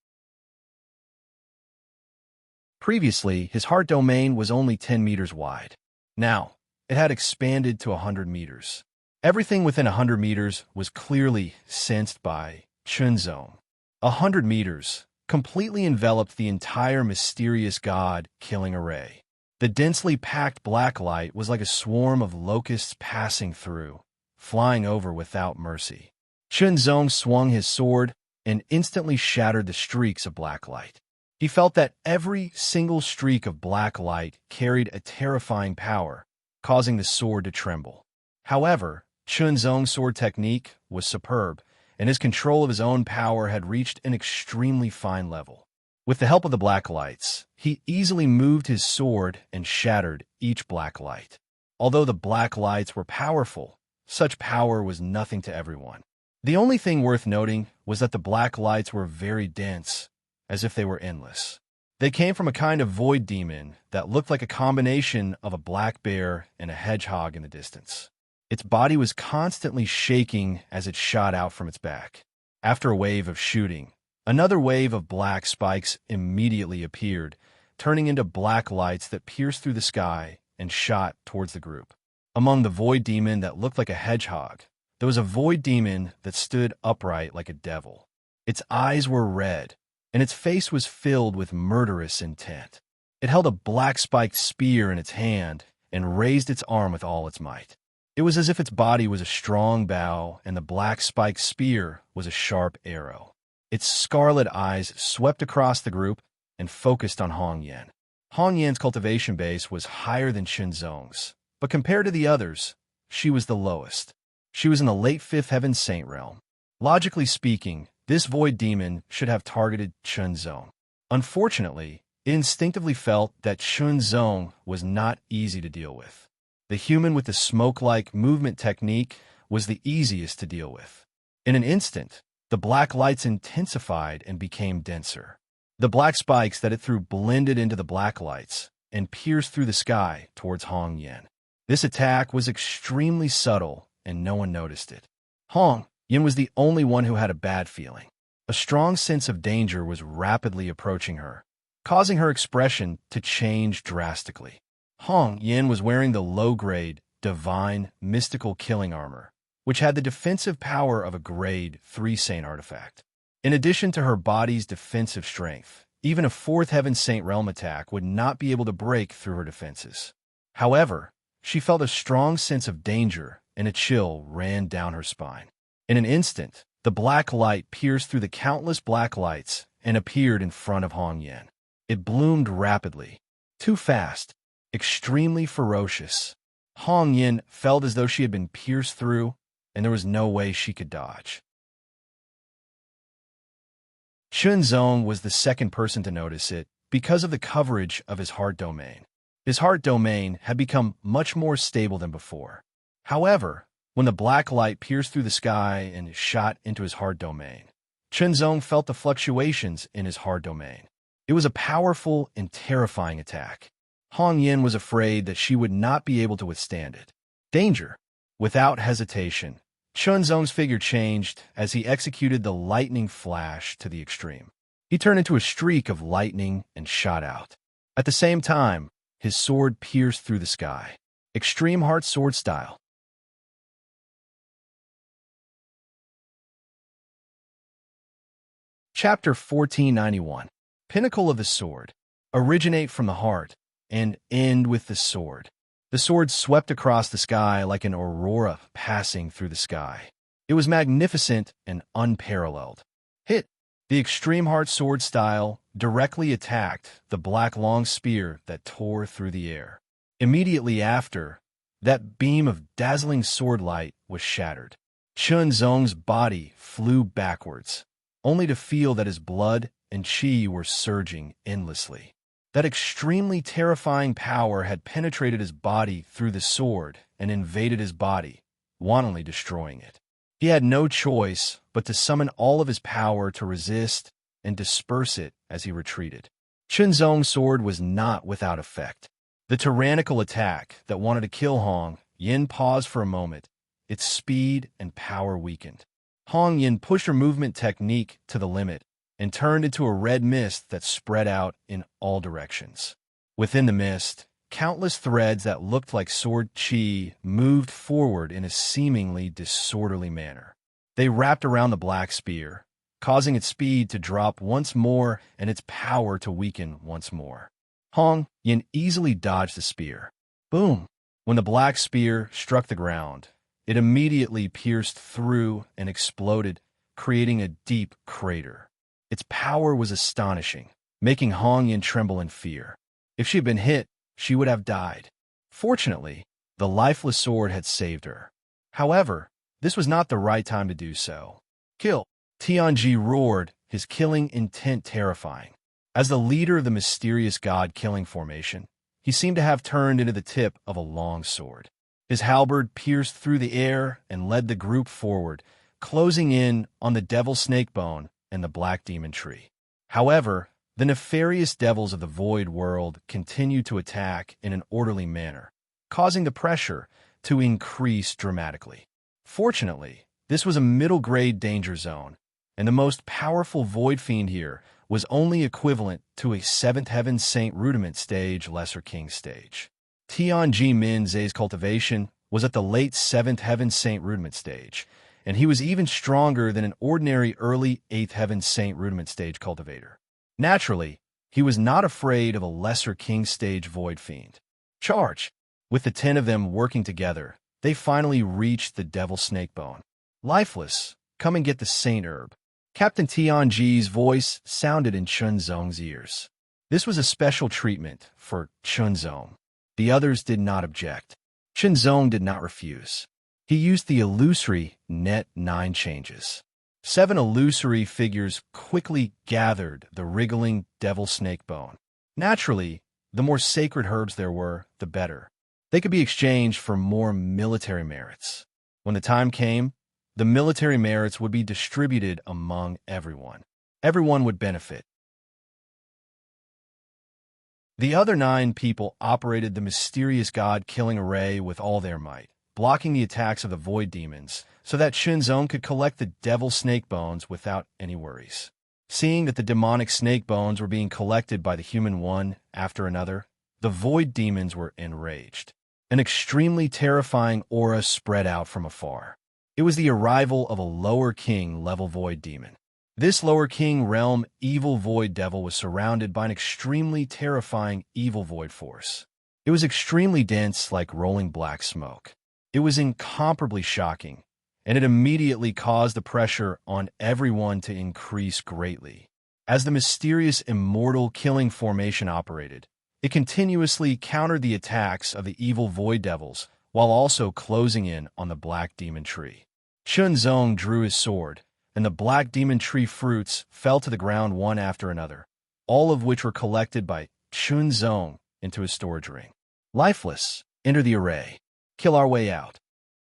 Previously, his heart domain was only 10 meters wide. Now, it had expanded to 100 meters. Everything within 100 meters was clearly sensed by Chunzong. 100 meters completely enveloped the entire mysterious god-killing array. The densely packed black light was like a swarm of locusts passing through, flying over without mercy. Chunzong swung his sword and instantly shattered the streaks of black light. He felt that every single streak of black light carried a terrifying power, causing the sword to tremble. However, Chunzong's sword technique was superb, and his control of his own power had reached an extremely fine level. With the help of the black lights, he easily moved his sword and shattered each black light. Although the black lights were powerful, such power was nothing to everyone. The only thing worth noting was that the black lights were very dense, as if they were endless. They came from a kind of void demon that looked like a combination of a black bear and a hedgehog in the distance. Its body was constantly shaking as it shot out from its back. After a wave of shooting, another wave of black spikes immediately appeared, turning into black lights that pierced through the sky and shot towards the group. Among the void demon that looked like a hedgehog, there was a void demon that stood upright like a devil. Its eyes were red, and its face was filled with murderous intent. It held a black spiked spear in its hand and raised its arm with all its might. It was as if its body was a strong bow and the black spiked spear was a sharp arrow. Its scarlet eyes swept across the group and focused on Hong Yan. Hong Yan's cultivation base was higher than Chunzong's, but compared to the others, she was the lowest. She was in the late fifth heaven saint realm. Logically speaking, this void demon should have targeted Chunzong. Unfortunately, it instinctively felt that Chunzong was not easy to deal with. The human with the smoke-like movement technique was the easiest to deal with. In an instant, the black lights intensified and became denser. The black spikes that it threw blended into the black lights and pierced through the sky towards Hong Yan. This attack was extremely subtle, and no one noticed it. Hong Yan was the only one who had a bad feeling. A strong sense of danger was rapidly approaching her, causing her expression to change drastically. Hong Yan was wearing the low-grade, divine, mystical killing armor, which had the defensive power of a grade 3 saint artifact. In addition to her body's defensive strength, even a 4th Heaven Saint realm attack would not be able to break through her defenses. However, she felt a strong sense of danger, and a chill ran down her spine. In an instant, the black light pierced through the countless black lights and appeared in front of Hong Yan. It bloomed rapidly, too fast, extremely ferocious. Hong Yan felt as though she had been pierced through, and there was no way she could dodge. Chunzong was the second person to notice it because of the coverage of his heart domain. His heart domain had become much more stable than before. However, when the black light pierced through the sky and shot into his heart domain, Chunzong felt the fluctuations in his heart domain. It was a powerful and terrifying attack. Hong Yan was afraid that she would not be able to withstand it. Danger! Without hesitation, Chunzong's figure changed as he executed the lightning flash to the extreme. He turned into a streak of lightning and shot out. At the same time, his sword pierced through the sky. Extreme Heart Sword style. Chapter 1491. Pinnacle of the Sword. Originate from the heart and end with the sword. The sword swept across the sky like an aurora passing through the sky. It was magnificent and unparalleled. Hit! The Extreme Heart Sword style directly attacked the black long spear that tore through the air. Immediately after, that beam of dazzling sword light was shattered. Chunzong's body flew backwards, only to feel that his blood and qi were surging endlessly. That extremely terrifying power had penetrated his body through the sword and invaded his body, wantonly destroying it. He had no choice but to summon all of his power to resist and disperse it as he retreated. Chunzong's sword was not without effect. The tyrannical attack that wanted to kill Hong Yan paused for a moment. Its speed and power weakened. Hong Yan pushed her movement technique to the limit and turned into a red mist that spread out in all directions. Within the mist, countless threads that looked like sword qi moved forward in a seemingly disorderly manner. They wrapped around the black spear, causing its speed to drop once more and its power to weaken once more. Hong Yan easily dodged the spear. Boom! When the black spear struck the ground, it immediately pierced through and exploded, creating a deep crater. Its power was astonishing, making Hong Yan tremble in fear. If she had been hit, she would have died. Fortunately, the lifeless sword had saved her. However, this was not the right time to do so. Kill! Tianji roared, his killing intent terrifying. As the leader of the mysterious god-killing formation, he seemed to have turned into the tip of a long sword. His halberd pierced through the air and led the group forward, closing in on the devil snakebone and the black demon tree. However, the nefarious devils of the void world continued to attack in an orderly manner, causing the pressure to increase dramatically. Fortunately, this was a middle-grade danger zone, and the most powerful void fiend here was only equivalent to a 7th Heaven Saint Rudiment stage, Lesser King stage. Tianji Minzei's cultivation was at the late 7th Heaven Saint Rudiment stage, and he was even stronger than an ordinary early 8th Heaven Saint Rudiment stage cultivator. Naturally, he was not afraid of a Lesser King stage void fiend. Charge! With the 10 of them working together, they finally reached the devil snakebone. Lifeless, come and get the saint herb. Captain Tianji's voice sounded in Chunzong's ears. This was a special treatment for Chunzong. The others did not object. Chunzong did not refuse. He used the illusory net 9 changes. 7 illusory figures quickly gathered the wriggling devil snake bone. Naturally, the more sacred herbs there were, the better. They could be exchanged for more military merits. When the time came, the military merits would be distributed among everyone. Everyone would benefit. The other 9 people operated the mysterious god-killing array with all their might, blocking the attacks of the void demons so that Chunzong could collect the devil snake bones without any worries. Seeing that the demonic snake bones were being collected by the human one after another, the void demons were enraged. An extremely terrifying aura spread out from afar. It was the arrival of a lower king level void demon. This lower king realm evil void devil was surrounded by an extremely terrifying evil void force. It was extremely dense like rolling black smoke. It was incomparably shocking, and it immediately caused the pressure on everyone to increase greatly. As the mysterious immortal killing formation operated, it continuously countered the attacks of the evil void devils while also closing in on the black demon tree. Chunzong drew his sword, and the black demon tree fruits fell to the ground one after another, all of which were collected by Chunzong into his storage ring. Lifeless, enter the array. Kill our way out.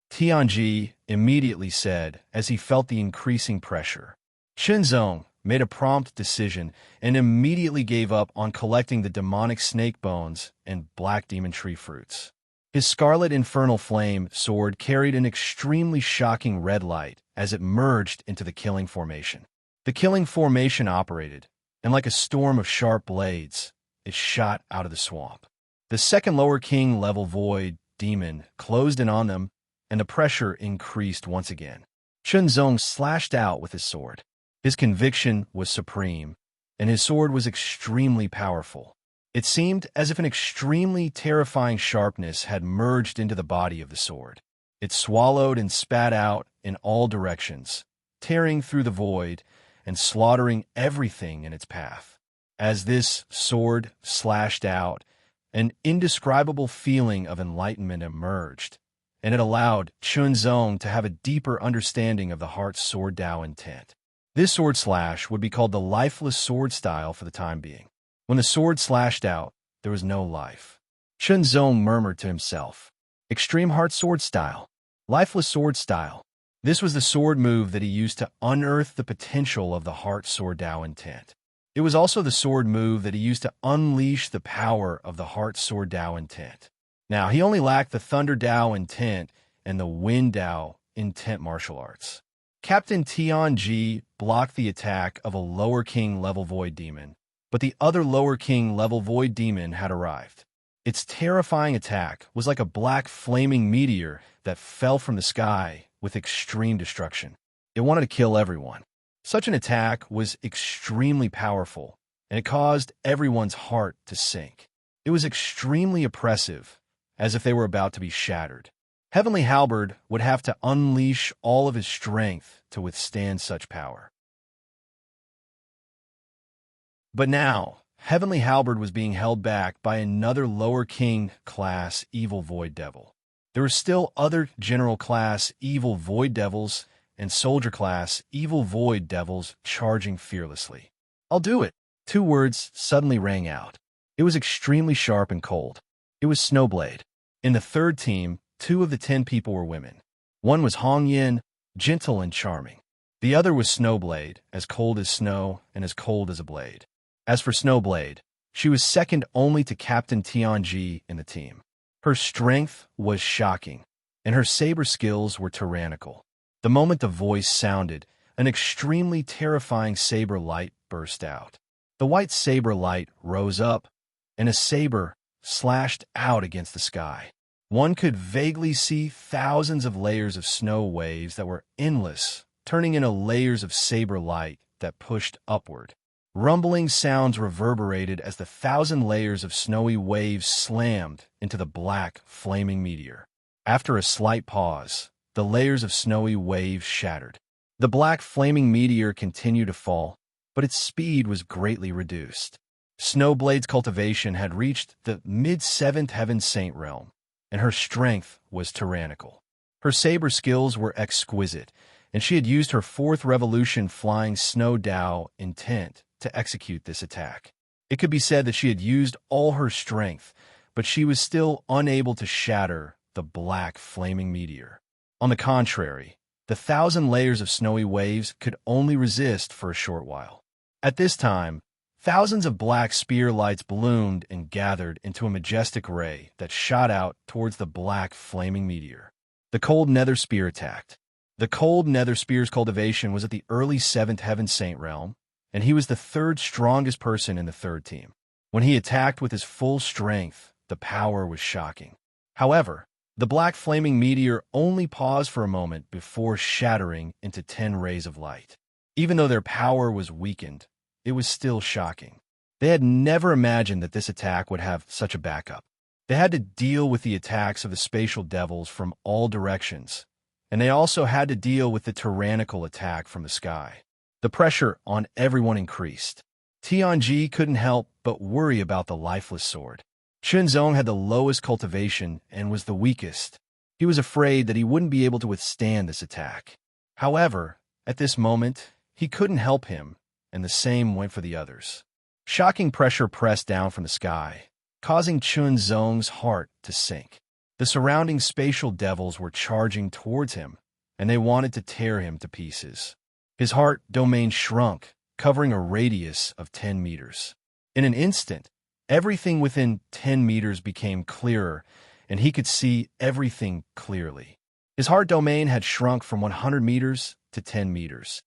Tianji immediately said as he felt the increasing pressure. Chunzong made a prompt decision and immediately gave up on collecting the demonic snake bones and black demon tree fruits. His scarlet infernal flame sword carried an extremely shocking red light as it merged into the killing formation. The killing formation operated, and like a storm of sharp blades, it shot out of the swamp. The second lower king level void demon closed in on them, and the pressure increased once again. Chunzong slashed out with his sword. His conviction was supreme, and his sword was extremely powerful. It seemed as if an extremely terrifying sharpness had merged into the body of the sword. It swallowed and spat out in all directions, tearing through the void and slaughtering everything in its path. As this sword slashed out, an indescribable feeling of enlightenment emerged, and it allowed Chunzong to have a deeper understanding of the heart's sword Dao intent. This sword slash would be called the lifeless sword style for the time being. When the sword slashed out, there was no life. Chunzong murmured to himself, Extreme Heart Sword Style, Lifeless Sword Style. This was the sword move that he used to unearth the potential of the heart sword Dao intent. It was also the sword move that he used to unleash the power of the heart sword Dao intent. Now, he only lacked the thunder Dao intent and the wind Dao intent martial arts. Captain Tianji blocked the attack of a lower king level void demon, but the other lower king level void demon had arrived. Its terrifying attack was like a black flaming meteor that fell from the sky with extreme destruction. It wanted to kill everyone. Such an attack was extremely powerful, and it caused everyone's heart to sink. It was extremely oppressive, as if they were about to be shattered. Heavenly Halberd would have to unleash all of his strength to withstand such power. But now, Heavenly Halberd was being held back by another lower king class evil void devil. There were still other general class evil void devils and soldier class evil void devils charging fearlessly. I'll do it. 2 words suddenly rang out. It was extremely sharp and cold. It was Snowblade. In the third team, 2 of the 10 people were women. One was Hong Yin, gentle and charming. The other was Snowblade, as cold as snow and as cold as a blade. As for Snowblade, she was second only to Captain Tianji in the team. Her strength was shocking, and her saber skills were tyrannical. The moment the voice sounded, an extremely terrifying saber light burst out. The white saber light rose up, and a saber slashed out against the sky. One could vaguely see thousands of layers of snow waves that were endless, turning into layers of saber light that pushed upward. Rumbling sounds reverberated as the 1,000 layers of snowy waves slammed into the black, flaming meteor. After a slight pause, the layers of snowy waves shattered. The black flaming meteor continued to fall, but its speed was greatly reduced. Snowblade's cultivation had reached the mid-seventh heaven saint realm, and her strength was tyrannical. Her saber skills were exquisite, and she had used her fourth revolution flying snow Dao intent to execute this attack. It could be said that she had used all her strength, but she was still unable to shatter the black flaming meteor. On the contrary, the 1,000 layers of snowy waves could only resist for a short while. At this time, thousands of black spear lights bloomed and gathered into a majestic ray that shot out towards the black flaming meteor. The cold nether spear attacked. The cold nether spear's cultivation was at the early 7th heaven saint realm, and he was the third strongest person in the third team. When he attacked with his full strength, the power was shocking. However, the black flaming meteor only paused for a moment before shattering into 10 rays of light. Even though their power was weakened, it was still shocking. They had never imagined that this attack would have such a backup. They had to deal with the attacks of the spatial devils from all directions, and they also had to deal with the tyrannical attack from the sky. The pressure on everyone increased. Tianji couldn't help but worry about the lifeless sword. Chunzong had the lowest cultivation and was the weakest. He was afraid that he wouldn't be able to withstand this attack. However, at this moment, he couldn't help him, and the same went for the others. Shocking pressure pressed down from the sky, causing Chunzong's heart to sink. The surrounding spatial devils were charging towards him, and they wanted to tear him to pieces. His heart domain shrunk, covering a radius of 10 meters. In an instant, everything within 10 meters became clearer, and he could see everything clearly. His heart domain had shrunk from 100 meters to 10 meters.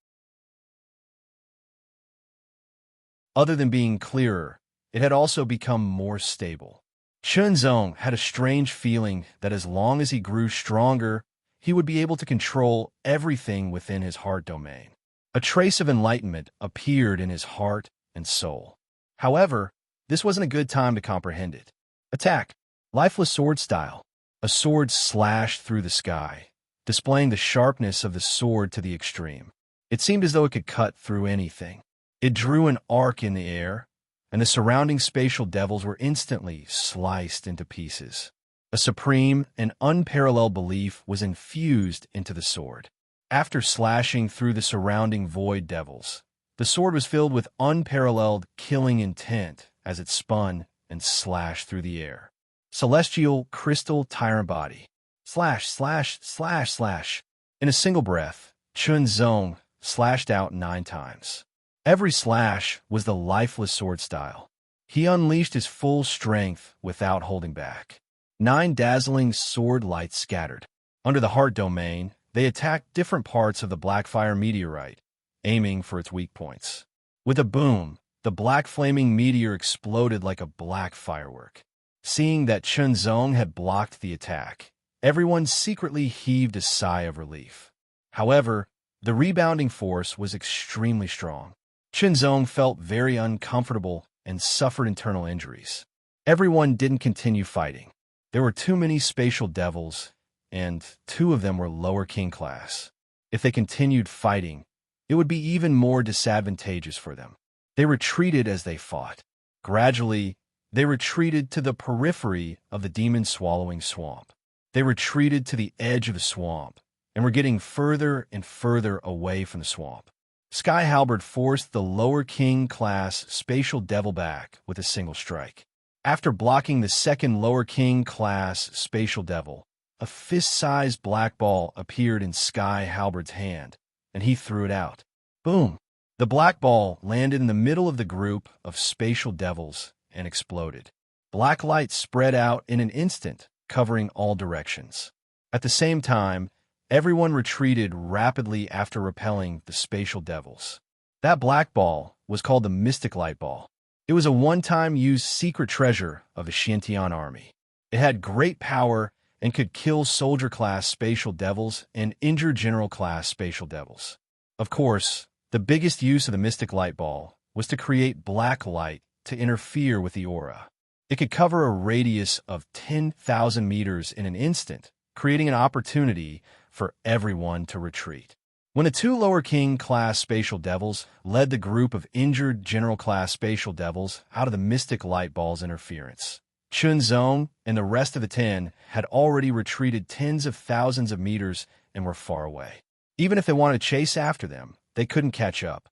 Other than being clearer, it had also become more stable. Chunzong had a strange feeling that as long as he grew stronger, he would be able to control everything within his heart domain. A trace of enlightenment appeared in his heart and soul. However, this wasn't a good time to comprehend it. Attack. Lifeless sword style. A sword slashed through the sky, displaying the sharpness of the sword to the extreme. It seemed as though it could cut through anything. It drew an arc in the air, and the surrounding spatial devils were instantly sliced into pieces. A supreme and unparalleled belief was infused into the sword. After slashing through the surrounding void devils, the sword was filled with unparalleled killing intent as it spun and slashed through the air. Celestial crystal tyrant body. Slash, slash, slash, slash. In a single breath, Chunzong slashed out 9 times. Every slash was the lifeless sword style. He unleashed his full strength without holding back. 9 dazzling sword lights scattered. Under the heart domain, they attacked different parts of the Blackfire meteorite, aiming for its weak points. With a boom, the black flaming meteor exploded like a black firework. Seeing that Chunzong had blocked the attack, everyone secretly heaved a sigh of relief. However, the rebounding force was extremely strong. Chunzong felt very uncomfortable and suffered internal injuries. Everyone didn't continue fighting. There were too many spatial devils, and 2 of them were lower king class. If they continued fighting, it would be even more disadvantageous for them. They retreated as they fought. Gradually, they retreated to the periphery of the demon-swallowing swamp. They retreated to the edge of the swamp, and were getting further and further away from the swamp. Sky Halberd forced the lower king class spatial devil back with a single strike. After blocking the second lower king class spatial devil, a fist-sized black ball appeared in Sky Halberd's hand, and he threw it out. Boom! The black ball landed in the middle of the group of spatial devils and exploded. Black light spread out in an instant, covering all directions. At the same time, everyone retreated rapidly after repelling the spatial devils. That black ball was called the Mystic Light Ball. It was a one-time used secret treasure of the Xiantian army. It had great power and could kill soldier-class spatial devils and injure general-class spatial devils. Of course, the biggest use of the Mystic Light Ball was to create black light to interfere with the aura. It could cover a radius of 10,000 meters in an instant, creating an opportunity for everyone to retreat. When the two lower king-class spatial devils led the group of injured general-class spatial devils out of the mystic light ball's interference, Chunzong and the rest of the 10 had already retreated tens of thousands of meters and were far away. Even if they wanted to chase after them, they couldn't catch up.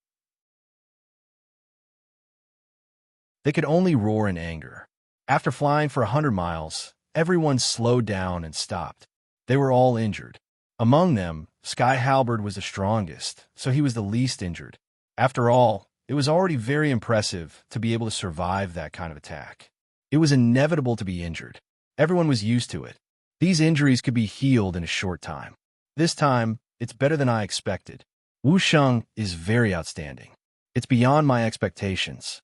They could only roar in anger. After flying for 100 miles, everyone slowed down and stopped. They were all injured. Among them, Sky Halberd was the strongest, so he was the least injured. After all, it was already very impressive to be able to survive that kind of attack. It was inevitable to be injured. Everyone was used to it. These injuries could be healed in a short time. This time, it's better than I expected. Wu Sheng is very outstanding. It's beyond my expectations.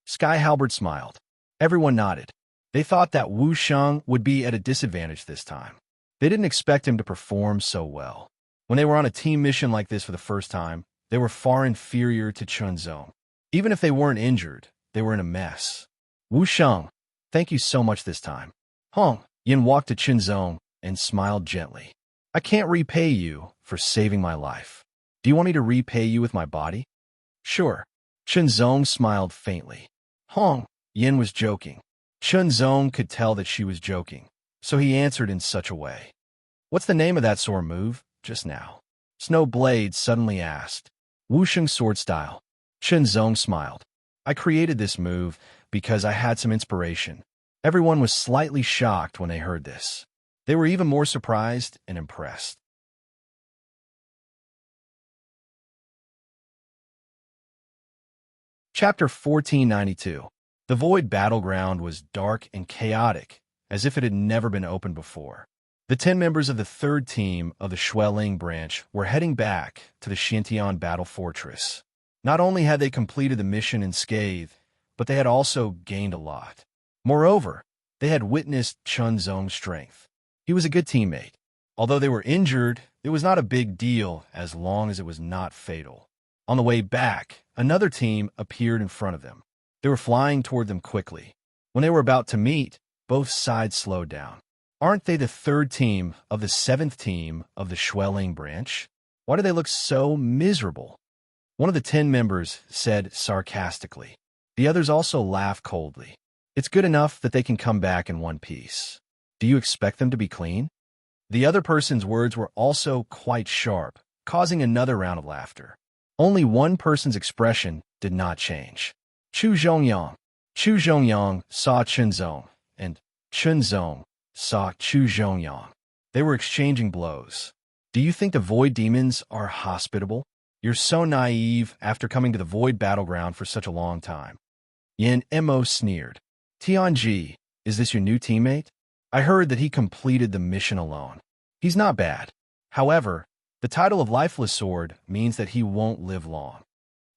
Sky Halberd smiled. Everyone nodded. They thought that Wu Sheng would be at a disadvantage this time. They didn't expect him to perform so well. When they were on a team mission like this for the first time, they were far inferior to Chunzong. Even if they weren't injured, they were in a mess. Wu Sheng, thank you so much this time. Hong Yin walked to Chunzong and smiled gently. I can't repay you for saving my life. Do you want me to repay you with my body? Sure. Chunzong smiled faintly. Hong Yin was joking. Chunzong could tell that she was joking, so he answered in such a way. What's the name of that sword move just now? Snowblade suddenly asked. Wusheng sword style. Chunzong smiled. I created this move because I had some inspiration. Everyone was slightly shocked when they heard this. They were even more surprised and impressed. Chapter 1492. The Void Battleground was dark and chaotic, as if it had never been opened before. The 10 members of the third team of the Xueling branch were heading back to the Xintian Battle Fortress. Not only had they completed the mission unscathed, but they had also gained a lot. Moreover, they had witnessed Chunzong's strength. He was a good teammate. Although they were injured, it was not a big deal as long as it was not fatal. On the way back, another team appeared in front of them. They were flying toward them quickly. When they were about to meet, both sides slowed down. Aren't they the third team of the 7th team of the Xueling branch? Why do they look so miserable? One of the 10 members said sarcastically. The others also laughed coldly. It's good enough that they can come back in one piece. Do you expect them to be clean? The other person's words were also quite sharp, causing another round of laughter. Only one person's expression did not change. Chu Zhongyang. Chu Zhongyang saw Chunzong, and Chunzong saw Chu Zhongyang. They were exchanging blows. Do you think the Void Demons are hospitable? You're so naive after coming to the Void Battleground for such a long time. Yin Mo sneered. Tianji, is this your new teammate? I heard that he completed the mission alone. He's not bad. However, the title of Lifeless Sword means that he won't live long.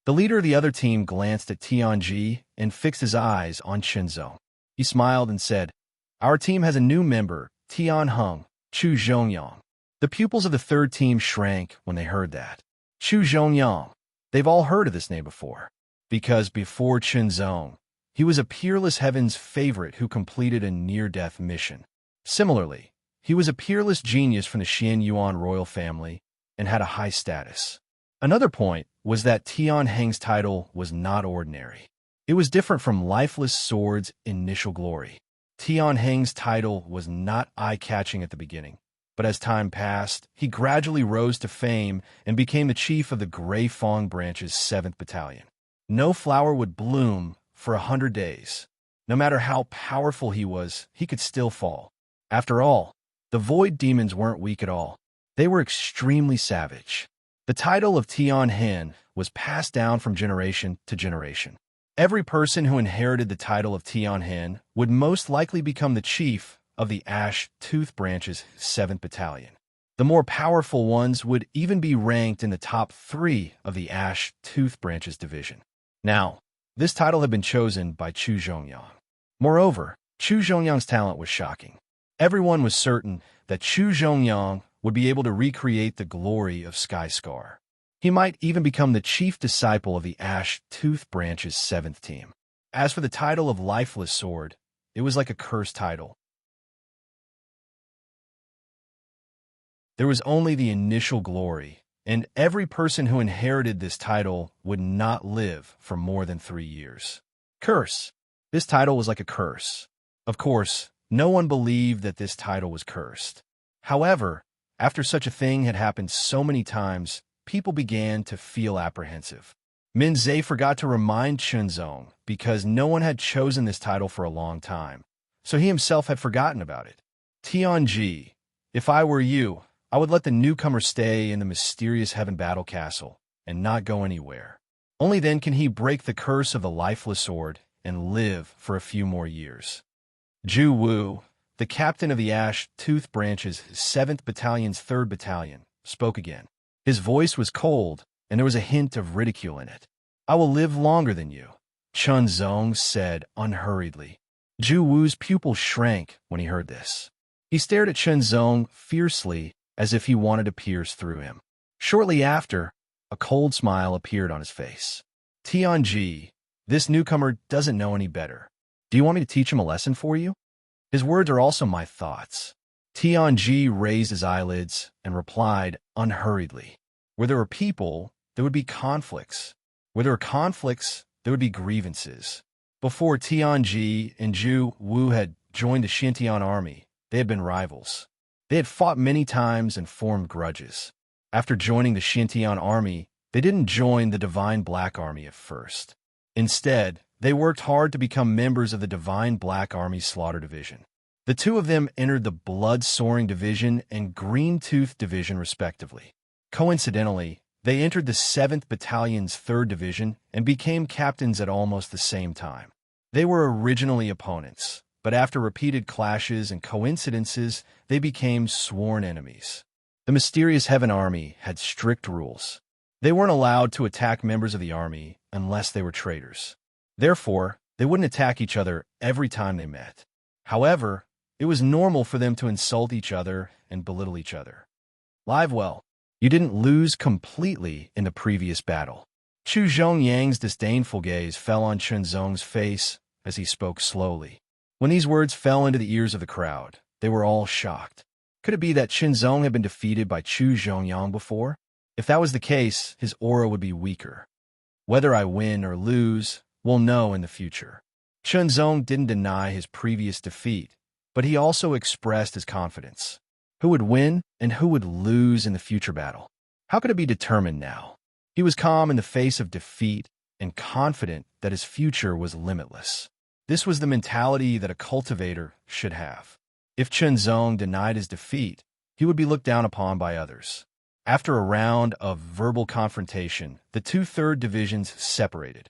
The leader of the other team glanced at Tianji and fixed his eyes on Chunzong. He smiled and said, Our team has a new member, Tian Heng, Chu Zhongyang. The pupils of the third team shrank when they heard that. Chu Zhongyang. They've all heard of this name before. Because before Chunzong, he was a Peerless Heaven's favorite who completed a near-death mission. Similarly, he was a peerless genius from the Xian Yuan royal family and had a high status. Another point was that Tian Heng's title was not ordinary. It was different from Lifeless Sword's initial glory. Tian Heng's title was not eye-catching at the beginning, but as time passed, he gradually rose to fame and became the chief of the Grey Fong branch's 7th Battalion. No flower would bloom for 100 days. No matter how powerful he was, he could still fall. After all, the Void Demons weren't weak at all. They were extremely savage. The title of Tian Hen was passed down from generation to generation. Every person who inherited the title of Tian Hen would most likely become the chief of the Ash Tooth Branch's 7th Battalion. The more powerful ones would even be ranked in the top 3 of the Ash Tooth Branch's division. Now, this title had been chosen by Chu Zhongyang. Moreover, Chu Zhongyang's talent was shocking. Everyone was certain that Chu Zhongyang would be able to recreate the glory of Sky Scar. He might even become the chief disciple of the Ash Tooth Branch's 7th team. As for the title of Lifeless Sword, it was like a cursed title. There was only the initial glory, and every person who inherited this title would not live for more than 3 years. Curse. This title was like a curse. Of course, no one believed that this title was cursed. However, after such a thing had happened so many times, people began to feel apprehensive. Minze forgot to remind Chunzong because no one had chosen this title for a long time, so he himself had forgotten about it. Tianji, if I were you, I would let the newcomer stay in the mysterious Heaven Battle Castle and not go anywhere. Only then can he break the curse of the lifeless sword and live for a few more years. Zhu Wu, the captain of the Ash-Tooth Branch's 7th Battalion's 3rd Battalion, spoke again. His voice was cold, and there was a hint of ridicule in it. I will live longer than you, Chunzong said unhurriedly. Zhu Wu's pupil shrank when he heard this. He stared at Chunzong fiercely as if he wanted to pierce through him. Shortly after, a cold smile appeared on his face. Tianji, this newcomer doesn't know any better. Do you want me to teach him a lesson for you? His words are also my thoughts. Tianji raised his eyelids and replied unhurriedly. Where there were people, there would be conflicts. Where there were conflicts, there would be grievances. Before Tianji and Zhu Wu had joined the Xintian army, they had been rivals. They had fought many times and formed grudges. After joining the Xintian army, they didn't join the Divine Black Army at first. Instead, they worked hard to become members of the Divine Black Army Slaughter Division. The two of them entered the Blood Soaring Division and Green Tooth Division respectively. Coincidentally, they entered the 7th Battalion's 3rd Division and became captains at almost the same time. They were originally opponents, but after repeated clashes and coincidences, they became sworn enemies. The mysterious Heaven Army had strict rules. They weren't allowed to attack members of the army unless they were traitors. Therefore, they wouldn't attack each other every time they met. However, it was normal for them to insult each other and belittle each other. Live well. You didn't lose completely in the previous battle. Chu Zhongyang's disdainful gaze fell on Chunzong's face as he spoke slowly. When these words fell into the ears of the crowd, they were all shocked. Could it be that Chunzong had been defeated by Chu Zhongyang before? If that was the case, his aura would be weaker. Whether I win or lose, we'll know in the future. Chunzong didn't deny his previous defeat, but he also expressed his confidence. Who would win and who would lose in the future battle? How could it be determined now? He was calm in the face of defeat and confident that his future was limitless. This was the mentality that a cultivator should have. If Chunzong denied his defeat, he would be looked down upon by others. After a round of verbal confrontation, the 2 3rd divisions separated.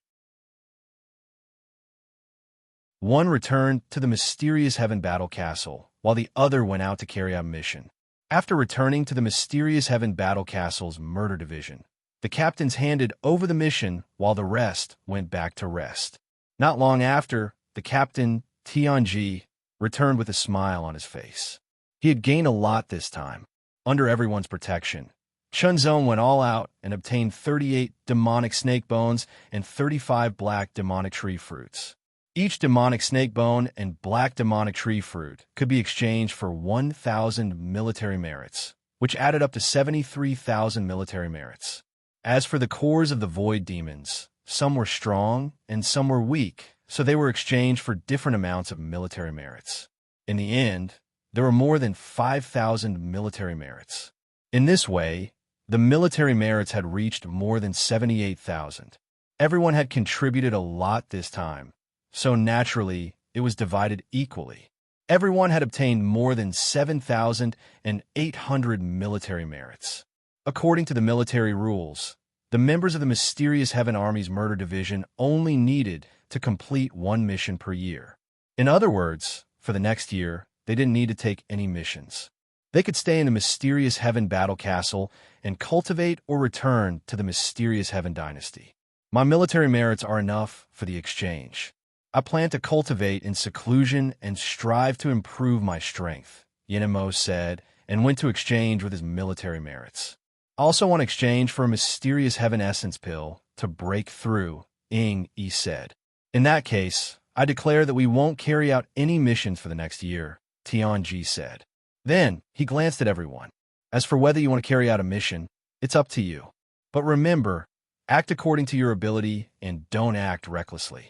One returned to the mysterious Heaven Battle Castle, while the other went out to carry out a mission. After returning to the mysterious Heaven Battle Castle's murder division, the captains handed over the mission while the rest went back to rest. Not long after, the captain, Tianji, returned with a smile on his face. He had gained a lot this time. Under everyone's protection, Chunzong went all out and obtained 38 demonic snake bones and 35 black demonic tree fruits. Each demonic snake bone and black demonic tree fruit could be exchanged for 1,000 military merits, which added up to 73,000 military merits. As for the cores of the void demons, some were strong and some were weak, so they were exchanged for different amounts of military merits. In the end, there were more than 5,000 military merits. In this way, the military merits had reached more than 78,000. Everyone had contributed a lot this time, so naturally, it was divided equally. Everyone had obtained more than 7,800 military merits. According to the military rules, the members of the mysterious Heaven Army's murder division only needed to complete 1 mission per year. In other words, for the next year, they didn't need to take any missions. They could stay in the mysterious Heaven Battle Castle and cultivate or return to the mysterious Heaven Dynasty. My military merits are enough for the exchange. I plan to cultivate in seclusion and strive to improve my strength, Yenemo said, and went to exchange with his military merits. I also want exchange for a mysterious Heaven Essence pill to break through, Yi said. In that case, I declare that we won't carry out any missions for the next year, Tianji said. Then, he glanced at everyone. As for whether you want to carry out a mission, it's up to you. But remember, act according to your ability and don't act recklessly.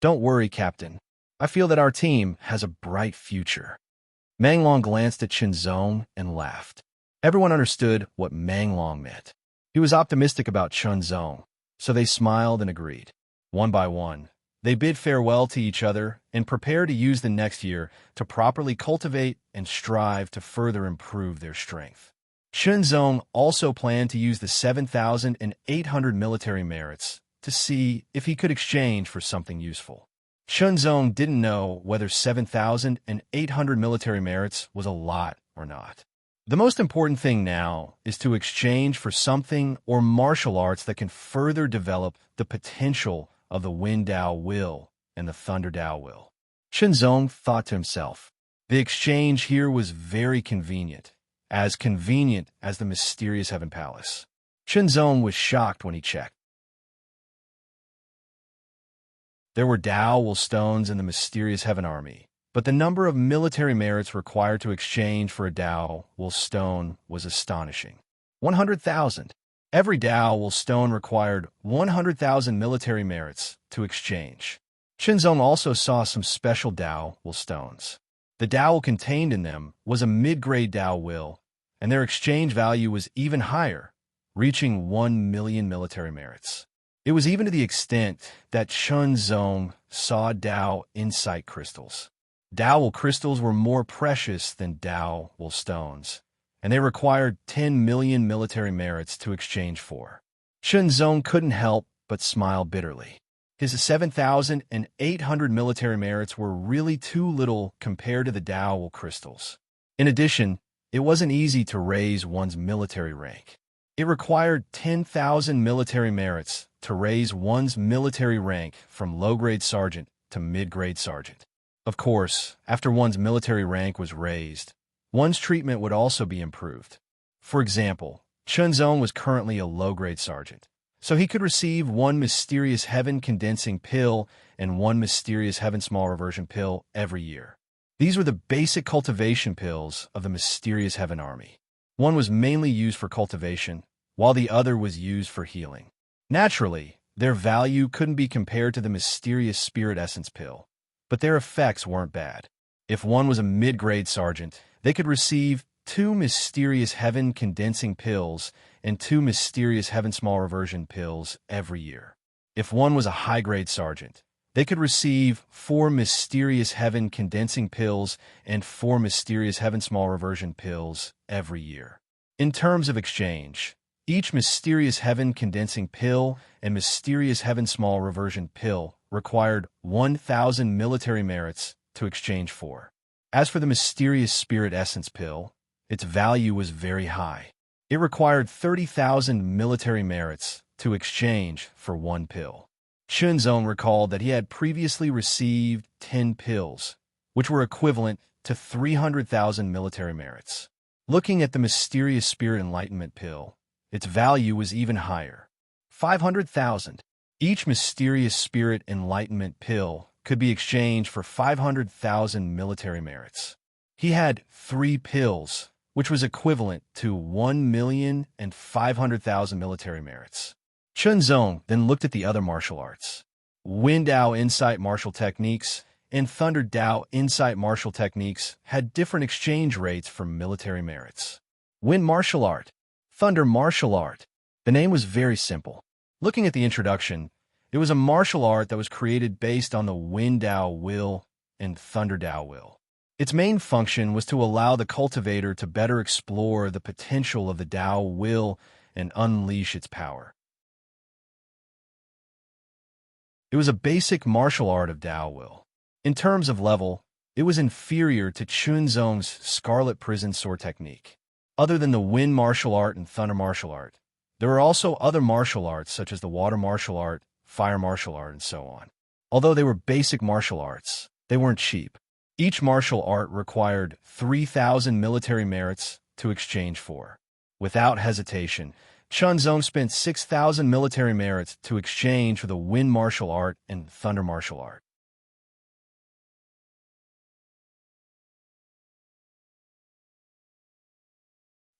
Don't worry, Captain. I feel that our team has a bright future. Manglong glanced at Chunzong and laughed. Everyone understood what Manglong meant. He was optimistic about Chunzong, so they smiled and agreed. One by one, they bid farewell to each other and prepare to use the next year to properly cultivate and strive to further improve their strength. Chunzong also planned to use the 7,800 military merits to see if he could exchange for something useful. Chunzong didn't know whether 7,800 military merits was a lot or not. The most important thing now is to exchange for something or martial arts that can further develop the potential of the Wind Dao Will and the Thunder Dao Will. Chunzong thought to himself, the exchange here was very convenient as the mysterious Heaven Palace. Chunzong was shocked when he checked. There were Dao Will stones in the mysterious Heaven Army, but the number of military merits required to exchange for a Dao Will stone was astonishing. 100,000. Every Dao Will stone required 100,000 military merits to exchange. Chunzong also saw some special Dao Will stones. The Dao Will contained in them was a mid-grade Dao Will, and their exchange value was even higher, reaching 1 million military merits. It was even to the extent that Chunzong saw Dao Insight crystals. Dao Will crystals were more precious than Dao Will stones, and they required 10 million military merits to exchange for. Chunzong couldn't help but smile bitterly. His 7,800 military merits were really too little compared to the Dao Will crystals. In addition, it wasn't easy to raise one's military rank. It required 10,000 military merits to raise one's military rank from low-grade sergeant to mid-grade sergeant. Of course, after one's military rank was raised, one's treatment would also be improved. For example, Chunzong was currently a low-grade sergeant, so he could receive 1 mysterious heaven condensing pill and 1 mysterious heaven small reversion pill every year. These were the basic cultivation pills of the mysterious heaven army. One was mainly used for cultivation, while the other was used for healing. Naturally, their value couldn't be compared to the mysterious spirit essence pill, but their effects weren't bad. If one was a mid-grade sergeant, they could receive 2 mysterious heaven condensing pills and 2 mysterious heaven small reversion pills every year. If one was a high-grade sergeant, they could receive 4 mysterious heaven condensing pills and 4 mysterious heaven small reversion pills every year. In terms of exchange, each mysterious heaven condensing pill and mysterious heaven small reversion pill required 1,000 military merits to exchange for. As for the mysterious spirit essence pill, its value was very high. It required 30,000 military merits to exchange for 1 pill. Chunzong recalled that he had previously received 10 pills, which were equivalent to 300,000 military merits. Looking at the mysterious spirit enlightenment pill, its value was even higher, 500,000. Each mysterious spirit enlightenment pill could be exchanged for 500,000 military merits. He had 3 pills, which was equivalent to 1,500,000 military merits. Chunzong then looked at the other martial arts. Wind Dao Insight martial techniques and Thunder Dao Insight martial techniques had different exchange rates for military merits. Wind martial art, Thunder martial art. The name was very simple. Looking at the introduction, it was a martial art that was created based on the Wind Dao Will and Thunder Dao Will. Its main function was to allow the cultivator to better explore the potential of the Dao Will and unleash its power. It was a basic martial art of Dao Will. In terms of level, it was inferior to Chunzong's Scarlet Prison Sword technique. Other than the Wind martial art and Thunder martial art, there were also other martial arts such as the Water martial art, Fire martial art, and so on. Although they were basic martial arts, they weren't cheap. Each martial art required 3,000 military merits to exchange for. Without hesitation, Chunzong spent 6,000 military merits to exchange for the Wind martial art and Thunder martial art.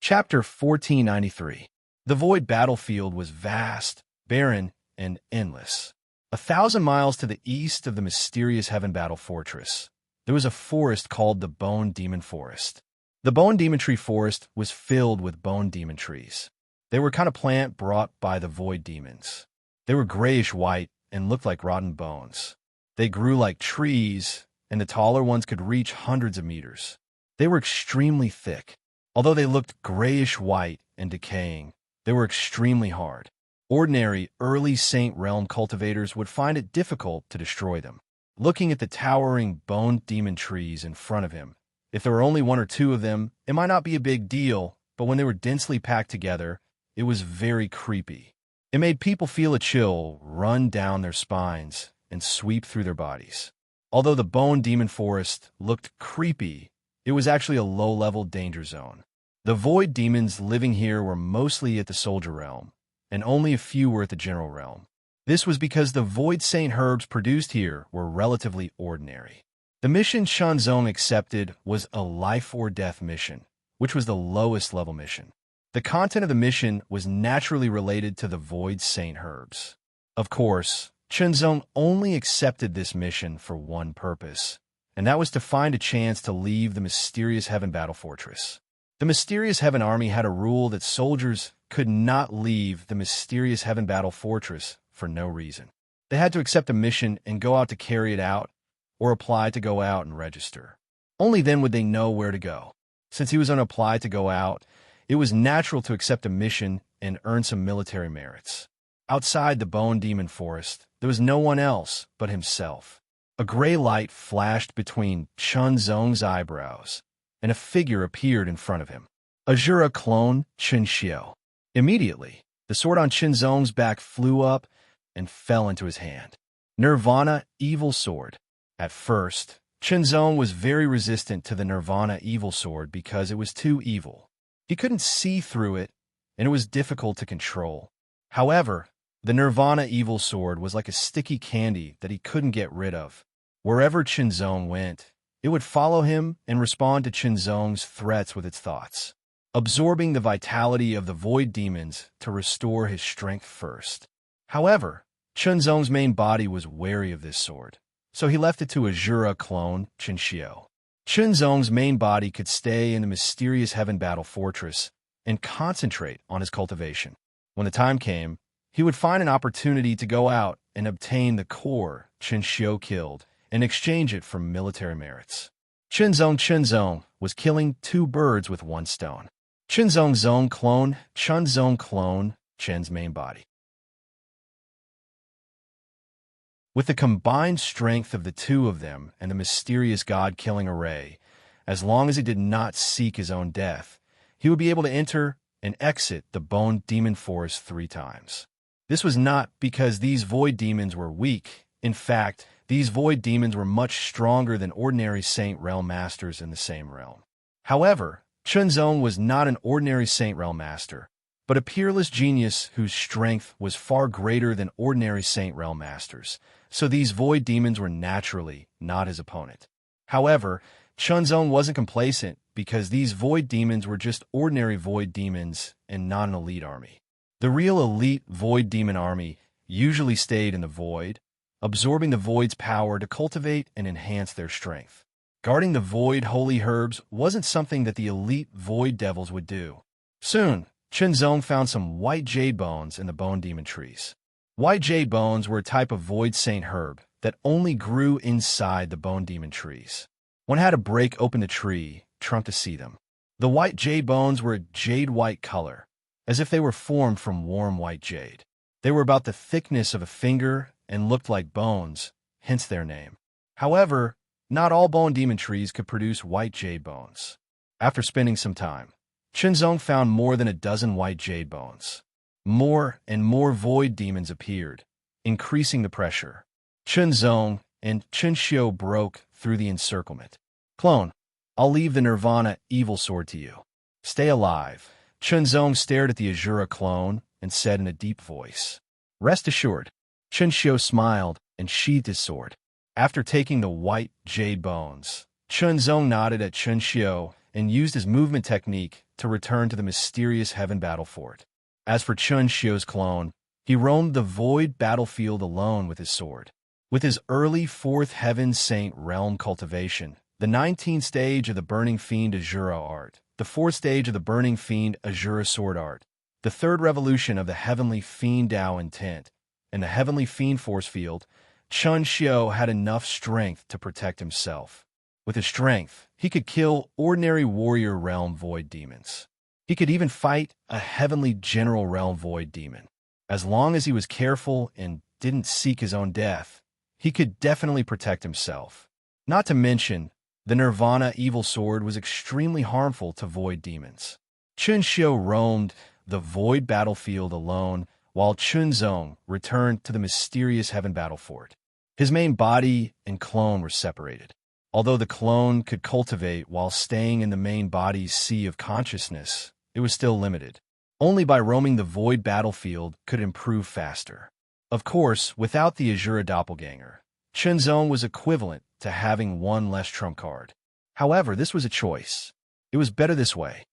Chapter 1493. The void battlefield was vast, barren, and endless. 1,000 miles to the east of the mysterious Heaven Battle Fortress, there was a forest called the Bone Demon Forest. The Bone Demon Tree Forest was filled with bone demon trees. They were kind of plant brought by the void demons. They were grayish-white and looked like rotten bones. They grew like trees, and the taller ones could reach hundreds of meters. They were extremely thick. Although they looked grayish-white and decaying, they were extremely hard. Ordinary, early Saint Realm cultivators would find it difficult to destroy them. Looking at the towering bone demon trees in front of him, if there were only one or two of them, it might not be a big deal, but when they were densely packed together, it was very creepy. It made people feel a chill run down their spines and sweep through their bodies. Although the Bone Demon Forest looked creepy, it was actually a low-level danger zone. The void demons living here were mostly at the Soldier Realm, and only a few were at the General Realm. This was because the void saint herbs produced here were relatively ordinary. The mission Shunzong accepted was a life-or-death mission, which was the lowest level mission. The content of the mission was naturally related to the void saint herbs. Of course, Shunzong only accepted this mission for one purpose, and that was to find a chance to leave the mysterious Heaven Battle Fortress. The mysterious Heaven Army had a rule that soldiers could not leave the mysterious Heaven Battle Fortress for no reason. They had to accept a mission and go out to carry it out, or apply to go out and register. Only then would they know where to go. Since he was on apply to go out, it was natural to accept a mission and earn some military merits. Outside the Bone Demon Forest, there was no one else but himself. A gray light flashed between Shunzong's eyebrows, and a figure appeared in front of him. Azura clone Qin Xiao. Immediately, the sword on Shunzong's back flew up and fell into his hand. Nirvana Evil Sword. At first, Shunzong was very resistant to the Nirvana Evil Sword because it was too evil. He couldn't see through it, and it was difficult to control. However, the Nirvana Evil Sword was like a sticky candy that he couldn't get rid of. Wherever Shunzong went, it would follow him and respond to Shunzong's threats with its thoughts, absorbing the vitality of the void demons to restore his strength first. However, Shunzong's main body was wary of this sword, so he left it to Azura clone Qin Xiao. Shunzong's main body could stay in the mysterious Heaven Battle Fortress and concentrate on his cultivation. When the time came, he would find an opportunity to go out and obtain the core Qin Xiao killed and exchange it for military merits. Shunzong was killing two birds with one stone. Shunzong clone Qin's main body. With the combined strength of the two of them and the mysterious god-killing array, as long as he did not seek his own death, he would be able to enter and exit the Bone Demon Forest 3 times. This was not because these void demons were weak. In fact, these void demons were much stronger than ordinary Saint Realm Masters in the same realm. However, Shunzong was not an ordinary Saint Realm Master, but a peerless genius whose strength was far greater than ordinary Saint Realm Masters, so these void demons were naturally not his opponent. However, Shunzong wasn't complacent because these void demons were just ordinary void demons and not an elite army. The real elite void demon army usually stayed in the void, absorbing the void's power to cultivate and enhance their strength. Guarding the void holy herbs wasn't something that the elite void devils would do. Soon, Shunzong found some white jade bones in the bone demon trees. White jade bones were a type of void saint herb that only grew inside the bone demon trees. One had to break open the tree trunk to see them. The white jade bones were a jade-white color, as if they were formed from warm white jade. They were about the thickness of a finger and looked like bones, hence their name. However, not all bone demon trees could produce white jade bones. After spending some time, Shunzong found more than a dozen white jade bones. More and more void demons appeared, increasing the pressure. Shunzong and Qin Xiao broke through the encirclement. Clone, I'll leave the Nirvana Evil Sword to you. Stay alive. Shunzong stared at the Azura clone and said in a deep voice, Rest assured. Qin Xiao smiled and sheathed his sword. After taking the white jade bones, Shunzong nodded at Qin Xiao and used his movement technique to return to the mysterious Heaven Battle Fort. As for Chun Xiu's clone, he roamed the void battlefield alone with his sword. With his early Fourth Heaven Saint realm cultivation, the 19th stage of the Burning Fiend Azura art, the 4th stage of the Burning Fiend Azura sword art, the 3rd revolution of the Heavenly Fiend Dao intent, and the Heavenly Fiend force field, Chun Xiu had enough strength to protect himself. With his strength, he could kill ordinary warrior realm void demons. He could even fight a heavenly general realm void demon. As long as he was careful and didn't seek his own death, he could definitely protect himself. Not to mention, the Nirvana evil sword was extremely harmful to void demons. Chun Xiu roamed the void battlefield alone while Chun Zong returned to the mysterious Heaven Battle Fort. His main body and clone were separated. Although the clone could cultivate while staying in the main body's sea of consciousness, it was still limited. Only by roaming the void battlefield could it improve faster. Of course, without the Azura doppelganger, Chun Zong was equivalent to having one less trump card. However, this was a choice. It was better this way.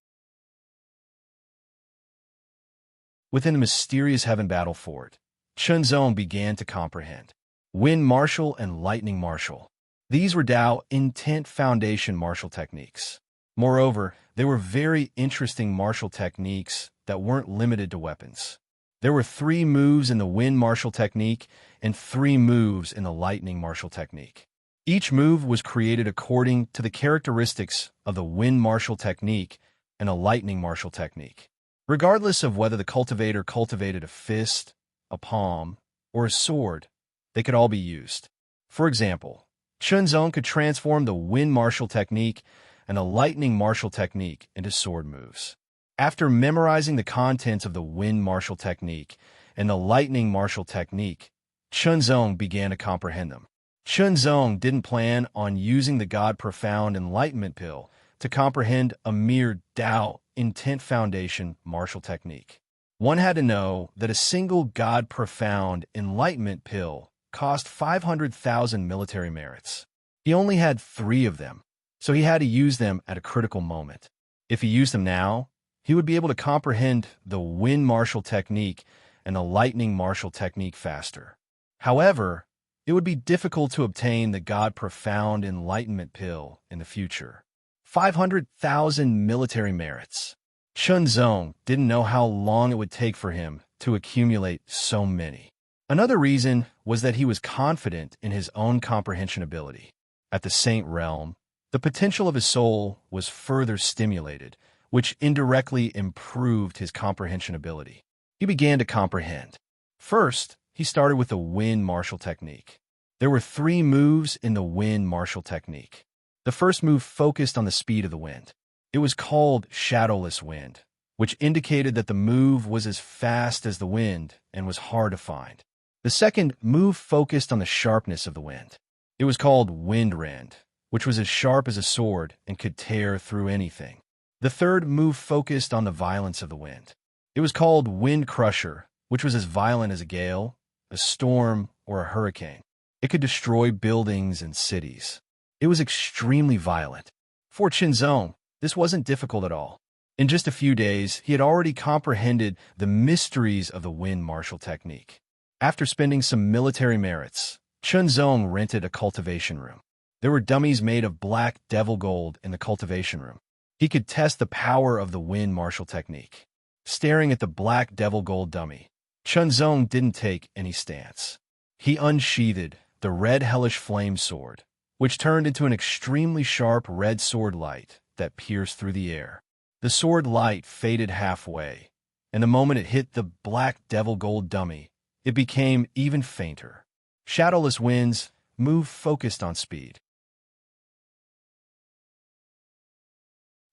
Within the mysterious Heaven Battle Fort, Chun Zong began to comprehend. Wind Martial and Lightning Martial. These were Dao Intent Foundation martial techniques. Moreover, they were very interesting martial techniques that weren't limited to weapons. There were 3 moves in the Wind Martial technique and 3 moves in the Lightning Martial technique. Each move was created according to the characteristics of the Wind Martial technique and a Lightning Martial technique. Regardless of whether the cultivator cultivated a fist, a palm, or a sword, they could all be used. For example, Chun Zong could transform the Wind Martial technique and the Lightning Martial technique into sword moves. After memorizing the contents of the Wind Martial technique and the Lightning Martial technique, Chun Zong began to comprehend them. Chun Zong didn't plan on using the God Profound Enlightenment Pill to comprehend a mere Dao Intent Foundation martial technique. One had to know that a single God Profound Enlightenment Pill cost 500,000 military merits. He only had 3 of them, so he had to use them at a critical moment. If he used them now, he would be able to comprehend the Wind Martial technique and the Lightning Martial technique faster. However, it would be difficult to obtain the God Profound Enlightenment Pill in the future. 500,000 military merits. Chun Zong didn't know how long it would take for him to accumulate so many. Another reason was that he was confident in his own comprehension ability. At the Saint Realm, the potential of his soul was further stimulated, which indirectly improved his comprehension ability. He began to comprehend. First, he started with the Wind Martial technique. There were 3 moves in the Wind Martial technique. The first move focused on the speed of the wind. It was called Shadowless Wind, which indicated that the move was as fast as the wind and was hard to find. The second move focused on the sharpness of the wind. It was called Wind Rend, which was as sharp as a sword and could tear through anything. The third move focused on the violence of the wind. It was called Wind Crusher, which was as violent as a gale, a storm, or a hurricane. It could destroy buildings and cities. It was extremely violent. For Chun Zong, this wasn't difficult at all. In just a few days, he had already comprehended the mysteries of the Wind Martial technique. After spending some military merits, Chun Zong rented a cultivation room. There were dummies made of black devil gold in the cultivation room. He could test the power of the Wind Martial technique. Staring at the black devil gold dummy, Chun Zong didn't take any stance. He unsheathed the red hellish flame sword, which turned into an extremely sharp red sword light that pierced through the air. The sword light faded halfway, and the moment it hit the black devil gold dummy, it became even fainter. Shadowless Winds move focused on speed.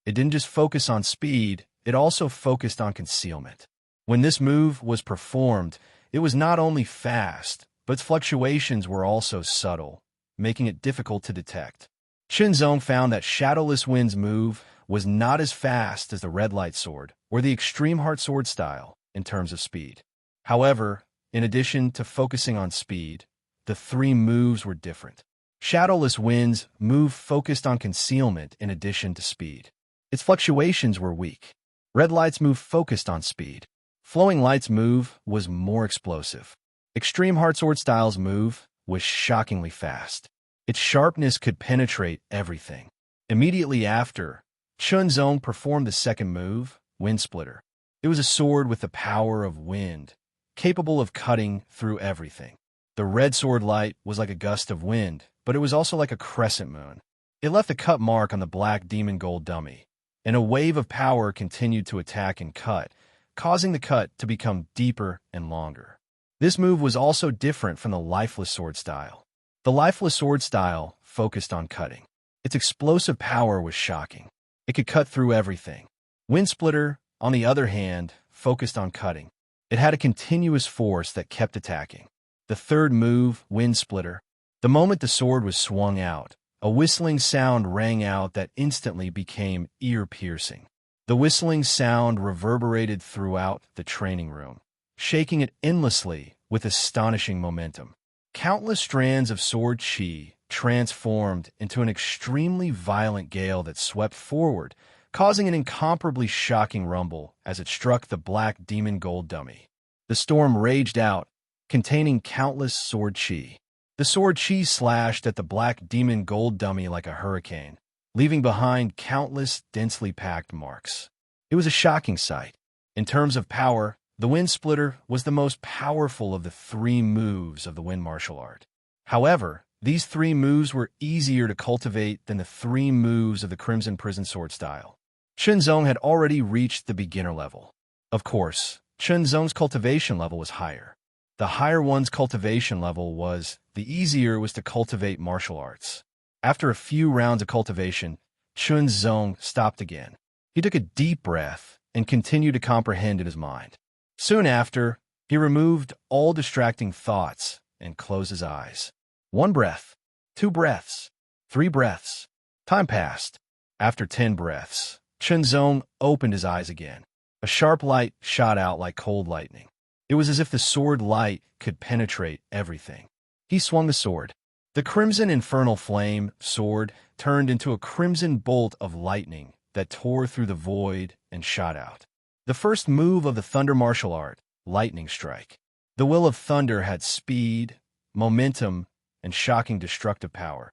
It didn't just focus on speed, it also focused on concealment. When this move was performed, it was not only fast, but its fluctuations were also subtle, making it difficult to detect. Chun Zong found that Shadowless Wind's move was not as fast as the Red Light Sword or the Extreme Heart Sword style in terms of speed. However, in addition to focusing on speed, the 3 moves were different. Shadowless Wind's move focused on concealment in addition to speed. Its fluctuations were weak. Red light's move focused on speed. Flowing light's move was more explosive. Extreme Heart Sword style's move was shockingly fast. Its sharpness could penetrate everything. Immediately after, Chunzong performed the second move, Wind Splitter. It was a sword with the power of wind, capable of cutting through everything. The red sword light was like a gust of wind, but it was also like a crescent moon. It left a cut mark on the black demon gold dummy, and a wave of power continued to attack and cut, causing the cut to become deeper and longer. This move was also different from the lifeless sword style. The lifeless sword style focused on cutting. Its explosive power was shocking. It could cut through everything. Wind Splitter, on the other hand, focused on cutting. It had a continuous force that kept attacking. The third move, Wind Splitter. The moment the sword was swung out, a whistling sound rang out that instantly became ear-piercing. The whistling sound reverberated throughout the training room, shaking it endlessly with astonishing momentum. Countless strands of sword chi transformed into an extremely violent gale that swept forward, causing an incomparably shocking rumble as it struck the black demon gold dummy. The storm raged out, containing countless sword chi. The sword chi slashed at the black demon gold dummy like a hurricane, leaving behind countless densely packed marks. It was a shocking sight. In terms of power, the Wind Splitter was the most powerful of the three moves of the Wind martial art. However, these three moves were easier to cultivate than the three moves of the Crimson Prison Sword style. Chunzong had already reached the beginner level. Of course, Chunzong's cultivation level was higher. The higher one's cultivation level was, the easier it was to cultivate martial arts. After a few rounds of cultivation, Chunzong stopped again. He took a deep breath and continued to comprehend in his mind. Soon after, he removed all distracting thoughts and closed his eyes. 1 breath, 2 breaths, 3 breaths. Time passed. After 10 breaths, Chunzong opened his eyes again. A sharp light shot out like cold lightning. It was as if the sword light could penetrate everything. He swung the sword. The crimson infernal flame sword turned into a crimson bolt of lightning that tore through the void and shot out. The first move of the Thunder martial art, Lightning Strike. The Will of Thunder had speed, momentum, and shocking destructive power.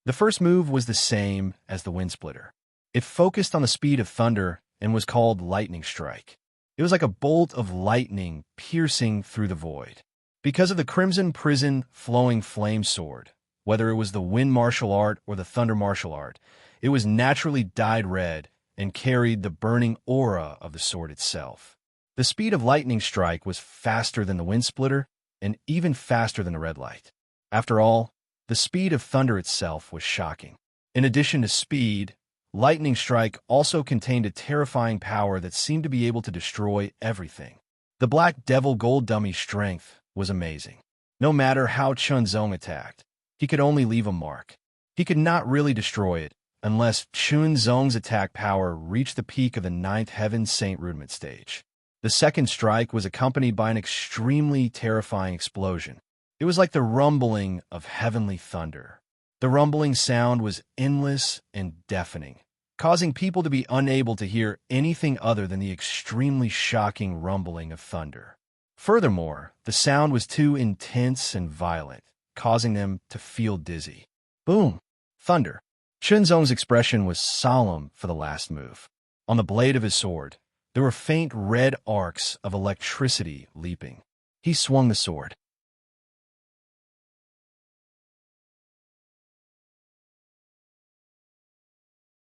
The first move was the same as the Wind Splitter. It focused on the speed of thunder and was called Lightning Strike. It was like a bolt of lightning piercing through the void. Because of the Crimson Prison flowing flame sword, whether it was the Wind martial art or the Thunder martial art, it was naturally dyed red and carried the burning aura of the sword itself. The speed of Lightning Strike was faster than the Wind Splitter and even faster than the red light. After all, the speed of thunder itself was shocking. In addition to speed, Lightning Strike also contained a terrifying power that seemed to be able to destroy everything. The Black Devil Gold Dummy's strength was amazing. No matter how Chunzong attacked, he could only leave a mark. He could not really destroy it unless Chunzong's attack power reached the peak of the 9th Heaven Saint Rudiment stage. The second strike was accompanied by an extremely terrifying explosion. It was like the rumbling of heavenly thunder. The rumbling sound was endless and deafening, causing people to be unable to hear anything other than the extremely shocking rumbling of thunder. Furthermore, the sound was too intense and violent, causing them to feel dizzy. Boom! Thunder. Chunzong's expression was solemn for the last move. On the blade of his sword, there were faint red arcs of electricity leaping. He swung the sword.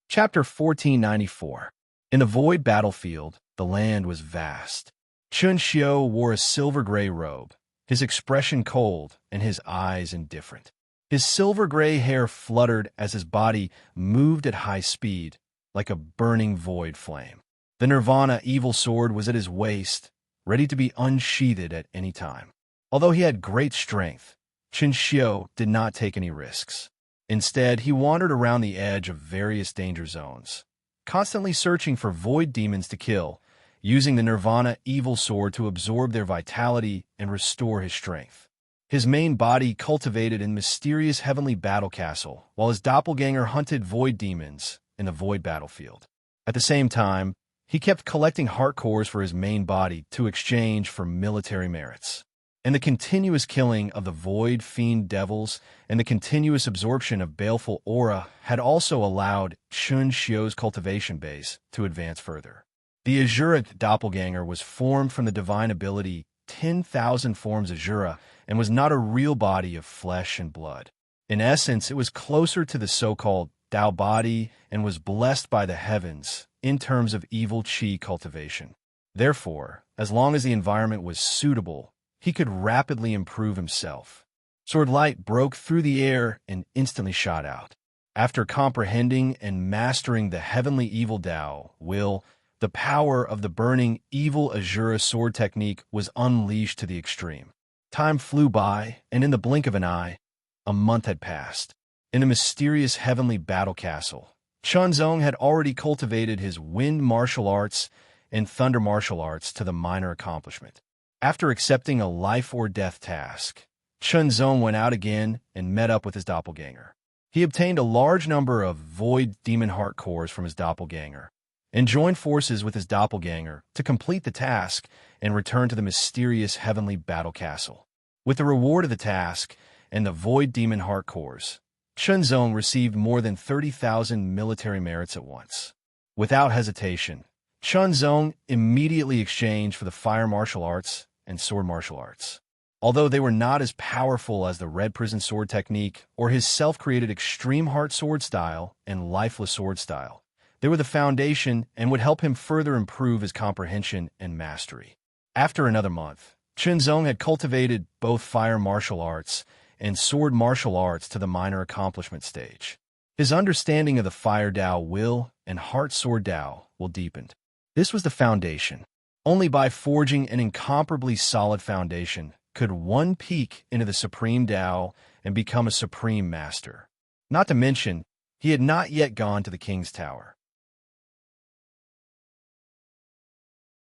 Chapter 1494. In the void battlefield, the land was vast. Chun Xiu wore a silver-gray robe, his expression cold and his eyes indifferent. His silver-gray hair fluttered as his body moved at high speed, like a burning void flame. The Nirvana evil sword was at his waist, ready to be unsheathed at any time. Although he had great strength, Chun Xiu did not take any risks. Instead, he wandered around the edge of various danger zones, constantly searching for void demons to kill, using the Nirvana evil sword to absorb their vitality and restore his strength. His main body cultivated in mysterious heavenly battle castle, while his doppelganger hunted void demons in the void battlefield. At the same time, he kept collecting heart cores for his main body to exchange for military merits. And the continuous killing of the void fiend devils and the continuous absorption of baleful aura had also allowed Chun Xiu's cultivation base to advance further. The Azuric doppelganger was formed from the divine ability 10,000 Forms Azura and was not a real body of flesh and blood. In essence, it was closer to the so-called Dao body and was blessed by the heavens in terms of evil qi cultivation. Therefore, as long as the environment was suitable, he could rapidly improve himself. Sword light broke through the air and instantly shot out. After comprehending and mastering the heavenly evil Dao will, the power of the burning evil Azura sword technique was unleashed to the extreme. Time flew by, and in the blink of an eye, a month had passed. In the mysterious heavenly battle castle, Chunzong had already cultivated his wind martial arts and thunder martial arts to the minor accomplishment. After accepting a life or death task, Chunzong went out again and met up with his doppelganger. He obtained a large number of void demon heart cores from his doppelganger and joined forces with his doppelganger to complete the task and return to the mysterious heavenly battle castle. With the reward of the task and the void demon heart cores, Chunzong received more than 30,000 military merits at once. Without hesitation, Chunzong immediately exchanged for the fire martial arts and sword martial arts. Although they were not as powerful as the red prison sword technique or his self-created extreme heart sword style and lifeless sword style, they were the foundation and would help him further improve his comprehension and mastery. After another month, Chunzong had cultivated both fire martial arts and sword martial arts to the minor accomplishment stage. His understanding of the fire Dao will and heart sword Dao will deepened. This was the foundation. Only by forging an incomparably solid foundation could one peek into the supreme Dao and become a supreme master. Not to mention, he had not yet gone to the king's tower.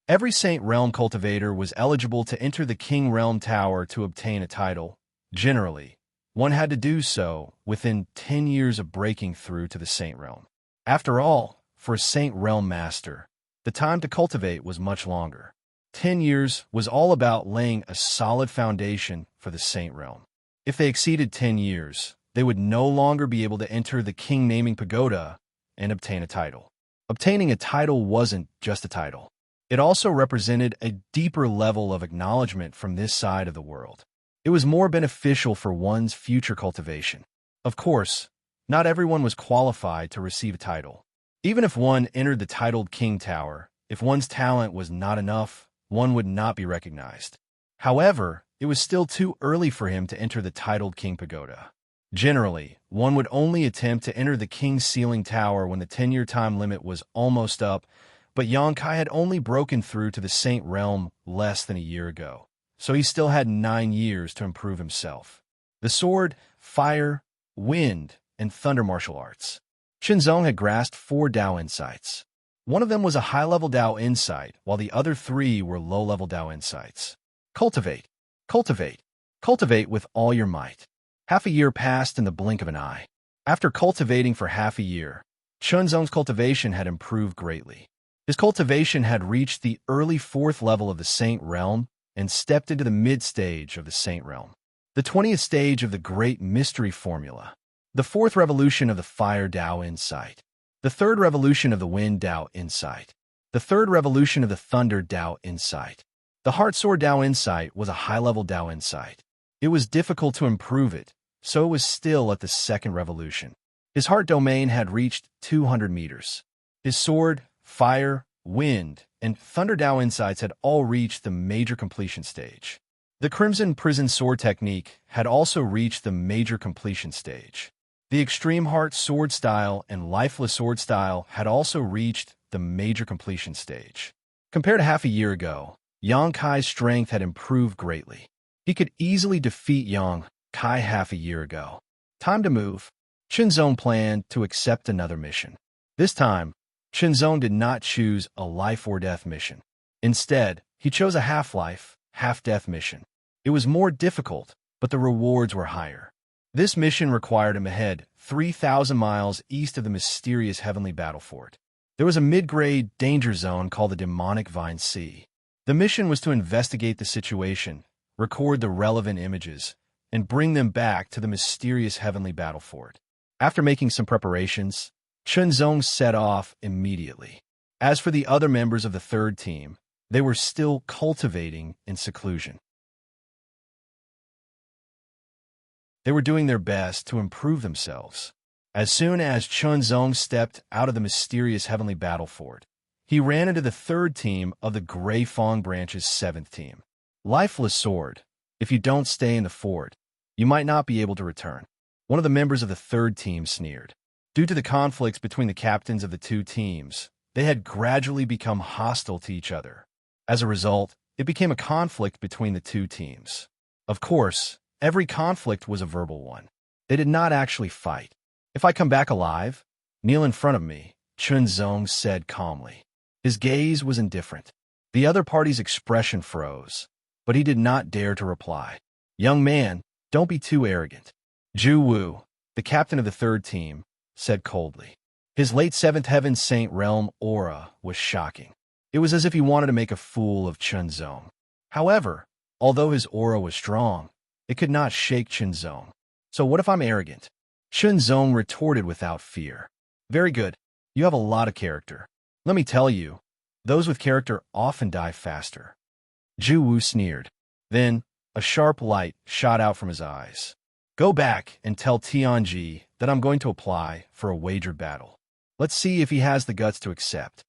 Every Saint Realm cultivator was eligible to enter the King Realm Tower to obtain a title. Generally, one had to do so within 10 years of breaking through to the Saint Realm. After all, for a Saint Realm Master, the time to cultivate was much longer. 10 years was all about laying a solid foundation for the Saint Realm. If they exceeded 10 years, they would no longer be able to enter the King Naming Pagoda and obtain a title. Obtaining a title wasn't just a title. It also represented a deeper level of acknowledgement from this side of the world. It was more beneficial for one's future cultivation. Of course, not everyone was qualified to receive a title. Even if one entered the titled King Tower, if one's talent was not enough, one would not be recognized. However, it was still too early for him to enter the titled King Pagoda. Generally, one would only attempt to enter the King's Ceiling Tower when the 10-year time limit was almost up, but Yang Kai had only broken through to the Saint Realm less than a year ago, so he still had 9 years to improve himself. The sword, fire, wind, and thunder martial arts. Chunzong had grasped 4 Dao insights. One of them was a high-level Dao insight, while the other 3 were low-level Dao insights. Cultivate, cultivate, cultivate with all your might. Half a year passed in the blink of an eye. After cultivating for half a year, Chunzong's cultivation had improved greatly. His cultivation had reached the early 4th level of the Saint Realm and stepped into the mid-stage of the Saint Realm. The 20th stage of the Great Mystery Formula. The 4th revolution of the Fire Dao Insight. The 3rd revolution of the Wind Dao Insight. The 3rd revolution of the Thunder Dao Insight. The Heart Sword Dao Insight was a high-level Dao Insight. It was difficult to improve it, so it was still at the 2nd revolution. His heart domain had reached 200 meters. His sword, fire, wind, and thunder Dao insights had all reached the major completion stage. The Crimson Prison Sword technique had also reached the major completion stage. The Extreme Heart Sword style and Lifeless Sword style had also reached the major completion stage. Compared to half a year ago, Yang Kai's strength had improved greatly. He could easily defeat Yang Kai half a year ago. Time to move. Chunzong planned to accept another mission. This time, Chunzong did not choose a life or death mission. Instead, he chose a half-life, half-death mission. It was more difficult, but the rewards were higher. This mission required him to head 3,000 miles east of the mysterious heavenly battle fort. There was a mid-grade danger zone called the Demonic Vine Sea. The mission was to investigate the situation, record the relevant images, and bring them back to the mysterious heavenly battle fort. After making some preparations, Chunzong set off immediately. As for the other members of the third team, they were still cultivating in seclusion. They were doing their best to improve themselves. As soon as Chunzong stepped out of the mysterious heavenly battle fort, he ran into the third team of the Grey Fong Branch's seventh team. Lifeless sword, if you don't stay in the fort, you might not be able to return. One of the members of the third team sneered. Due to the conflicts between the captains of the two teams, they had gradually become hostile to each other. As a result, it became a conflict between the two teams. Of course, every conflict was a verbal one. They did not actually fight. If I come back alive, kneel in front of me, Chunzong said calmly. His gaze was indifferent. The other party's expression froze, but he did not dare to reply. Young man, don't be too arrogant. Zhu Wu, the captain of the third team, said coldly. His late seventh heaven saint realm aura was shocking. It was as if he wanted to make a fool of Chunzong. However, although his aura was strong, it could not shake Chunzong. So what if I'm arrogant? Chunzong retorted without fear. Very good. You have a lot of character. Let me tell you, those with character often die faster. Zhu Wu sneered. Then, a sharp light shot out from his eyes. Go back and tell Tianji that I'm going to apply for a wagered battle. Let's see if he has the guts to accept.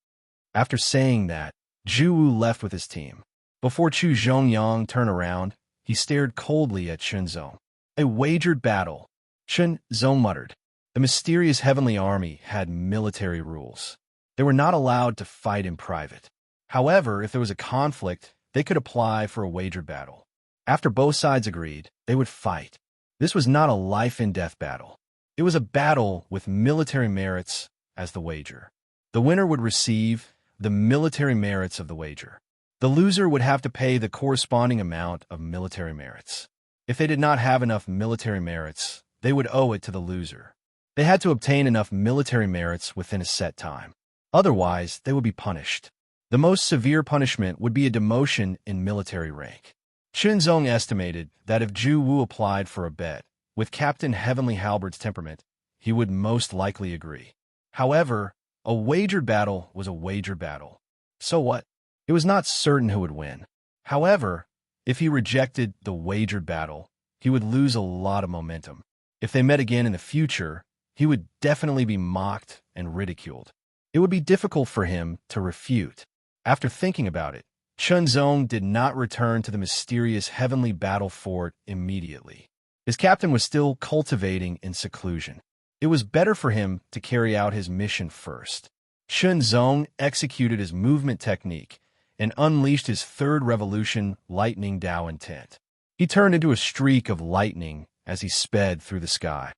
After saying that, Zhu Wu left with his team. Before Chu Zhongyang turned around, he stared coldly at Chunzong. A wagered battle, Chunzong muttered. The mysterious heavenly army had military rules. They were not allowed to fight in private. However, if there was a conflict, they could apply for a wagered battle. After both sides agreed, they would fight. This was not a life-and-death battle. It was a battle with military merits as the wager. The winner would receive the military merits of the wager. The loser would have to pay the corresponding amount of military merits. If they did not have enough military merits, they would owe it to the loser. They had to obtain enough military merits within a set time. Otherwise, they would be punished. The most severe punishment would be a demotion in military rank. Chunzong estimated that if Zhu Wu applied for a bet, with Captain Heavenly Halberd's temperament, he would most likely agree. However, a wagered battle was a wagered battle. So what? It was not certain who would win. However, if he rejected the wagered battle, he would lose a lot of momentum. If they met again in the future, he would definitely be mocked and ridiculed. It would be difficult for him to refute. After thinking about it, Chunzong did not return to the mysterious heavenly battle fort immediately. His captain was still cultivating in seclusion. It was better for him to carry out his mission first. Chunzong executed his movement technique and unleashed his third revolution lightning Dao intent. He turned into a streak of lightning as he sped through the sky.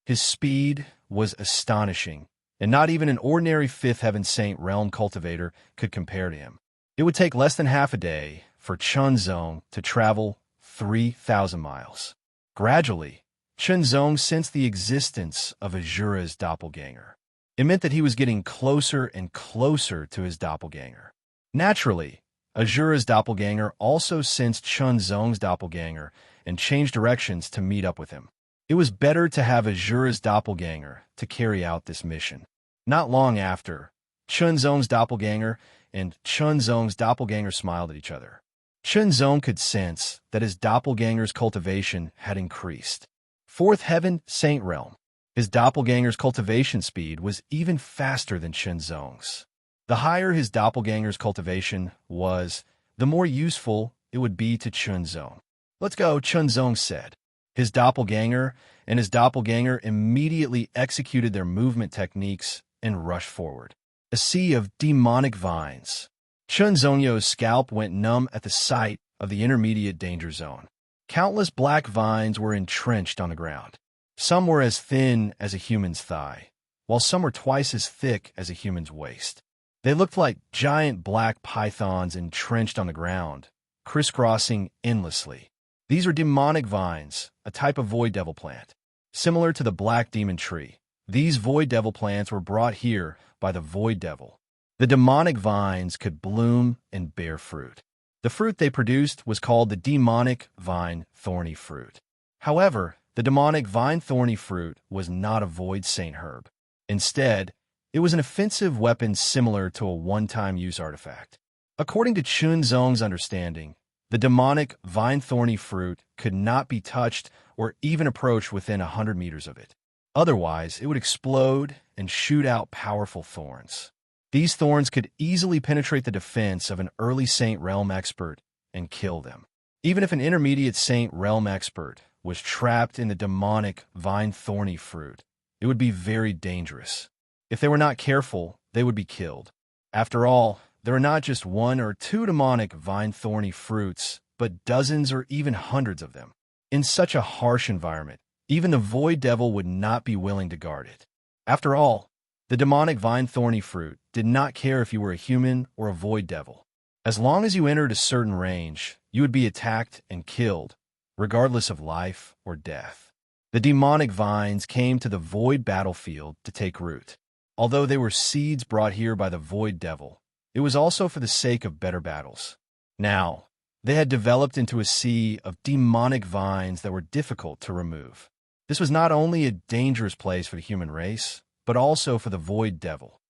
His speed was astonishing, and not even an ordinary fifth heaven saint realm cultivator could compare to him. It would take less than half a day for Chunzong to travel 3,000 miles. Gradually, Chunzong sensed the existence of Azura's doppelganger. It meant that he was getting closer and closer to his doppelganger. Naturally, Azura's doppelganger also sensed Chunzong's doppelganger and changed directions to meet up with him. It was better to have Azura's doppelganger to carry out this mission. Not long after, Chunzong's doppelganger and Chunzong's doppelganger smiled at each other. Chunzong could sense that his doppelganger's cultivation had increased. Fourth heaven, Saint Realm. His doppelganger's cultivation speed was even faster than Chunzong's. The higher his doppelganger's cultivation was, the more useful it would be to Chunzong. Let's go, Chunzong said. His doppelganger and his doppelganger immediately executed their movement techniques and rushed forward. A sea of demonic vines. Chunzongyo's scalp went numb at the sight of the intermediate danger zone. Countless black vines were entrenched on the ground. Some were as thin as a human's thigh, while some were twice as thick as a human's waist. They looked like giant black pythons entrenched on the ground, crisscrossing endlessly. These are demonic vines, a type of void devil plant. Similar to the black demon tree, these void devil plants were brought here by the void devil. The demonic vines could bloom and bear fruit. The fruit they produced was called the demonic vine thorny fruit. However, the demonic vine thorny fruit was not a void saint herb. Instead, it was an offensive weapon similar to a one-time use artifact. According to Chunzong's understanding, the demonic vine thorny fruit could not be touched or even approach within 100 meters of it. Otherwise, it would explode and shoot out powerful thorns. These thorns could easily penetrate the defense of an early Saint Realm expert and kill them. Even if an intermediate Saint Realm expert was trapped in the demonic vine thorny fruit, it would be very dangerous. If they were not careful, they would be killed. After all, there are not just one or two demonic vine thorny fruits, but dozens or even hundreds of them. In such a harsh environment, even the void devil would not be willing to guard it. After all, the demonic vine thorny fruit did not care if you were a human or a void devil. As long as you entered a certain range, you would be attacked and killed, regardless of life or death. The demonic vines came to the void battlefield to take root. Although they were seeds brought here by the void devil, it was also for the sake of better battles. Now, they had developed into a sea of demonic vines that were difficult to remove. This was not only a dangerous place for the human race, but also for the void devil.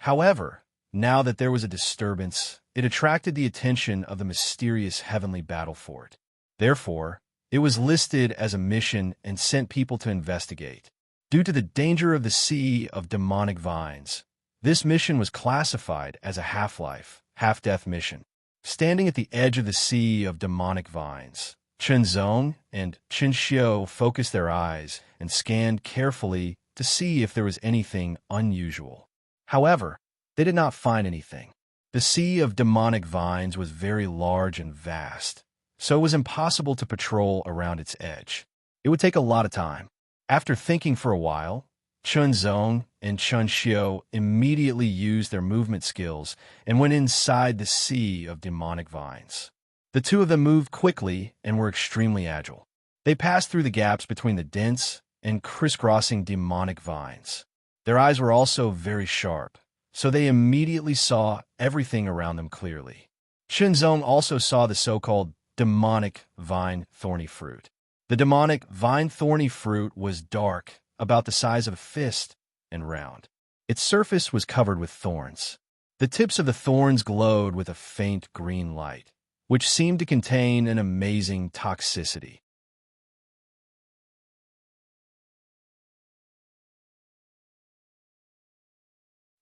However, now that there was a disturbance, it attracted the attention of the mysterious heavenly battle fort. Therefore, it was listed as a mission and sent people to investigate. Due to the danger of the sea of demonic vines, this mission was classified as a half-life, half-death mission. Standing at the edge of the sea of demonic vines, Chunzong and Chenxiu focused their eyes and scanned carefully to see if there was anything unusual. However, they did not find anything. The sea of demonic vines was very large and vast, so it was impossible to patrol around its edge. It would take a lot of time. After thinking for a while, Chunzong and Chenxiu immediately used their movement skills and went inside the sea of demonic vines. The two of them moved quickly and were extremely agile. They passed through the gaps between the dense and crisscrossing demonic vines. Their eyes were also very sharp, so they immediately saw everything around them clearly. Chunzong also saw the so-called demonic vine thorny fruit. The demonic vine thorny fruit was dark, about the size of a fist, and round. Its surface was covered with thorns. The tips of the thorns glowed with a faint green light, which seemed to contain an amazing toxicity.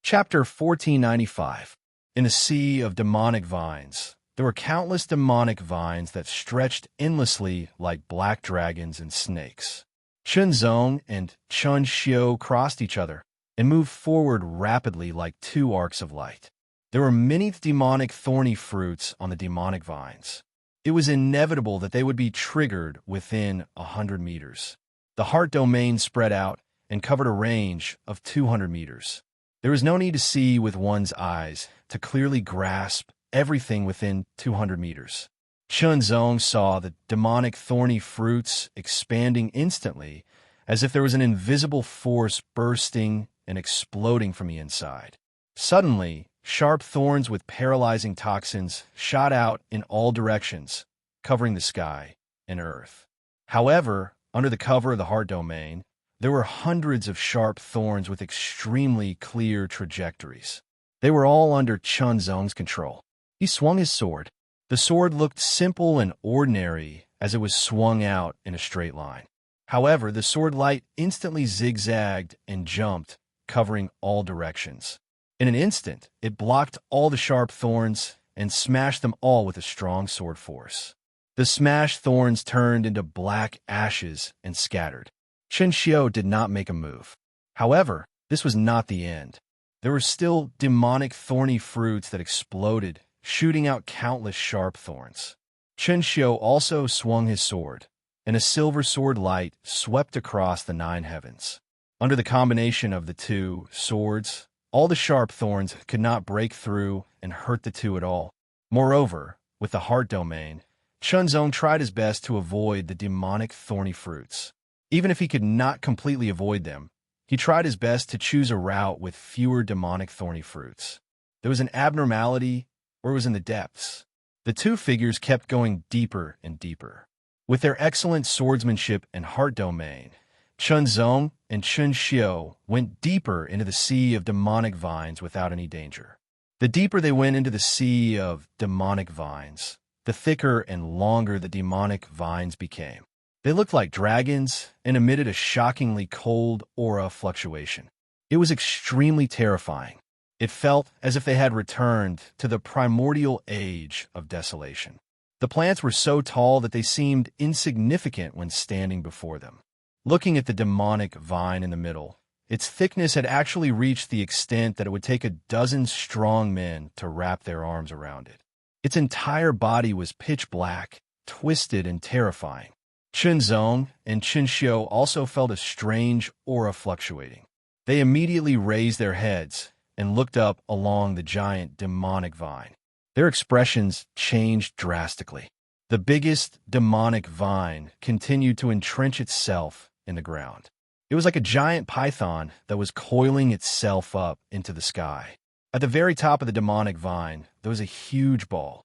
Chapter 1495. In a sea of demonic vines, there were countless demonic vines that stretched endlessly like black dragons and snakes. Chunzong and Chenxiu crossed each other and moved forward rapidly like two arcs of light. There were many demonic thorny fruits on the demonic vines. It was inevitable that they would be triggered within 100 meters. The heart domain spread out and covered a range of 200 meters. There was no need to see with one's eyes to clearly grasp everything within 200 meters. Chunzong saw the demonic thorny fruits expanding instantly, as if there was an invisible force bursting and exploding from the inside. Suddenly, sharp thorns with paralyzing toxins shot out in all directions, covering the sky and earth. However, under the cover of the heart domain, there were hundreds of sharp thorns with extremely clear trajectories. They were all under Chunzong's control. He swung his sword. The sword looked simple and ordinary as it was swung out in a straight line. However, the sword light instantly zigzagged and jumped, covering all directions. In an instant, it blocked all the sharp thorns and smashed them all with a strong sword force. The smashed thorns turned into black ashes and scattered. Chenxiu did not make a move. However, this was not the end. There were still demonic thorny fruits that exploded, shooting out countless sharp thorns. Chenxiu also swung his sword, and a silver sword light swept across the 9 heavens. Under the combination of the two swords, All the sharp thorns could not break through and hurt the two at all. Moreover, with the heart domain, Chunzong tried his best to avoid the demonic thorny fruits. Even if he could not completely avoid them, he tried his best to choose a route with fewer demonic thorny fruits. There was an abnormality, or it was in the depths. The two figures kept going deeper and deeper. With their excellent swordsmanship and heart domain, Chunzong and Chunxiu went deeper into the sea of demonic vines without any danger. The deeper they went into the sea of demonic vines, the thicker and longer the demonic vines became. They looked like dragons and emitted a shockingly cold aura fluctuation. It was extremely terrifying. It felt as if they had returned to the primordial age of desolation. The plants were so tall that they seemed insignificant when standing before them. Looking at the demonic vine in the middle, its thickness had actually reached the extent that it would take a dozen strong men to wrap their arms around it. Its entire body was pitch black, twisted, and terrifying. Chunzong and Chunxiu also felt a strange aura fluctuating. They immediately raised their heads and looked up along the giant demonic vine. Their expressions changed drastically. The biggest demonic vine continued to entrench itself in the ground. It was like a giant python that was coiling itself up into the sky. At the very top of the demonic vine, there was a huge ball.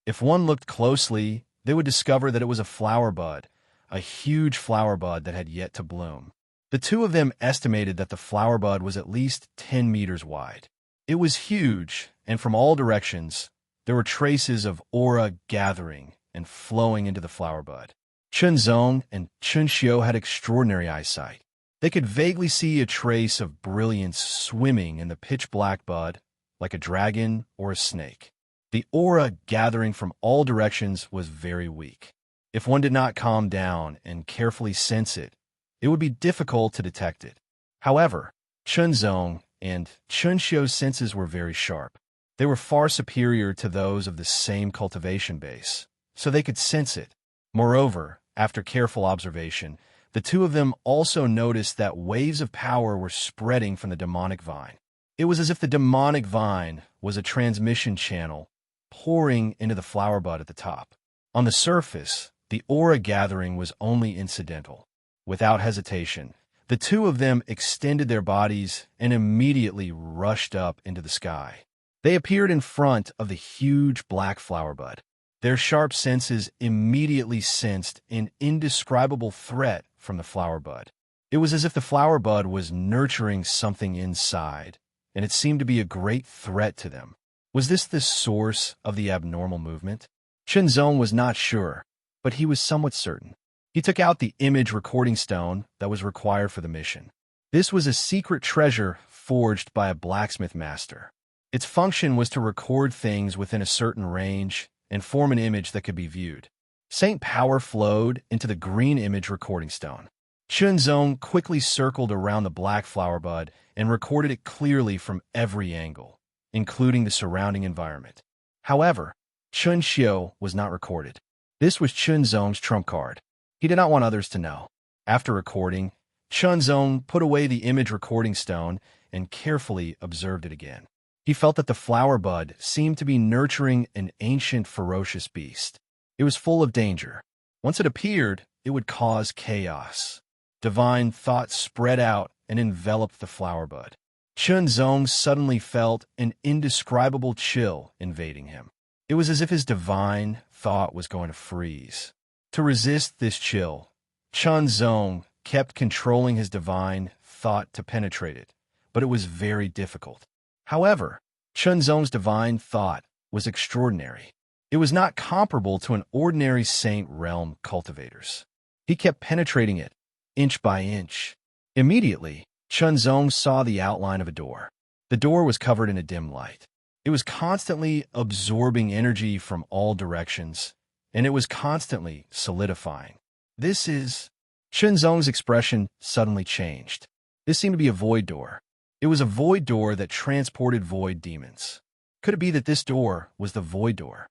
If one looked closely, they would discover that it was a flower bud, a huge flower bud that had yet to bloom. The two of them estimated that the flower bud was at least 10 meters wide. It was huge, and from all directions, there were traces of aura gathering and flowing into the flower bud. Chunzong and Chunxiu had extraordinary eyesight. They could vaguely see a trace of brilliance swimming in the pitch-black bud, like a dragon or a snake. The aura gathering from all directions was very weak. If one did not calm down and carefully sense it, it would be difficult to detect it. However, Chunzong and Chunxiu's senses were very sharp. They were far superior to those of the same cultivation base, so they could sense it. Moreover, after careful observation, the two of them also noticed that waves of power were spreading from the demonic vine. It was as if the demonic vine was a transmission channel pouring into the flower bud at the top. On the surface, the aura gathering was only incidental. Without hesitation, the two of them extended their bodies and immediately rushed up into the sky. They appeared in front of the huge black flower bud. Their sharp senses immediately sensed an indescribable threat from the flower bud. It was as if the flower bud was nurturing something inside, and it seemed to be a great threat to them. Was this the source of the abnormal movement? Chunzong was not sure, but he was somewhat certain. He took out the image recording stone that was required for the mission. This was a secret treasure forged by a blacksmith master. Its function was to record things within a certain range and form an image that could be viewed. Saint power flowed into the green image recording stone. Chunzong quickly circled around the black flower bud and recorded it clearly from every angle, including the surrounding environment. However, Chunxiu was not recorded. This was Chunzong's trump card. He did not want others to know. After recording, Chunzong put away the image recording stone and carefully observed it again. He felt that the flower bud seemed to be nurturing an ancient ferocious beast. It was full of danger. Once it appeared, it would cause chaos. Divine thought spread out and enveloped the flower bud. Chunzong suddenly felt an indescribable chill invading him. It was as if his divine thought was going to freeze. To resist this chill, Chunzong kept controlling his divine thought to penetrate it, but it was very difficult. However, Chunzong's divine thought was extraordinary. It was not comparable to an ordinary Saint Realm cultivator's. He kept penetrating it, inch by inch. Immediately, Chunzong saw the outline of a door. The door was covered in a dim light. It was constantly absorbing energy from all directions, and it was constantly solidifying. Chunzong's expression suddenly changed. This seemed to be a void door. It was a void door that transported void demons. Could it be that this door was the void door?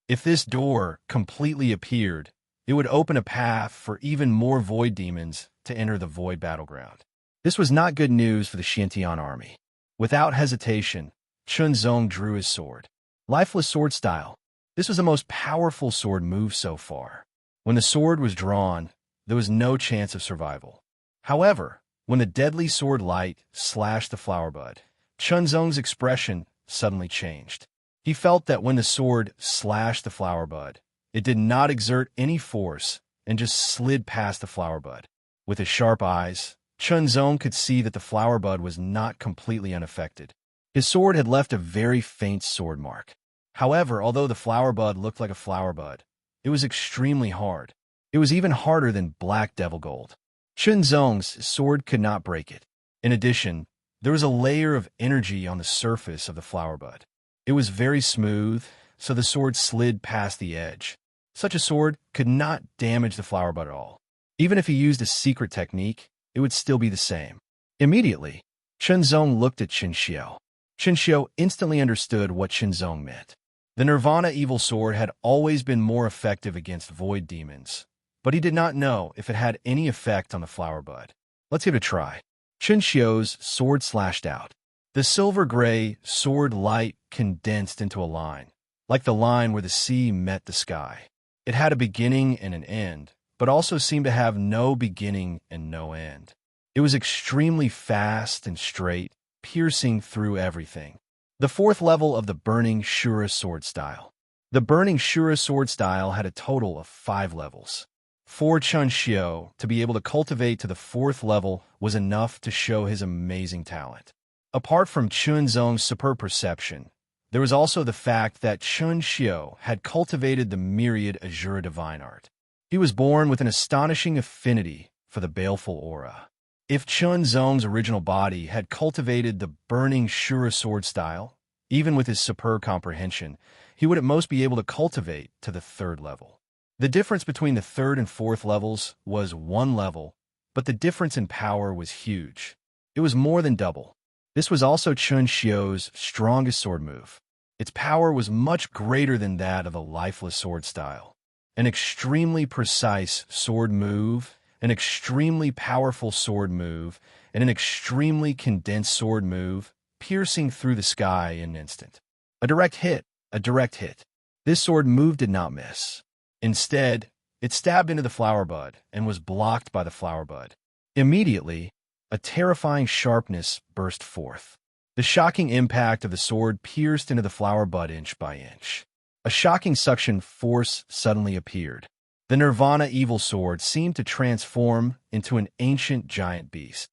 If this door completely appeared, It would open a path for even more void demons to enter the void battleground. This was not good news for the Xiantian army. Without hesitation, Chunzong drew his sword. Lifeless sword style. This was the most powerful sword move so far. When the sword was drawn, there was no chance of survival. However, when the deadly sword light slashed the flower bud, Chunzong's expression suddenly changed. He felt that when the sword slashed the flower bud, it did not exert any force and just slid past the flower bud. With his sharp eyes, Chunzong could see that the flower bud was not completely unaffected. His sword had left a very faint sword mark. However, although the flower bud looked like a flower bud, it was extremely hard. It was even harder than black devil gold. Chunzong's sword could not break it. In addition, there was a layer of energy on the surface of the flower bud. It was very smooth, so the sword slid past the edge. Such a sword could not damage the flower bud at all. Even if he used a secret technique, it would still be the same. Immediately, Chunzong looked at Qinxiu. Qinxiu instantly understood what Chunzong meant. The Nirvana evil sword had always been more effective against void demons, but he did not know if it had any effect on the flower bud. Let's give it a try. Qinxiu's sword slashed out. The silver-gray sword light condensed into a line, like the line where the sea met the sky. It had a beginning and an end, but also seemed to have no beginning and no end. It was extremely fast and straight, piercing through everything. The fourth level of the Burning Shura sword style. The Burning Shura sword style had a total of 5 levels. For Chunxiu to be able to cultivate to the 4th level was enough to show his amazing talent. Apart from Chunzong's superb perception, there was also the fact that Chunxiu had cultivated the myriad Azura divine art. He was born with an astonishing affinity for the baleful aura. If Chunzong's original body had cultivated the Burning Shura sword style, even with his superb comprehension, he would at most be able to cultivate to the 3rd level. The difference between the 3rd and 4th levels was 1 level, but the difference in power was huge. It was more than double. This was also Chunxiu's strongest sword move. Its power was much greater than that of the lifeless sword style. An extremely precise sword move, an extremely powerful sword move, and an extremely condensed sword move, piercing through the sky in an instant. A direct hit, a direct hit. This sword move did not miss. Instead, it stabbed into the flower bud and was blocked by the flower bud. Immediately, a terrifying sharpness burst forth. The shocking impact of the sword pierced into the flower bud inch by inch. A shocking suction force suddenly appeared. The Nirvana evil sword seemed to transform into an ancient giant beast.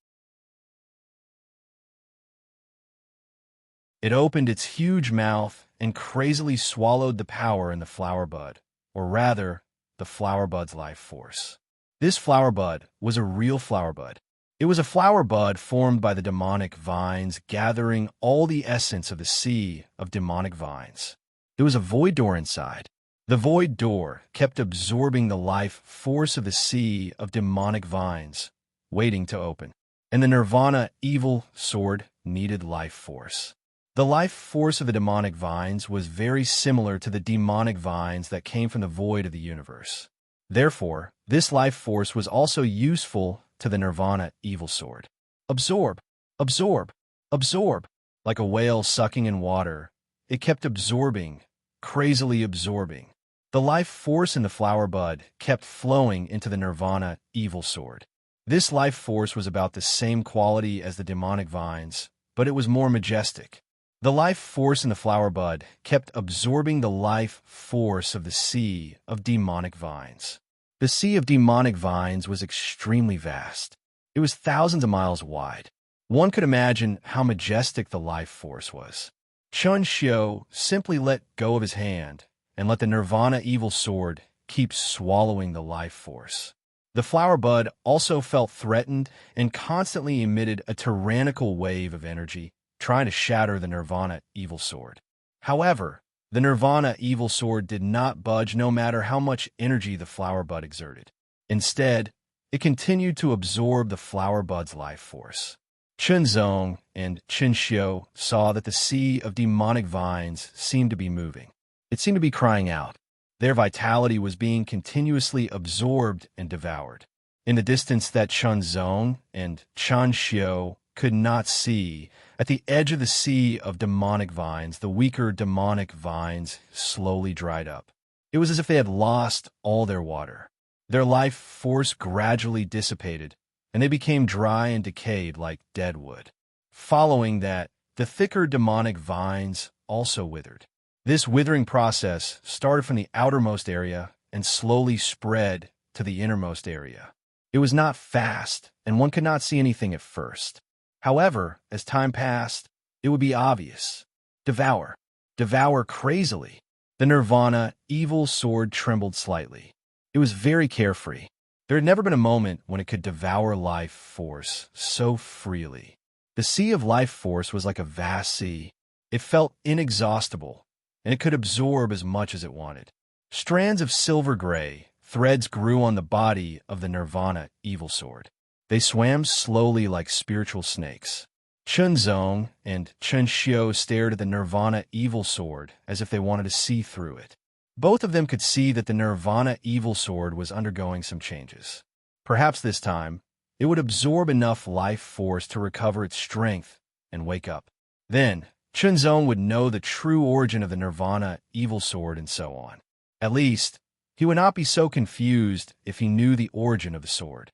It opened its huge mouth and crazily swallowed the power in the flower bud, or rather, the flower bud's life force. This flower bud was a real flower bud. It was a flower bud formed by the demonic vines, gathering all the essence of the sea of demonic vines. There was a void door inside. The void door kept absorbing the life force of the sea of demonic vines, waiting to open. And the Nirvana evil sword needed life force. The life force of the demonic vines was very similar to the demonic vines that came from the void of the universe. Therefore, this life force was also useful to the Nirvana evil sword. Absorb, absorb, absorb. Like a whale sucking in water, it kept absorbing, crazily absorbing. The life force in the flower bud kept flowing into the Nirvana evil sword. This life force was about the same quality as the demonic vines, but it was more majestic. The life force in the flower bud kept absorbing the life force of the sea of demonic vines. The sea of demonic vines was extremely vast. It was thousands of miles wide. One could imagine how majestic the life force was. Chunxiu simply let go of his hand and let the Nirvana evil sword keep swallowing the life force. The flower bud also felt threatened and constantly emitted a tyrannical wave of energy, trying to shatter the Nirvana evil sword. However, the Nirvana evil sword did not budge no matter how much energy the flower bud exerted. Instead, it continued to absorb the flower bud's life force. Chunzong and Qinxiu saw that the sea of demonic vines seemed to be moving. It seemed to be crying out. Their vitality was being continuously absorbed and devoured. In the distance that Chunzong and Chanxiu could not see, at the edge of the sea of demonic vines, the weaker demonic vines slowly dried up. It was as if they had lost all their water. Their life force gradually dissipated, and they became dry and decayed like dead wood. Following that, the thicker demonic vines also withered. This withering process started from the outermost area and slowly spread to the innermost area. It was not fast, and one could not see anything at first. However, as time passed, it would be obvious. Devour. Devour crazily. The Nirvana evil sword trembled slightly. It was very carefree. There had never been a moment when it could devour life force so freely. The sea of life force was like a vast sea. It felt inexhaustible, and it could absorb as much as it wanted. Strands of silver gray threads grew on the body of the Nirvana evil sword. They swam slowly like spiritual snakes. Chunzong and Chunxiu stared at the Nirvana evil sword as if they wanted to see through it. Both of them could see that the Nirvana evil sword was undergoing some changes. Perhaps this time, it would absorb enough life force to recover its strength and wake up. Then, Chunzong would know the true origin of the Nirvana evil sword and so on. At least, he would not be so confused if he knew the origin of the sword.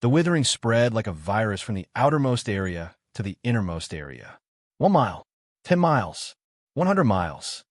The withering spread like a virus from the outermost area to the innermost area. 1 mile, 10 miles, 100 miles.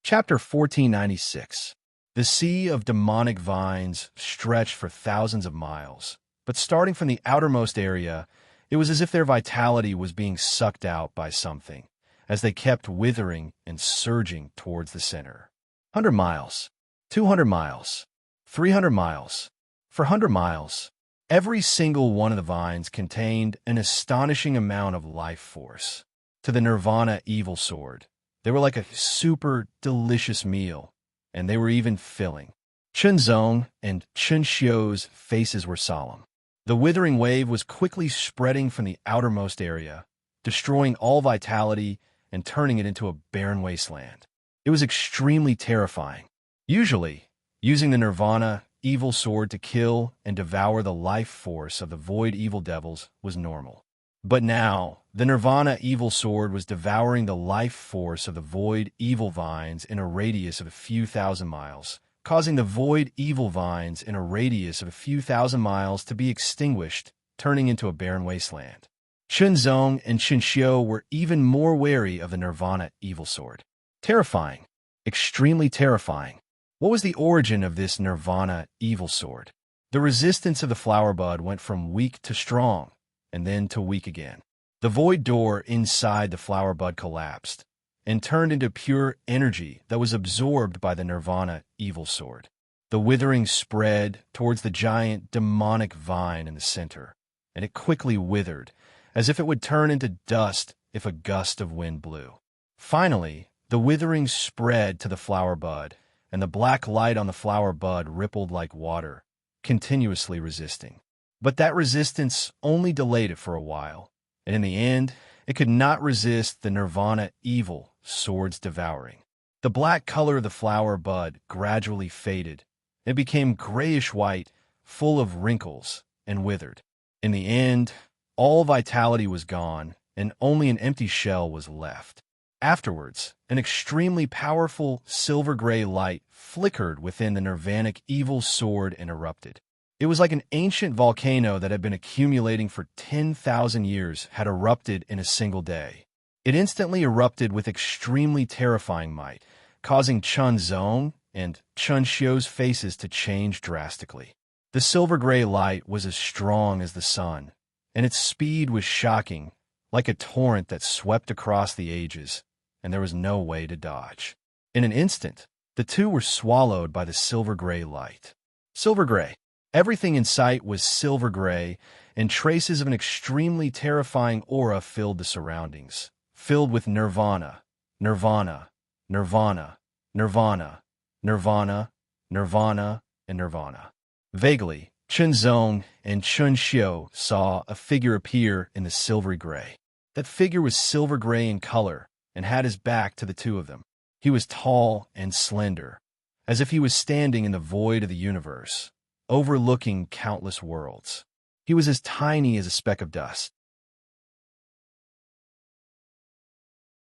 Chapter 1496. The sea of demonic vines stretched for thousands of miles, but starting from the outermost area, it was as if their vitality was being sucked out by something, as they kept withering and surging towards the center. 100 miles, 200 miles, 300 miles, 400 miles. Every single one of the vines contained an astonishing amount of life force. To the Nirvana evil sword, they were like a super delicious meal, and they were even filling. Chunzong and Chunxiu's faces were solemn. The withering wave was quickly spreading from the outermost area, destroying all vitality and turning it into a barren wasteland. It was extremely terrifying. Usually, using the Nirvana evil sword to kill and devour the life force of the void evil devils was normal. But now, the Nirvana evil sword was devouring the life force of the void evil vines in a radius of a few thousand miles, causing the void evil vines in a radius of a few thousand miles to be extinguished, turning into a barren wasteland. Chunzong and Chunxiu were even more wary of the Nirvana evil sword. Terrifying. Extremely terrifying. What was the origin of this Nirvana evil sword? The resistance of the flower bud went from weak to strong, and then to weak again. The void door inside the flower bud collapsed and turned into pure energy that was absorbed by the Nirvana evil sword. The withering spread towards the giant demonic vine in the center, and it quickly withered, as if it would turn into dust if a gust of wind blew. Finally, the withering spread to the flower bud, and the black light on the flower bud rippled like water, continuously resisting. But that resistance only delayed it for a while, and in the end, it could not resist the Nirvana evil sword's devouring. The black color of the flower bud gradually faded. It became grayish-white, full of wrinkles, and withered. In the end, all vitality was gone, and only an empty shell was left. Afterwards, an extremely powerful silver-gray light flickered within the Nirvanic evil sword and erupted. It was like an ancient volcano that had been accumulating for 10,000 years had erupted in a single day. It instantly erupted with extremely terrifying might, causing Chunzong and Chunxiu's faces to change drastically. The silver-gray light was as strong as the sun, and its speed was shocking, like a torrent that swept across the ages, and there was no way to dodge. In an instant, the two were swallowed by the silver-gray light. Silver-gray. Everything in sight was silver-gray, and traces of an extremely terrifying aura filled the surroundings, filled with nirvana, nirvana, nirvana, nirvana, nirvana, nirvana, and nirvana. Vaguely, Chunzong and Chunxiu saw a figure appear in the silvery gray. That figure was silver gray in color and had his back to the two of them. He was tall and slender, as if he was standing in the void of the universe, overlooking countless worlds. He was as tiny as a speck of dust.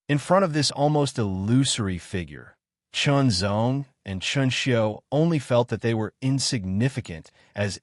In front of this almost illusory figure, Chunzong and Chunxiu only felt that they were insignificant as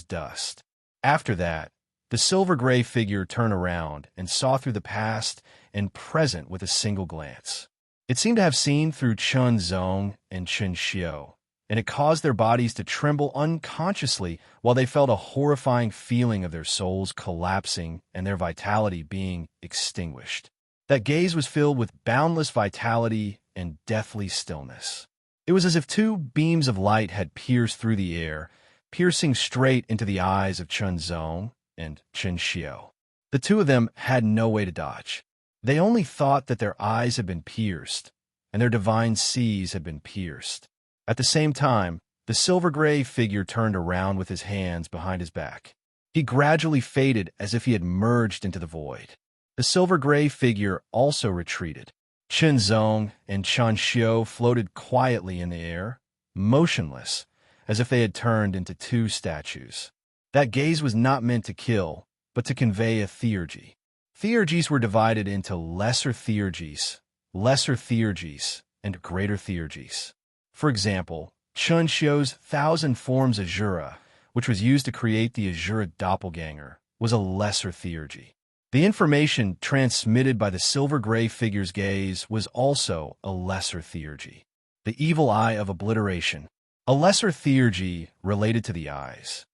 dust. After that, the silver-gray figure turned around and saw through the past and present with a single glance. It seemed to have seen through Chunzong and Chunxiu, and it caused their bodies to tremble unconsciously while they felt a horrifying feeling of their souls collapsing and their vitality being extinguished. That gaze was filled with boundless vitality and deathly stillness. It was as if two beams of light had pierced through the air, piercing straight into the eyes of Chunzong and Chunxiu. The two of them had no way to dodge. They only thought that their eyes had been pierced, and their divine seas had been pierced. At the same time, the silver-gray figure turned around with his hands behind his back. He gradually faded as if he had merged into the void. The silver-gray figure also retreated. Chunzong and Chunxiu floated quietly in the air, motionless, as if they had turned into two statues. That gaze was not meant to kill, but to convey a theurgy. Theurgies were divided into lesser theurgies, and greater theurgies. For example, Chunxiu's 1,000 forms Azura, which was used to create the Azura doppelganger, was a lesser theurgy. The information transmitted by the silver-gray figure's gaze was also a lesser theurgy. The evil eye of obliteration, a lesser theurgy related to the eyes.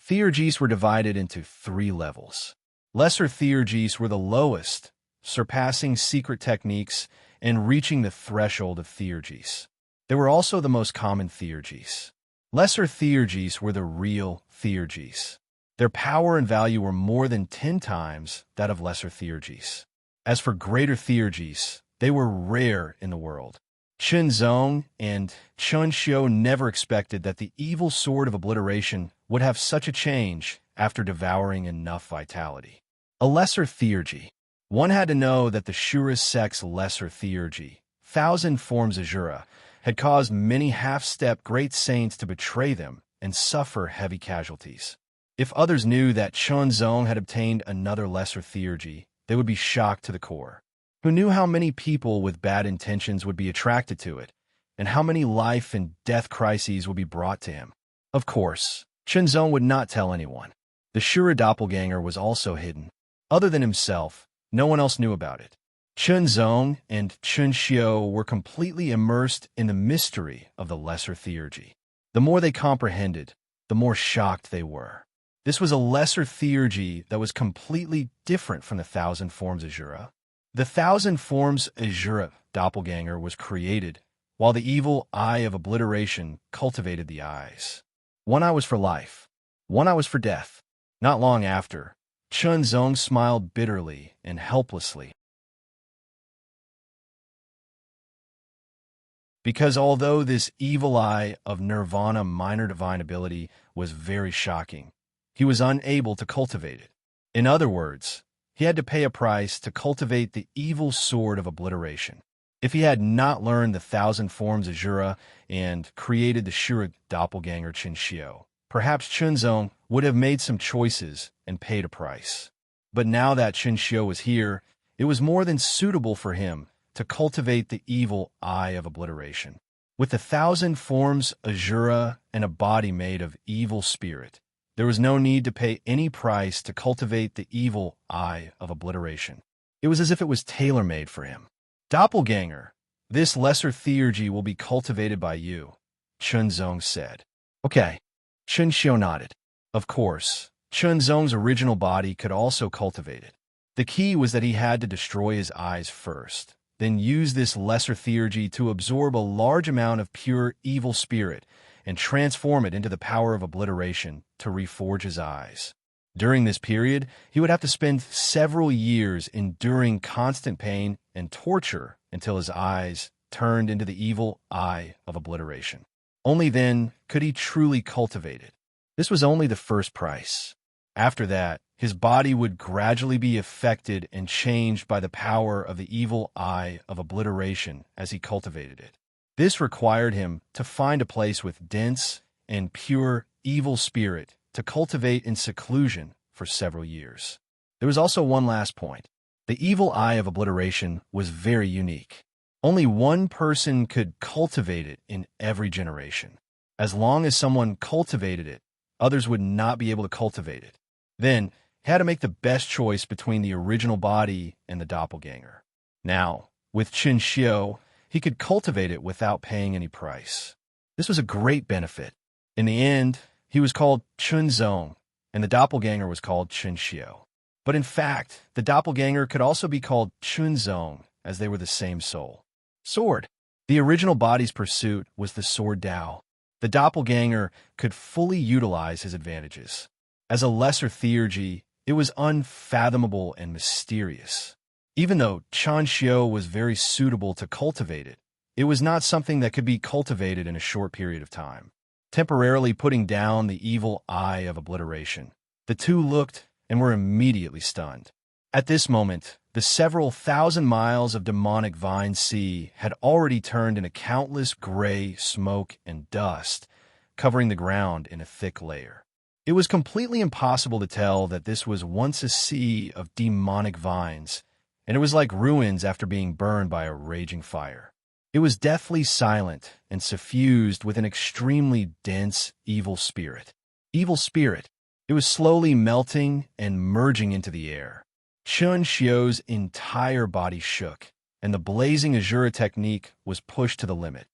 Theurgies were divided into 3 levels. Lesser theurgies were the lowest, surpassing secret techniques and reaching the threshold of theurgies. They were also the most common theurgies. Lesser theurgies were the real theurgies. Their power and value were more than 10 times that of lesser theurgies. As for greater theurgies, they were rare in the world. Chunzong and Chunxiu never expected that the evil sword of obliteration would have such a change after devouring enough vitality. A lesser theurgy. One had to know that the Shura sect's lesser theurgy, 1,000 forms Azura, had caused many half-step great saints to betray them and suffer heavy casualties. If others knew that Chunzong had obtained another lesser theurgy, they would be shocked to the core. Who knew how many people with bad intentions would be attracted to it, and how many life and death crises would be brought to him? Of course, Chunzong would not tell anyone. The Shura doppelganger was also hidden. Other than himself, no one else knew about it. Chunzong and Chunxiu were completely immersed in the mystery of the lesser theurgy. The more they comprehended, the more shocked they were. This was a lesser theurgy that was completely different from the 1,000 forms Azura. The 1,000 forms Azura doppelganger was created, while the evil eye of obliteration cultivated the eyes. One eye was for life, one eye was for death. Not long after, Chunzong smiled bitterly and helplessly. Because although this evil eye of nirvana minor divine ability was very shocking, he was unable to cultivate it. In other words, he had to pay a price to cultivate the evil sword of obliteration. If he had not learned the 1,000 forms Azura and created the Shura doppelganger Chunxiu, perhaps Chunzong would have made some choices and paid a price. But now that Chunxiu was here, it was more than suitable for him to cultivate the evil eye of obliteration. With the 1,000 forms Azura and a body made of evil spirit, there was no need to pay any price to cultivate the evil eye of obliteration. It was as if it was tailor-made for him. Doppelganger, this lesser theurgy will be cultivated by you, Chunzong said. Okay. Chunxiu nodded. Of course, Chunzong's original body could also cultivate it. The key was that he had to destroy his eyes first, then use this lesser theurgy to absorb a large amount of pure evil spirit and transform it into the power of obliteration to reforge his eyes. During this period, he would have to spend several years enduring constant pain and torture until his eyes turned into the evil eye of obliteration. Only then could he truly cultivate it. This was only the first price. After that, his body would gradually be affected and changed by the power of the evil eye of obliteration as he cultivated it. This required him to find a place with dense and pure evil spirit to cultivate in seclusion for several years. There was also one last point. The evil eye of obliteration was very unique. Only one person could cultivate it in every generation. As long as someone cultivated it, others would not be able to cultivate it. Then, he had to make the best choice between the original body and the doppelganger. Now, with Chen Xiu, he could cultivate it without paying any price. This was a great benefit. In the end, he was called Chen Zong, and the doppelganger was called Chen Xiu. But in fact, the doppelganger could also be called Chen Zong, as they were the same soul. Sword. The original body's pursuit was the sword Dao. The doppelganger could fully utilize his advantages. As a lesser theurgy, it was unfathomable and mysterious. Even though Chen Xiu was very suitable to cultivate it, it was not something that could be cultivated in a short period of time. Temporarily putting down the evil eye of obliteration, the two looked and were immediately stunned. At this moment, the several thousand miles of demonic vine sea had already turned into countless gray smoke and dust, covering the ground in a thick layer. It was completely impossible to tell that this was once a sea of demonic vines, and it was like ruins after being burned by a raging fire. It was deathly silent and suffused with an extremely dense evil spirit. Evil spirit. It was slowly melting and merging into the air. Chen Xiu's entire body shook, and the blazing Azura technique was pushed to the limit.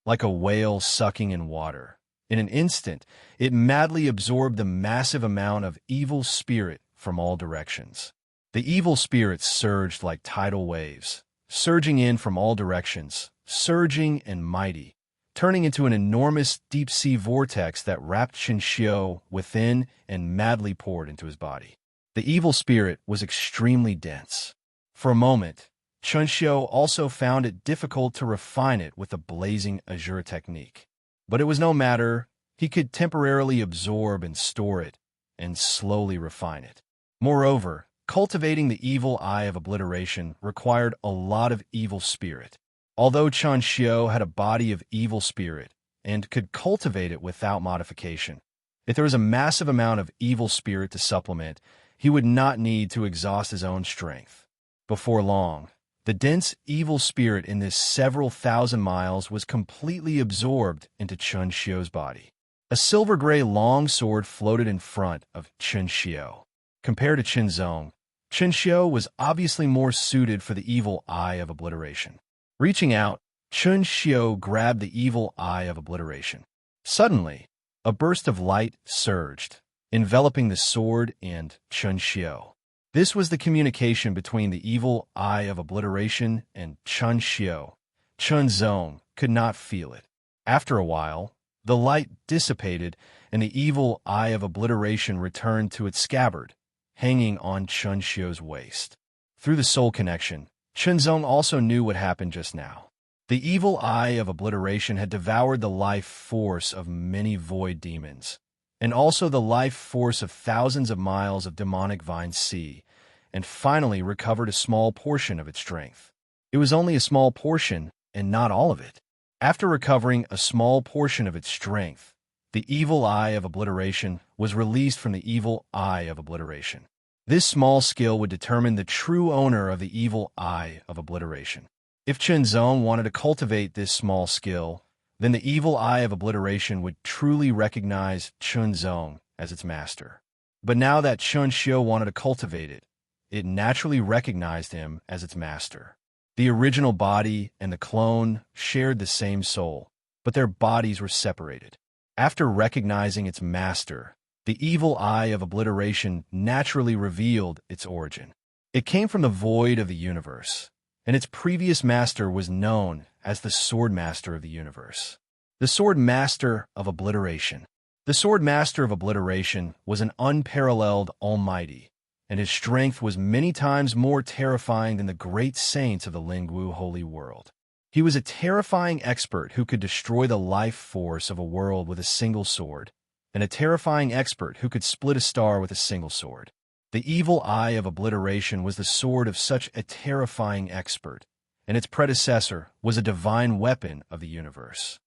Like a whale sucking in water, in an instant, it madly absorbed the massive amount of evil spirit from all directions. The evil spirits surged like tidal waves, surging in from all directions, surging and mighty, turning into an enormous deep-sea vortex that wrapped Chen Xiu within and madly poured into his body. The evil spirit was extremely dense. For a moment, Chen Xiu also found it difficult to refine it with the blazing Azura technique. But it was no matter. He could temporarily absorb and store it, and slowly refine it. Moreover, cultivating the evil eye of obliteration required a lot of evil spirit. Although Chen Xiu had a body of evil spirit and could cultivate it without modification, if there was a massive amount of evil spirit to supplement, he would not need to exhaust his own strength. Before long, the dense evil spirit in this several thousand miles was completely absorbed into Chen Xiu's body. A silver-gray long sword floated in front of Chen Xiu. Compared to Chen Zong, Chen Xiu was obviously more suited for the evil eye of obliteration. Reaching out, Chen Xiu grabbed the evil eye of obliteration. Suddenly, a burst of light surged, enveloping the sword and Chen Xiu. This was the communication between the evil eye of obliteration and Chen Xiu. Chen Zong could not feel it. After a while, the light dissipated and the evil eye of obliteration returned to its scabbard, hanging on Chen Xiu's waist. Through the soul connection, Chen Zong also knew what happened just now. The evil eye of obliteration had devoured the life force of many void demons, and also the life force of thousands of miles of demonic vine sea, and finally recovered a small portion of its strength. It was only a small portion, and not all of it. After recovering a small portion of its strength, the evil eye of obliteration was released from the evil eye of obliteration. This small skill would determine the true owner of the evil eye of obliteration. If Chen Zong wanted to cultivate this small skill, then the evil eye of obliteration would truly recognize Chen Zong as its master. But now that Chen Xiu wanted to cultivate it, it naturally recognized him as its master. The original body and the clone shared the same soul, but their bodies were separated. After recognizing its master, the evil eye of obliteration naturally revealed its origin. It came from the void of the universe, and its previous master was known as the Sword Master of the universe. The Sword Master of obliteration. The Sword Master of obliteration was an unparalleled almighty, and his strength was many times more terrifying than the great saints of the Lingwu holy world. He was a terrifying expert who could destroy the life force of a world with a single sword, and a terrifying expert who could split a star with a single sword. The evil eye of obliteration was the sword of such a terrifying expert, and its predecessor was a divine weapon of the universe.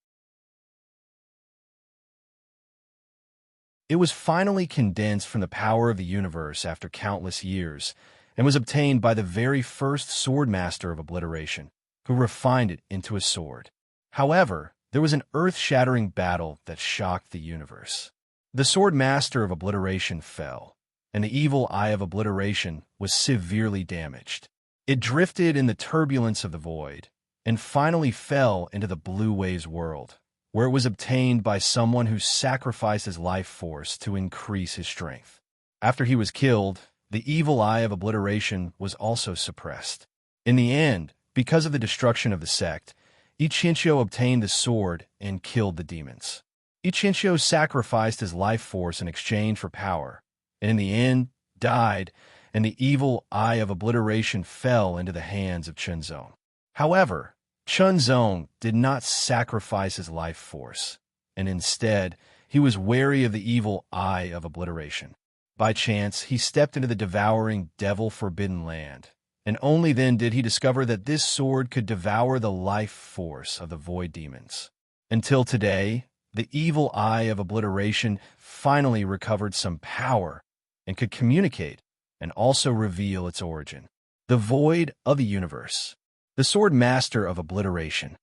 It was finally condensed from the power of the universe after countless years, and was obtained by the very first sword master of obliteration, who refined it into a sword. However, there was an earth-shattering battle that shocked the universe. The sword master of obliteration fell, and the evil eye of obliteration was severely damaged. It drifted in the turbulence of the void, and finally fell into the blue waves world, where it was obtained by someone who sacrificed his life force to increase his strength. After he was killed, the evil eye of obliteration was also suppressed. In the end, because of the destruction of the sect, Ichincio obtained the sword and killed the demons. Ichincio sacrificed his life force in exchange for power, and in the end, died, and the evil eye of obliteration fell into the hands of Chunzong. However, Chunzong did not sacrifice his life force, and instead, he was wary of the evil eye of obliteration. By chance, he stepped into the devouring devil-forbidden land, and only then did he discover that this sword could devour the life force of the void demons. Until today, the evil eye of obliteration finally recovered some power and could communicate and also reveal its origin. The void of the universe. The sword master of obliteration.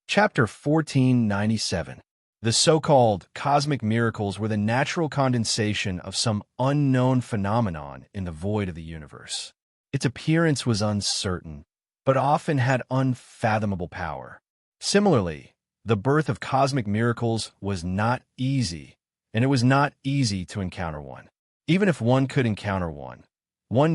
Chapter 1497. The so-called cosmic miracles were the natural condensation of some unknown phenomenon in the void of the universe. Its appearance was uncertain, but often had unfathomable power. Similarly, the birth of cosmic miracles was not easy, and it was not easy to encounter one. Even if one could encounter one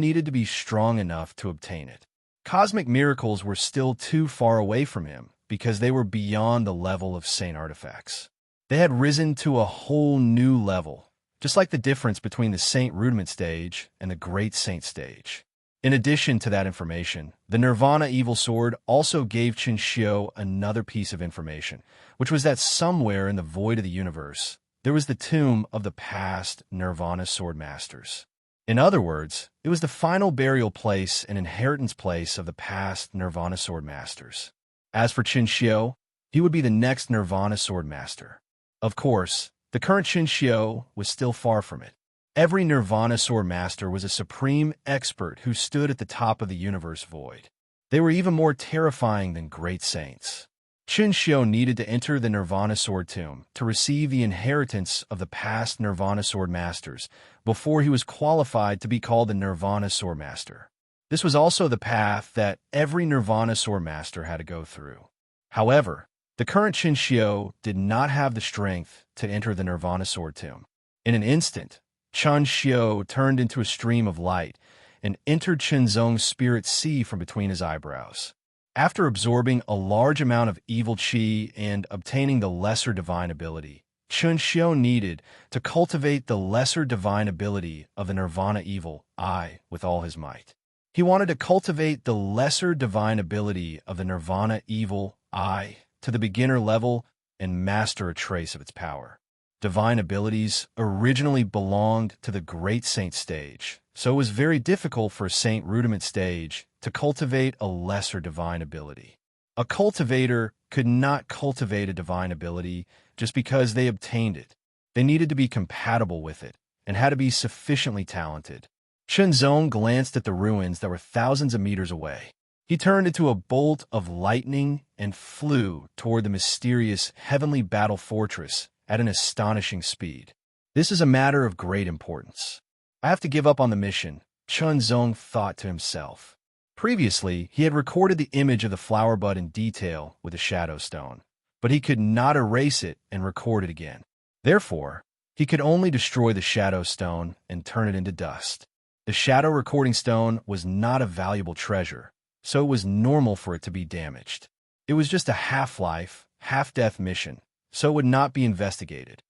needed to be strong enough to obtain it. Cosmic miracles were still too far away from him because they were beyond the level of saint artifacts. They had risen to a whole new level, just like the difference between the saint rudiment stage and the great saint stage. In addition to that information, the Nirvana Evil Sword also gave Chinshio another piece of information, which was that somewhere in the void of the universe, there was the tomb of the past Nirvana Sword Masters. In other words, it was the final burial place and inheritance place of the past Nirvana Sword Masters. As for Chinshio, he would be the next Nirvana Sword Master. Of course, the current Chinshio was still far from it. Every Nirvana Sword Master was a supreme expert who stood at the top of the universe void. They were even more terrifying than great saints. Chinshio needed to enter the Nirvana Sword Tomb to receive the inheritance of the past Nirvana Sword Masters before he was qualified to be called the Nirvana Sword Master. This was also the path that every Nirvana Sword Master had to go through. However, the current Chinshio did not have the strength to enter the Nirvana Sword Tomb. In an instant, Chinshio turned into a stream of light and entered Chinzong's spirit sea from between his eyebrows. After absorbing a large amount of evil chi and obtaining the lesser divine ability, Chinshio needed to cultivate the lesser divine ability of the Nirvana Evil Eye with all his might. He wanted to cultivate the lesser divine ability of the Nirvana Evil Eye to the beginner level and master a trace of its power. Divine abilities originally belonged to the Great Saint stage, so it was very difficult for a Saint Rudiment stage to cultivate a lesser divine ability. A cultivator could not cultivate a divine ability just because they obtained it. They needed to be compatible with it and had to be sufficiently talented. Chunzong glanced at the ruins that were thousands of meters away. He turned into a bolt of lightning and flew toward the mysterious heavenly battle fortress at an astonishing speed. This is a matter of great importance. I have to give up on the mission, Chunzong thought to himself. Previously, he had recorded the image of the flower bud in detail with a shadow stone, but he could not erase it and record it again. Therefore, he could only destroy the shadow stone and turn it into dust. The shadow recording stone was not a valuable treasure, so it was normal for it to be damaged. It was just a half-life, half-death mission, so it would not be investigated.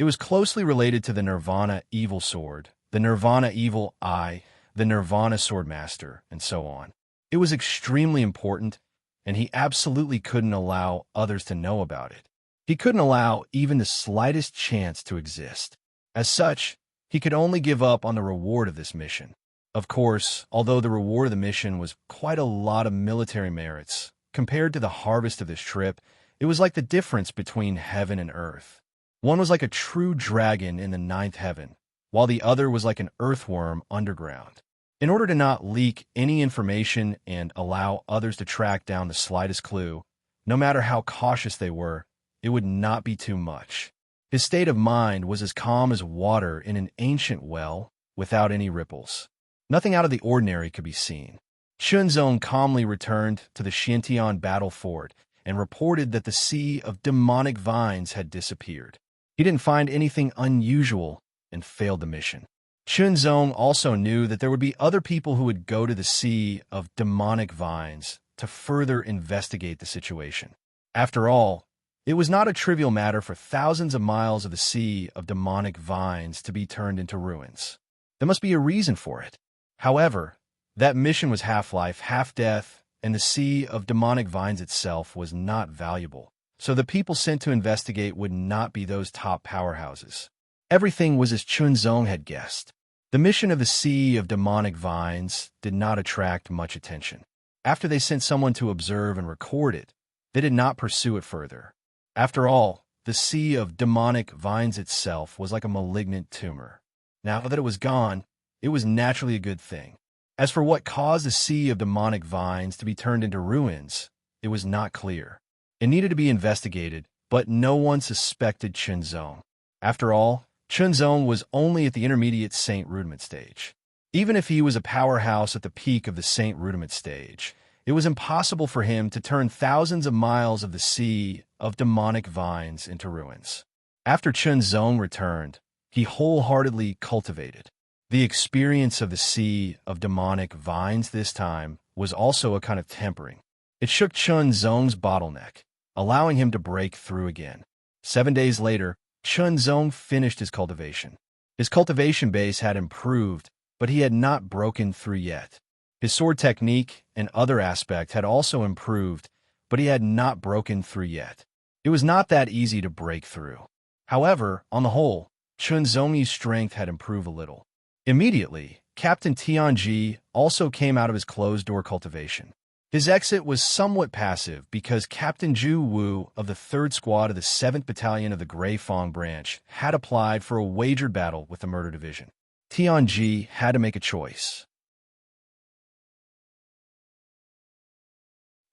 It was closely related to the Nirvana Evil Sword, the Nirvana Evil Eye, the Nirvana Swordmaster, and so on. It was extremely important, and he absolutely couldn't allow others to know about it. He couldn't allow even the slightest chance to exist. As such, he could only give up on the reward of this mission. Of course, although the reward of the mission was quite a lot of military merits, compared to the harvest of this trip, it was like the difference between heaven and earth. One was like a true dragon in the ninth heaven, while the other was like an earthworm underground. In order to not leak any information and allow others to track down the slightest clue, no matter how cautious they were, it would not be too much. His state of mind was as calm as water in an ancient well without any ripples. Nothing out of the ordinary could be seen. Chunzong calmly returned to the Xiantian battle fort and reported that the sea of demonic vines had disappeared. He didn't find anything unusual and failed the mission. Chunzong also knew that there would be other people who would go to the sea of demonic vines to further investigate the situation. After all, it was not a trivial matter for thousands of miles of the sea of demonic vines to be turned into ruins. There must be a reason for it. However, that mission was half-life, half-death, and the sea of demonic vines itself was not valuable. So the people sent to investigate would not be those top powerhouses. Everything was as Chunzong had guessed. The mission of the Sea of Demonic Vines did not attract much attention. After they sent someone to observe and record it, they did not pursue it further. After all, the Sea of Demonic Vines itself was like a malignant tumor. Now that it was gone, it was naturally a good thing. As for what caused the Sea of Demonic Vines to be turned into ruins, it was not clear. It needed to be investigated, but no one suspected Chunzong. After all, Chunzong was only at the intermediate Saint Rudiment stage. Even if he was a powerhouse at the peak of the Saint Rudiment stage, it was impossible for him to turn thousands of miles of the Sea of Demonic Vines into ruins. After Chunzong returned, he wholeheartedly cultivated. The experience of the Sea of Demonic Vines this time was also a kind of tempering. It shook Chunzong's bottleneck, allowing him to break through again. 7 days later, Chunzong finished his cultivation. His cultivation base had improved, but he had not broken through yet. His sword technique and other aspects had also improved, but he had not broken through yet. It was not that easy to break through. However, on the whole, Chunzong's strength had improved a little. Immediately, Captain Tianji also came out of his closed-door cultivation. His exit was somewhat passive because Captain Zhu Wu of the 3rd Squad of the 7th Battalion of the Grey Fong Branch had applied for a wagered battle with the Murder Division. Tianji had to make a choice.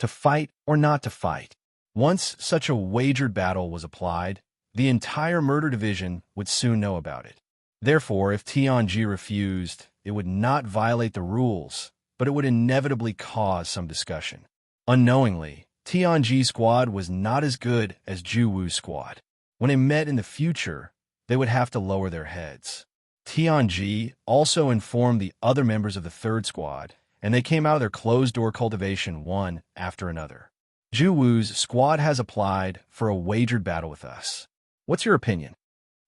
To fight or not to fight. Once such a wagered battle was applied, the entire Murder Division would soon know about it. Therefore, if Tianji refused, it would not violate the rules, but it would inevitably cause some discussion. Unknowingly, Tianji's squad was not as good as Zhu Wu's squad. When they met in the future, they would have to lower their heads. Tianji also informed the other members of the 3rd Squad, and they came out of their closed-door cultivation one after another. Zhu Wu's squad has applied for a wagered battle with us. What's your opinion?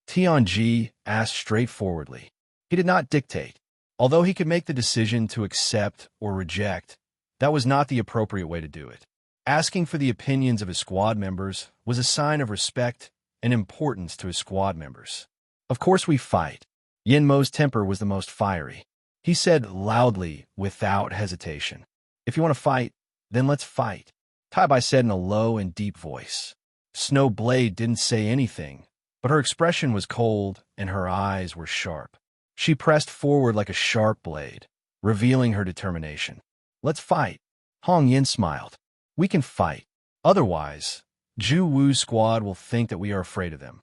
Tianji asked straightforwardly. He did not dictate. Although he could make the decision to accept or reject, that was not the appropriate way to do it. Asking for the opinions of his squad members was a sign of respect and importance to his squad members. Of course we fight. Yin Mo's temper was the most fiery. He said loudly, without hesitation, "If you want to fight, then let's fight." Tai Bai said in a low and deep voice. Snow Blade didn't say anything, but her expression was cold and her eyes were sharp. She pressed forward like a sharp blade, revealing her determination. "Let's fight." Hong Yin smiled. "We can fight. Otherwise, Zhu Wu's squad will think that we are afraid of them."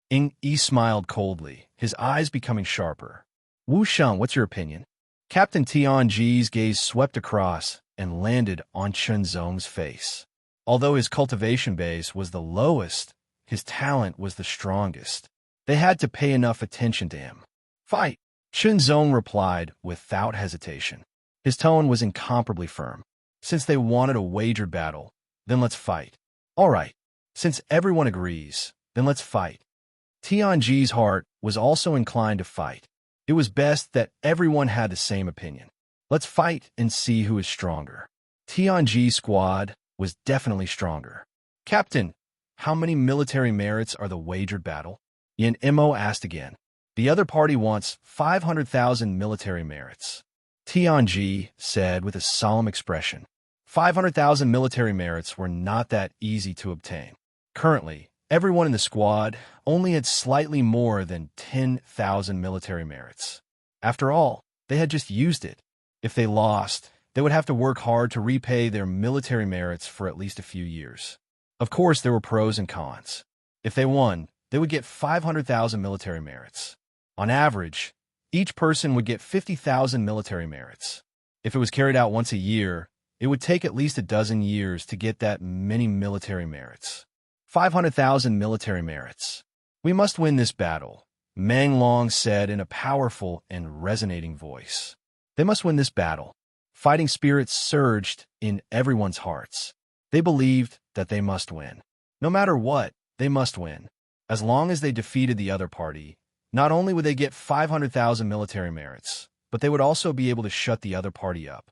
Ing Yi smiled coldly, his eyes becoming sharper. "Wu Sheng, what's your opinion?" Captain Tianji's gaze swept across and landed on Chunzong's face. Although his cultivation base was the lowest, his talent was the strongest. They had to pay enough attention to him. "Fight!" Chunzong replied without hesitation. His tone was incomparably firm. "Since they wanted a wagered battle, then let's fight." "All right. Since everyone agrees, then let's fight." Tianji's heart was also inclined to fight. It was best that everyone had the same opinion. Let's fight and see who is stronger. Tianji's squad was definitely stronger. Captain, how many military merits are the wagered battle? Yin Mo asked again. The other party wants 500,000 military merits. Tianji said with a solemn expression. 500,000 military merits were not that easy to obtain. Currently, everyone in the squad only had slightly more than 10,000 military merits. After all, they had just used it. If they lost, they would have to work hard to repay their military merits for at least a few years. Of course, there were pros and cons. If they won, they would get 500,000 military merits. On average, each person would get 50,000 military merits. If it was carried out once a year, it would take at least a dozen years to get that many military merits. 500,000 military merits. We must win this battle, Meng Long said in a powerful and resonating voice. They must win this battle. Fighting spirits surged in everyone's hearts. They believed that they must win. No matter what, they must win. As long as they defeated the other party, not only would they get 500,000 military merits, but they would also be able to shut the other party up.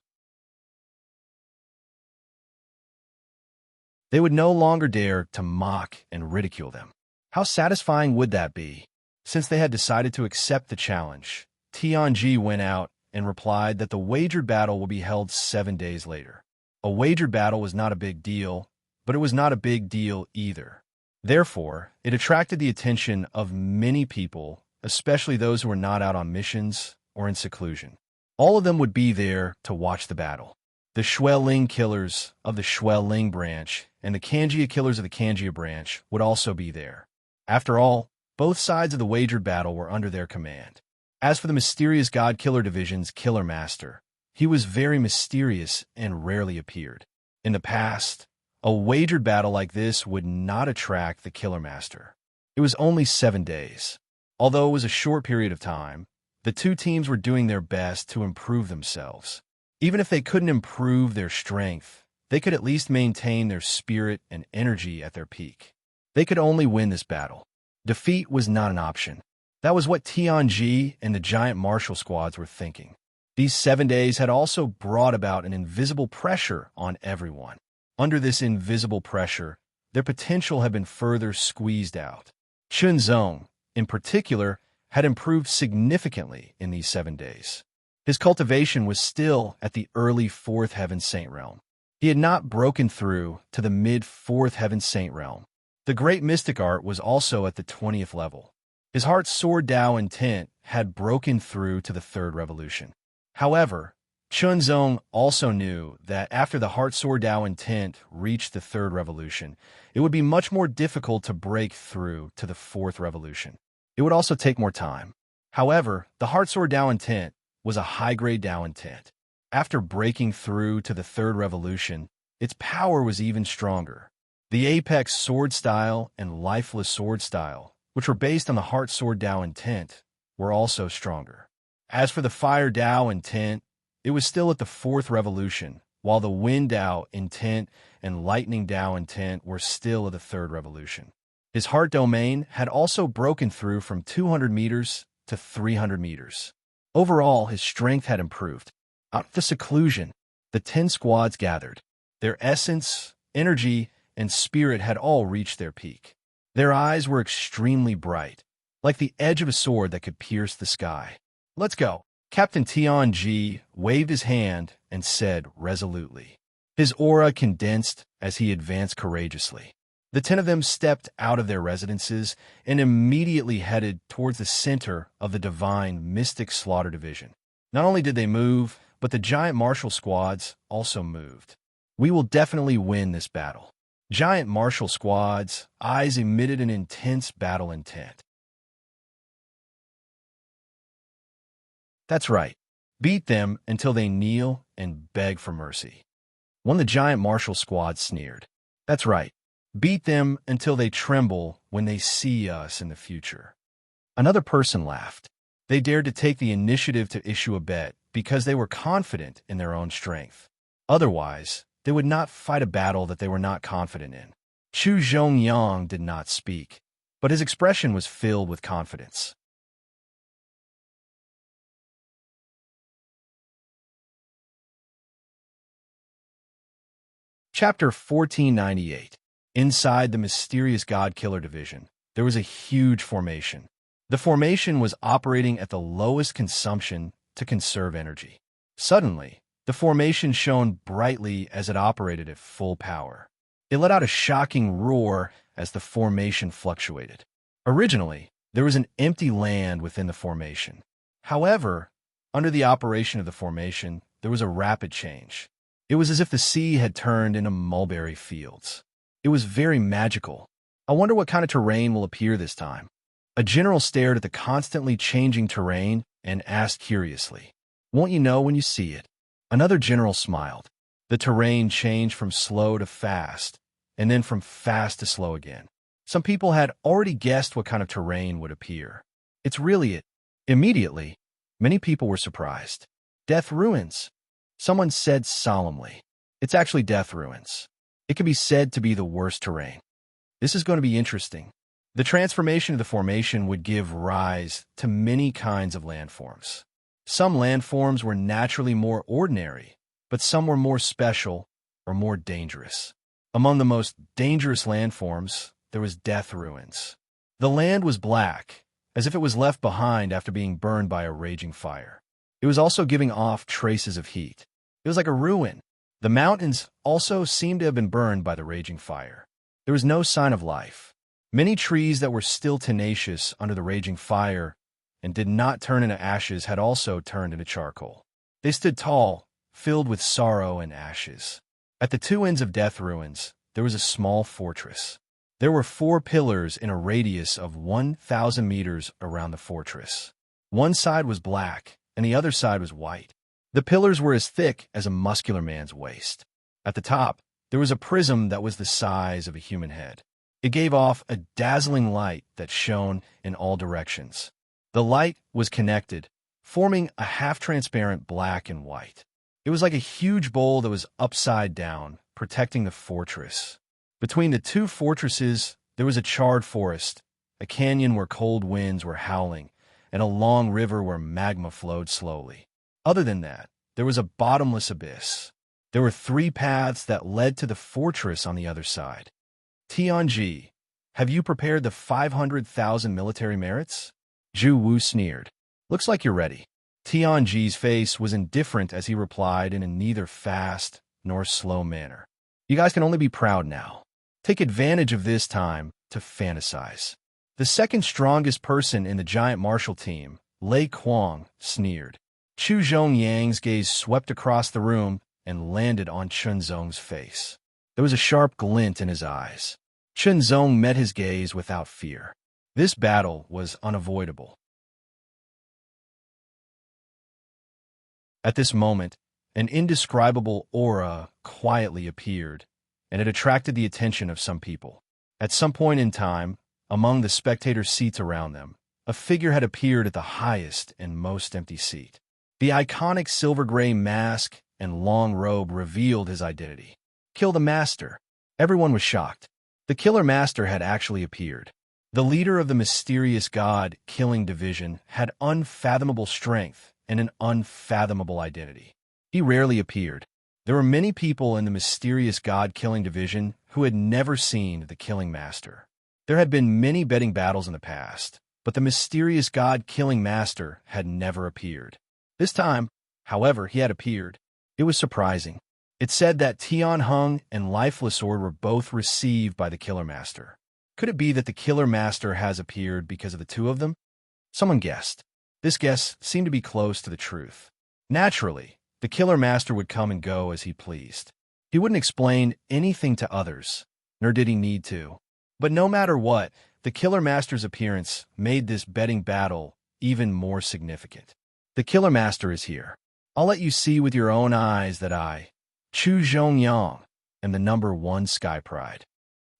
They would no longer dare to mock and ridicule them. How satisfying would that be? Since they had decided to accept the challenge, Tianji went out and replied that the wagered battle will be held 7 days later. A wagered battle was not a big deal, but it was not a big deal either. Therefore, it attracted the attention of many people, especially those who were not out on missions or in seclusion. All of them would be there to watch the battle. The Xueling killers of the Xueling branch and the Kanjia killers of the Kanjia branch would also be there. After all, both sides of the wagered battle were under their command. As for the mysterious God Killer Division's Killer Master, he was very mysterious and rarely appeared. In the past, a wagered battle like this would not attract the Killer Master. It was only 7 days. Although it was a short period of time, the two teams were doing their best to improve themselves. Even if they couldn't improve their strength, they could at least maintain their spirit and energy at their peak. They could only win this battle. Defeat was not an option. That was what Tianji and the giant martial squads were thinking. These 7 days had also brought about an invisible pressure on everyone. Under this invisible pressure, their potential had been further squeezed out. Chunzong, in particular, had improved significantly in these 7 days. His cultivation was still at the early 4th Heaven Saint realm. He had not broken through to the mid-4th Heaven Saint realm. The great mystic art was also at the 20th level. His heart's sword Tao intent had broken through to the 3rd revolution. However, Chunzong also knew that after the heart sword Tao intent reached the 3rd revolution, it would be much more difficult to break through to the 4th revolution. It would also take more time. However, the heart sword Tao intent was a high-grade Tao intent. After breaking through to the 3rd revolution, its power was even stronger. The apex sword style and lifeless sword style, which were based on the heart sword Tao intent, were also stronger. As for the fire Tao intent, it was still at the 4th revolution, while the wind Tao intent and lightning Tao intent were still at the 3rd revolution. His heart domain had also broken through from 200 meters to 300 meters. Overall, his strength had improved. Out of the seclusion, the 10 squads gathered. Their essence, energy, and spirit had all reached their peak. Their eyes were extremely bright, like the edge of a sword that could pierce the sky. "Let's go." Captain Tianji waved his hand and said resolutely. His aura condensed as he advanced courageously. The 10 of them stepped out of their residences and immediately headed towards the center of the divine mystic slaughter division. Not only did they move, but the giant martial squads also moved. "We will definitely win this battle." Giant martial squads' eyes emitted an intense battle intent. That's right. Beat them until they kneel and beg for mercy. One of the giant martial squad sneered. That's right. Beat them until they tremble when they see us in the future. Another person laughed. They dared to take the initiative to issue a bet because they were confident in their own strength. Otherwise, they would not fight a battle that they were not confident in. Chu Zhongyang did not speak. but his expression was filled with confidence. Chapter 1498. Inside the mysterious God-Killer division, there was a huge formation. The formation was operating at the lowest consumption to conserve energy. Suddenly, the formation shone brightly as it operated at full power. It let out a shocking roar as the formation fluctuated. Originally, there was an empty land within the formation. However, under the operation of the formation, there was a rapid change. It was as if the sea had turned into mulberry fields. It was very magical. I wonder what kind of terrain will appear this time. A general stared at the constantly changing terrain and asked curiously, "Won't you know when you see it?" Another general smiled. The terrain changed from slow to fast, and then from fast to slow again. Some people had already guessed what kind of terrain would appear. It's really it. Immediately, many people were surprised. Death ruins. Someone said solemnly. It's actually death ruins. It can be said to be the worst terrain. This is going to be interesting. The transformation of the formation would give rise to many kinds of landforms. Some landforms were naturally more ordinary, but some were more special or more dangerous. Among the most dangerous landforms, there was death ruins. The land was black, as if it was left behind after being burned by a raging fire. It was also giving off traces of heat. It was like a ruin. The mountains also seemed to have been burned by the raging fire. There was no sign of life. Many trees that were still tenacious under the raging fire and did not turn into ashes had also turned into charcoal. They stood tall, filled with sorrow and ashes. At the two ends of death ruins, there was a small fortress. There were 4 pillars in a radius of 1,000 meters around the fortress. One side was black, and the other side was white. The pillars were as thick as a muscular man's waist. At the top, there was a prism that was the size of a human head. It gave off a dazzling light that shone in all directions. The light was connected, forming a half-transparent black and white. It was like a huge bowl that was upside down, protecting the fortress. Between the two fortresses, there was a charred forest, a canyon where cold winds were howling, and a long river where magma flowed slowly. Other than that, there was a bottomless abyss. There were 3 paths that led to the fortress on the other side. Tianji, have you prepared the 500,000 military merits? Zhu Wu sneered. Looks like you're ready. Tianji's face was indifferent as he replied in a neither fast nor slow manner. You guys can only be proud now. Take advantage of this time to fantasize. The second strongest person in the giant martial team, Lei Kuang, sneered. Chu Zhongyang's gaze swept across the room and landed on Chunzong's face. There was a sharp glint in his eyes. Chunzong met his gaze without fear. This battle was unavoidable. At this moment, an indescribable aura quietly appeared, and it attracted the attention of some people. At some point in time, among the spectator seats around them, a figure had appeared at the highest and most empty seat. The iconic silver-gray mask and long robe revealed his identity. Kill the Master. Everyone was shocked. The Killer Master had actually appeared. The leader of the mysterious God-killing division had unfathomable strength and an unfathomable identity. He rarely appeared. There were many people in the mysterious God-killing division who had never seen the Killing Master. There had been many betting battles in the past, but the mysterious God-killing Master had never appeared. This time, however, he had appeared. It was surprising. It said that Tian Hung and Lifeless Sword were both received by the Killer Master. Could it be that the Killer Master has appeared because of the two of them? Someone guessed. This guess seemed to be close to the truth. Naturally, the Killer Master would come and go as he pleased. He wouldn't explain anything to others, nor did he need to. But no matter what, the Killer Master's appearance made this betting battle even more significant. The Killer Master is here. I'll let you see with your own eyes that I, Chu Zhongyang, am the #1 Sky Pride.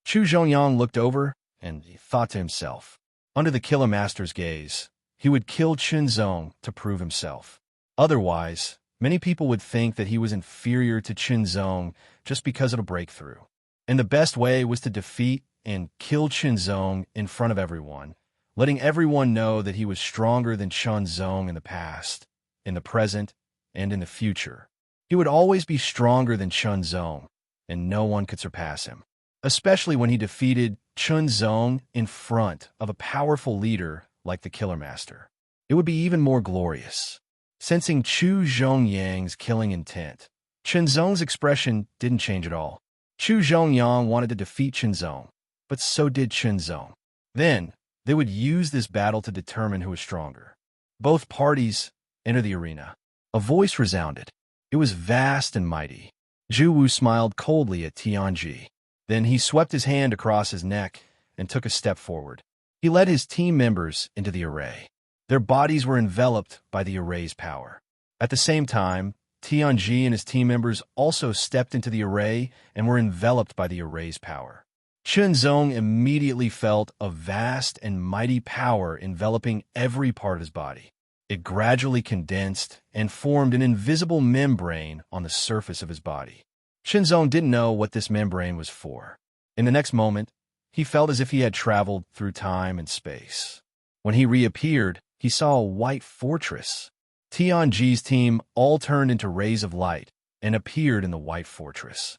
Chu Zhongyang looked over and he thought to himself. Under the Killer Master's gaze, he would kill Chunzong to prove himself. Otherwise, many people would think that he was inferior to Chunzong just because of a breakthrough. And the best way was to defeat and kill Chunzong in front of everyone, letting everyone know that he was stronger than Chunzong in the past, in the present, and in the future. He would always be stronger than Chunzong, and no one could surpass him, especially when he defeated Chunzong in front of a powerful leader like the Killer Master. It would be even more glorious. Sensing Chu Zhongyang's killing intent, Chunzong's expression didn't change at all. Chu Zhongyang wanted to defeat Chunzong, but so did Chunzong. Then, they would use this battle to determine who was stronger. Both parties entered the arena. A voice resounded. It was vast and mighty. Zhu Wu smiled coldly at Tianji. Then he swept his hand across his neck and took a step forward. He led his team members into the array. Their bodies were enveloped by the array's power. At the same time, Tianji and his team members also stepped into the array and were enveloped by the array's power. Chunzong immediately felt a vast and mighty power enveloping every part of his body. It gradually condensed and formed an invisible membrane on the surface of his body. Chunzong didn't know what this membrane was for. In the next moment, he felt as if he had traveled through time and space. When he reappeared, he saw a white fortress. Tianji's team all turned into rays of light and appeared in the white fortress.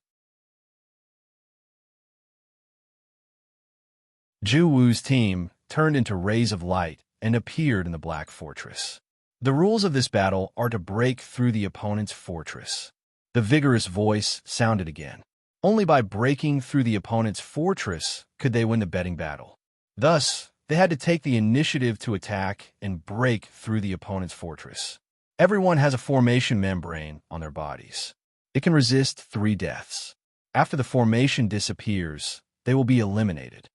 Zhu Wu's team turned into rays of light and appeared in the black fortress. The rules of this battle are to break through the opponent's fortress. The vigorous voice sounded again. Only by breaking through the opponent's fortress could they win the betting battle. Thus, they had to take the initiative to attack and break through the opponent's fortress. Everyone has a formation membrane on their bodies. It can resist 3 deaths. After the formation disappears, they will be eliminated.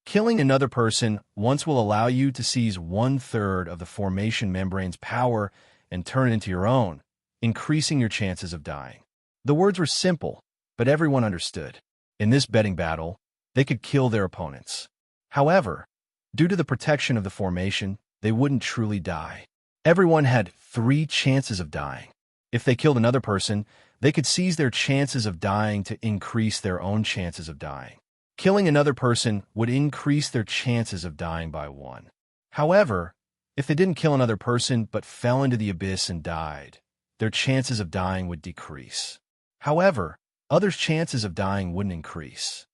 Killing another person once will allow you to seize 1/3 of the formation membrane's power and turn it into your own, increasing your chances of dying. The words were simple, but everyone understood. In this betting battle, they could kill their opponents. However, due to the protection of the formation, they wouldn't truly die. Everyone had 3 chances of dying. If they killed another person, they could seize their chances of dying to increase their own chances of dying. Killing another person would increase their chances of dying by 1. However, if they didn't kill another person but fell into the abyss and died, their chances of dying would decrease. However, others' chances of dying wouldn't increase.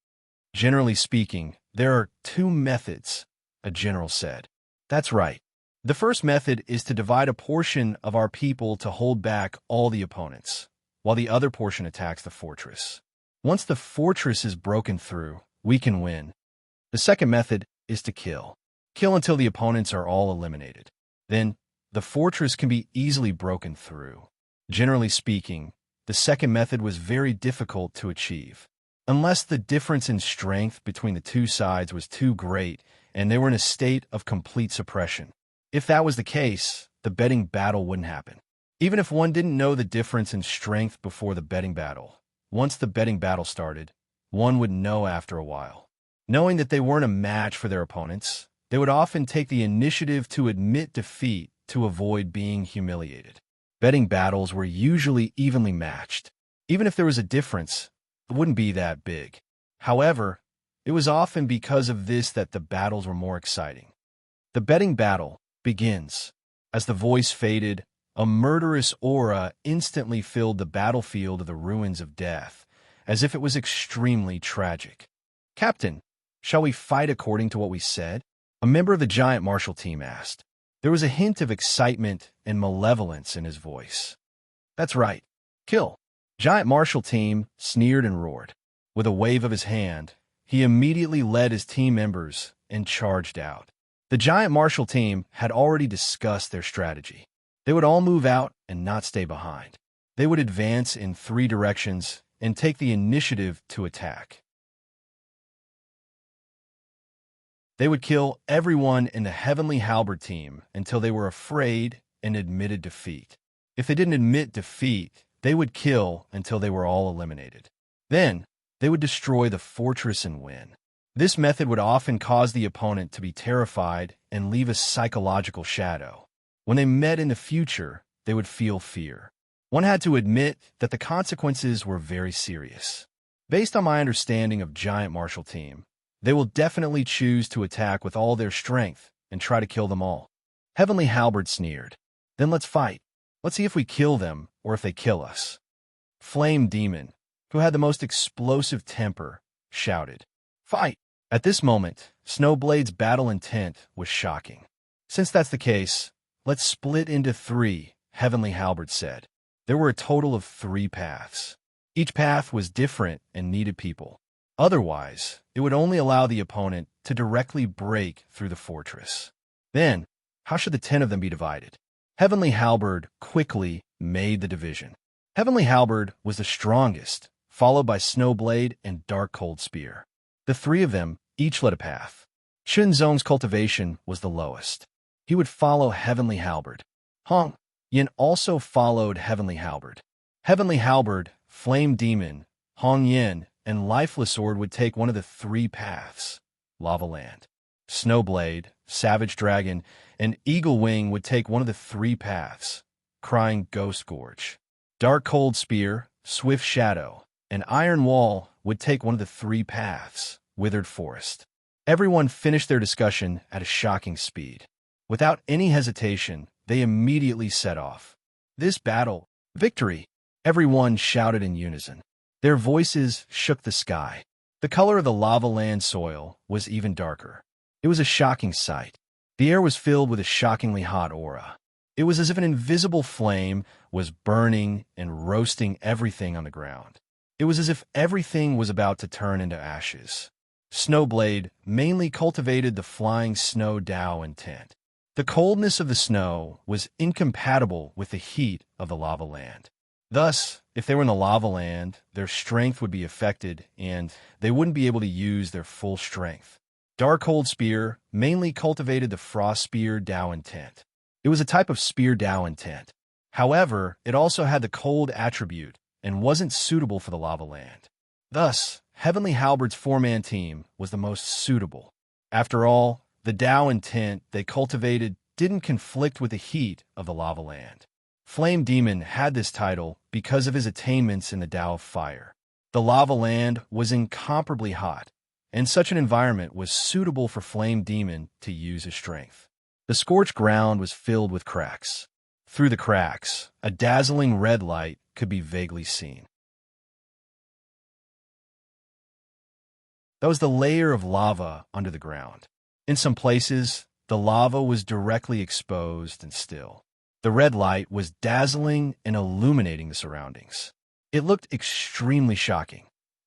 Generally speaking, there are 2 methods, a general said. That's right. The first method is to divide a portion of our people to hold back all the opponents, while the other portion attacks the fortress. Once the fortress is broken through, we can win. The second method is to kill. Kill until the opponents are all eliminated. Then, the fortress can be easily broken through. Generally speaking, the second method was very difficult to achieve. Unless the difference in strength between the 2 sides was too great and they were in a state of complete suppression. If that was the case, the betting battle wouldn't happen. Even if one didn't know the difference in strength before the betting battle, once the betting battle started, one would know after a while. Knowing that they weren't a match for their opponents, they would often take the initiative to admit defeat to avoid being humiliated. Betting battles were usually evenly matched. Even if there was a difference, it wouldn't be that big. However, it was often because of this that the battles were more exciting. The betting battle begins. As the voice faded, a murderous aura instantly filled the battlefield of the ruins of death, as if it was extremely tragic. "Captain, shall we fight according to what we said?" a member of the giant martial team asked. There was a hint of excitement and malevolence in his voice. "That's right. Kill." Giant martial team sneered and roared. With a wave of his hand, he immediately led his team members and charged out. The giant martial team had already discussed their strategy. They would all move out and not stay behind. They would advance in 3 directions and take the initiative to attack. They would kill everyone in the Heavenly Halberd team until they were afraid and admitted defeat. If they didn't admit defeat, they would kill until they were all eliminated. Then, they would destroy the fortress and win. This method would often cause the opponent to be terrified and leave a psychological shadow. When they met in the future, they would feel fear. One had to admit that the consequences were very serious. Based on my understanding of giant martial team, They will definitely choose to attack with all their strength and try to kill them all. Heavenly Halberd sneered. Then let's fight. Let's see if we kill them or if they kill us. Flame Demon, who had the most explosive temper, shouted, Fight! At this moment, Snowblade's battle intent was shocking. Since that's the case, let's split into 3, Heavenly Halberd said. There were a total of 3 paths. Each path was different and needed people. Otherwise, it would only allow the opponent to directly break through the fortress. Then, how should the 10 of them be divided? Heavenly Halberd quickly made the division. Heavenly Halberd was the strongest, followed by Snowblade and Dark Cold Spear. The 3 of them each led a path. Chunzong's cultivation was the lowest. He would follow Heavenly Halberd. Hong Yin also followed Heavenly Halberd. Heavenly Halberd, Flame Demon, Hong Yin, and Lifeless Sword would take one of the 3 paths, Lava Land. Snowblade, Savage Dragon, and Eagle Wing would take one of the 3 paths, Crying Ghost Gorge. Dark Cold Spear, Swift Shadow, and Iron Wall would take one of the 3 paths, Withered Forest. Everyone finished their discussion at a shocking speed. Without any hesitation, they immediately set off. This battle, victory! Everyone shouted in unison. Their voices shook the sky. The color of the lava land soil was even darker. It was a shocking sight. The air was filled with a shockingly hot aura. It was as if an invisible flame was burning and roasting everything on the ground. It was as if everything was about to turn into ashes. Snowblade mainly cultivated the flying snow Dao intent. The coldness of the snow was incompatible with the heat of the lava land. Thus, if they were in the lava land, their strength would be affected and they wouldn't be able to use their full strength. Dark Cold Spear mainly cultivated the Frost Spear Dao intent. It was a type of spear Dao intent. However, it also had the cold attribute and wasn't suitable for the lava land. Thus, Heavenly Halberd's 4-man team was the most suitable. After all, the Dao intent they cultivated didn't conflict with the heat of the lava land. Flame Demon had this title because of his attainments in the Dao of Fire. The lava land was incomparably hot, and such an environment was suitable for Flame Demon to use his strength. The scorched ground was filled with cracks. Through the cracks, a dazzling red light could be vaguely seen. That was the layer of lava under the ground. In some places, the lava was directly exposed and still. The red light was dazzling and illuminating the surroundings. It looked extremely shocking.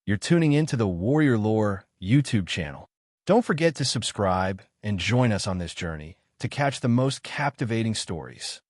You're tuning into the Warrior Lore YouTube channel. Don't forget to subscribe and join us on this journey to catch the most captivating stories.